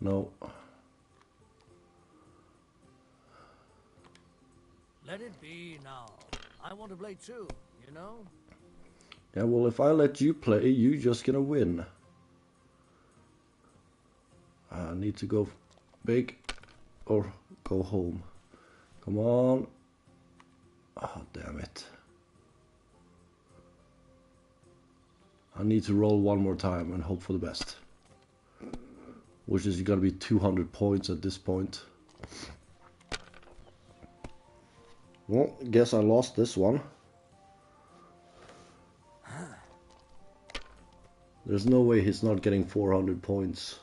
No. Let it be now. I want to play too, you know? Yeah, well, if I let you play, you just gonna win. I need to go big or go home. Come on. Oh, damn it. I need to roll one more time and hope for the best. Which is gonna be 200 points at this point. Well, guess I lost this one. There's no way he's not getting 400 points.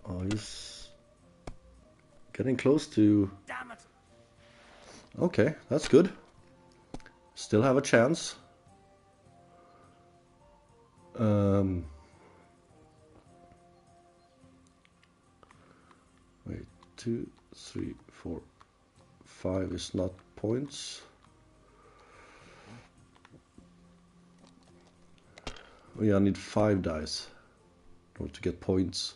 Oh, he's getting close to... Damn it. Okay, that's good. Still have a chance. Wait, 2, 3, 4, 5 is not points. Oh yeah, I need 5 dice in order to get points.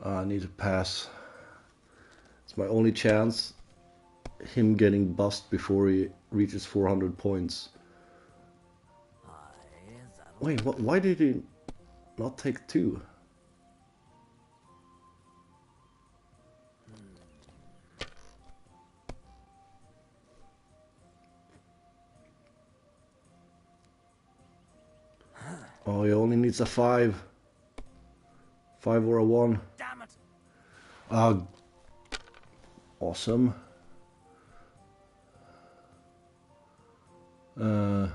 I need to pass. It's my only chance. Him getting bust before he reaches 400 points. Wait, what? Why did he not take 2? Oh, he only needs a 5. 5 or a 1. Damn it. Ah, awesome. Uh,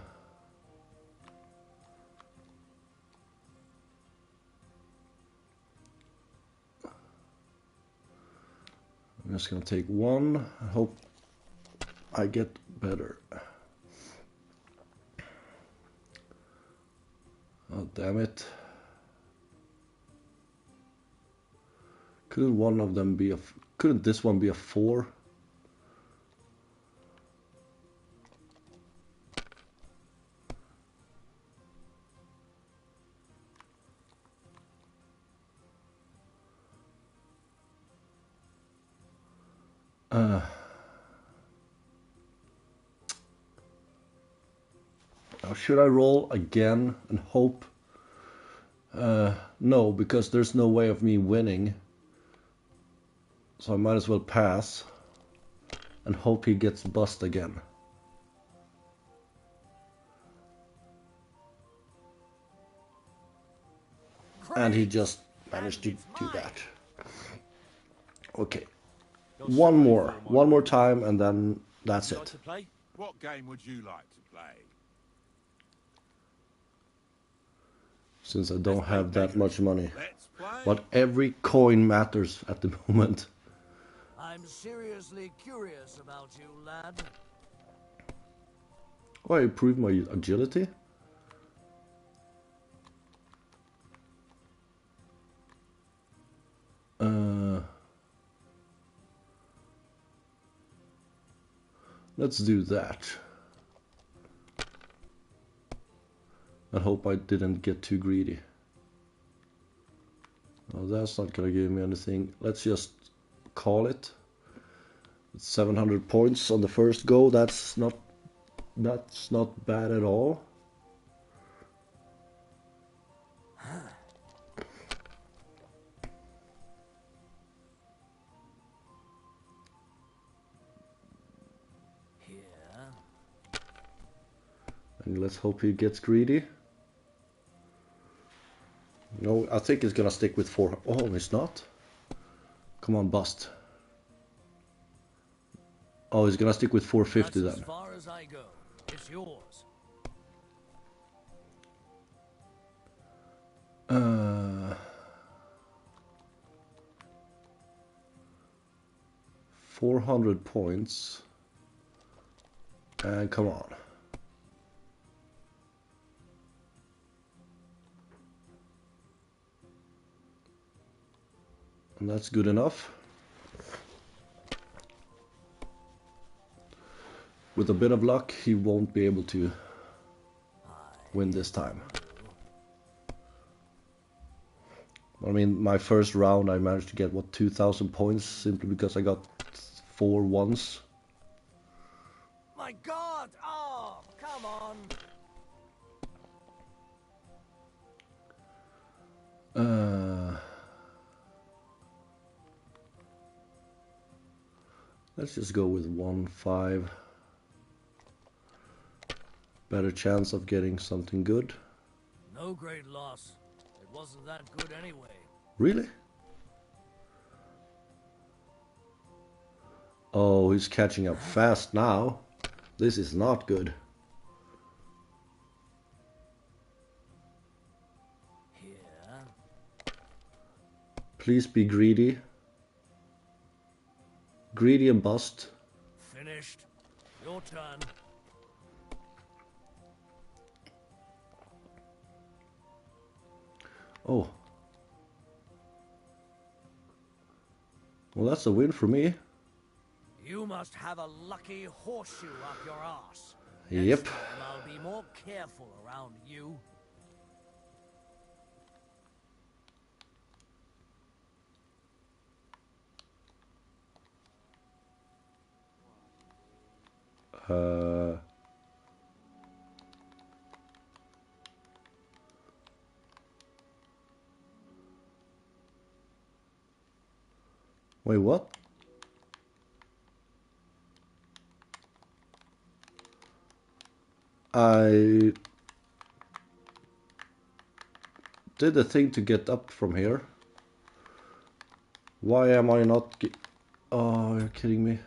I'm just gonna take one. I hope I get better. Oh, damn it. Couldn't one of them be a... Couldn't this one be a 4? Now should I roll again and hope? No, because there's no way of me winning. So I might as well pass and hope he gets bust again. And he just managed to do that. Okay. One more time, and then that's it. What game would you like to play? Since I don't have that much money. But every coin matters at the moment. I'm seriously curious about you, lad. Oh, I improved my agility? Let's do that. I hope I didn't get too greedy. Oh, that's not gonna give me anything. Let's just call it. It's 700 points on the first go. That's not bad at all. And let's hope he gets greedy. No, I think he's gonna stick with 4. Oh, he's not. Come on, bust. Oh, he's gonna stick with 450 That's then. as far as I go. It's yours. 400 points. And come on. And that's good enough. With a bit of luck, he won't be able to win this time. I mean, my first round I managed to get, what, 2,000 points simply because I got 4 ones. My God! Oh, come on! Let's just go with 1-5. Better chance of getting something good. No great loss. It wasn't that good anyway. Really? Oh, he's catching up fast now. This is not good. Here. Please be greedy. Greedy and bust. Finished. Your turn. Oh. Well, that's a win for me. You must have a lucky horseshoe up your arse. Yep. Next time I'll be more careful around you. Wait, what? I did the thing to get up from here. Why am I not Oh, you're kidding me.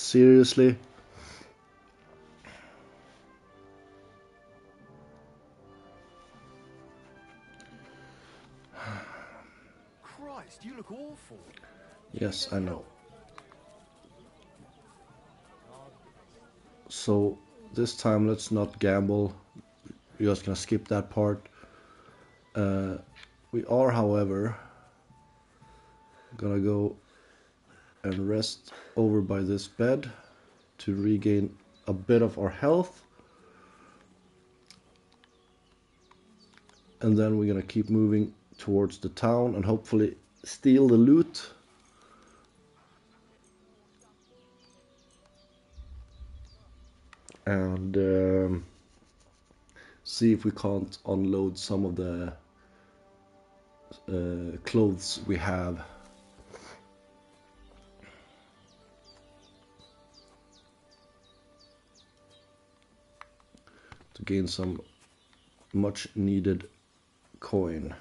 Seriously? Christ, you look awful. Yes, I know. So this time let's not gamble. We're just gonna skip that part. We are, however, gonna go and rest over by this bed to regain a bit of our health. And then we're gonna keep moving towards the town and hopefully steal the loot. And see if we can't unload some of the clothes we have. To gain some much needed coin.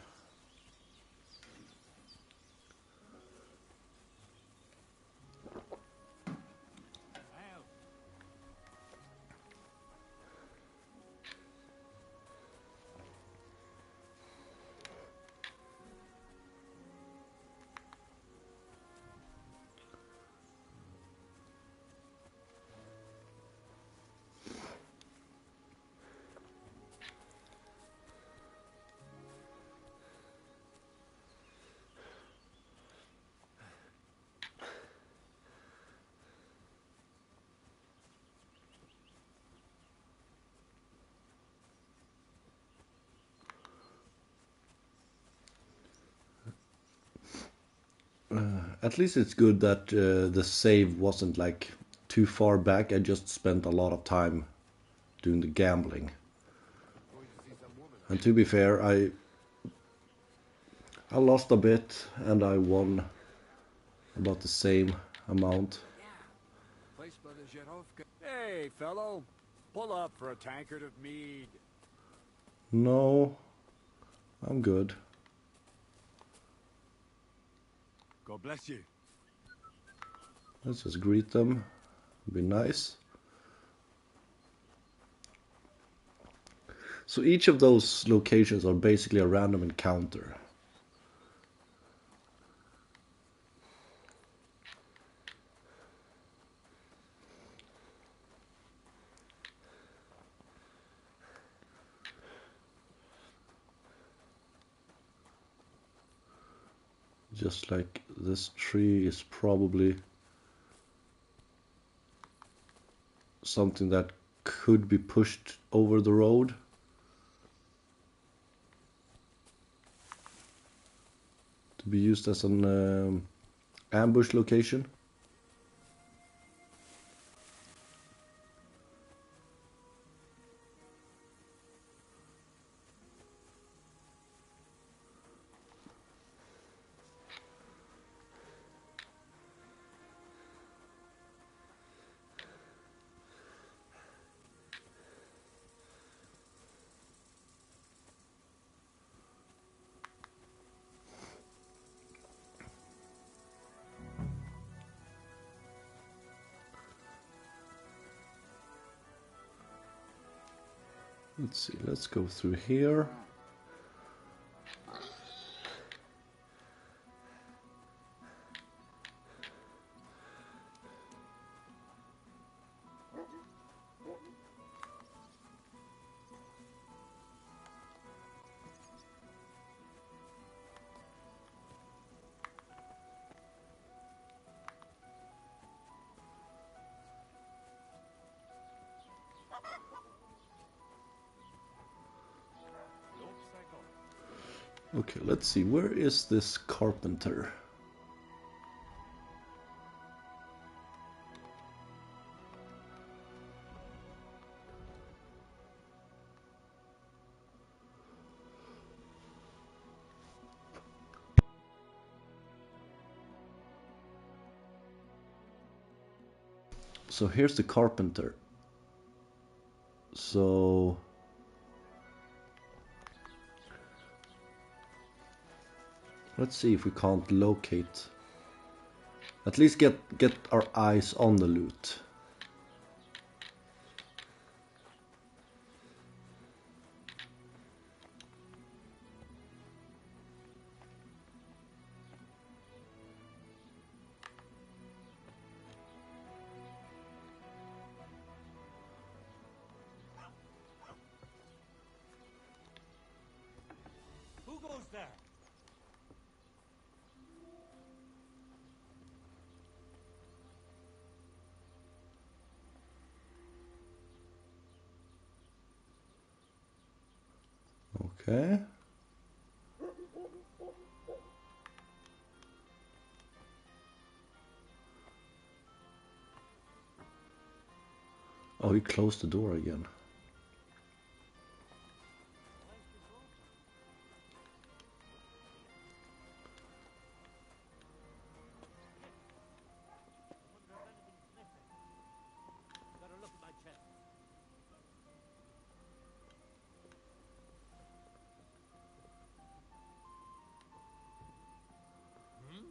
At least it's good that the save wasn't like too far back. I just spent a lot of time doing the gambling. And to be fair, I lost a bit and I won about the same amount. Hey, fellow, pull up for a tankard of mead. No, I'm good. God bless you. Let's just greet them. Be nice. So each of those locations are basically a random encounter. Just like this tree is probably something that could be pushed over the road. To be used as an ambush location. Let's see, let's go through here. Okay, let's see, where is this carpenter? So here's the carpenter. So let's see if we can't locate At least get our eyes on the loot. Who goes there? Okay. Oh, he closed the door again. Better look at my chest. Hmm?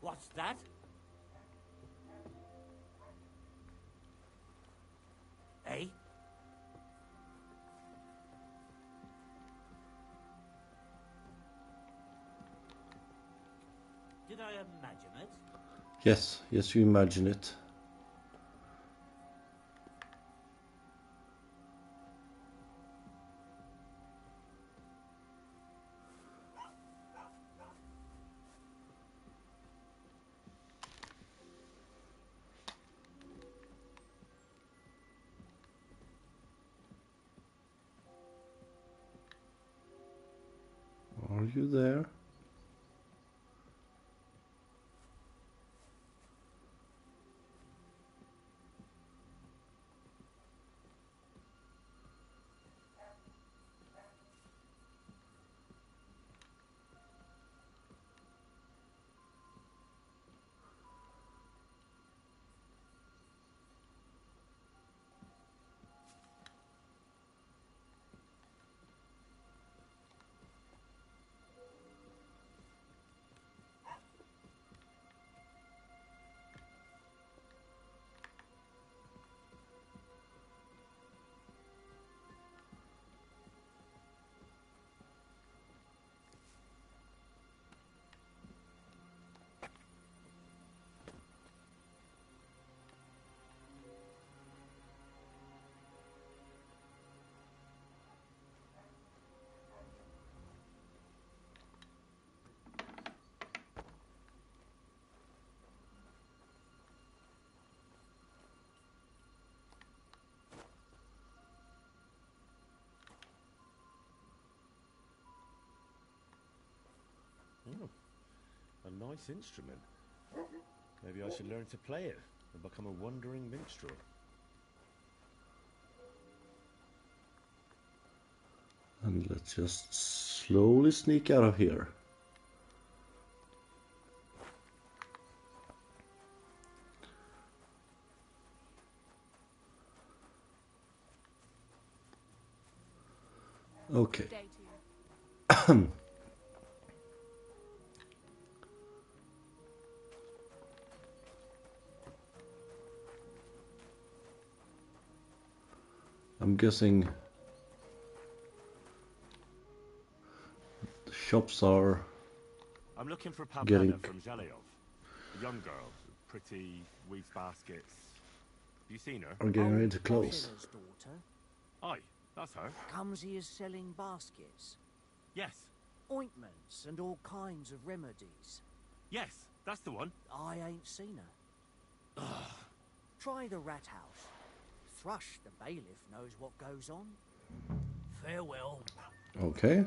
What's that? Eh? Did I imagine it? Yes, yes, you imagine it. Are you there? Oh, a nice instrument. Maybe I should learn to play it and become a wandering minstrel. And let's just slowly sneak out of here. Okay. I'm guessing the shops are I'm looking for getting... Pavlana from Zhelyov. A young girl, pretty, weaves baskets. Have you seen her? I'm getting ready to close. Miller's daughter Aye, that's her. comes here selling baskets, Yes, ointments, and all kinds of remedies. yes, that's the one. I ain't seen her. Try the rat house. Thrush, the bailiff, knows what goes on. Farewell. Okay.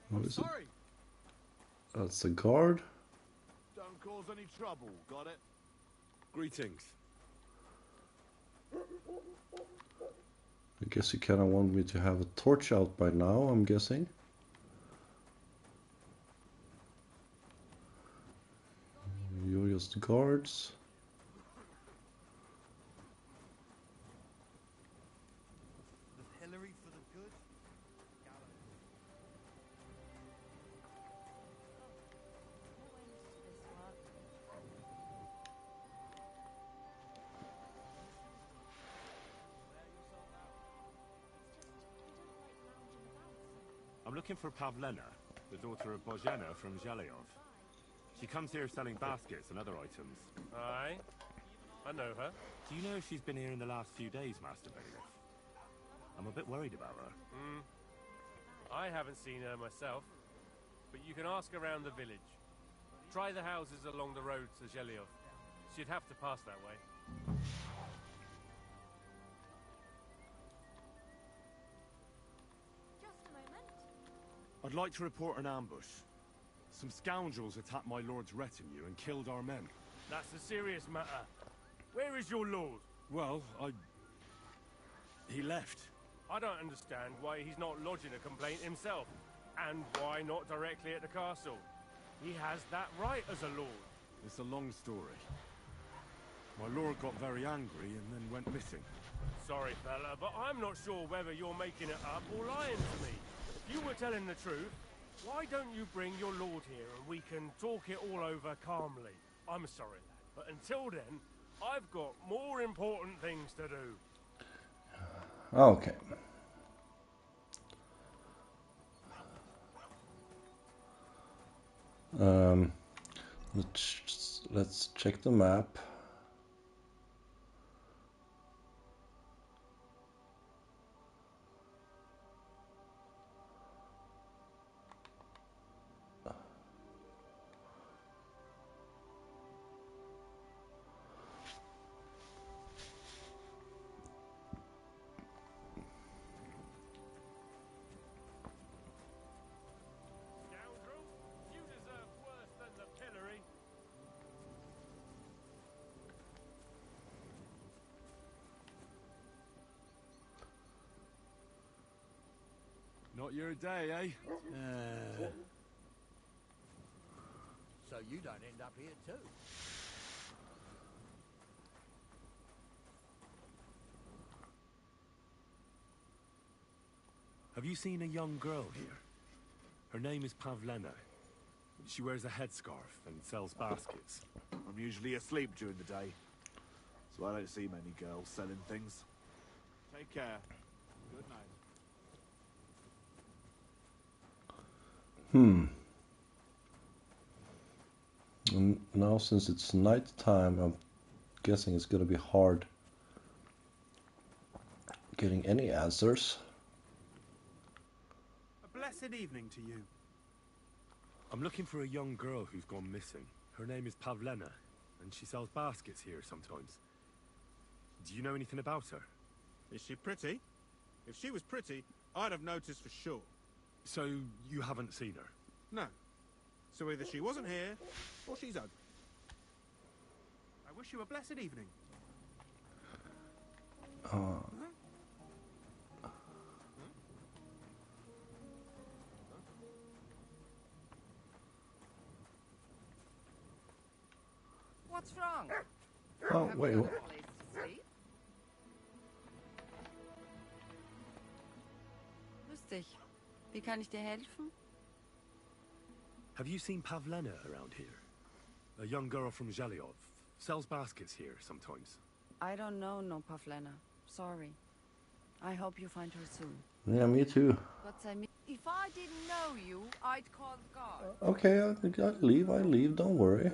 What is it? Sorry. That's a guard. Don't cause any trouble, got it? Greetings. I guess you kind of want me to have a torch out by now, I'm guessing. You're just guards. The pillory for the good? I'm looking for Pavlena, the daughter of Bozhena from Zhelyov. She comes here selling baskets and other items. Aye, I know her. Do you know if she's been here in the last few days, Master Bailiff? I'm a bit worried about her. I haven't seen her myself, but you can ask around the village. Try the houses along the road to Zhelyov. She'd have to pass that way. Just a moment. I'd like to report an ambush. Some scoundrels attacked my lord's retinue and killed our men. That's a serious matter. Where is your lord? Well, he left. I don't understand why he's not lodging a complaint himself, and why not directly at the castle. He has that right as a lord. It's a long story. My lord got very angry and then went missing. Sorry, fella, but I'm not sure whether you're making it up or lying to me. If you were telling the truth, why don't you bring your lord here and we can talk it all over calmly? I'm sorry, lad, but until then, I've got more important things to do. Okay. Let's check the map. Scoundrel, you deserve worse than the pillory. Not your day, eh? So you don't end up here too. Have you seen a young girl here? Her name is Pavlena. She wears a headscarf and sells baskets. I'm usually asleep during the day, so I don't see many girls selling things. Take care. Good night. And now, since it's night time, I'm guessing it's gonna be hard getting any answers. A blessed evening to you. I'm looking for a young girl who's gone missing. Her name is Pavlena, and she sells baskets here sometimes. Do you know anything about her? Is she pretty? If she was pretty, I'd have noticed for sure. So, you haven't seen her? No. So either she wasn't here, or she's ugly. I wish you a blessed evening. What's wrong? Oh, Have wait. you got a place to sleep? Grüß dich. Wie kann ich dir helfen? Have you seen Pavlena around here? A young girl from Zhelyov. Sells baskets here sometimes. I don't know no Pavlena. Sorry. I hope you find her soon. Yeah, me too. But I mean, if I didn't know you, I'd call the guard. Okay, I leave, don't worry.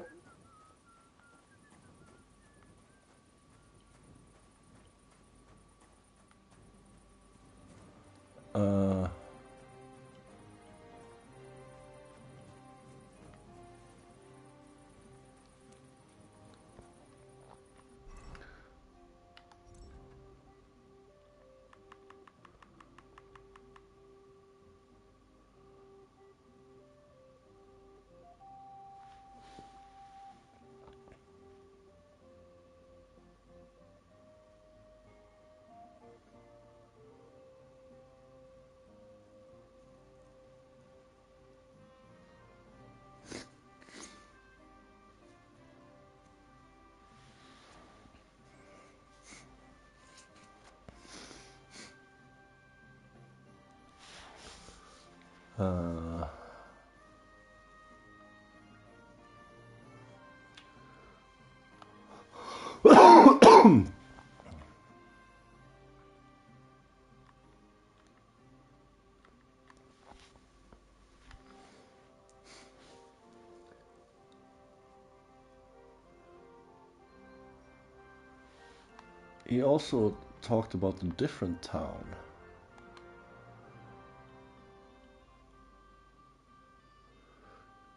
He also talked about a different town.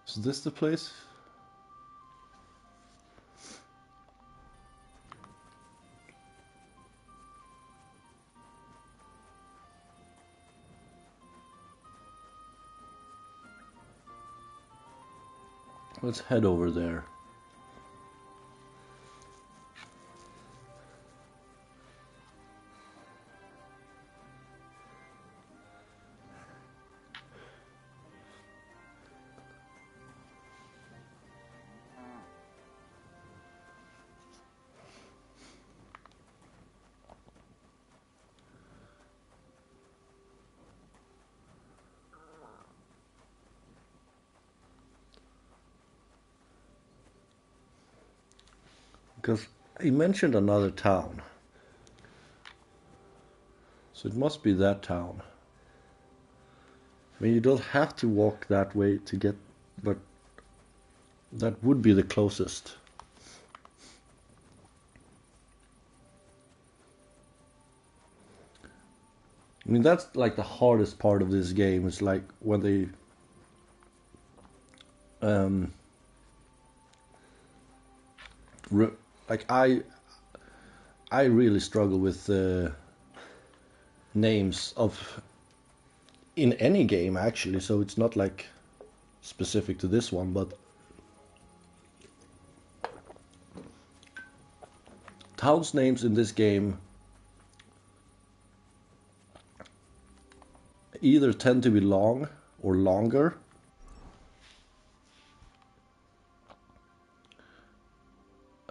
Is this the place? Let's head over there. Because he mentioned another town. So it must be that town. I mean, you don't have to walk that way to get, but that would be the closest. I mean, that's like the hardest part of this game, is like when they like I really struggle with names of in any game actually, so it's not like specific to this one, but towns names in this game either tend to be long or longer.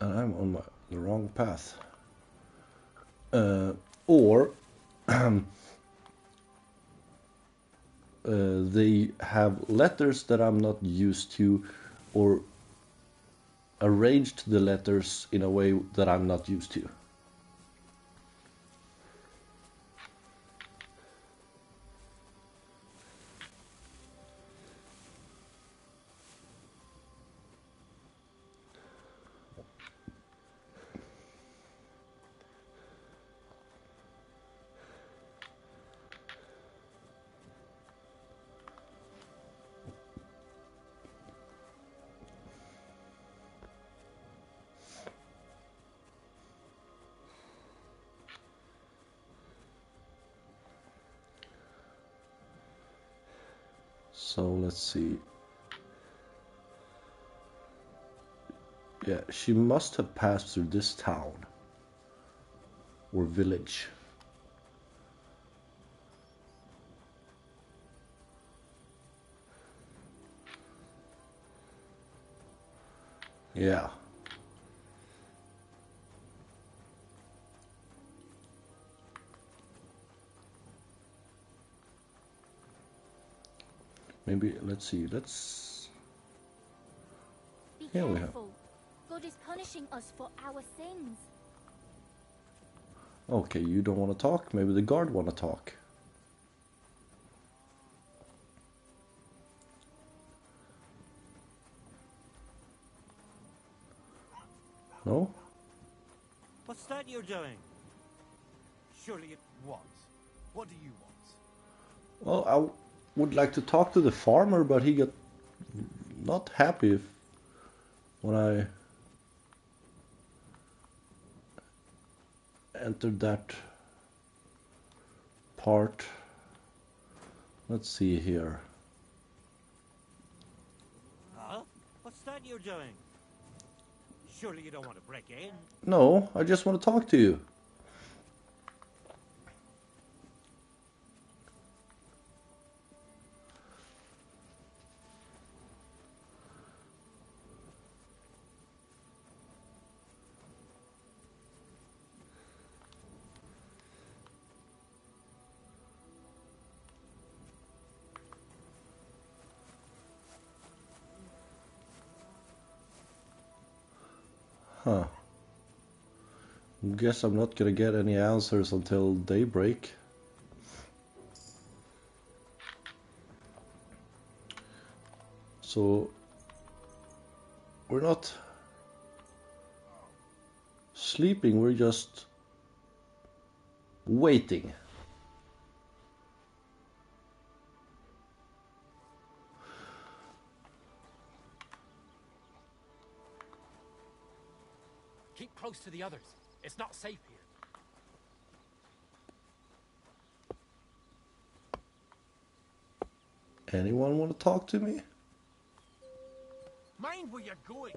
And I'm on the wrong path. Or they have letters that I'm not used to, or arranged the letters in a way that I'm not used to. So let's see. Yeah, she must have passed through this town or village. Yeah. Maybe let's see. Let's. Be Here we have. careful. God is punishing us for our sins. Okay, you don't want to talk. Maybe the guard want to talk. No? What's that you're doing? Surely it what? What do you want? Well, I would like to talk to the farmer, but he got not happy when I entered that part. Let's see here. Huh? What's that you're doing? Surely you don't want to break in? No, I just want to talk to you. Huh. Guess I'm not gonna get any answers until daybreak. So we're not sleeping, we're just waiting. Keep close to the others. It's not safe here. Anyone want to talk to me? Mind where you're going.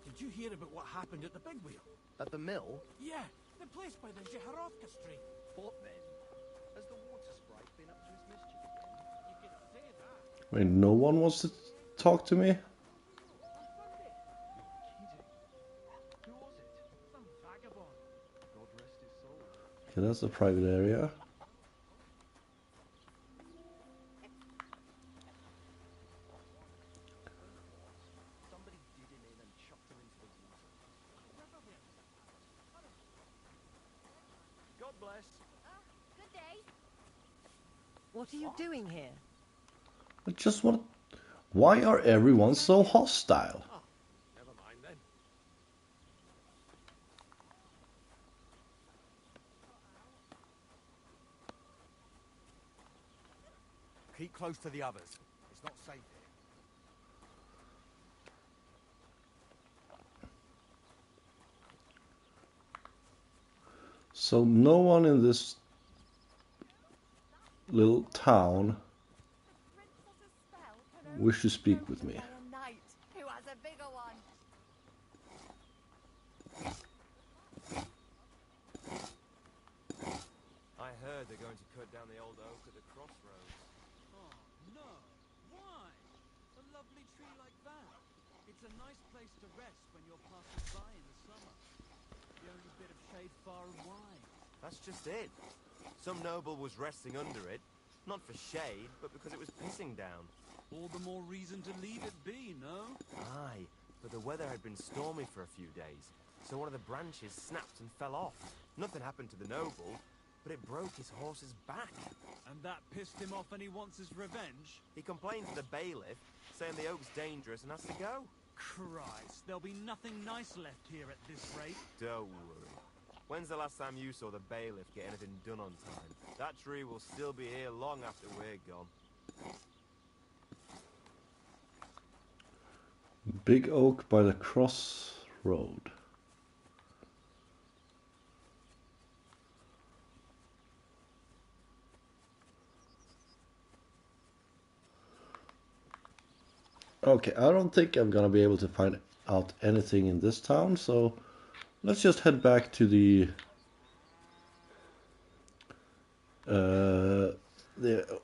Did you hear about what happened at the Big Wheel? At the mill? Yeah, the place by the Jehorovka Street. What then? Has the water sprite been up to his mischief again? You could say that. Wait, no one wants to talk to me? Who was it? Some vagabond. God rest his soul. Okay, that's a private area. Somebody did him in and chucked him into the water. God bless. Good day. What are you doing here? I just want to... Why are everyone so hostile? Oh, never mind then. Keep close to the others. It's not safe here. So no one in this little town wish to speak with me. A knight who has a bigger one. I heard they're going to cut down the old oak at the crossroads. Oh, no. Why? A lovely tree like that. It's a nice place to rest when you're passing by in the summer. The only bit of shade far and wide. That's just it. Some noble was resting under it, not for shade, but because it was pissing down. All the more reason to leave it be, no? Aye, but the weather had been stormy for a few days, so one of the branches snapped and fell off. Nothing happened to the noble, but it broke his horse's back. And that pissed him off and he wants his revenge? He complained to the bailiff, saying the oak's dangerous and has to go. Christ, there'll be nothing nice left here at this rate. Don't worry. When's the last time you saw the bailiff get anything done on time? That tree will still be here long after we're gone. Big oak by the crossroad. Okay, I don't think I'm gonna be able to find out anything in this town, so let's just head back to the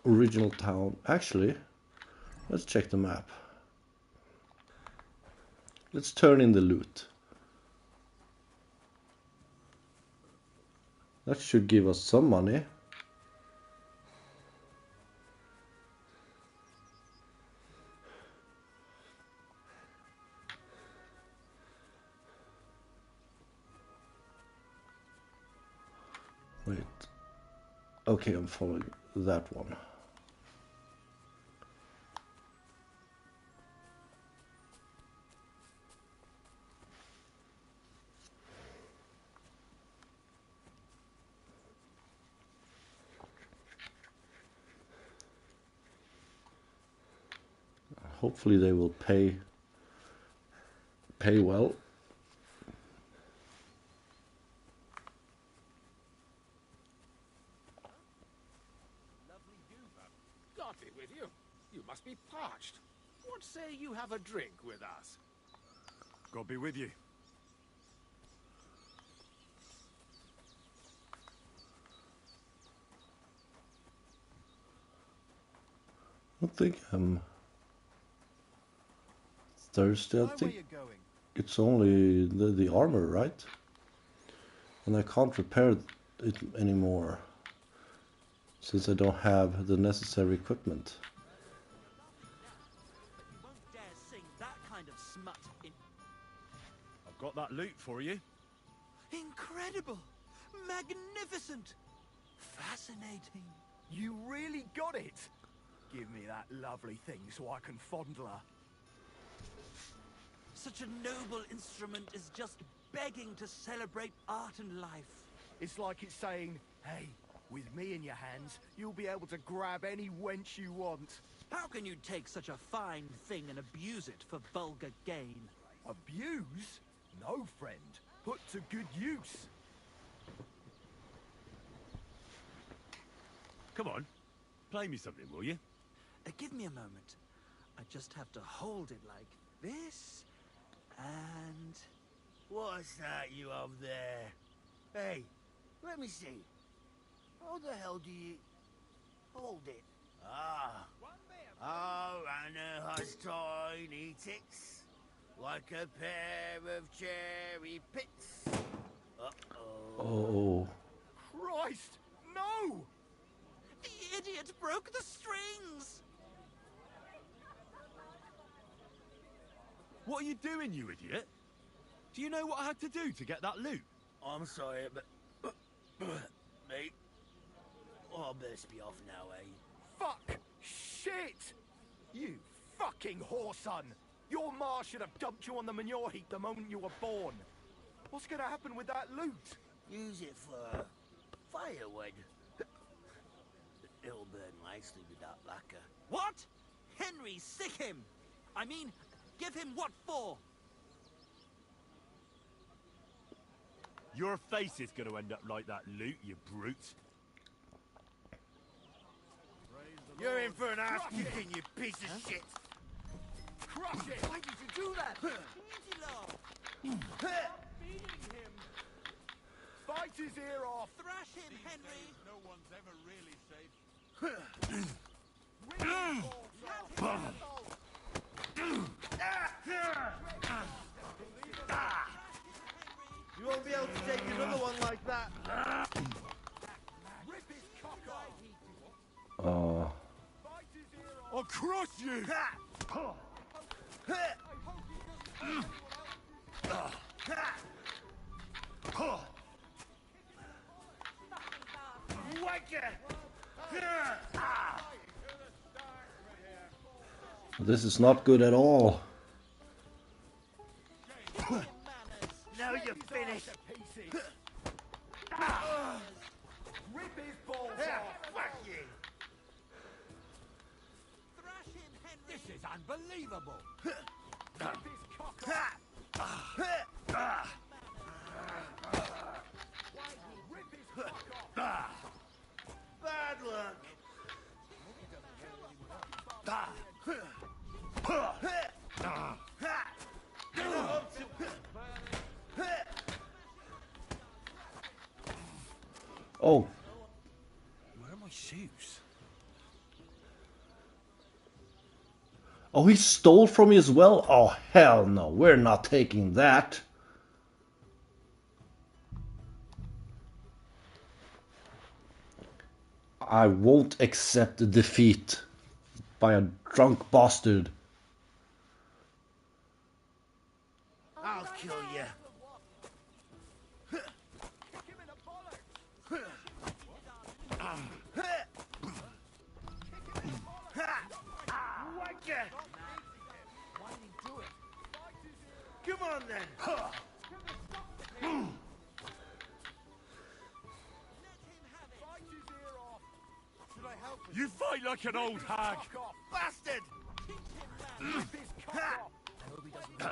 original town. Actually, let's check the map. Let's turn in the loot. That should give us some money. Wait. Okay, I'm following that one. Hopefully they will pay well. God be with you. You must be parched. What say you have a drink with us? God be with you. I don't think I'm thirsty. I think it's only the armor, right? And I can't repair it anymore since I don't have the necessary equipment. Dare sing that kind of smut in... I've got that loot for you. Incredible! Magnificent! Fascinating! You really got it! Give me that lovely thing so I can fondle her. Such a noble instrument is just begging to celebrate art and life. It's like it's saying, hey, with me in your hands, you'll be able to grab any wench you want. How can you take such a fine thing and abuse it for vulgar gain? Abuse? No, friend. Put to good use. Come on, play me something, will you? Give me a moment. I just have to hold it like this, and... What's that you up there? Hey, let me see. How the hell do you... hold it? Ah. Oh, Anna has tiny tits, like a pair of cherry pits. Uh-oh. Oh. Christ, no! The idiot broke the strings! What are you doing, you idiot? Do you know what I had to do to get that loot? I'm sorry, but... mate. Oh, I best be off now, eh? Fuck! Shit! You fucking whoreson! Your ma should have dumped you on the manure heap the moment you were born. What's gonna happen with that loot? Use it for firewood. It'll burn nicely with that lacquer. What? Henry, sick him! I mean, give him what for? Your face is going to end up like that loot, you brute. You're in for an ass kicking, you piece of shit! Crush it! Why did you do that? Easy, love. Beating him! Fight his ear off! Thrash him, Henry! No one's ever really safe. You won't be able to take another one like that. Rip his cock off! Oh. I'll crush you! This is not good at all. Now you're finished. Rip his balls off! Fuck you! Thrash him, Henry! This is unbelievable! Rip his cock off! Rip his cock off! Bad luck. Oh. Where are my shoes? Oh, he stole from me as well? Oh, hell no. We're not taking that. I won't accept defeat by a drunk bastard. I'll kill you. ya! Why did he do it? Come on then! You fight like an old hag! Bastard! I hope he doesn't do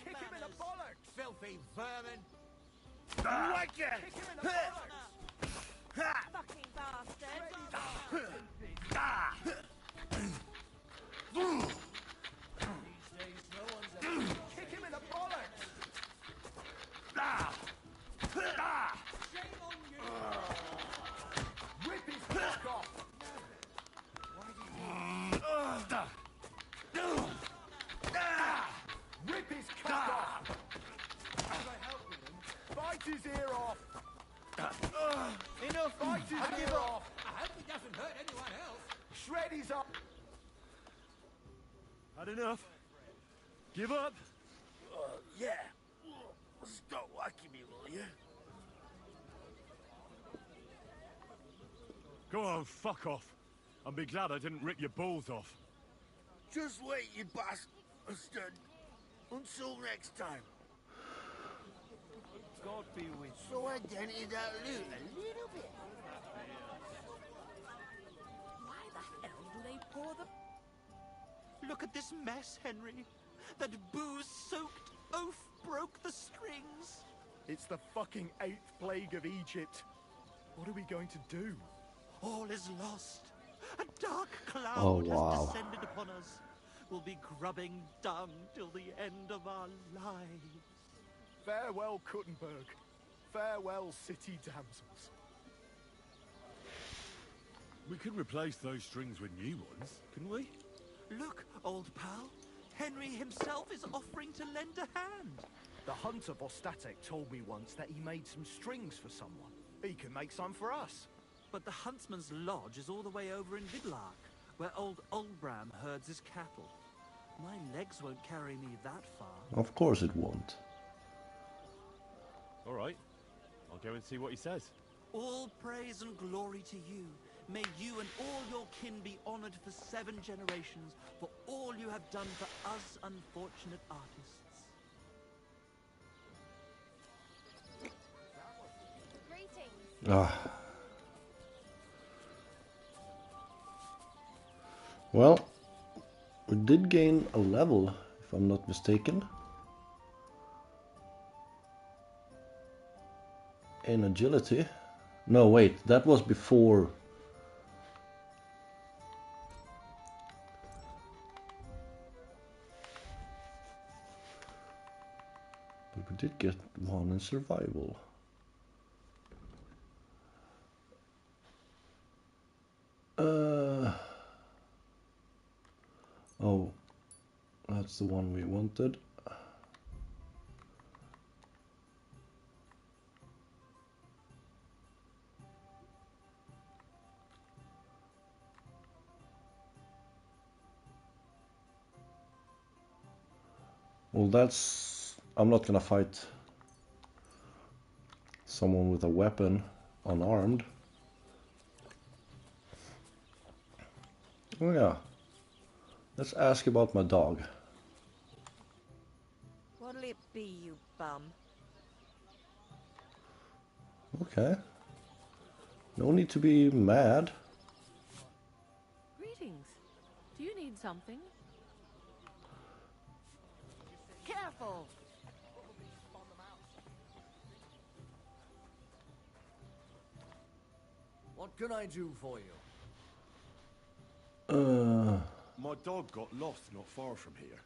Kick him in the bollocks! Filthy vermin! Whack ya! Kick him in the bollocks! Fucking bastard! Kick him in the bollocks! Rip his cock off! Rip his cock off! Bite his ear off! Enough! Bite his ear off! I hope he doesn't hurt anyone else. Shred his up! Had enough? Give up? Yeah. Stop whacking me, will you? Go on, fuck off. And be glad I didn't rip your balls off. Just wait, you bastard. Until next time. God be with you. So I dented that loot a little bit. Why the hell do they pour the... Look at this mess, Henry. That booze-soaked oaf broke the strings. It's the fucking 8th plague of Egypt. What are we going to do? All is lost. A dark cloud Oh, wow. has descended upon us. We'll be grubbing dung till the end of our lives. Farewell, Kuttenberg. Farewell, city damsels. We could replace those strings with new ones, couldn't we? Look, old pal. Henry himself is offering to lend a hand. The hunter Vostatek told me once that he made some strings for someone. He can make some for us. But the huntsman's lodge is all the way over in Vidlark, where old Olbram herds his cattle. My legs won't carry me that far. Of course it won't. All right. I'll go and see what he says. All praise and glory to you. May you and all your kin be honored for 7 generations for all you have done for us unfortunate artists. Greetings. Ah. Well, we did gain a level, if I'm not mistaken. In agility. No, wait, that was before. But we did get one in survival. Oh, that's the one we wanted. Well, that's... I'm not gonna fight someone with a weapon unarmed. Oh yeah. Let's ask about my dog. What'll it be, you bum? Okay. No need to be mad. Greetings. Do you need something? Careful! What can I do for you? My dog got lost not far from here.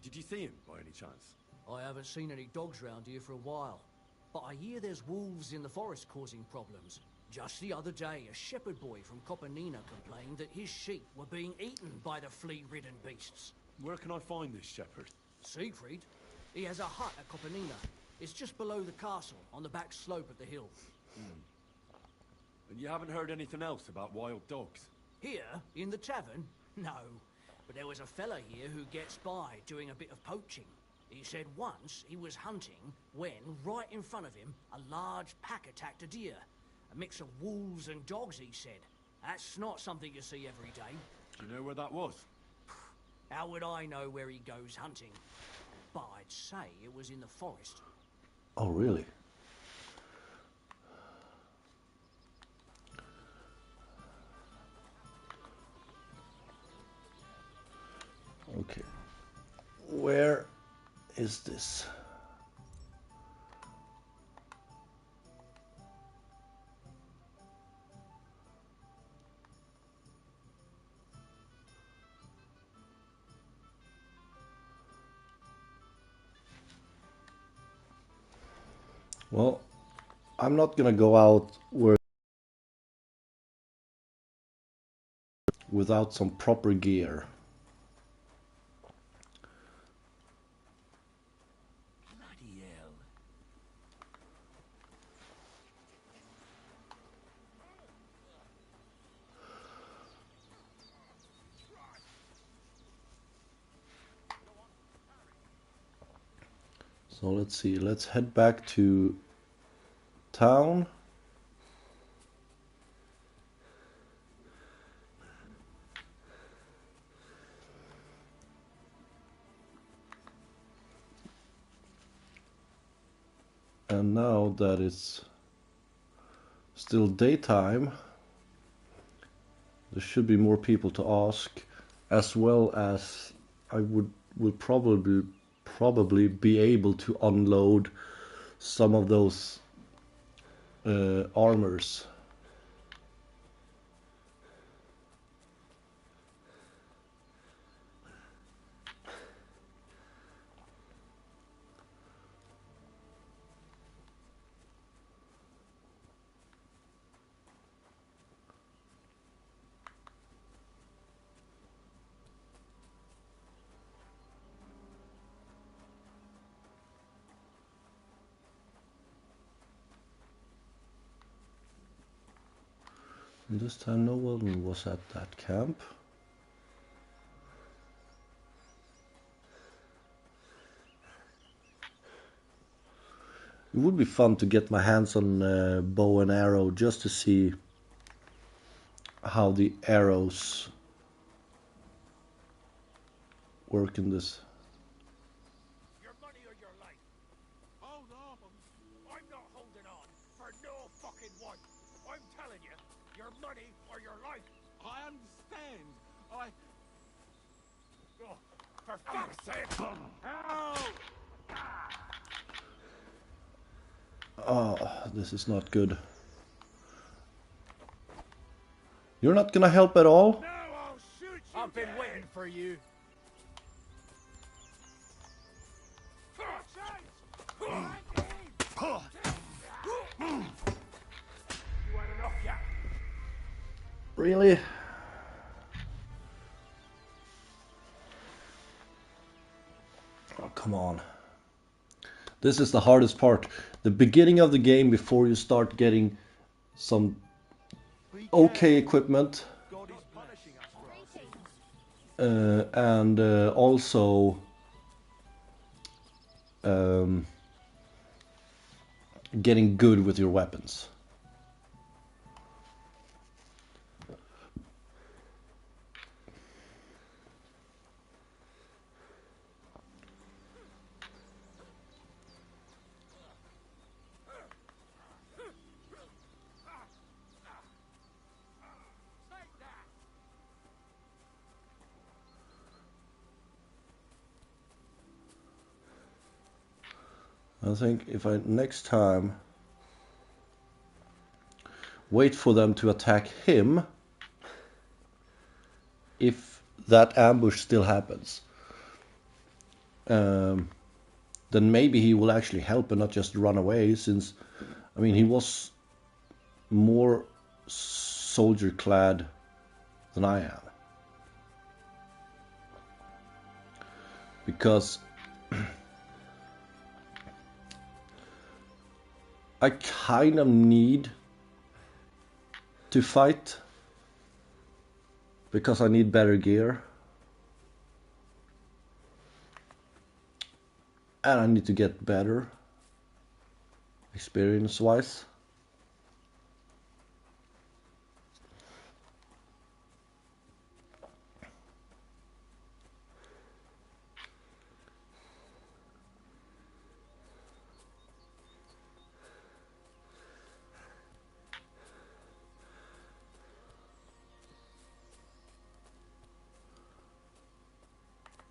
Did you see him by any chance? I haven't seen any dogs round here for a while, but I hear there's wolves in the forest causing problems. Just the other day, a shepherd boy from Kopanina complained that his sheep were being eaten by the flea-ridden beasts. Where can I find this shepherd? Siegfried? He has a hut at Kopanina. It's just below the castle, on the back slope of the hill. And you haven't heard anything else about wild dogs? Here, in the tavern? No. But there was a fella here who gets by doing a bit of poaching. He said once he was hunting when, right in front of him, a large pack attacked a deer. A mix of wolves and dogs, he said. That's not something you see every day. Do you know where that was? How would I know where he goes hunting? But I'd say it was in the forest. Oh, really? Okay. Where is this? Well, I'm not gonna go out without some proper gear. Bloody hell. So let's see, let's head back to town. And now that it's still daytime, there should be more people to ask, as well as I will probably be able to unload some of those armors. And this time no one was at that camp. It would be fun to get my hands on bow and arrow just to see how the arrows work in this. Your money or your life? Hold on. I'm not holding on for no fucking one. I'm telling you, your money or your life. I understand. Oh, for fuck's sake! Ow! Oh, this is not good. You're not gonna help at all? Now I'll shoot you. I've been waiting for you. Really? Oh, come on. This is the hardest part. The beginning of the game before you start getting some okay equipment. And also getting good with your weapons. I think if I next time wait for them to attack him, if that ambush still happens, then maybe he will actually help and not just run away, since, I mean, he was more soldier clad than I am. Because I kind of need to fight, because I need better gear. And I need to get better experience-wise.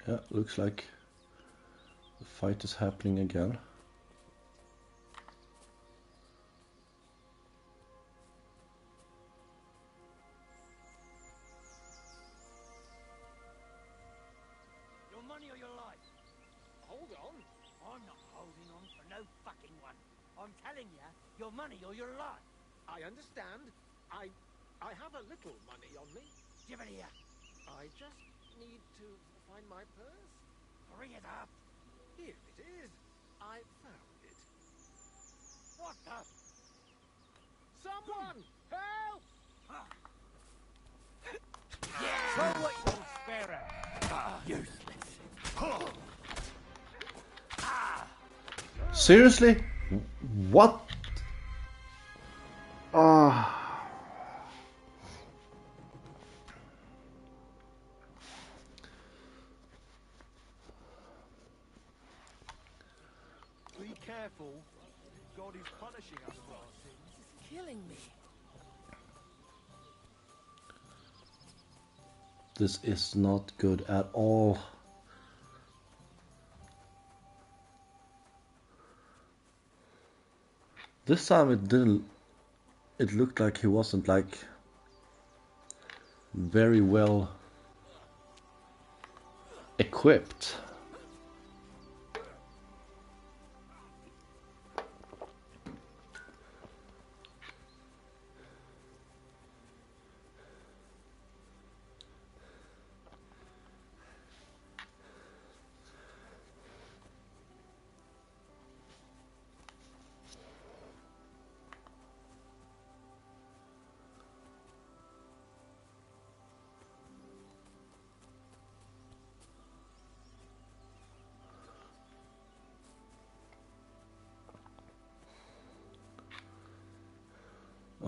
Yeah, looks like the fight is happening again. Your money or your life? Hold on. I'm not holding on for no fucking one. I'm telling you, your money or your life. I understand. I have a little money on me. Give it here. I just need to find my purse. Hurry it up. Here it is. I found it. What the? Someone! Help! Show what you'll spare her. Useless. Seriously? What? Ah. Be careful. God is punishing us for our sins. It's killing me. This is not good at all. This time it didn't. It looked like he wasn't like very well equipped.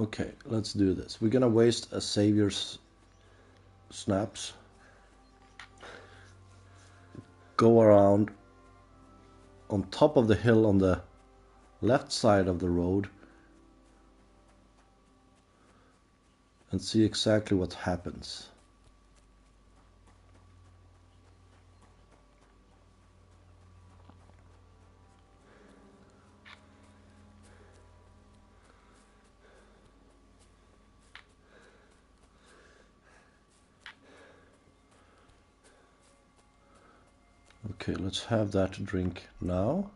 Okay, let's do this. We're gonna waste a savior's snaps. Go around on top of the hill on the left side of the road and see exactly what happens. Okay, let's have that drink now.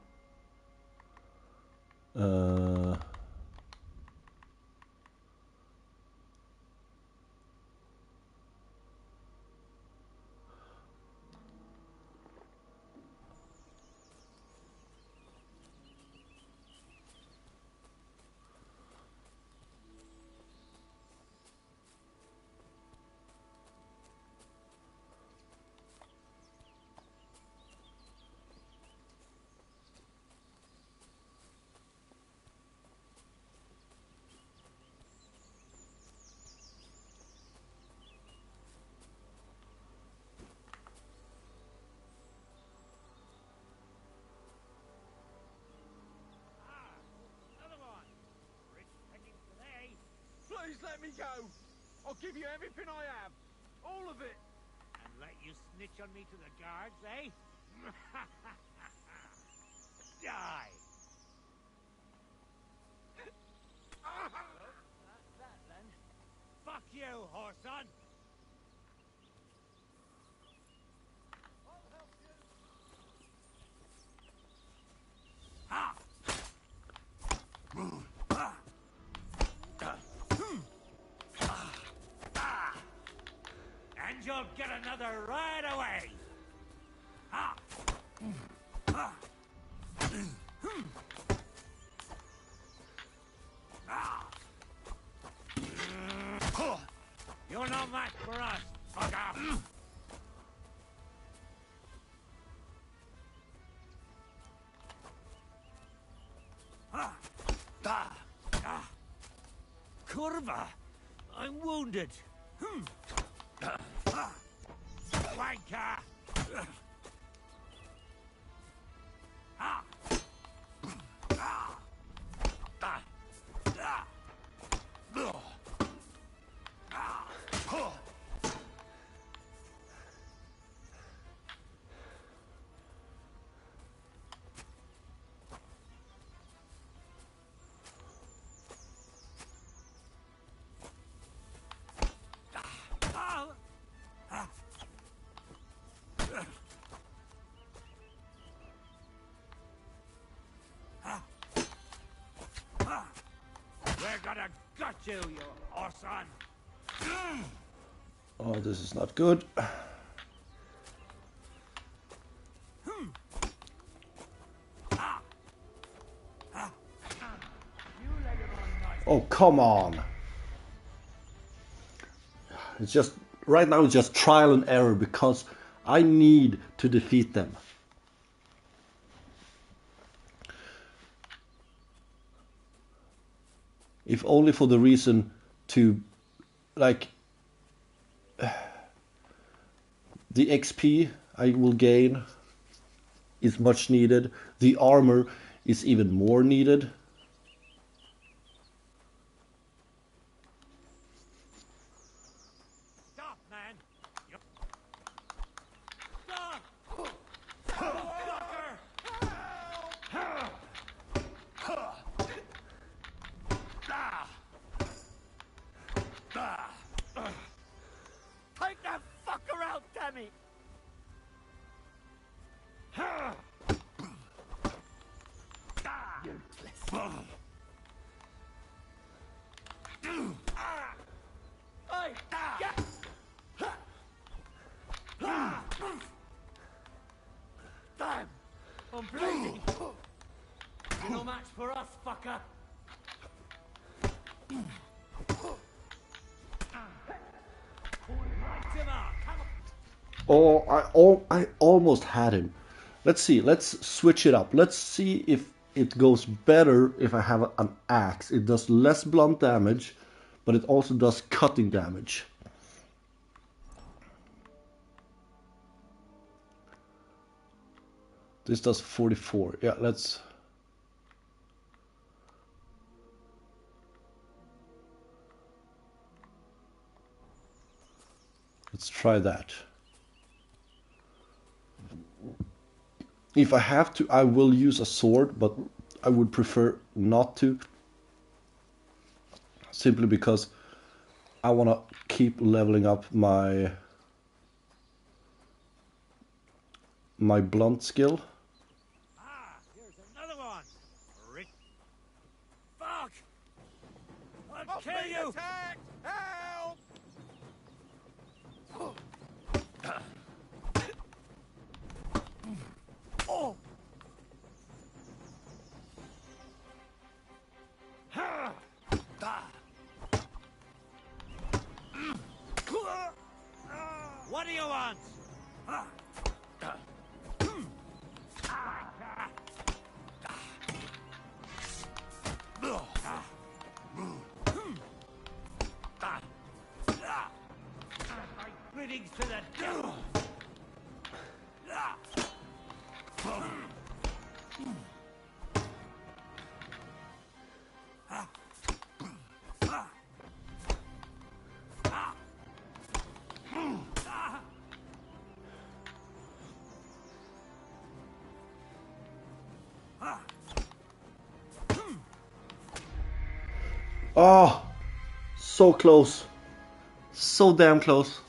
Please let me go. I'll give you everything I have. All of it. And let you snitch on me to the guards, eh? Die. That's that then. Fuck you, whoreson. And you'll get another right away. You're no match for us. Fuck off. Curva, I'm wounded. Wanker! you, you horse-on! Oh, this is not good. Oh, come on. It's just, right now it's just trial and error because I need to defeat them. If only for the reason to, like, the XP I will gain is much needed. The armor is even more needed. Stop, man! Take that fucker out, dammit! Damn! I'm bleeding! You're no match for us, fucker! Oh, I almost had him. Let's see. Let's switch it up. Let's see if it goes better if I have an axe. It does less blunt damage, but it also does cutting damage. This does 44. Yeah, let's try that. If I have to, I will use a sword, but I would prefer not to. Simply because I want to keep leveling up my blunt skill. Here's another one! Rick. Fuck! I'll kill you! Attacked! Help! Oh! What do you want? Greetings to the devil! Oh, so close. So damn close.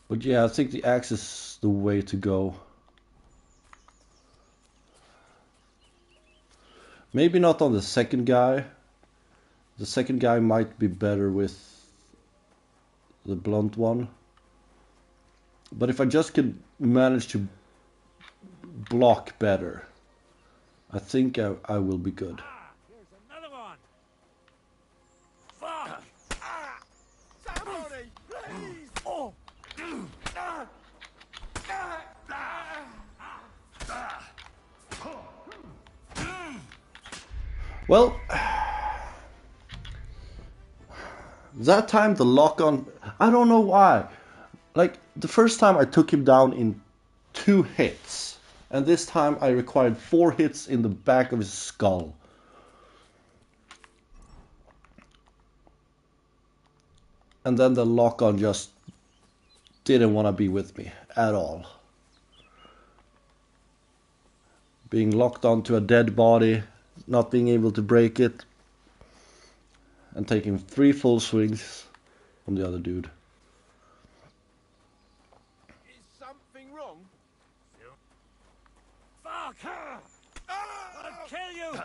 But yeah, I think the axe is the way to go. Maybe not on the second guy. The second guy might be better with the blunt one. But if I just can manage to block better, I think I will be good. Here's another one! Fuck! Somebody, please! Oh! Well, that time the lock on, I don't know why. Like, the first time I took him down in 2 hits, and this time I required 4 hits in the back of his skull. And then the lock on just didn't want to be with me at all. Being locked onto a dead body, not being able to break it, and taking 3 full swings from the other dude. Is something wrong? I'll kill you!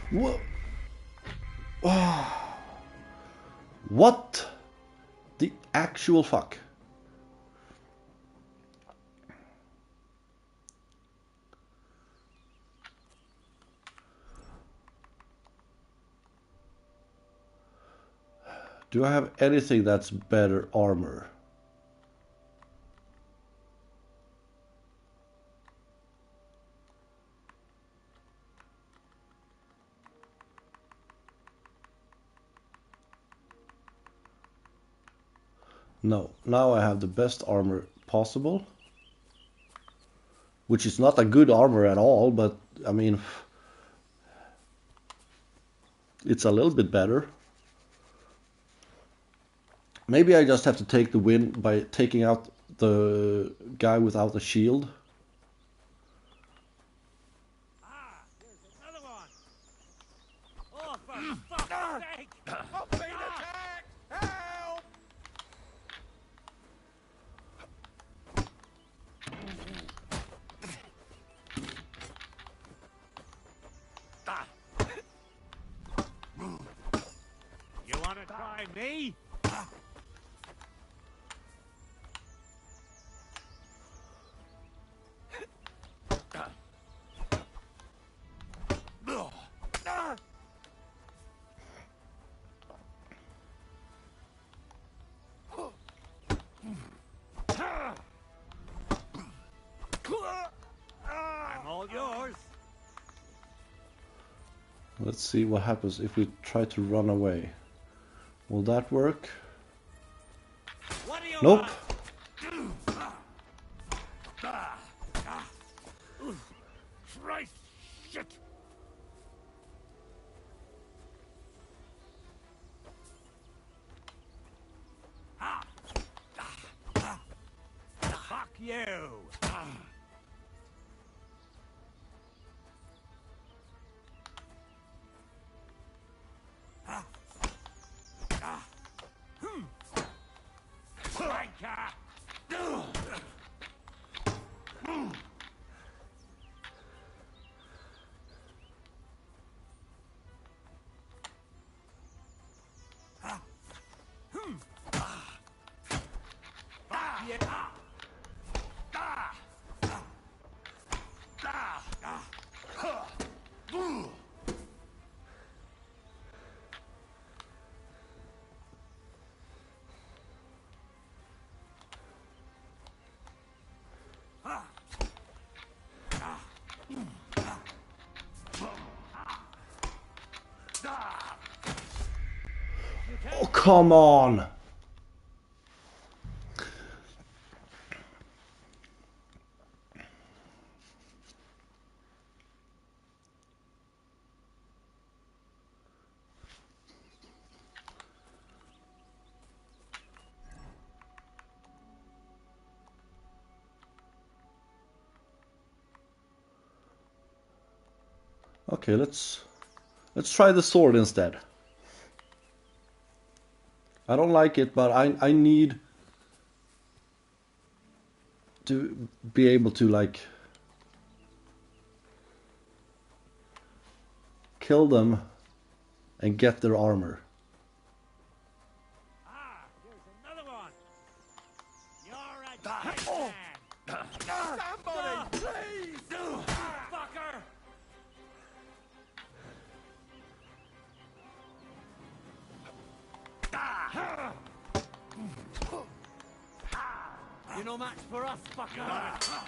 What? What the actual fuck? Do I have anything that's better armor? No. Now I have the best armor possible. Which is not a good armor at all, but I mean, it's a little bit better. Maybe I just have to take the win by taking out the guy without a shield. Another one! Oh, for fuck's sake! I'm being attacked! Help! You wanna try me? I'm all yours. Let's see what happens if we try to run away. Will that work? Nope. Christ, shit! Fuck you! Oh, come on! Okay, let's try the sword instead. I don't like it, but I need to be able to like kill them and get their armor. Another one! You're a dead man! Somebody, please! Fucker! You're no match for us, fucker!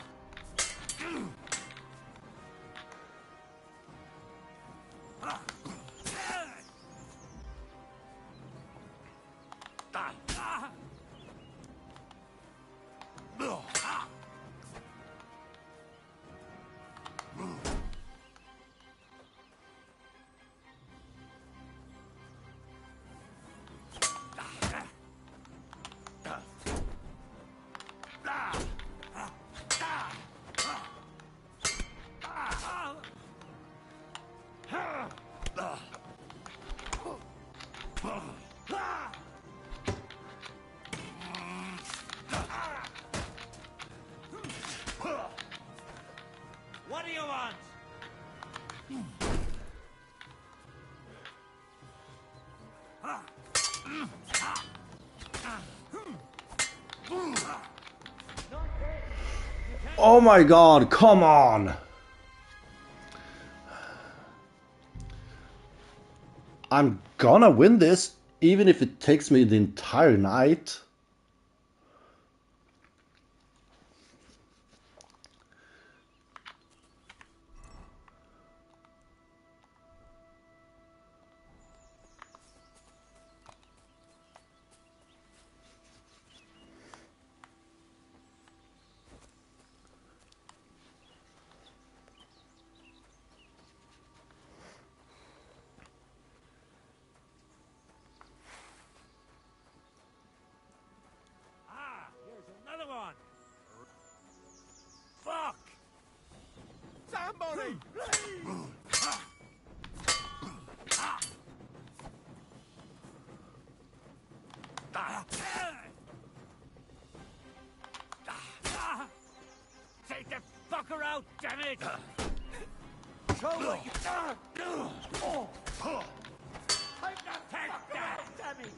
do you want? Oh my god, come on! I'm gonna win this, even if it takes me the entire night. Here's another one. Fuck! Somebody, please! Take the fucker out, damn it! Show what you... Take that out, damn it!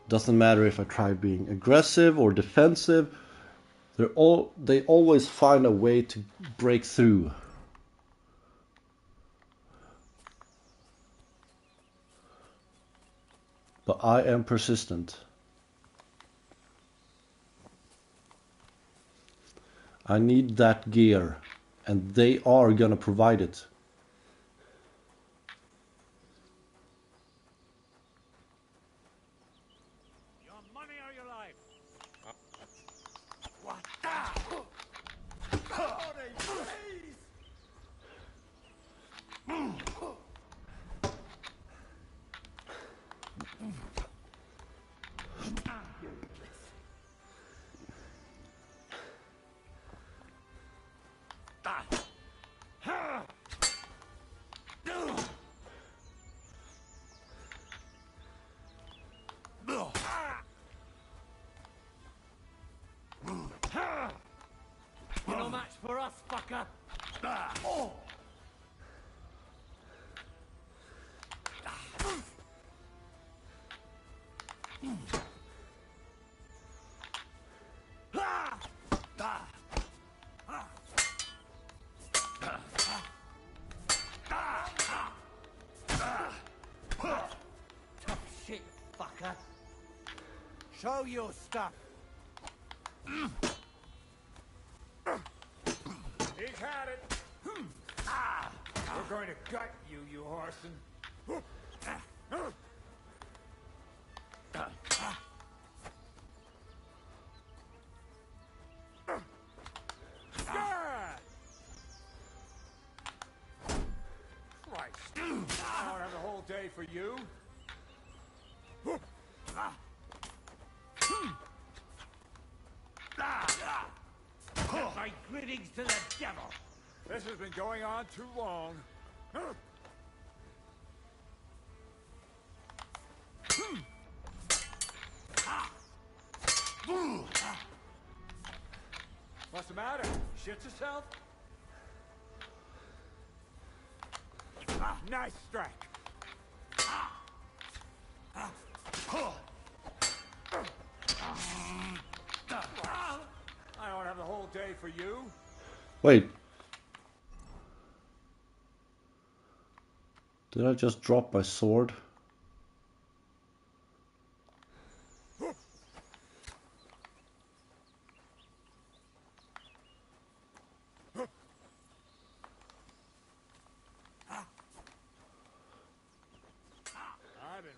Doesn't matter if I try being aggressive or defensive, they always find a way to break through. But I am persistent. I need that gear, and they are gonna provide it. Your money or your life? What Somebody, please! You're no match for us, fucker! Tough shit, fucker. Show your stuff. He's had it. We're going to gut you, you arson. Christ. I don't have the whole day for you. My greetings to the devil. This has been going on too long. What's the matter? Shit yourself? Nice strike. I don't have the whole day for you. Wait. Did I just drop my sword? I've been...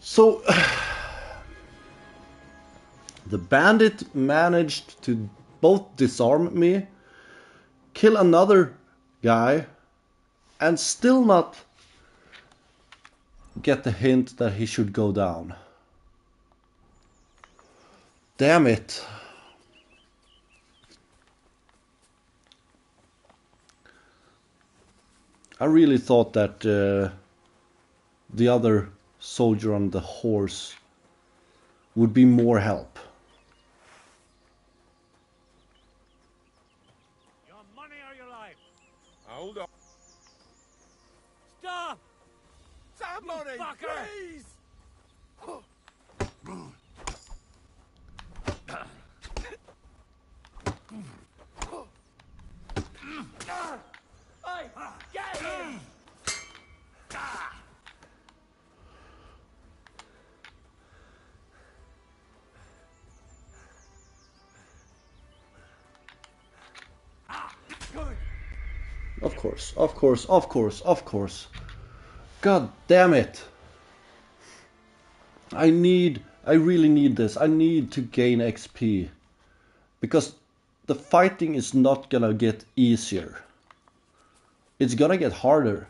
So the bandit managed to both disarm me, kill another guy, and still not get the hint that he should go down. Damn it. I really thought that the other soldier on the horse would be more help. Your money or your life? Hold on. Stop! Some money, fucker! please! Hey, get him! Of course, of course, of course, of course. God damn it. I really need this. I need to gain XP. Because the fighting is not gonna get easier. It's gonna get harder.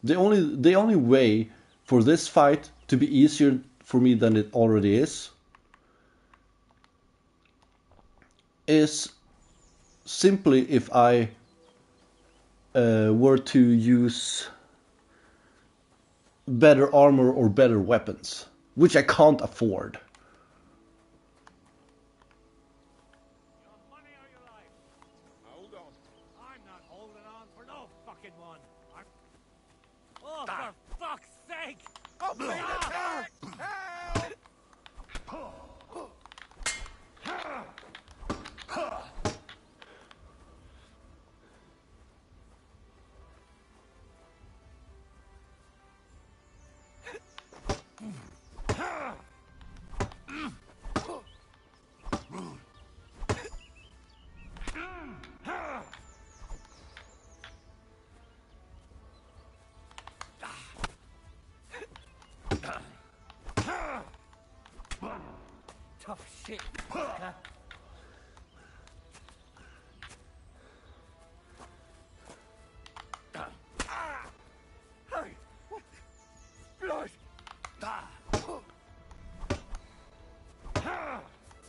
The only way for this fight to be easier for me than it already is simply if I were to use better armor or better weapons, which I can't afford. Hold on. I'm not holding on for no fucking one. Oh, for fuck's sake! I'm being attacked! Tough shit, fucker. Hey! Blood!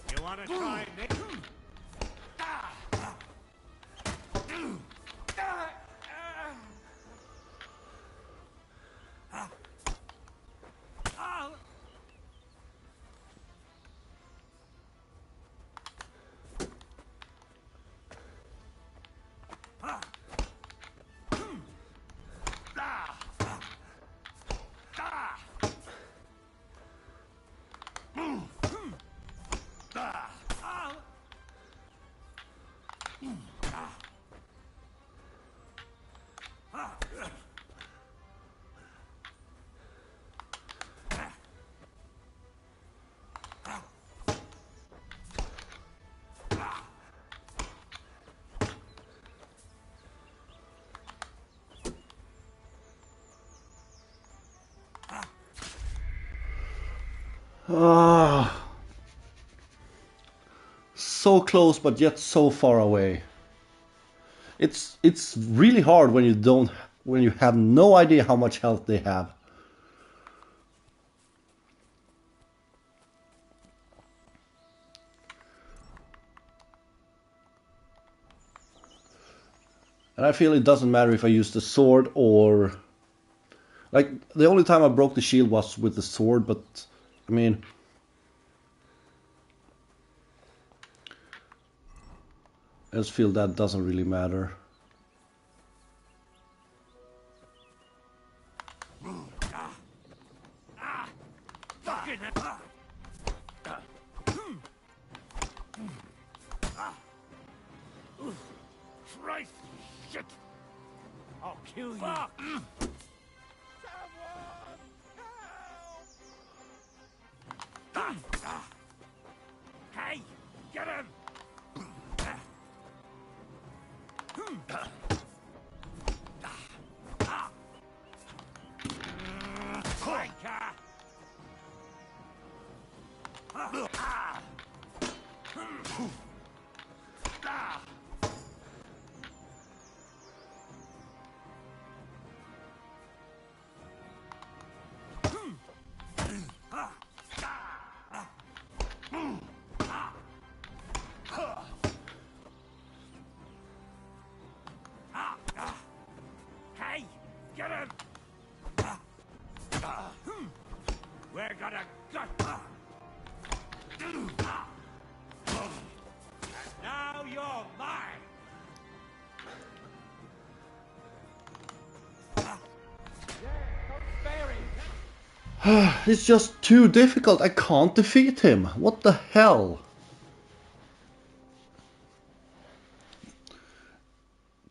You wanna try this? So close but yet so far away. It's really hard when you have no idea how much health they have. And I feel it doesn't matter if I use the sword or... Like, the only time I broke the shield was with the sword, but, I mean... I just feel that doesn't really matter. kill you. Fuck! Hey, get him! Flanker! Hey, get him! We're gonna gut. And now you're mine. It's just too difficult. I can't defeat him. What the hell?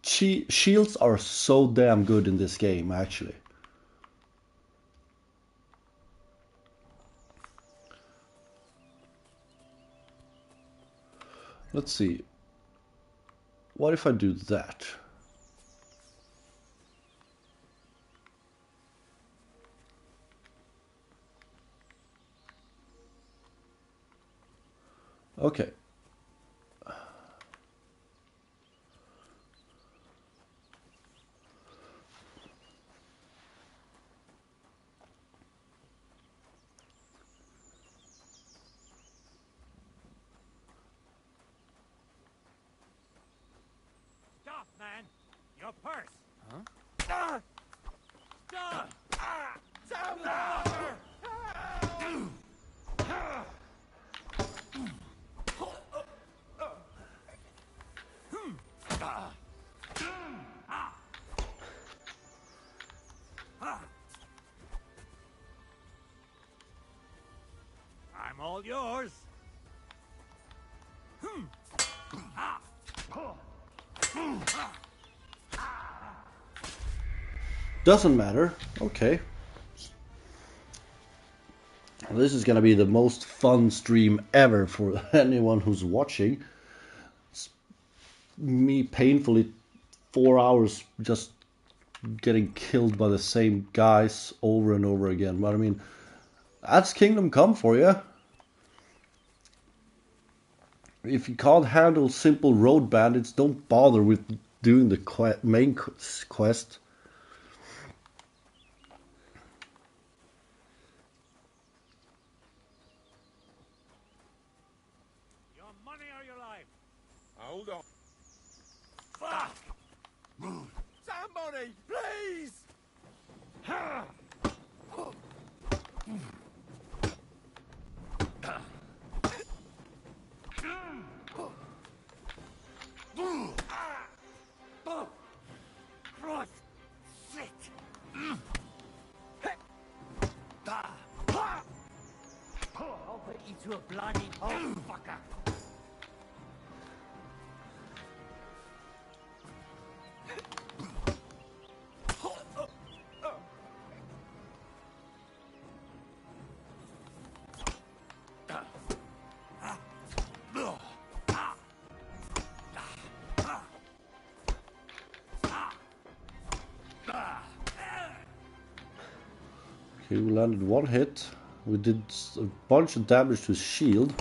Shields are so damn good in this game, actually. Let's see. What if I do that? Okay. Stop, man! Your purse! Huh? Stop! Motherfucker! I'm all yours. Doesn't matter. Okay. This is gonna be the most fun stream ever for anyone who's watching. It's me painfully 4 hours just getting killed by the same guys over and over again. But I mean, that's Kingdom Come for you. If you can't handle simple road bandits, don't bother with doing the main quest. Your money or your life? Hold on. Fuck! Somebody, please! Cross! Shit! I'll put you to a bloody pulp, fucker! Okay, we landed one hit. We did a bunch of damage to his shield.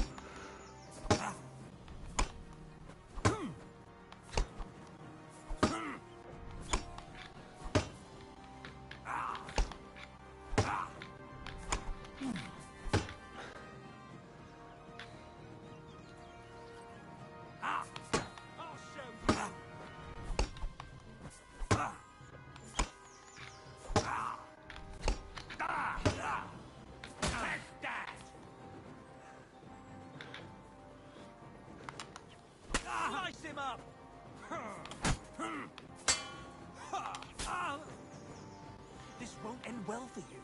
Slice him up! This won't end well for you.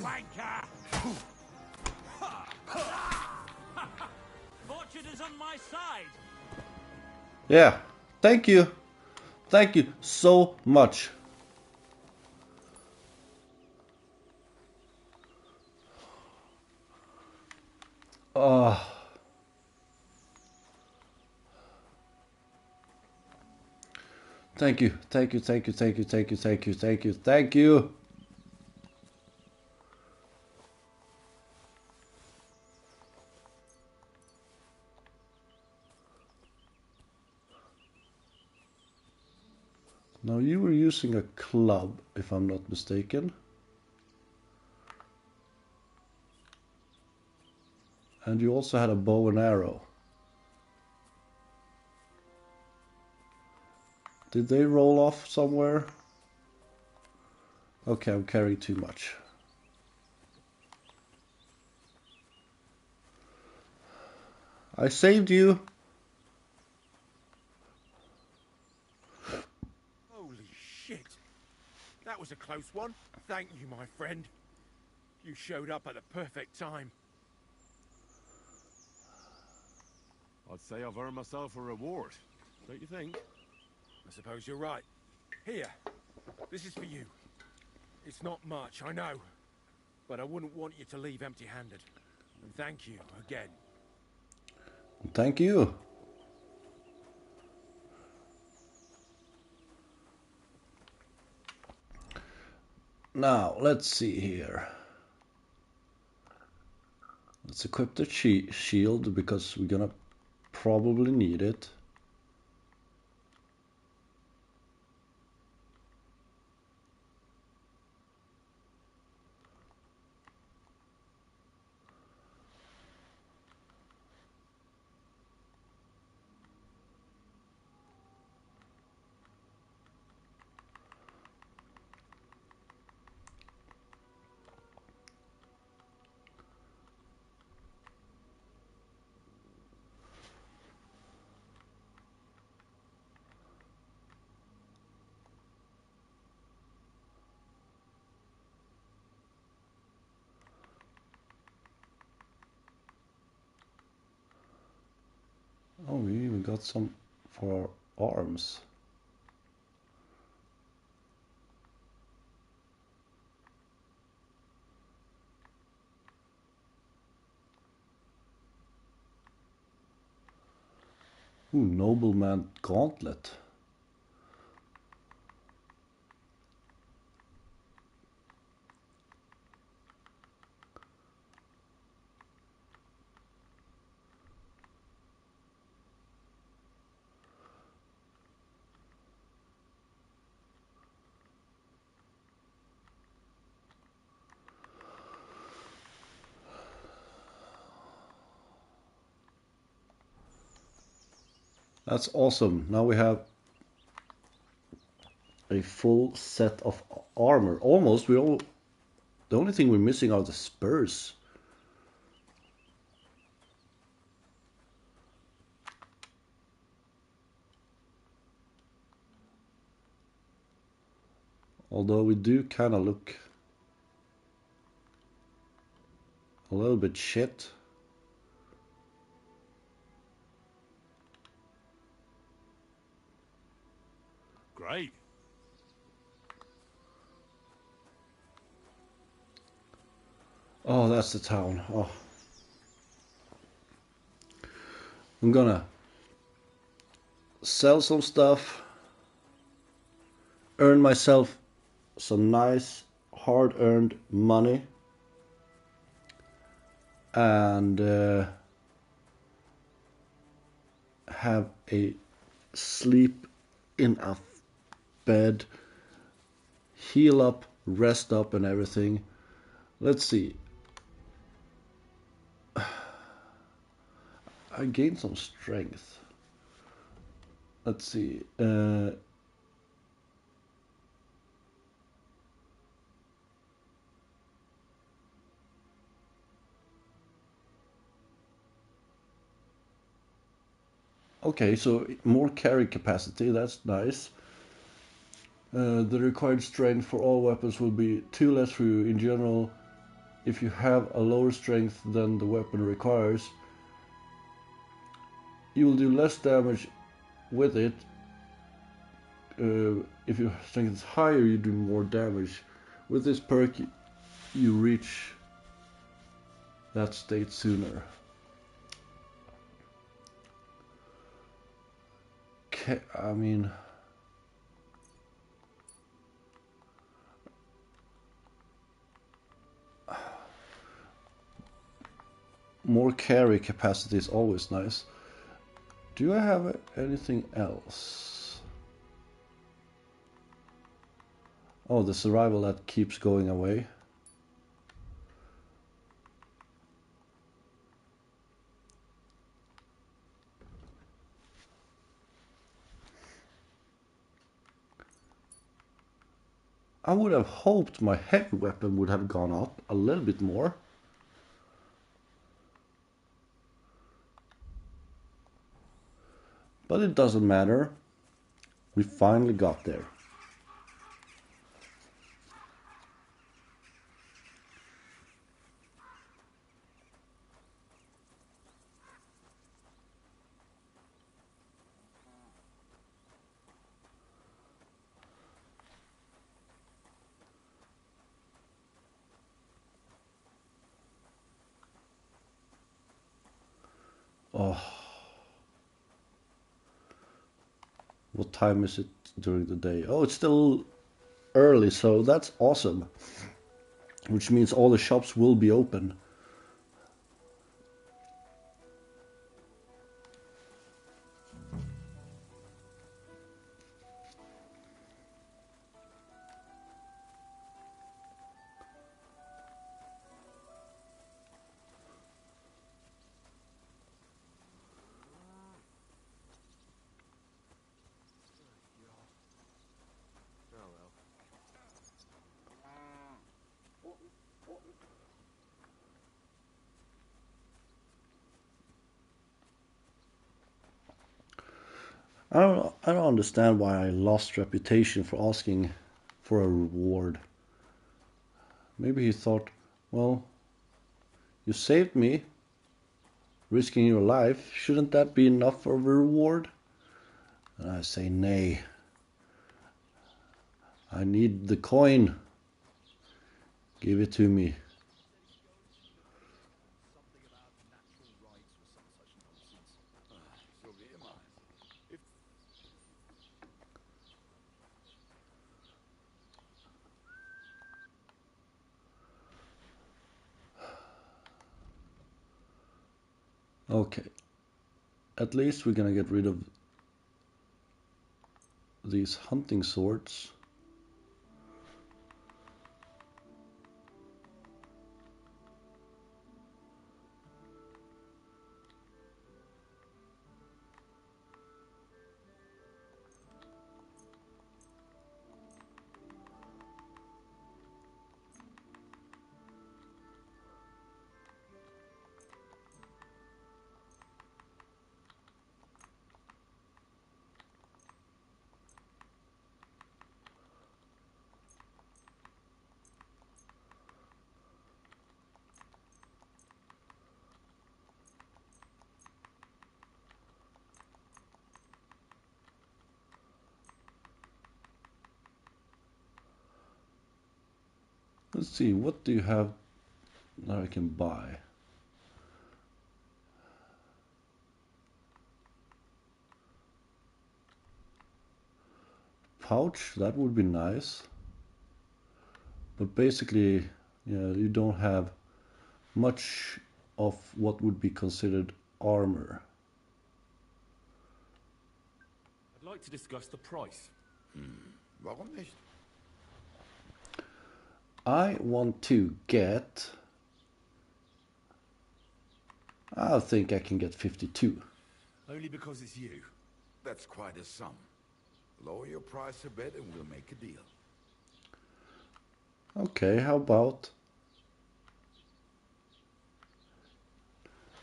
Wanker! fortune is on my side. Yeah. Thank you. Thank you so much. Thank you, thank you, thank you, thank you, thank you, thank you, thank you, thank you. Now you were using a club, if I'm not mistaken. And you also had a bow and arrow. Did they roll off somewhere? Okay, I'm carrying too much. I saved you. Holy shit! That was a close one. Thank you, my friend. You showed up at the perfect time. I'd say I've earned myself a reward, don't you think? I suppose you're right. Here, this is for you. It's not much, I know. But I wouldn't want you to leave empty-handed. And thank you again. Thank you. Now, let's see here. Let's equip the shield because we're gonna probably need it. Oh, we even got some for our arms. Ooh, Nobleman Gauntlet. That's awesome. Now we have a full set of armor. Almost. The only thing we're missing are the spurs. Although we do kind of look a little bit shit. Great. Oh, that's the town. Oh. I'm gonna sell some stuff, earn myself some nice hard-earned money, and have a sleep in a bed, heal up, rest up and everything. Let's see. I gained some strength. Let's see. Okay, so more carry capacity, that's nice. The required strength for all weapons will be 2 less for you in general. If you have a lower strength than the weapon requires, you will do less damage with it. If your strength is higher, you do more damage. With this perk, you reach that state sooner. I mean, more carry capacity is always nice. Do I have anything else? Oh, the survival that keeps going away. I would have hoped my heavy weapon would have gone up a little bit more. But it doesn't matter. We finally got there. Oh. What time is it during the day? Oh, it's still early, so that's awesome. Which means all the shops will be open. I don't understand why I lost reputation for asking for a reward. Maybe he thought, well, you saved me, risking your life. Shouldn't that be enough of a reward? And I say, nay. I need the coin. Give it to me. Okay. At least we're gonna get rid of these hunting swords. Let's see, what do you have that I can buy? Pouch, that would be nice. But basically, yeah, you don't have much of what would be considered armor. I'd like to discuss the price. Warum nicht? I want to get... I think I can get 52. Only because it's you. That's quite a sum. Lower your price a bit and we'll make a deal. Okay, how about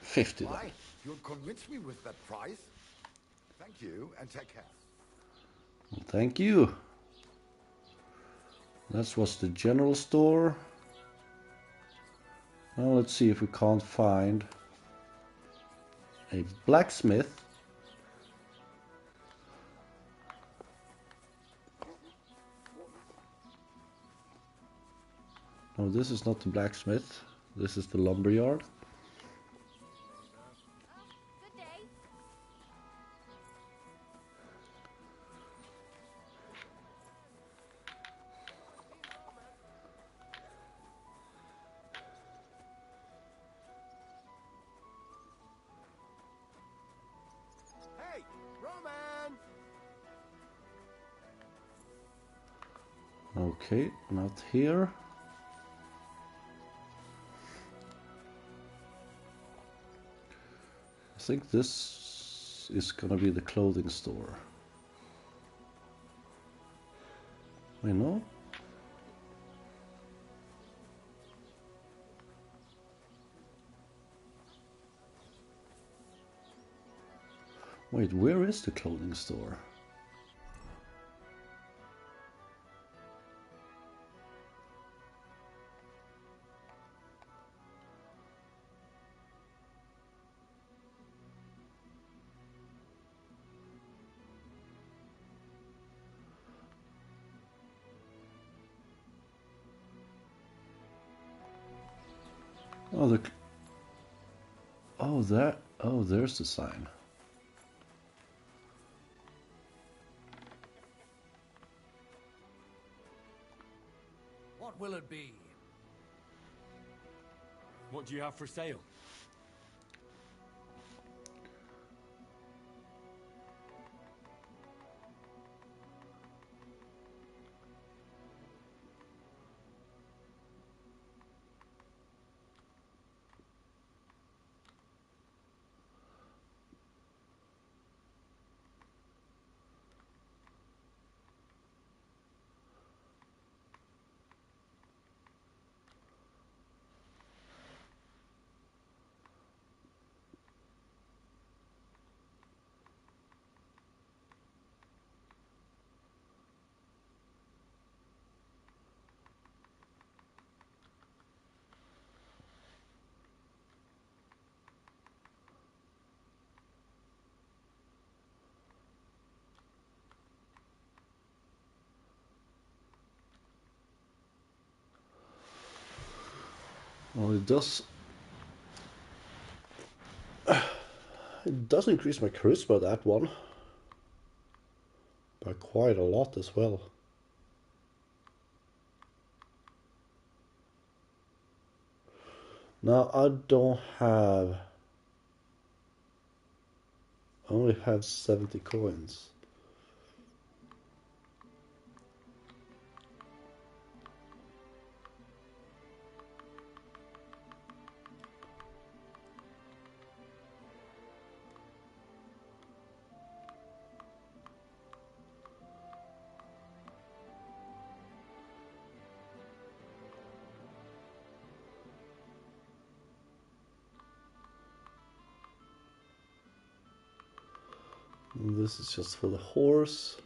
50 then? Why? You'll convince me with that price? Thank you and take care. Well, thank you. That was the general store. Now let's see if we can't find a blacksmith. Oh, this is not the blacksmith. This is the lumberyard. Hey, Roman! Okay, not here. I think this is gonna be the clothing store. You know? Wait, where is the clothing store? Oh, there's the sign. What will it be? What do you have for sale? Well, it does. It does increase my charisma, that one, by quite a lot as well. Now I don't have. I only have 70 coins. This is just for the horse.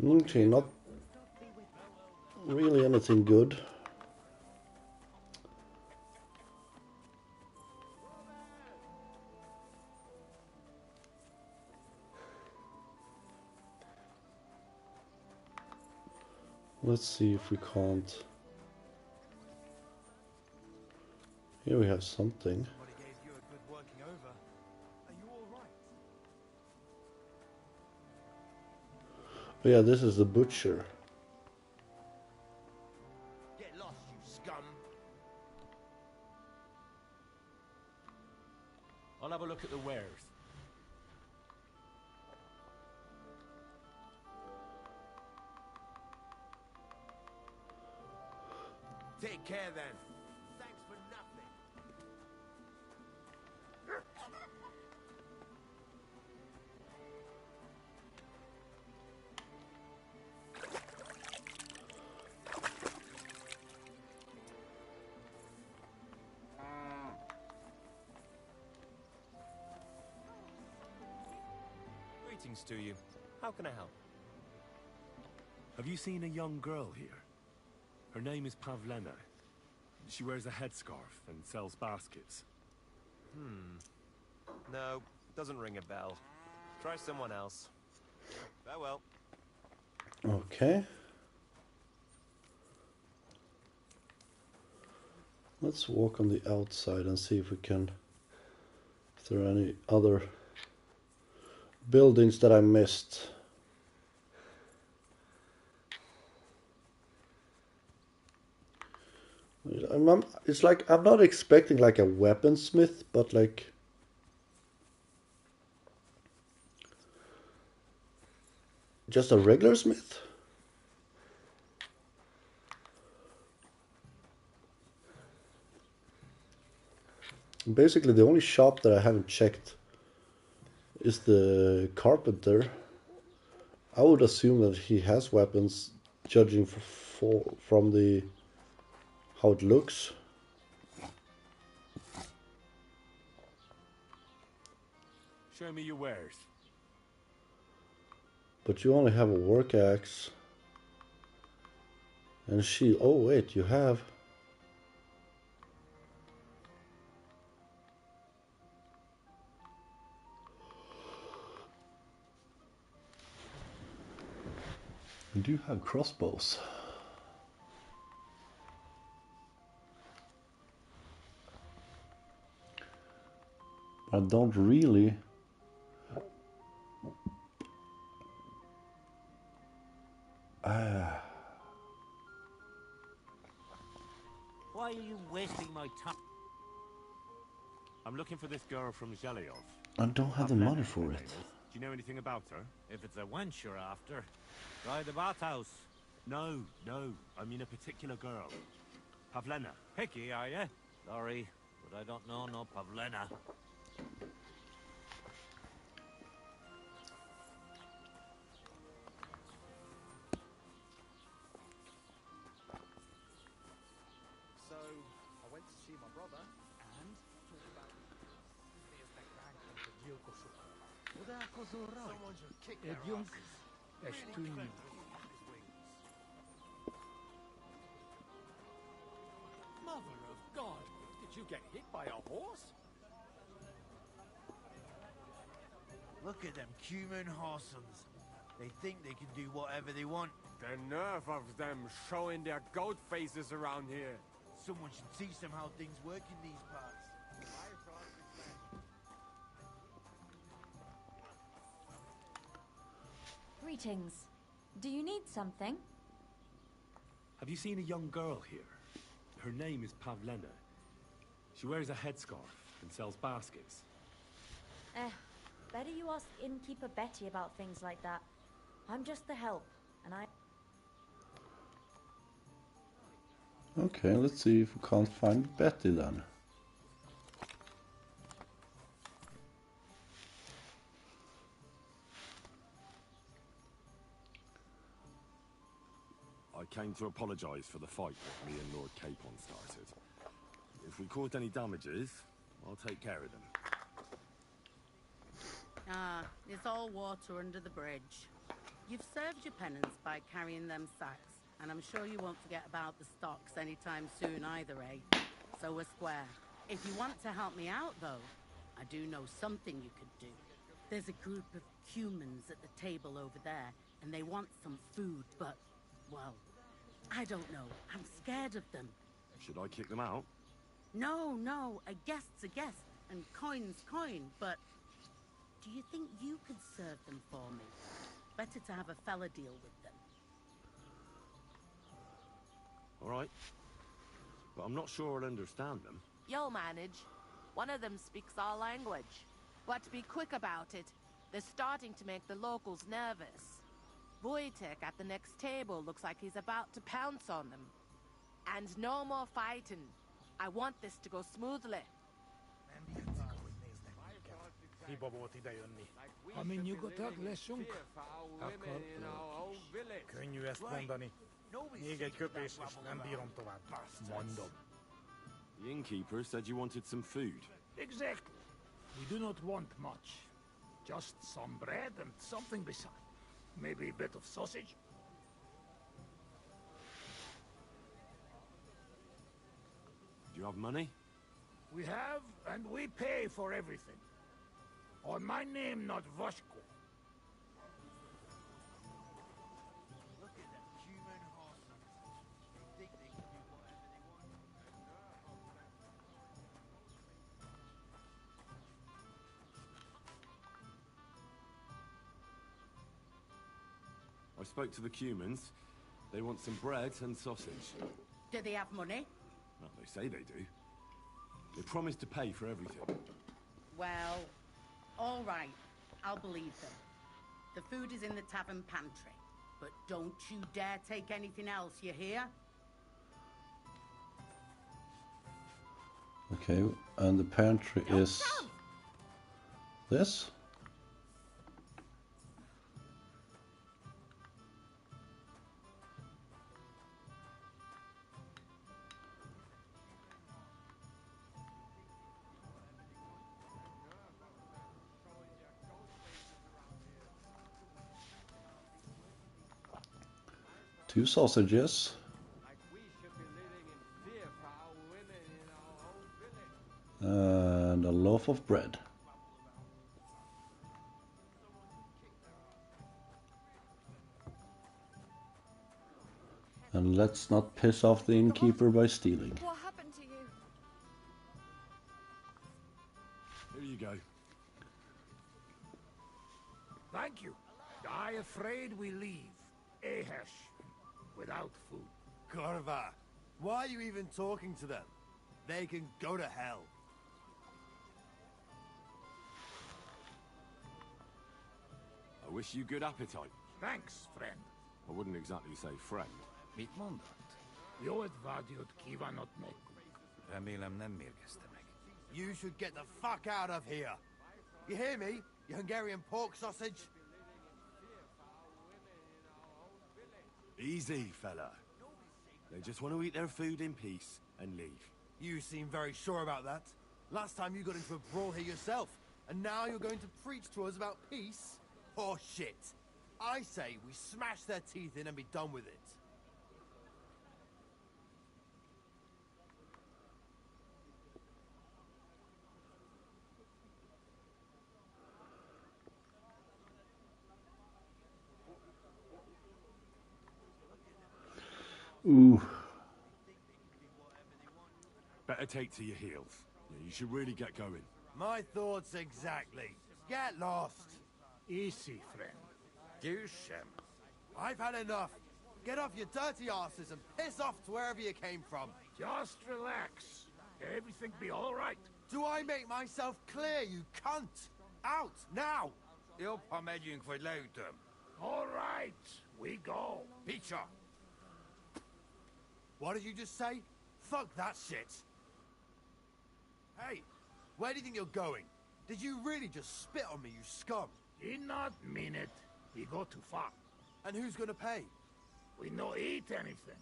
Okay, not really anything good. Let's see if we can't. Here we have something. Somebody gave you a good working over. Are you all right? Oh yeah, this is the butcher. Get lost, you scum! I'll have a look at the wares. Take care then. Thanks for nothing. Greetings to you. How can I help? Have you seen a young girl here? Her name is Pavlena. She wears a headscarf and sells baskets. No, doesn't ring a bell. Try someone else. Farewell. Okay. Let's walk on the outside and see if we can... If there are any other buildings that I missed. It's like I'm not expecting like a weaponsmith, but like just a regular smith. Basically, the only shop that I haven't checked is the carpenter. I would assume that he has weapons, judging from the how it looks. Show me your wares. But you only have a work axe and shield. Oh wait, you have. You do have crossbows. I don't really. Why are you wasting my time? I'm looking for this girl from Zhelyov. I don't have the Pavlena, money for her it. name is. Do you know anything about her? If it's a wench you're after, try the bathhouse. No, I mean a particular girl. Pavlena. Picky, are you? Sorry, but I don't know no Pavlena. So, I went to see my brother and talked about someone should kick their asses. Mother of God! Did you get hit by a horse? Look at them human horsons. They think they can do whatever they want. The nerve of them showing their goat faces around here. Someone should teach them how things work in these parts. Greetings. Do you need something? Have you seen a young girl here? Her name is Pavlena. She wears a headscarf and sells baskets. Better you ask innkeeper Betty about things like that. I'm just the help, and I... Okay, let's see if we can't find Betty then. I came to apologise for the fight that me and Lord Capon started. If we caused any damages, I'll take care of them. Ah, it's all water under the bridge. You've served your penance by carrying them sacks, and I'm sure you won't forget about the stocks anytime soon either, eh? So we're square. If you want to help me out, though, I do know something you could do. There's a group of humans at the table over there, and they want some food, but, well, I don't know. I'm scared of them. Should I kick them out? No, a guest's a guest, and coin's coin, but do you think you could serve them for me? Better to have a fella deal with them. All right. But I'm not sure I'll understand them. You'll manage. One of them speaks our language. But be quick about it. They're starting to make the locals nervous. Wojtek at the next table looks like he's about to pounce on them. And no more fighting. I want this to go smoothly. Nyugodtak leszünk? Akkor könnyű ezt mondani. Még egy köpés, és nem bírom tovább. Mondom. The innkeeper said you wanted some food. Exactly. We do not want much. Just some bread and something beside. Maybe a bit of sausage. you have money? We have, and we pay for everything. On my name, not Voshko. Look at them human horses. They think they can do whatever they want. I spoke to the Cumans. They want some bread and sausage. Do they have money? Well, they say they do. They promised to pay for everything. Well, all right. I'll believe them. The food is in the tavern pantry. But don't you dare take anything else, you hear? Okay, and the pantry is this. Two sausages. And a loaf of bread. And let's not piss off the innkeeper by stealing. What happened to you? Here you go. Thank you. I afraid we leave. Ahesh. Without food. Corva, why are you even talking to them? They can go to hell. I wish you good appetite. Thanks, friend. I wouldn't exactly say friend. Mit mondat? Jót vágyót kívánok meg. Remélem nem mérgezte meg. You should get the fuck out of here. You hear me, you Hungarian pork sausage? Easy, fella. They just want to eat their food in peace and leave. You seem very sure about that. Last time you got into a brawl here yourself, and now you're going to preach to us about peace? Oh shit. I say we smash their teeth in and be done with it. Ooh. Better take to your heels. Yeah, you should really get going. My thoughts exactly. Get lost. Easy, friend. Dushem. I've had enough. Get off your dirty asses and piss off to wherever you came from. Just relax. Everything be all right. Do I make myself clear, you cunt? Out, now! Jag har med ju för låten. All right, we go. Peacher. What did you just say? Fuck that shit. Hey, where do you think you're going? Did you really just spit on me, you scum? He not mean it. He go too far. And who's gonna pay? We no eat anything.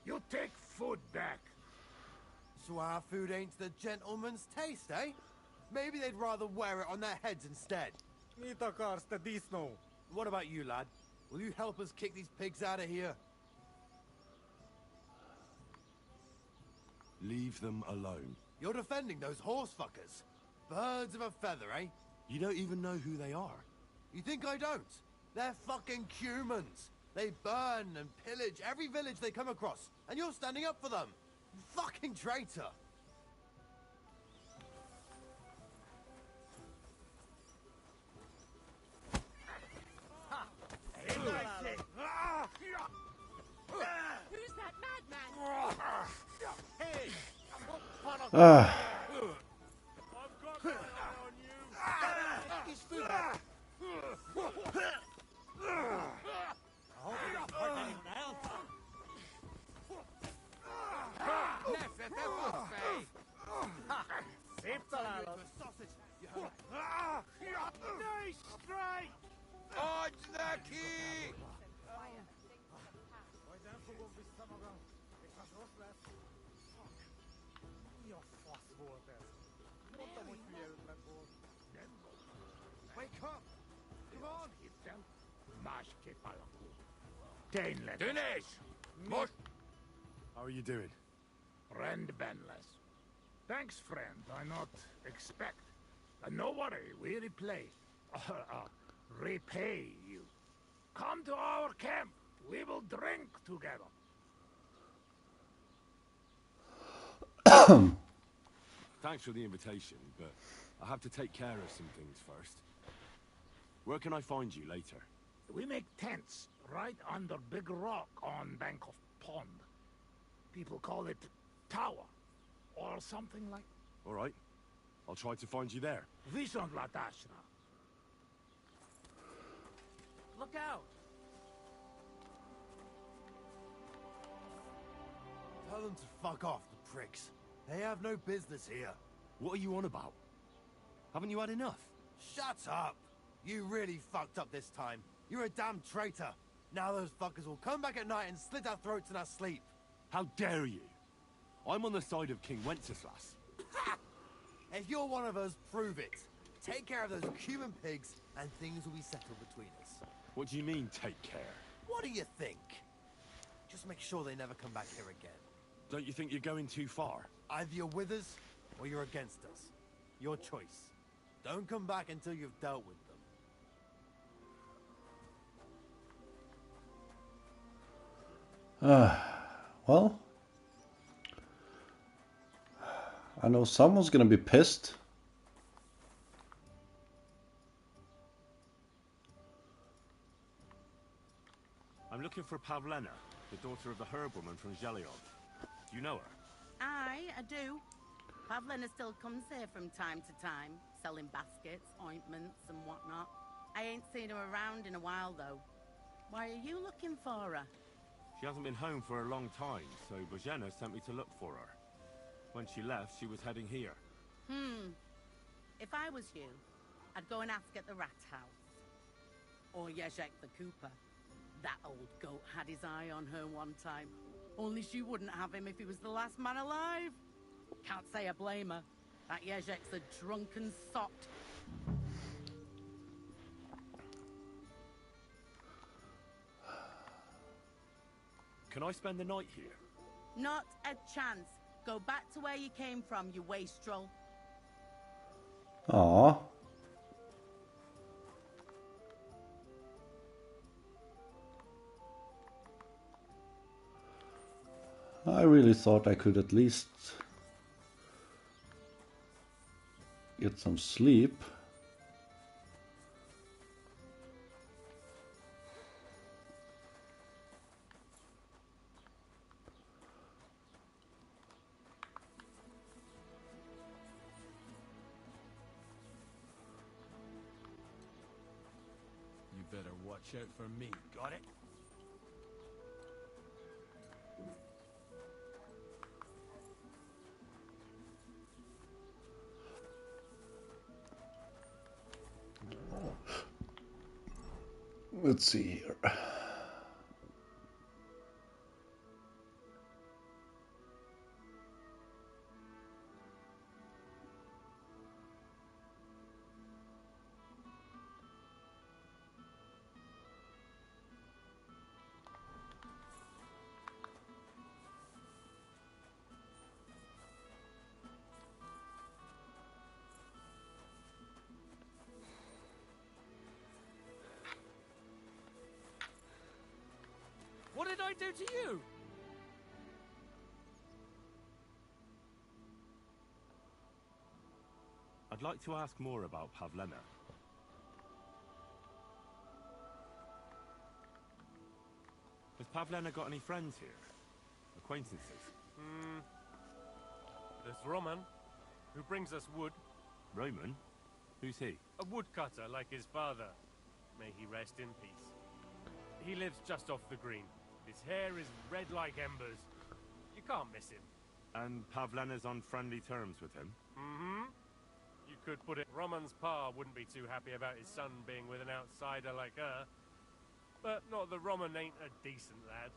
You take food back. So our food ain't the gentleman's taste, eh? Maybe they'd rather wear it on their heads instead. What about you, lad? Will you help us kick these pigs out of here? Leave them alone. You're defending those horse fuckers. Birds of a feather, eh? You don't even know who they are. You think I don't? They're fucking humans. They burn and pillage every village they come across, and you're standing up for them. Fucking traitor. Who's that madman? Hey! Ah. Nice strike! Odds the key! Wake up! Come on! Mashke palaku. Tainlet. Finish! Mush! How are you doing? Friend Benless. Thanks, friend. I not expect. No worry, we repay you. Come to our camp. We will drink together. Thanks for the invitation, but I have to take care of some things first. Where can I find you later? We make tents right under big rock on bank of pond. People call it tower or something like. All right. I'll try to find you there. Vishon Latashna. Look out! Tell them to fuck off, the pricks. They have no business here. What are you on about? Haven't you had enough? Shut up! You really fucked up this time. You're a damn traitor. Now those fuckers will come back at night and slit our throats in our sleep. How dare you? I'm on the side of King Wenceslas. If you're one of us, prove it. Take care of those Cuban pigs, and things will be settled between us. What do you mean, take care? What do you think? Just make sure they never come back here again. Don't you think you're going too far? Either you're with us, or you're against us. Your choice. Don't come back until you've dealt with them. Well, I know someone's gonna be pissed. I'm looking for Pavlena, the daughter of the herbwoman from Zhelyov. Do you know her? Aye, I do. Pavlina still comes here from time to time, selling baskets, ointments, and whatnot. I ain't seen her around in a while, though. Why are you looking for her? She hasn't been home for a long time, so Bozhena sent me to look for her. When she left, she was heading here. If I was you, I'd go and ask at the rat house. Or Yezhek the Cooper. That old goat had his eye on her one time. Only she wouldn't have him if he was the last man alive. Can't say I blame her. That Yezhek's a drunken sot. Can I spend the night here? Not a chance. Go back to where you came from, you wastrel. Aww. I really thought I could at least get some sleep. You better watch out for me, got it? Let's see here. What did I do to you? I'd like to ask more about Pavlena. Has Pavlena got any friends here? Acquaintances? There's Roman, who brings us wood. Roman? Who's he? A woodcutter like his father. May he rest in peace. He lives just off the green. His hair is red like embers. You can't miss him. And Pavlena's on friendly terms with him? You could put it. Roman's pa wouldn't be too happy about his son being with an outsider like her. But not that Roman ain't a decent lad.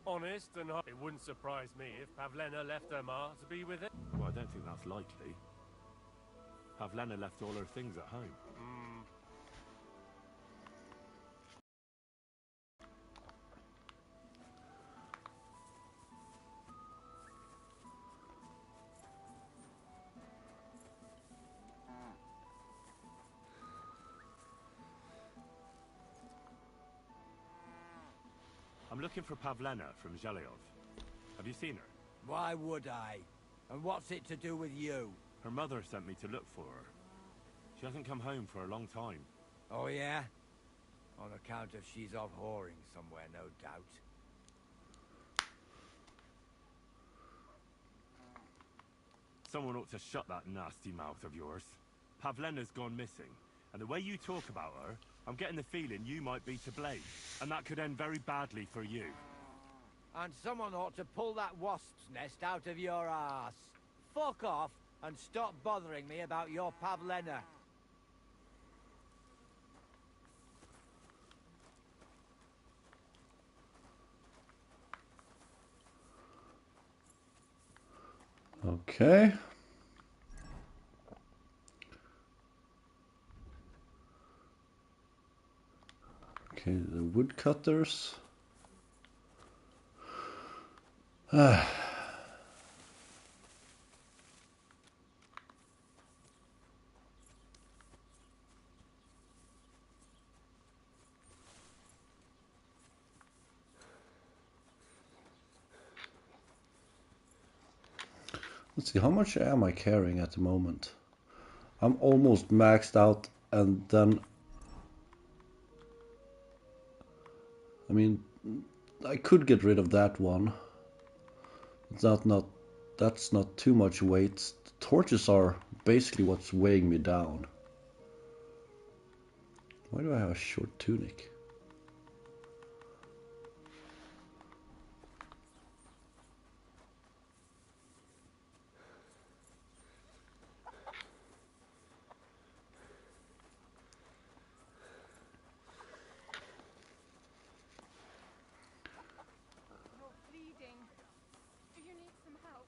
Honest and it wouldn't surprise me if Pavlena left her ma to be with him. Well, I don't think that's likely. Pavlena left all her things at home. I'm looking for Pavlena from Zhelyov. Have you seen her? Why would I? And what's it to do with you? Her mother sent me to look for her. She hasn't come home for a long time. Oh, yeah? On account of she's off whoring somewhere, no doubt. Someone ought to shut that nasty mouth of yours. Pavlena's gone missing, and the way you talk about her, I'm getting the feeling you might be to blame, and that could end very badly for you. And someone ought to pull that wasp's nest out of your ass. Fuck off and stop bothering me about your Pavlena. Okay. Okay, the woodcutters. Let's see, how much am I carrying at the moment? I'm almost maxed out, and then I mean, I could get rid of that one. That's not too much weight. The torches are basically what's weighing me down. Why do I have a short tunic? You're bleeding. Do you need some help?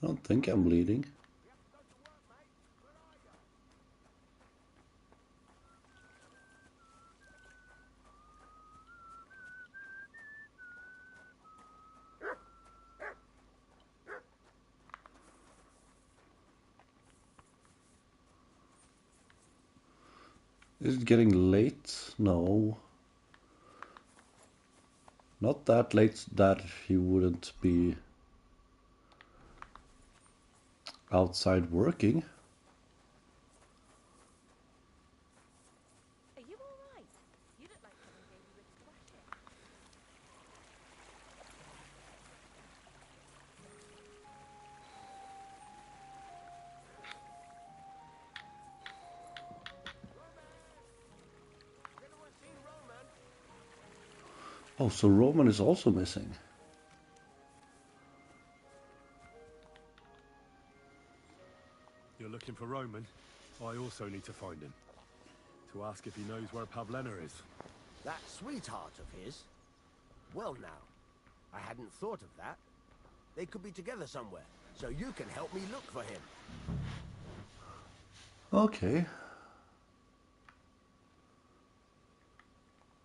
I don't think I'm bleeding. Is it getting late? No. Not that late that he wouldn't be outside working. Are you all right? You look like someone gave you a thrashing. Oh, so Roman is also missing. You're looking for Roman? I also need to find him. To ask if he knows where Pavlena is. That sweetheart of his? Well now, I hadn't thought of that. They could be together somewhere, so you can help me look for him. Okay.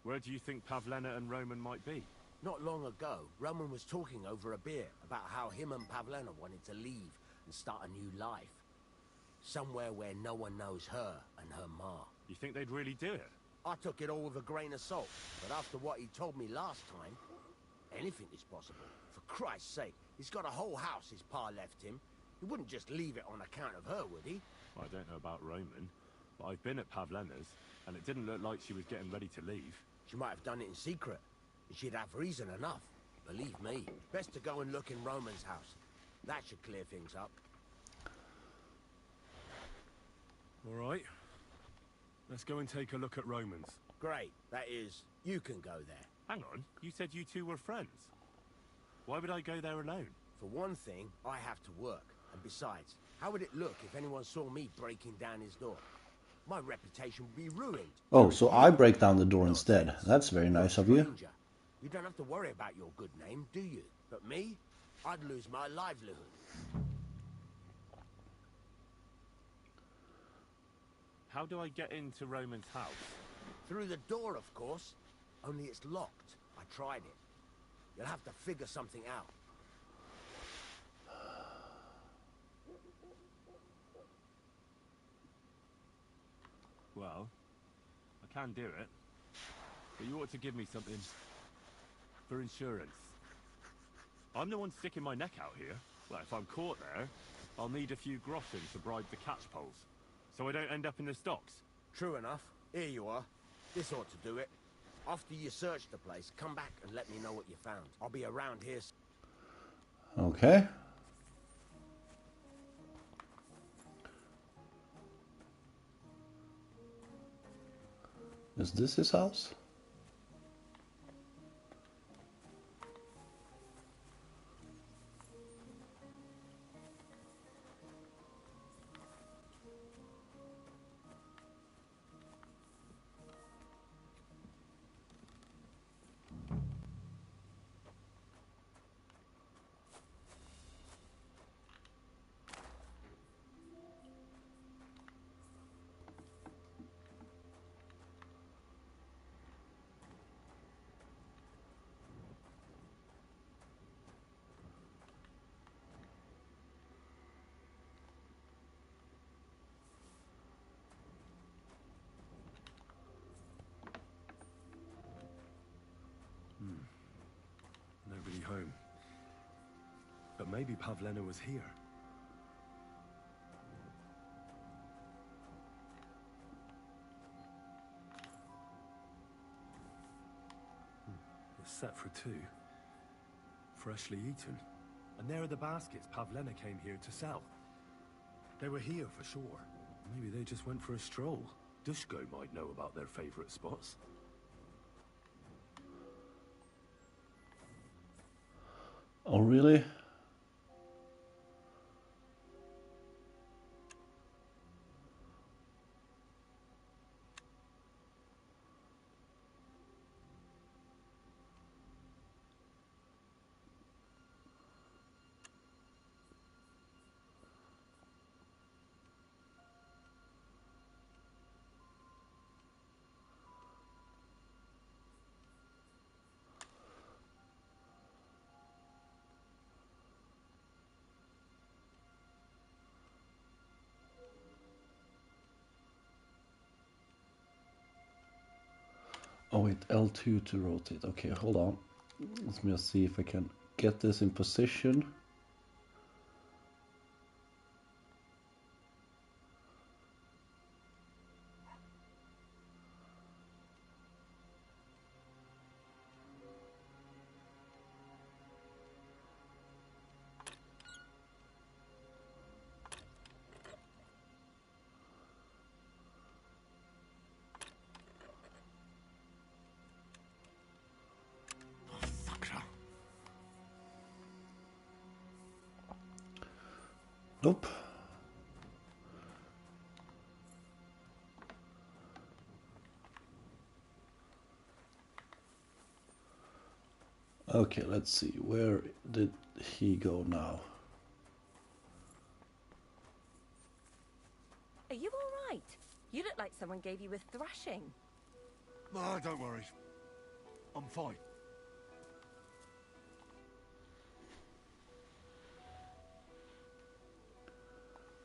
Where do you think Pavlena and Roman might be? Not long ago, Roman was talking over a beer about how him and Pavlena wanted to leave and start a new life. Somewhere where no one knows her and her ma. You think they'd really do it? I took it all with a grain of salt, but after what he told me last time, anything is possible. For Christ's sake, he's got a whole house his pa left him. He wouldn't just leave it on account of her, would he? I don't know about Roman, but I've been at Pavlena's, and it didn't look like she was getting ready to leave. She might have done it in secret, and she'd have reason enough. Believe me, best to go and look in Roman's house. That should clear things up. All right. Let's go and take a look at Roman's. Great. That is, you can go there. Hang on, you said you two were friends. Why would I go there alone? For one thing, I have to work. And besides, how would it look if anyone saw me breaking down his door? My reputation would be ruined. Oh, so I break down the door instead. That's very nice of you. You don't have to worry about your good name, do you? But me? I'd lose my livelihood. How do I get into Roman's house? Through the door, of course. Only it's locked. I tried it. You'll have to figure something out. Well, I can do it. But you ought to give me something for insurance. I'm the one sticking my neck out here. Well, if I'm caught there, I'll need a few groshens to bribe the catchpoles, so I don't end up in the stocks. True enough. Here you are. This ought to do it. After you search the place, come back and let me know what you found. I'll be around here. Okay. Is this his house? Nobody home. But maybe Pavlena was here. It's set for two. Freshly eaten. And there are the baskets Pavlena came here to sell. They were here for sure. Maybe they just went for a stroll. Dushko might know about their favorite spots. Oh, really? Oh wait, L2 to rotate. Okay, hold on. Let me just see if I can get this in position. Nope. Okay, let's see. Where did he go now? Are you all right? You look like someone gave you a thrashing. Ah, don't worry. I'm fine.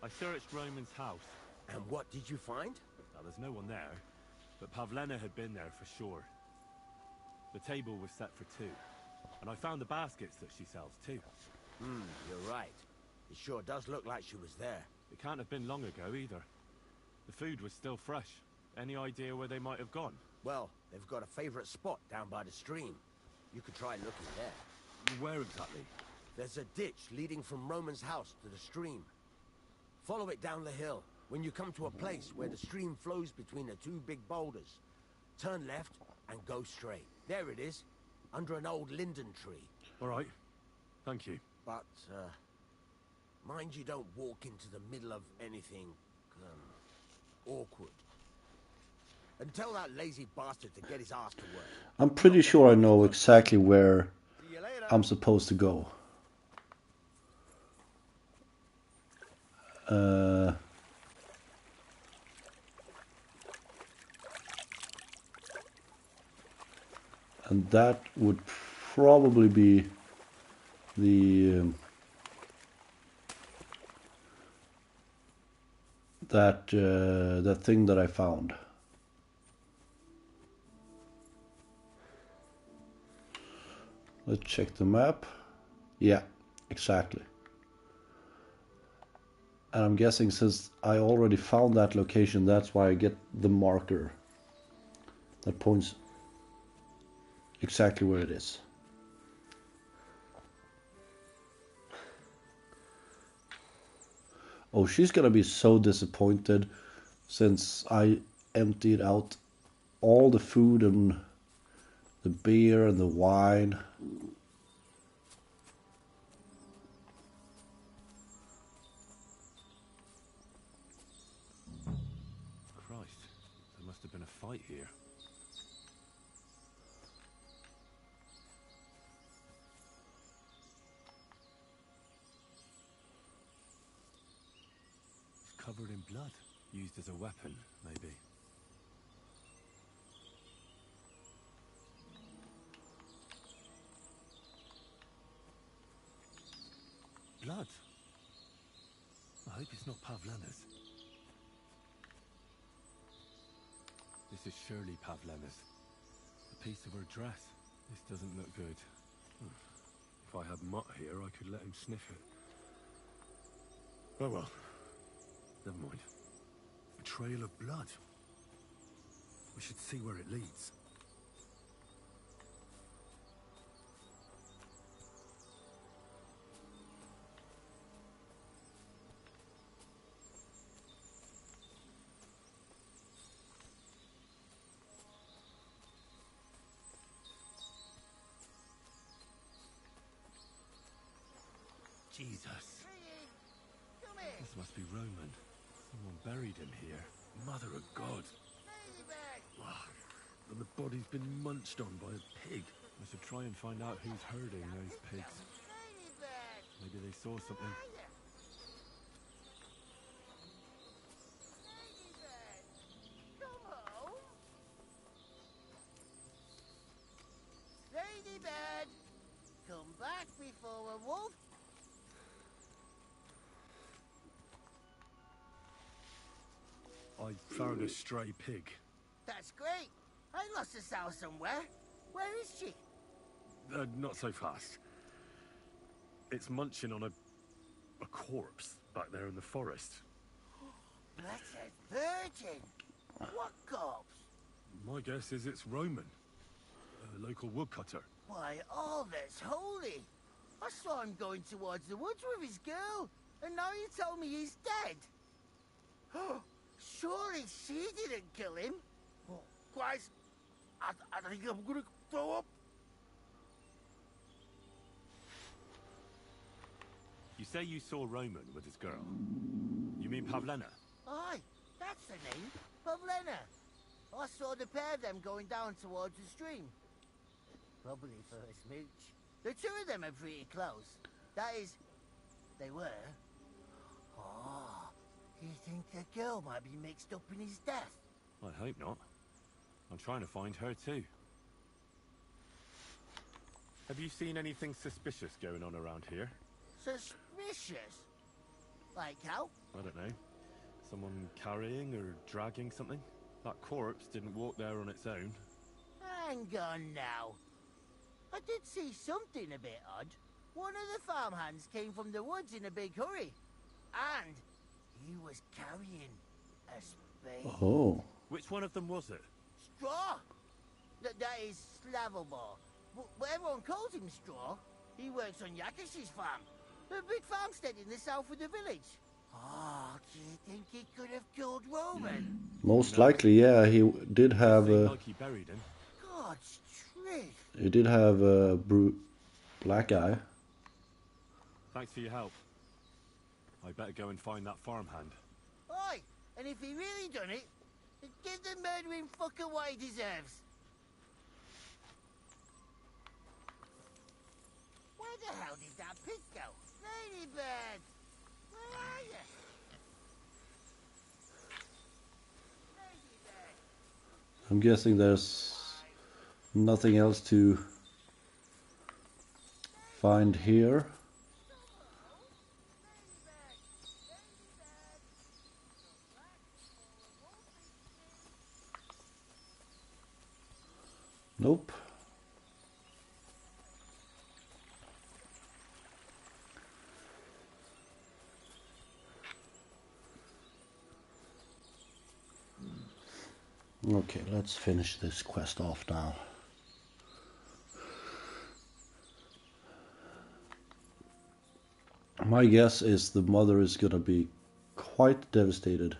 I searched Roman's house. And what did you find? Now, there's no one there, but Pavlena had been there for sure. The table was set for two, and I found the baskets that she sells too. You're right. It sure does look like she was there. It can't have been long ago either. The food was still fresh. Any idea where they might have gone? Well, they've got a favorite spot down by the stream. You could try looking there. Where exactly? There's a ditch leading from Roman's house to the stream. Follow it down the hill. When you come to a place where the stream flows between the two big boulders, turn left and go straight. There it is, under an old linden tree. All right. Thank you. But, mind you don't walk into the middle of anything, awkward. And tell that lazy bastard to get his ass to work. I'm pretty sure I know exactly where I'm supposed to go. And that would probably be the that thing that I found. Let's check the map. Yeah, exactly. And I'm guessing since I already found that location, that's why I get the marker that points exactly where it is. Oh, she's gonna be so disappointed since I emptied out all the food and the beer and the wine. Christ, there must have been a fight here. It's covered in blood, used as a weapon, maybe. Blood? I hope it's not Pavlena's. This is surely Pavlena's. A piece of her dress. This doesn't look good. If I had Mutt here, I could let him sniff it. Oh well. Never mind. A trail of blood. We should see where it leads. Jesus. This must be Roman. Someone buried him here. Mother of God. And the body's been munched on by a pig. I should try and find out who's herding those pigs. Maybe they saw something. Ladybird, come back before a wolf. I found a stray pig. That's great. I lost a sow somewhere. Where is she? Not so fast. It's munching on a corpse back there in the forest. Blessed Virgin! What corpse? My guess is it's Roman, a local woodcutter. Why, all that's holy. I saw him going towards the woods with his girl, and now you tell me he's dead. Surely she didn't kill him. Oh, Christ, I think I'm gonna throw up. You say you saw Roman with his girl. You mean Pavlena? Aye, that's the name, Pavlena. I saw the pair of them going down towards the stream. Probably for a smooch. The two of them are pretty close. That is, they were. Oh, you think the girl might be mixed up in his death? I hope not. I'm trying to find her too. Have you seen anything suspicious going on around here? Suspicious? Like how? I don't know. Someone carrying or dragging something? That corpse didn't walk there on its own. Hang on now. I did see something a bit odd. One of the farmhands came from the woods in a big hurry. And he was carrying a spade. Oh. Which one of them was it? Straw! That is Slavomir. But everyone calls him Straw. He works on Yakish's farm. A big farmstead in the south of the village. Oh, do you think he could have killed Roman? Most likely, yeah. He did have like he buried him. God's truth. he did have a black eye. Thanks for your help. I better go and find that farmhand. Oi, and if he really done it, give the murdering fucker what he deserves. Where the hell did that pig go? Ladybird! Where are you? I'm guessing there's nothing else to find here. Nope. Okay, let's finish this quest off now. My guess is the mother is gonna be quite devastated.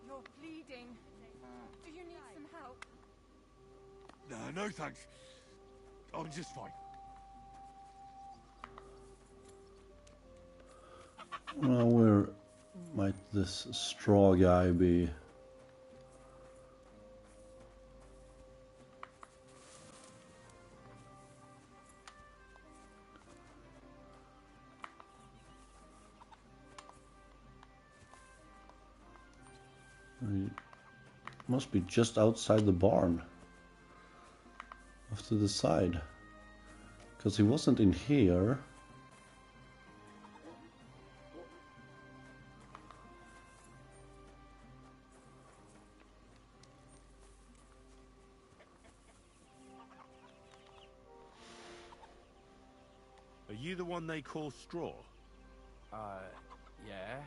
You're bleeding. Do you need some help? No thanks. I'm just fine. Well, where might this straw guy be? He must be just outside the barn. Off to the side. Because he wasn't in here. Are you the one they call Straw? Yeah?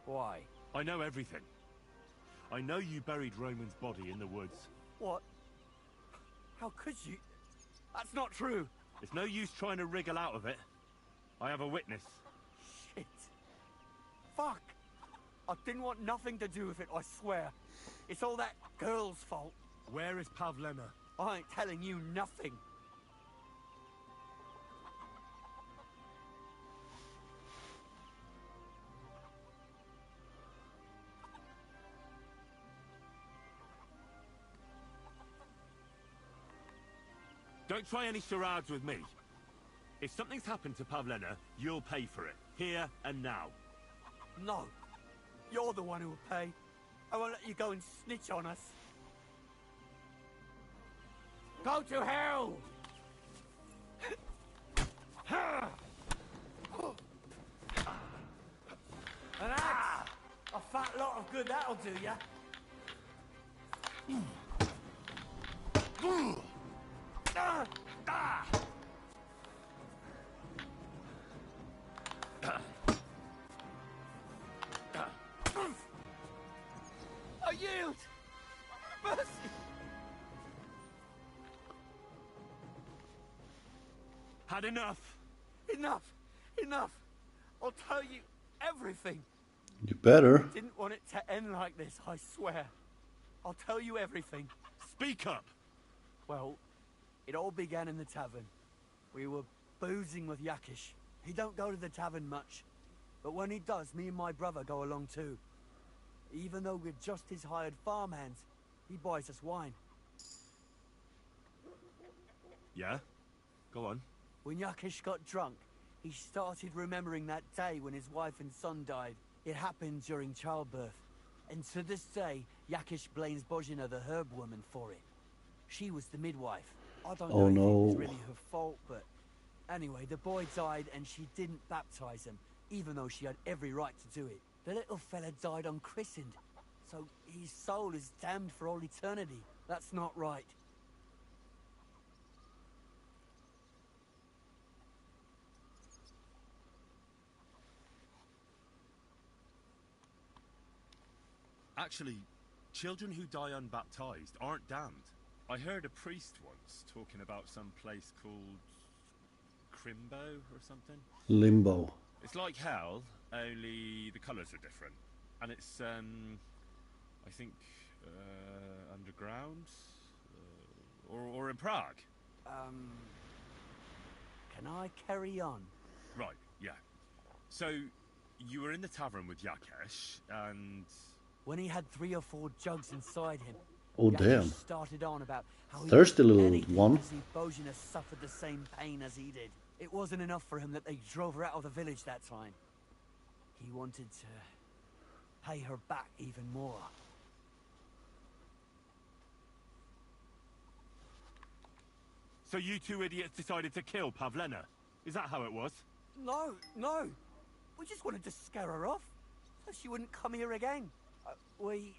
Why? I know everything. I know you buried Roman's body in the woods. What? How could you? That's not true. It's no use trying to wriggle out of it. I have a witness. Shit. Fuck. I didn't want nothing to do with it, I swear. It's all that girl's fault. Where is Pavlena? I ain't telling you nothing. Don't try any charades with me. If something's happened to Pavlena, you'll pay for it. Here and now. No. You're the one who will pay. I won't let you go and snitch on us. Go to hell! An axe! A fat lot of good that'll do ya. I yield! Mercy! Had enough? Enough! Enough! I'll tell you everything. You better. Didn't want it to end like this, I swear. I'll tell you everything. Speak up! Well, it all began in the tavern. We were boozing with Yakish. He don't go to the tavern much, but when he does, me and my brother go along too. Even though we're just his hired farmhands, he buys us wine. Yeah? Go on. When Yakish got drunk, he started remembering that day when his wife and son died. It happened during childbirth. And to this day, Yakish blames Bozhina, the herb woman, for it. She was the midwife. I don't know if it was really her fault, but... Anyway, the boy died and she didn't baptize him, even though she had every right to do it. The little fella died unchristened, so his soul is damned for all eternity. That's not right. Actually, children who die unbaptized aren't damned. I heard a priest once talking about some place called Crimbo or something. Limbo. It's like hell, only the colours are different. And it's, I think, underground? Or in Prague. Can I carry on? Right, yeah. So, you were in the tavern with Yakesh, and... When he had 3 or 4 jugs inside him, Oh, Yakesh damn. started on about how he Thirsty would do little anything one. to see Bojina suffered the same pain as he did. It wasn't enough for him that they drove her out of the village that time. He wanted to pay her back even more. So you 2 idiots decided to kill Pavlena? Is that how it was? No, no. We just wanted to scare her off, so she wouldn't come here again. We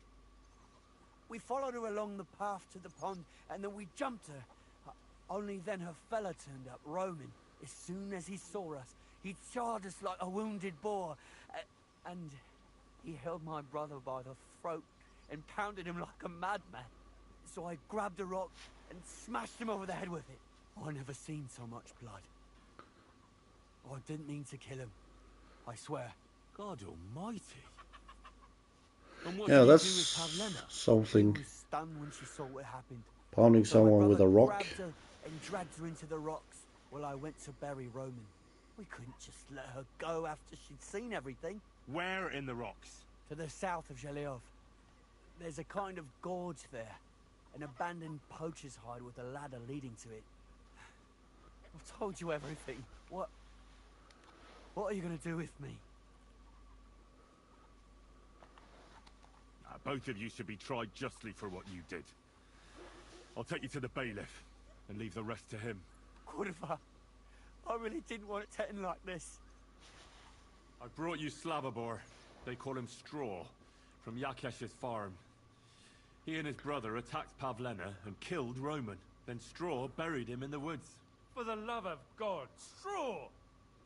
followed her along the path to the pond, and then we jumped her. Only then her fella turned up, Roman. As soon as he saw us, he charged us like a wounded boar, and he held my brother by the throat and pounded him like a madman. So I grabbed a rock and smashed him over the head with it. I never seen so much blood. I didn't mean to kill him. I swear. God almighty. And what Yeah, did you that's do with Pavlena? something. She was stunned when she saw what happened. Pounding So my someone with a brother rock. grabbed her and dragged her into the rocks while I went to bury Roman. We couldn't just let her go after she'd seen everything. Where in the rocks? To the south of Zhelyov. There's a kind of gorge there. An abandoned poacher's hide with a ladder leading to it. I've told you everything. What are you going to do with me? Both of you should be tried justly for what you did. I'll take you to the bailiff and leave the rest to him. Kurva, I really didn't want it to end like this. I brought you Slavobor. They call him Straw, from Yakesh's farm. He and his brother attacked Pavlena and killed Roman. Then Straw buried him in the woods. For the love of God, Straw!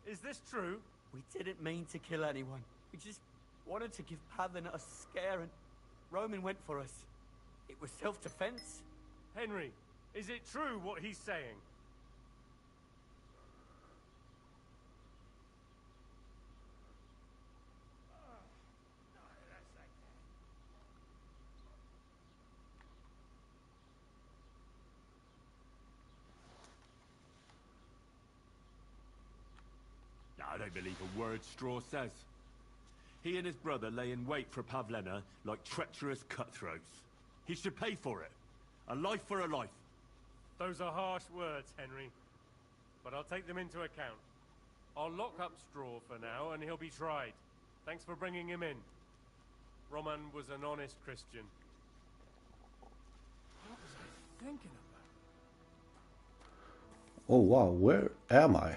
Is this true? We didn't mean to kill anyone. We just wanted to give Pavlena a scare, and Roman went for us. It was self-defense. Henry, is it true what he's saying? I don't believe a word Straw says. He and his brother lay in wait for Pavlena like treacherous cutthroats. He should pay for it. A life for a life. Those are harsh words, Henry. But I'll take them into account. I'll lock up Straw for now, and he'll be tried. Thanks for bringing him in. Roman was an honest Christian. What was I thinking about? Oh wow, where am I?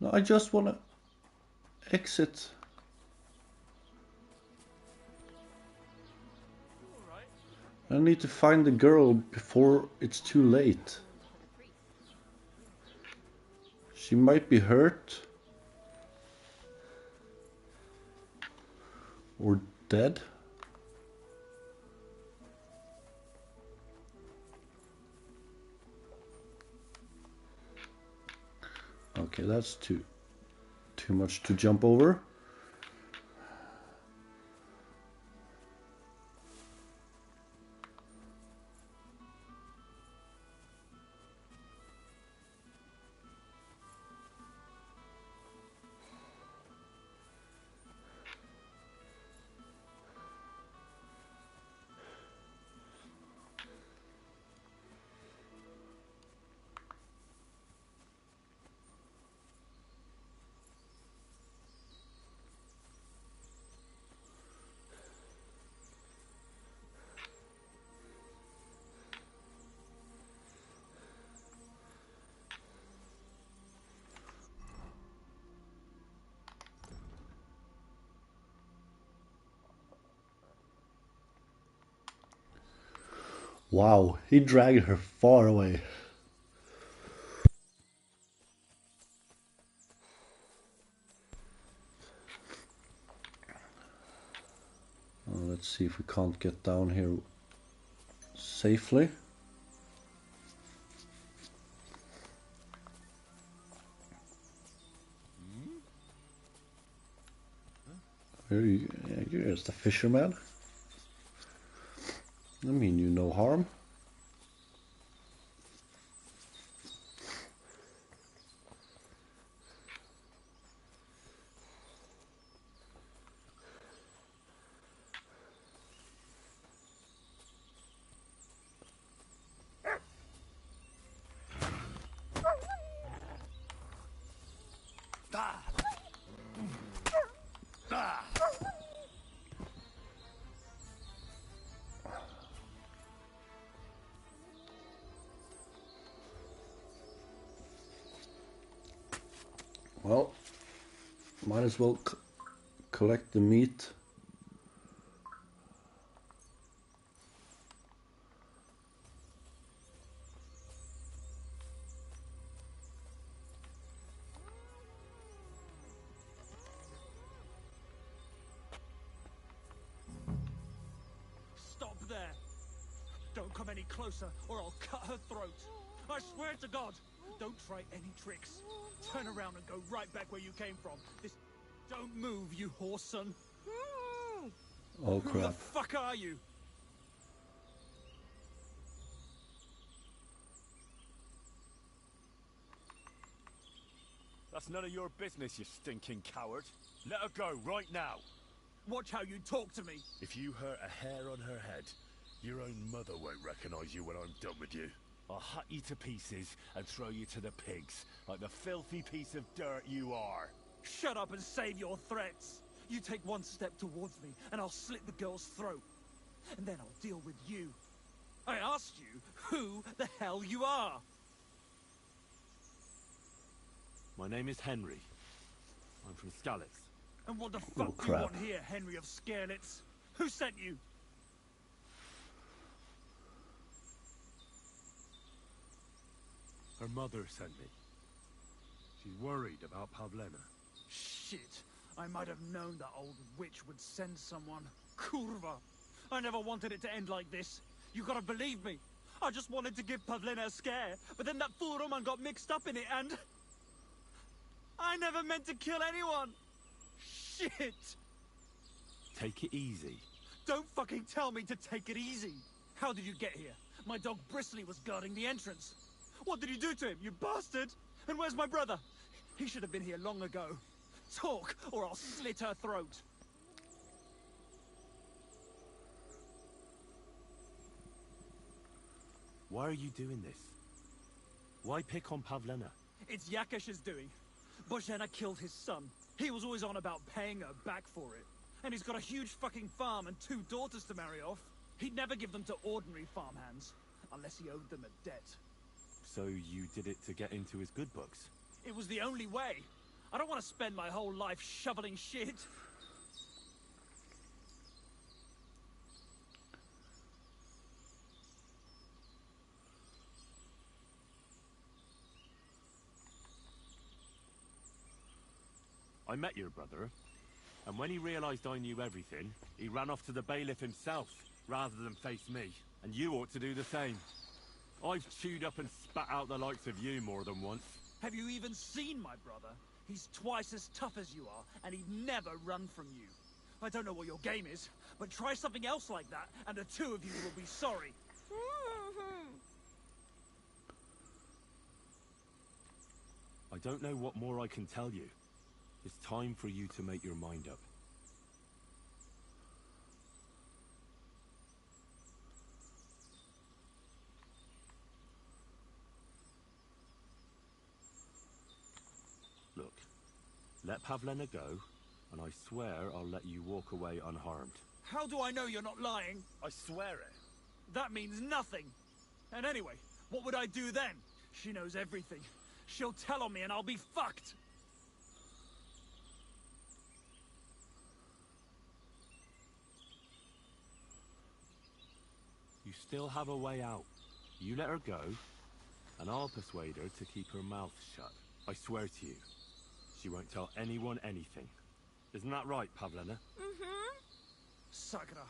No, I just want to exit. I need to find the girl before it's too late. She might be hurt. Or dead. Okay, that's too much to jump over. Wow, he dragged her far away. Let's see if we can't get down here safely. You're just a fisherman. I mean you no harm. Well, might as well collect the meat. Stop there! Don't come any closer, or I'll cut her throat. I swear to God, don't try any tricks. Turn around and go right back where you came from. Don't move, you horse son. Oh Who the crap. fuck are you? That's none of your business, you stinking coward. Let her go right now. Watch how you talk to me. If you hurt a hair on her head, your own mother won't recognize you when I'm done with you. I'll hut you to pieces and throw you to the pigs, like the filthy piece of dirt you are. Shut up and save your threats. You take one step towards me, and I'll slit the girl's throat. And then I'll deal with you. I asked you who the hell you are. My name is Henry. I'm from Skalitz. And what the fuck do you want here, Henry of Skalitz? Who sent you? Her mother sent me. She's worried about Pavlena. Shit. I might have known that old witch would send someone. Kurva. I never wanted it to end like this. You gotta believe me. I just wanted to give Pavlena a scare, but then that fool Roman got mixed up in it and... I never meant to kill anyone. Shit. Take it easy. Don't fucking tell me to take it easy. How did you get here? My dog Bristly was guarding the entrance. What did you do to him, you bastard? And where's my brother? He should have been here long ago. Talk, or I'll slit her throat. Why are you doing this? Why pick on Pavlena? It's Yakash's doing. Bozhena killed his son. He was always on about paying her back for it. And he's got a huge fucking farm and 2 daughters to marry off. He'd never give them to ordinary farmhands, unless he owed them a debt. So you did it to get into his good books? It was the only way. I don't want to spend my whole life shoveling shit. I met your brother, and when he realized I knew everything, he ran off to the bailiff himself, rather than face me. And you ought to do the same. I've chewed up and spat out the likes of you more than once. Have you even seen my brother? He's twice as tough as you are, and he'd never run from you. I don't know what your game is, but try something else like that, and the 2 of you will be sorry. I don't know what more I can tell you. It's time for you to make your mind up. Look, let Pavlena go, and I swear I'll let you walk away unharmed. How do I know you're not lying? I swear it. That means nothing. And anyway, what would I do then? She knows everything. She'll tell on me and I'll be fucked. You still have a way out. You let her go, and I'll persuade her to keep her mouth shut. I swear to you, she won't tell anyone anything. Isn't that right, Pavlena? Mm-hmm. Sakra.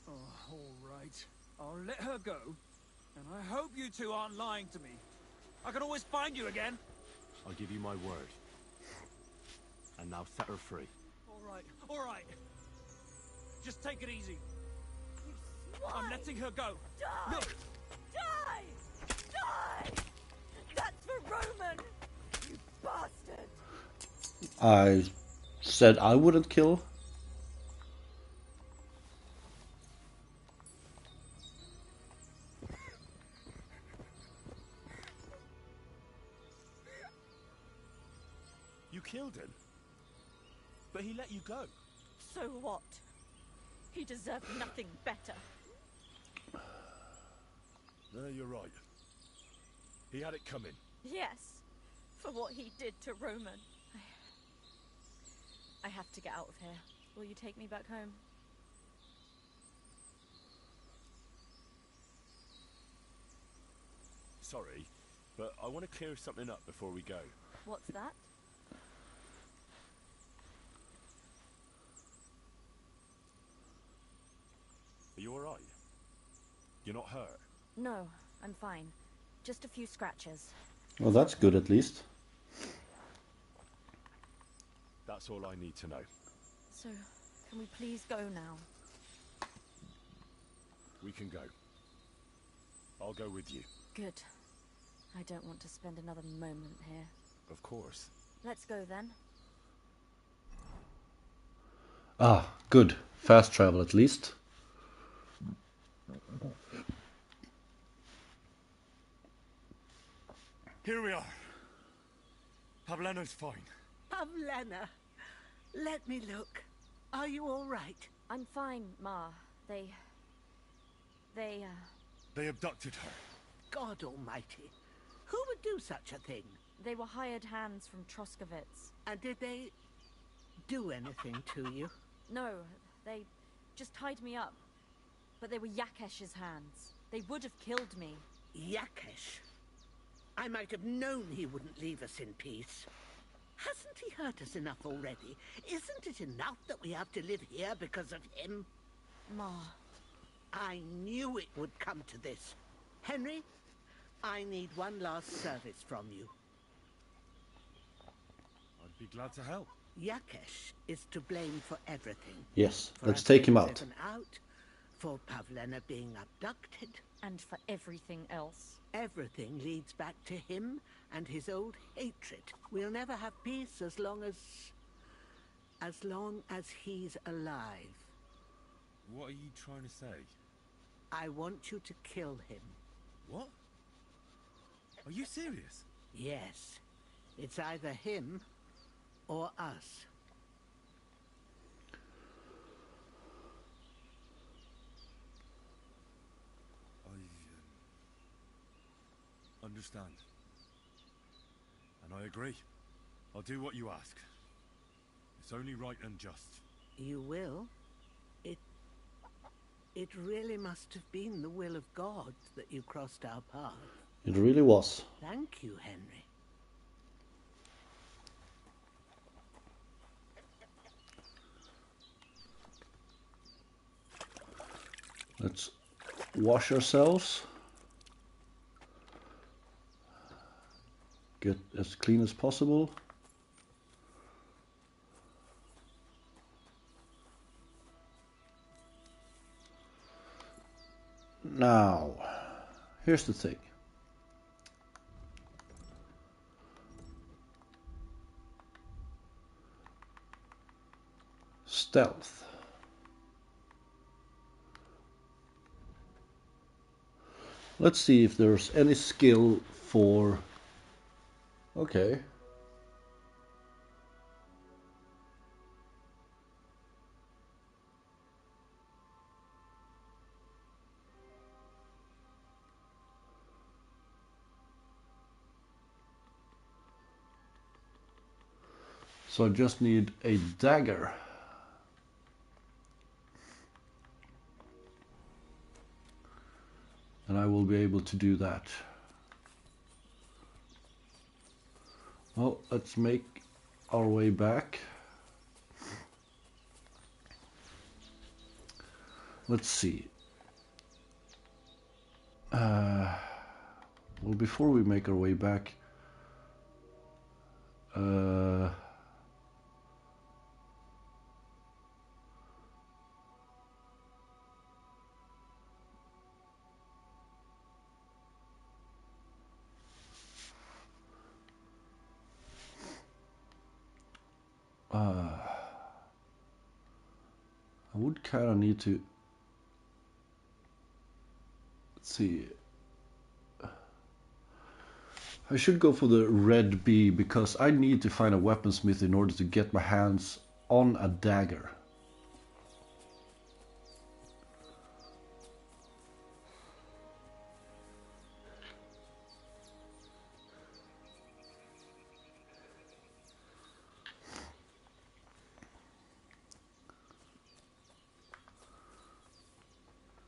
Oh, all right. I'll let her go, and I hope you 2 aren't lying to me. I can always find you again. I'll give you my word. And now set her free. All All right. Just take it easy. Why? I'm letting her go. Die! Look. Die! Die! That's for Roman! You bastard! I said I wouldn't kill. You killed him? But he let you go. So what? He deserved nothing better. No, you're right. He had it coming. Yes, for what he did to Roman. I have to get out of here. Will you take me back home? Sorry, but I want to clear something up before we go. What's that? Are you alright? You're not hurt? No, I'm fine. Just a few scratches. Well, that's good at least. That's all I need to know. So, can we please go now? We can go. I'll go with you. Good. I don't want to spend another moment here. Of course. Let's go then. Ah, good. Fast travel at least. Here we are. Pavlena's fine. Pavlena, let me look. Are you all right? I'm fine, Ma. They They abducted her. God almighty. Who would do such a thing? They were hired hands from Troskovitz. And did they do anything to you? No, they just tied me up. But they were Yakesh's hands. They would have killed me. Yakesh? I might have known he wouldn't leave us in peace. Hasn't he hurt us enough already? Isn't it enough that we have to live here because of him? Ma. I knew it would come to this. Henry, I need one last service from you. I'd be glad to help. Yakesh is to blame for everything. Yes, For let's us take him being out. driven out, for Pavlena being abducted. And for everything else. Everything leads back to him and his old hatred. We'll never have peace as long as he's alive. What are you trying to say? I want you to kill him. What? Are you serious? Yes. It's either him or us. I understand. And I agree. I'll do what you ask. It's only right and just. You will? It really must have been the will of God that you crossed our path. It really was. Thank you, Henry. Let's wash ourselves. Get as clean as possible. Now, here's the thing. Stealth. Let's see if there's any skill for... Okay. So I just need a dagger. And I will be able to do that. Well, let's make our way back. Let's see. Well, before we make our way back, I would kind of need to... Let's see. I should go for the red bee because I need to find a weaponsmith in order to get my hands on a dagger.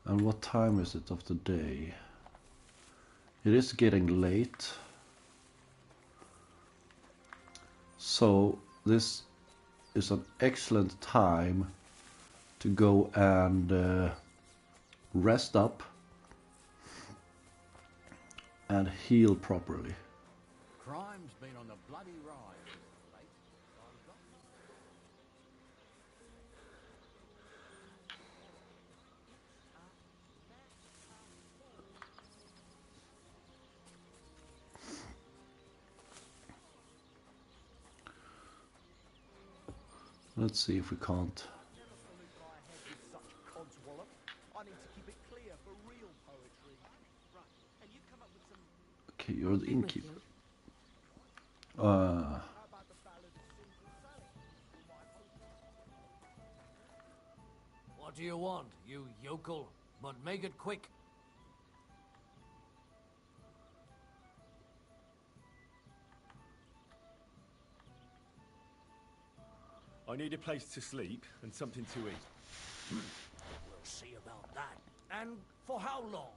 And what time is it of the day? It is getting late. So this is an excellent time to go and rest up and heal properly. Crime's been on the bloody rise. Let's see if we can't. Okay, you're the innkeeper. What do you want, you yokel? But make it quick. I need a place to sleep and something to eat. We'll see about that. And for how long?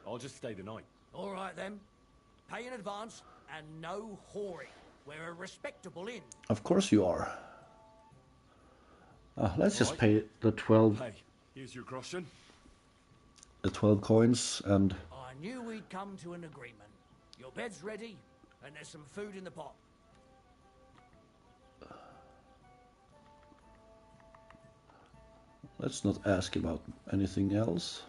I'll just stay the night. All right then. Pay in advance and no whoring. We're a respectable inn. Of course you are. Let's just pay the 12. Hey, here's your groschen. The 12 coins and... I knew we'd come to an agreement. Your bed's ready, and there's some food in the pot. Let's not ask about anything else.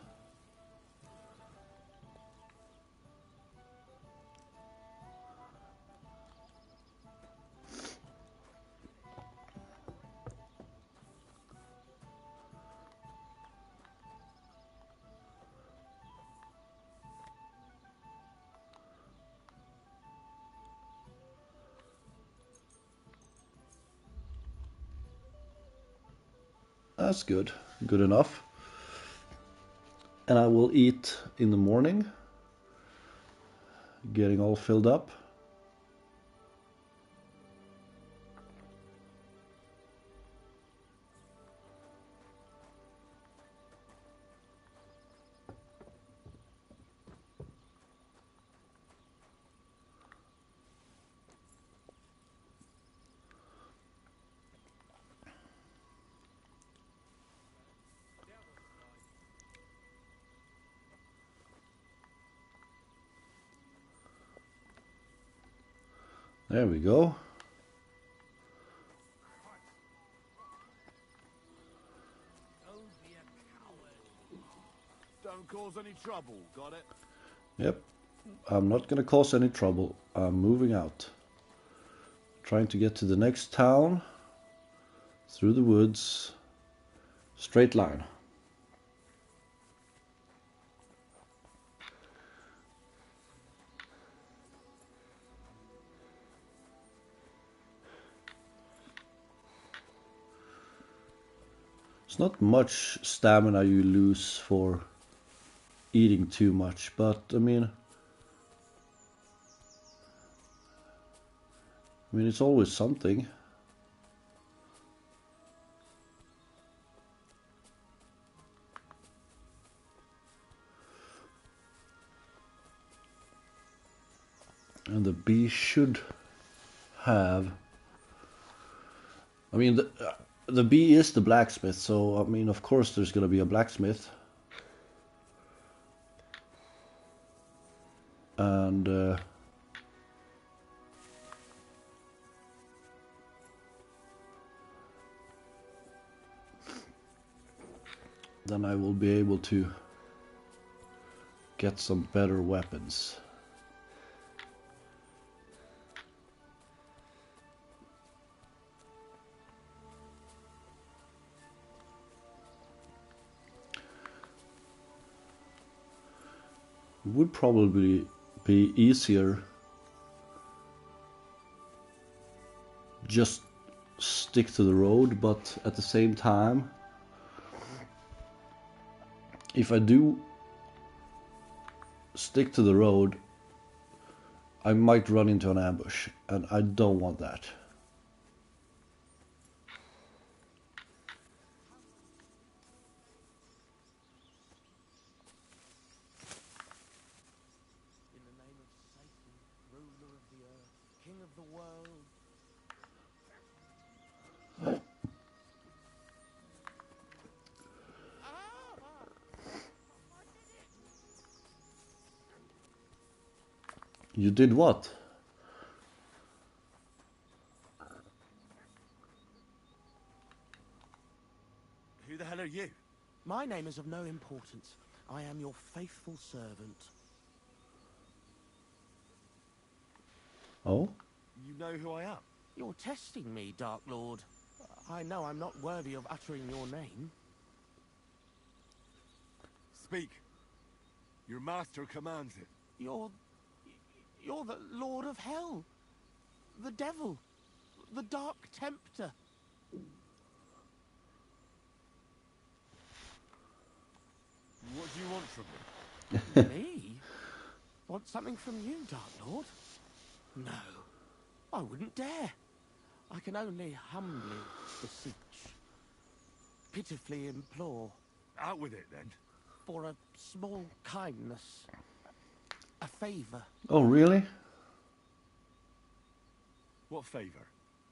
That's good. Good enough. And I will eat in the morning. Getting all filled up. There we go. Don't cause any trouble, got it? Yep. I'm not gonna cause any trouble. I'm moving out. Trying to get to the next town. Through the woods. Straight line. It's not much stamina you lose for eating too much, but I mean it's always something. And the bee should have... I mean, the bee is the blacksmith, so I mean, of course there's gonna be a blacksmith. And then I will be able to get some better weapons. would probably be easier just stick to the road, but at the same time, if I do stick to the road, I might run into an ambush, and I don't want that. In the name of Satan, ruler of the earth, king of the world. You did what? Who the hell are you? My name is of no importance. I am your faithful servant. Oh? You know who I am? You're testing me, Dark Lord. I know I'm not worthy of uttering your name. Speak. Your master commands it. You're the Lord of Hell. The devil. The Dark Tempter. What do you want from me? Me? Want something from you, Dark Lord? No. I wouldn't dare. I can only humbly beseech. Pitifully implore. Out with it, then. For a small kindness. A favor. Oh, really? What favor?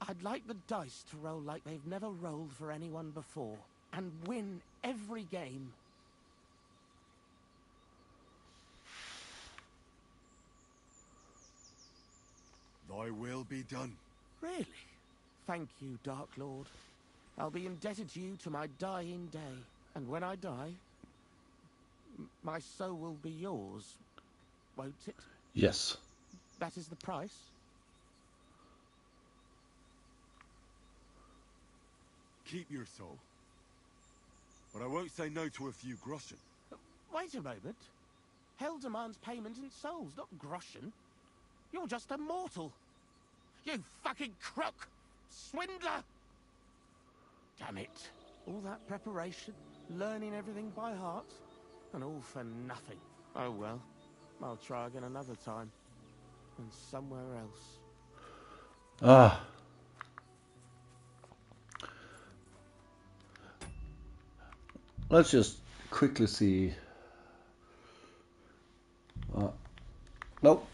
I'd like the dice to roll like they've never rolled for anyone before. And win every game. Thy will be done. Really? Thank you, Dark Lord. I'll be indebted to you to my dying day. And when I die, my soul will be yours, won't it? Yes. That is the price? Keep your soul. But I won't say no to a few groschen. Wait a moment. Hell demands payment in souls, not groschen. You're just a mortal. You fucking crook! Swindler! Damn it. All that preparation, learning everything by heart, and all for nothing. Oh well. I'll try again another time. And somewhere else. Ah. Let's just quickly see. Nope.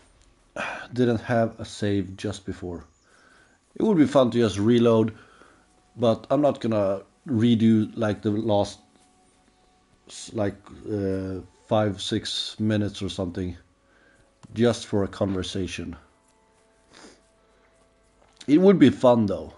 Didn't have a save just before. It would be fun to just reload, but I'm not gonna redo like the last 5-6 minutes or something just for a conversation. It would be fun though.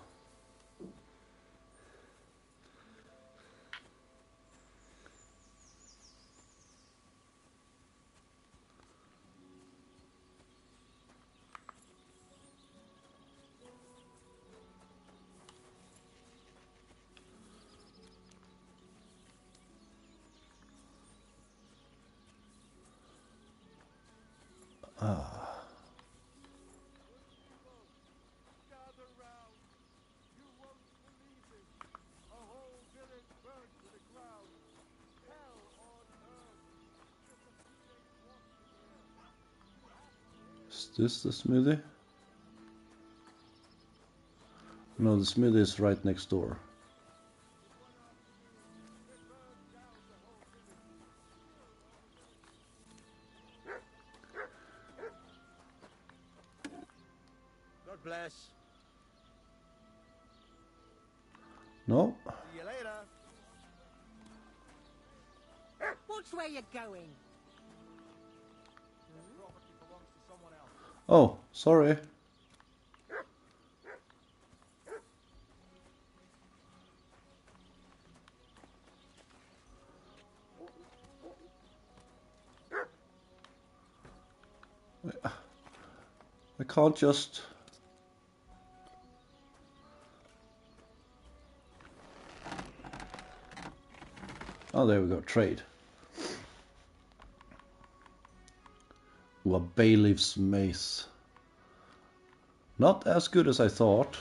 Is this the smithy? No, the smithy is right next door. God bless. No? See you later. Watch where you're going. Oh, sorry. I can't just... Oh, there we go, trade. Ooh, a bailiff's mace. Not as good as I thought.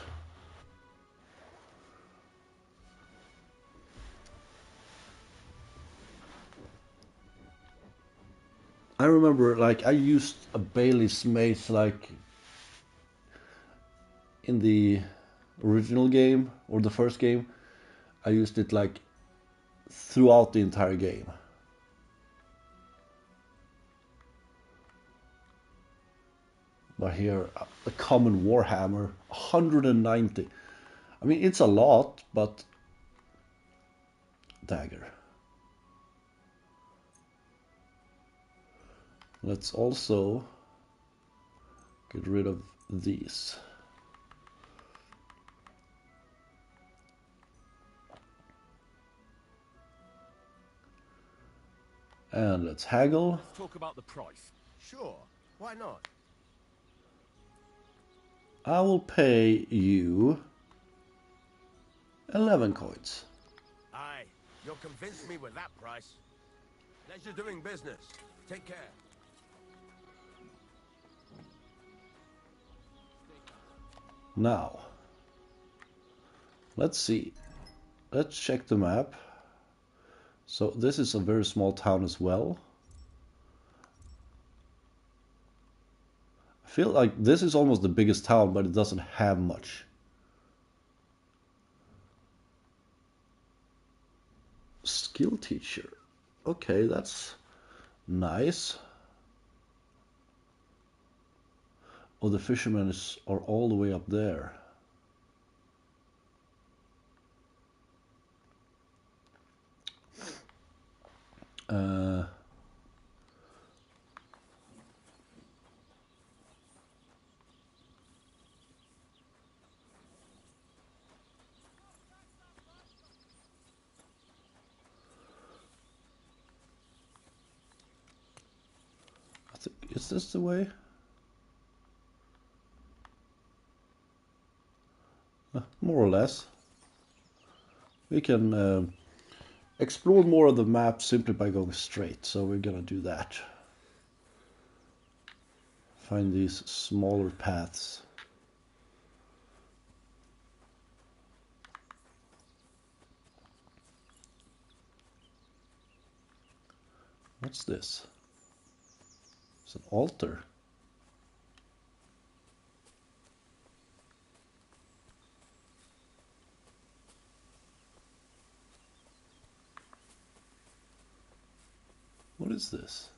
I remember, like, I used a bailiff's mace, like, in the original game, or the first game. I used it, like, throughout the entire game. But here, a common warhammer, 190. I mean, it's a lot, but dagger. Let's also get rid of these. And let's haggle. Let's talk about the price. Sure, why not? I will pay you 11 coins. Aye, you'll convince me with that price. Pleasure doing business. Take care. Now, let's see. Let's check the map. So this is a very small town as well. I feel like this is almost the biggest town, but it doesn't have much. Skill teacher. Okay, that's nice. Oh, the fishermen are all the way up there. I think, is this the way? More or less. We can explore more of the map simply by going straight, so we're gonna do that. Find these smaller paths. What's this? It's an altar. What is this?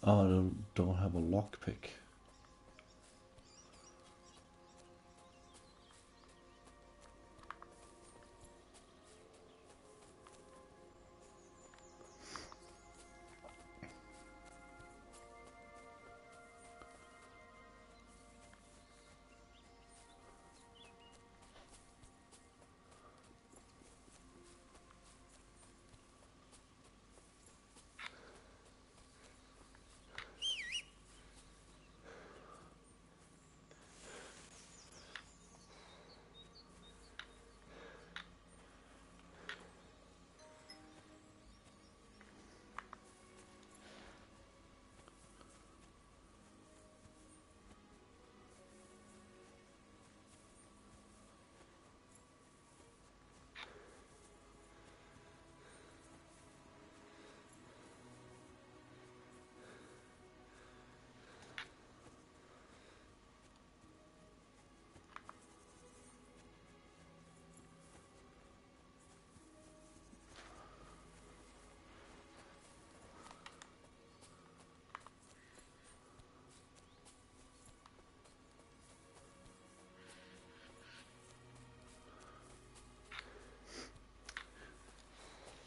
Oh, I don't have a lockpick.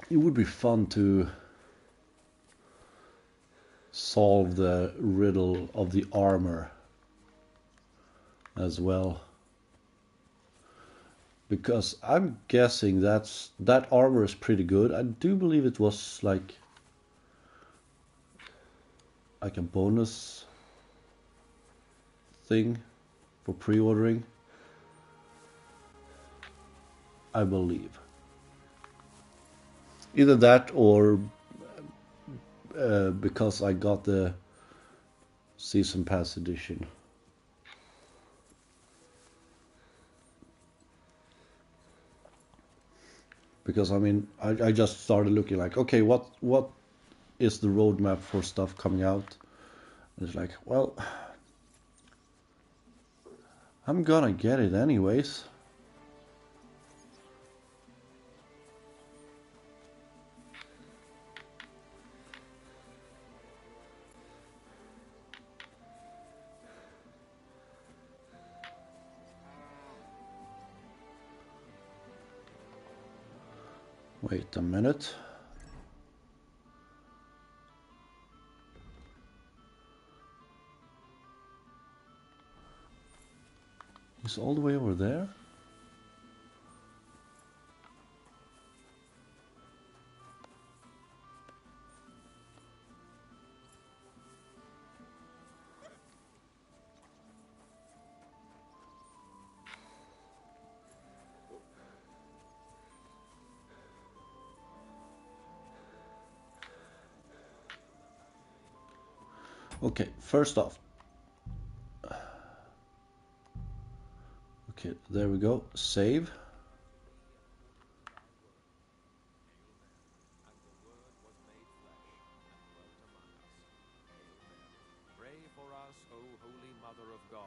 It would be fun to solve the riddle of the armor as well. Because I'm guessing that armor is pretty good. I do believe it was like a bonus thing for pre-ordering. I believe. Either that or because I got the Season Pass edition. Because I mean, I just started looking like, okay, what is the roadmap for stuff coming out? And it's like, well, I'm gonna get it anyways. Wait a minute. He's all the way over there? Okay, first off. Okay, there we go. Save. Pray for us, O Holy Mother of God,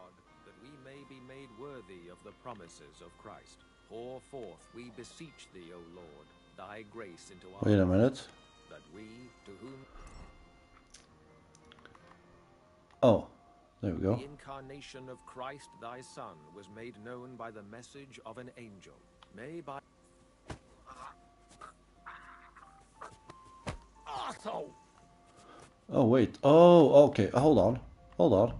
that we may be made worthy of the promises of Christ. Pour forth, we beseech thee, O Lord, thy grace into our Wait a minute. hearts, that we, to whom Oh, there we go. the incarnation of Christ thy Son was made known by the message of an angel, may by... Arsehole! Oh, wait. Oh, okay. Hold on. Hold on.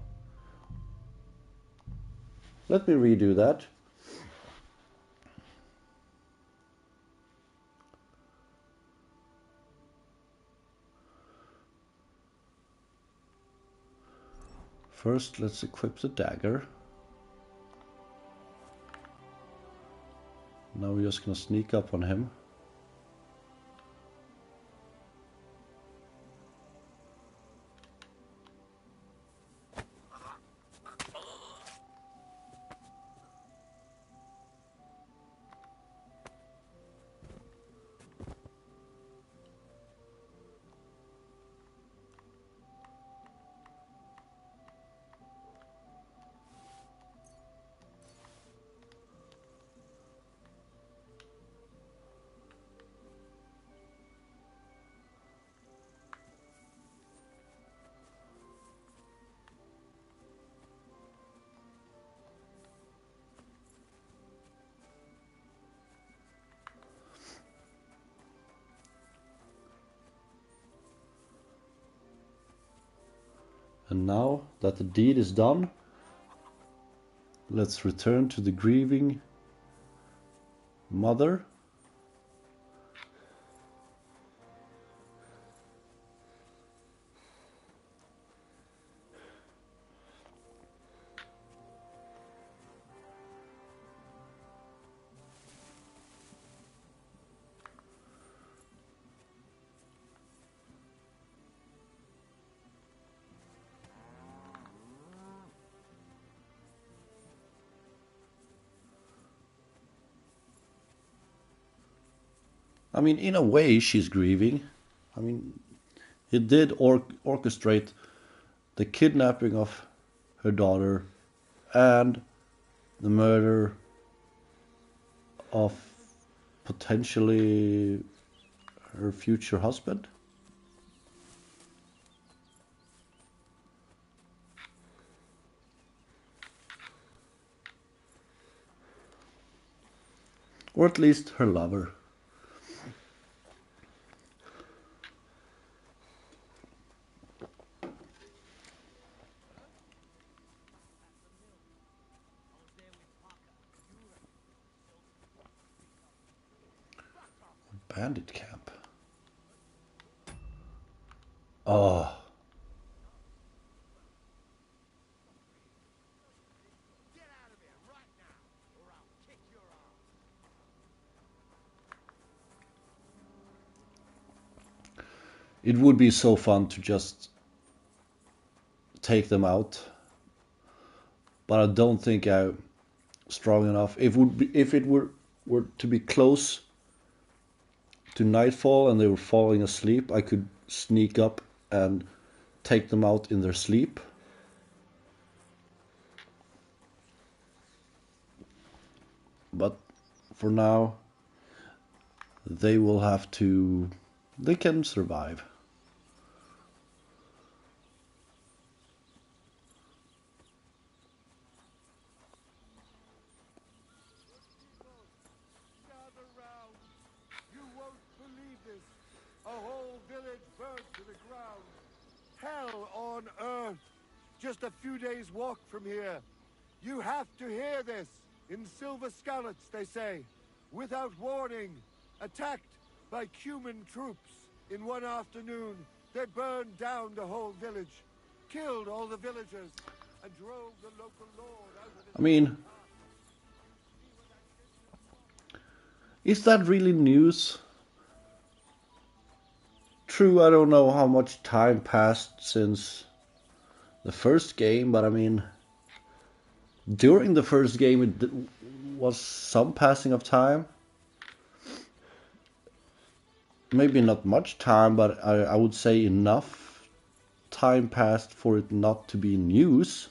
Let me redo that. First, let's equip the dagger. Now we're just gonna sneak up on him. And now that the deed is done, let's return to the grieving mother. I mean, in a way, she's grieving. I mean, he did orchestrate the kidnapping of her daughter and the murder of potentially her future husband. Or at least her lover. Bandit camp. Oh. It would be so fun to just take them out, but I don't think I'm strong enough. If it were to be close to nightfall and they were falling asleep, I could sneak up and take them out in their sleep. But for now, they will have to. They can survive. You won't believe this. A whole village burned to the ground. Hell on earth. Just a few days' walk from here. You have to hear this. In Silver Skallets, they say, without warning, attacked by Cuman troops. In one afternoon, they burned down the whole village, killed all the villagers, and drove the local lord out of his... I mean, is that really news? True, I don't know how much time passed since the first game, but I mean, during the first game it was some passing of time. Maybe not much time, but I would say enough time passed for it not to be news.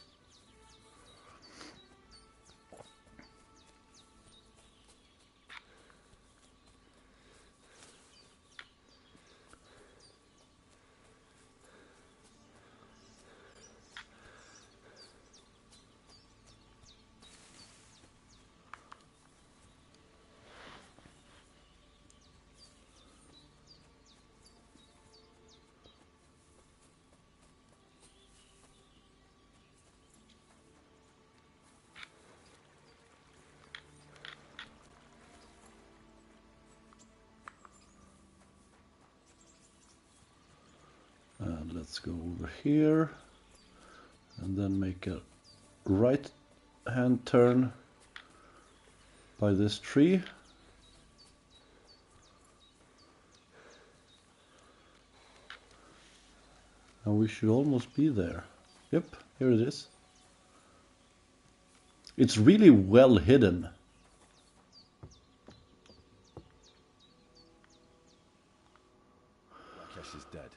And let's go over here and then make a right hand turn by this tree. And we should almost be there. Yep, here it is. It's really well hidden. Rakesh is dead.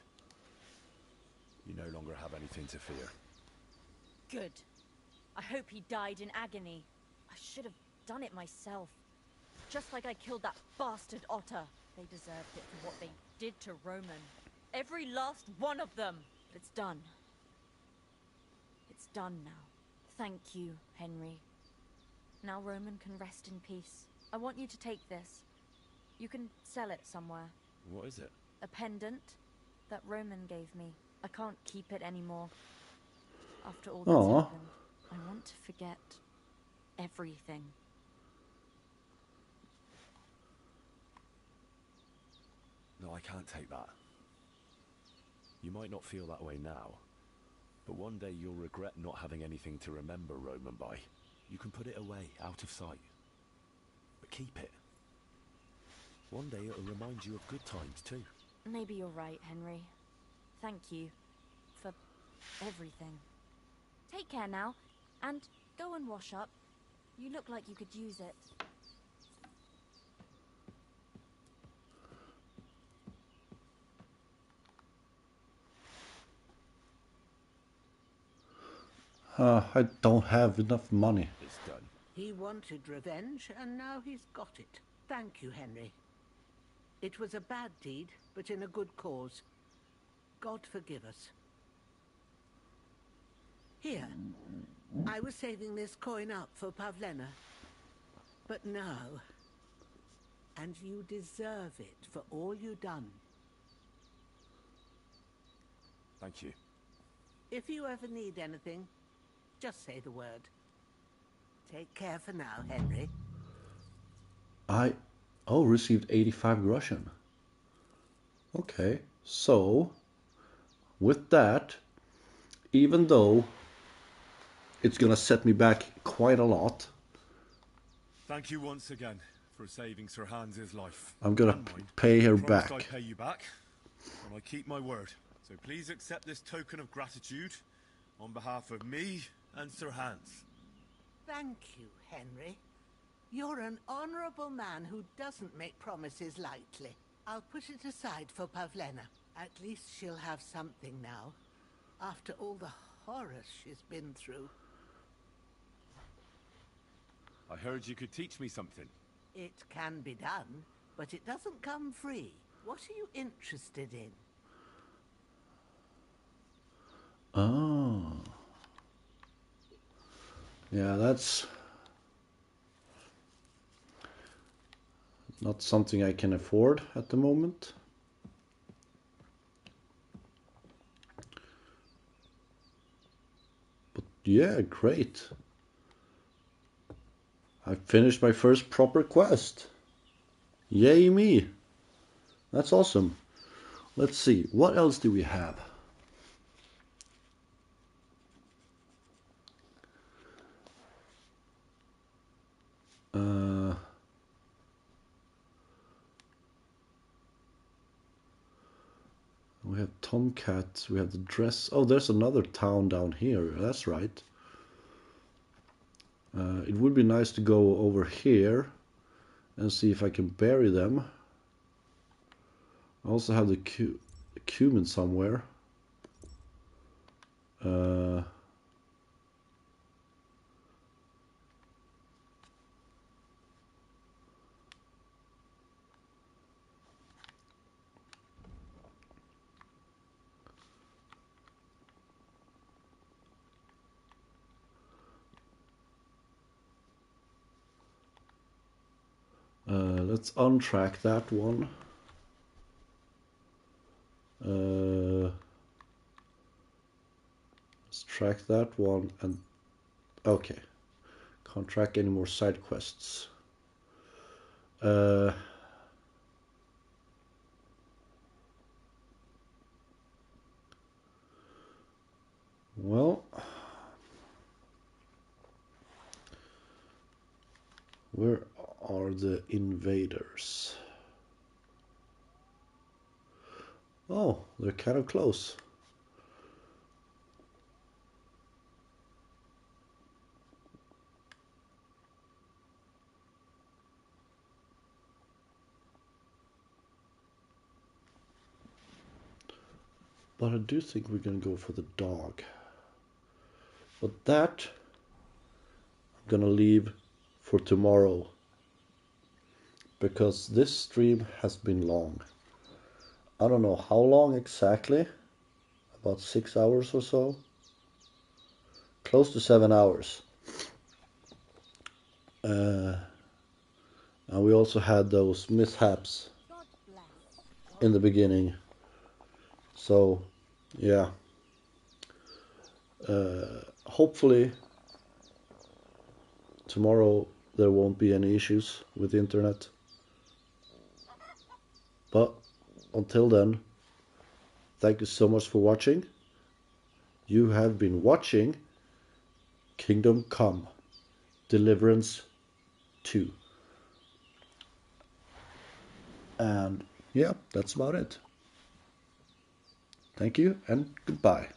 You no longer have anything to fear. Good. I hope he died in agony. I should have done it myself. Just like I killed that bastard otter. They deserved it for what they did to Roman. Every last one of them. But it's done. It's done now. Thank you, Henry. Now Roman can rest in peace. I want you to take this. You can sell it somewhere. What is it? A pendant that Roman gave me. I can't keep it anymore. After all that's Aww. happened, I want to forget everything. No, I can't take that. You might not feel that way now, but one day you'll regret not having anything to remember Roman by. You can put it away, out of sight. But keep it. One day it'll remind you of good times too. Maybe you're right, Henry. Thank you for everything. Take care now, and go and wash up. You look like you could use it. I don't have enough money. It's done. He wanted revenge, and now he's got it. Thank you, Henry. It was a bad deed, but in a good cause. God forgive us. Here, I was saving this coin up for Pavlena. But now... And you deserve it for all you done. Thank you. If you ever need anything, just say the word. Take care for now, Henry. I received 85 groschen. Okay, so with that, even though it's gonna set me back quite a lot, Thank you once again for saving Sir Hans's life. I'm gonna And mine. pay her I promised back. I'd pay you back, and I keep my word. So please accept this token of gratitude on behalf of me and Sir Hans. Thank you, Henry. You're an honorable man who doesn't make promises lightly. I'll put it aside for Pavlena. At least she'll have something now, after all the horrors she's been through. I heard you could teach me something. It can be done, but it doesn't come free. What are you interested in? Oh. Yeah, that's not something I can afford at the moment. But yeah, great. I finished my first proper quest. Yay me. That's awesome. Let's see, what else do we have? We have Tomcat, we have the dress. Oh, there's another town down here, that's right. It would be nice to go over here and see if I can bury them. I also have the cumin somewhere. Let's untrack that one. Let's track that one and okay. Can't track any more side quests. Well, where are the invaders? Oh, they're kind of close. But I do think we're gonna go for the dog. But that I'm gonna leave for tomorrow, because this stream has been long. I don't know how long exactly, about 6 hours or so. Close to 7 hours. And we also had those mishaps in the beginning. So, yeah. Hopefully tomorrow there won't be any issues with the internet. But until then, thank you so much for watching. You have been watching Kingdom Come Deliverance 2. And yeah, that's about it. Thank you and goodbye.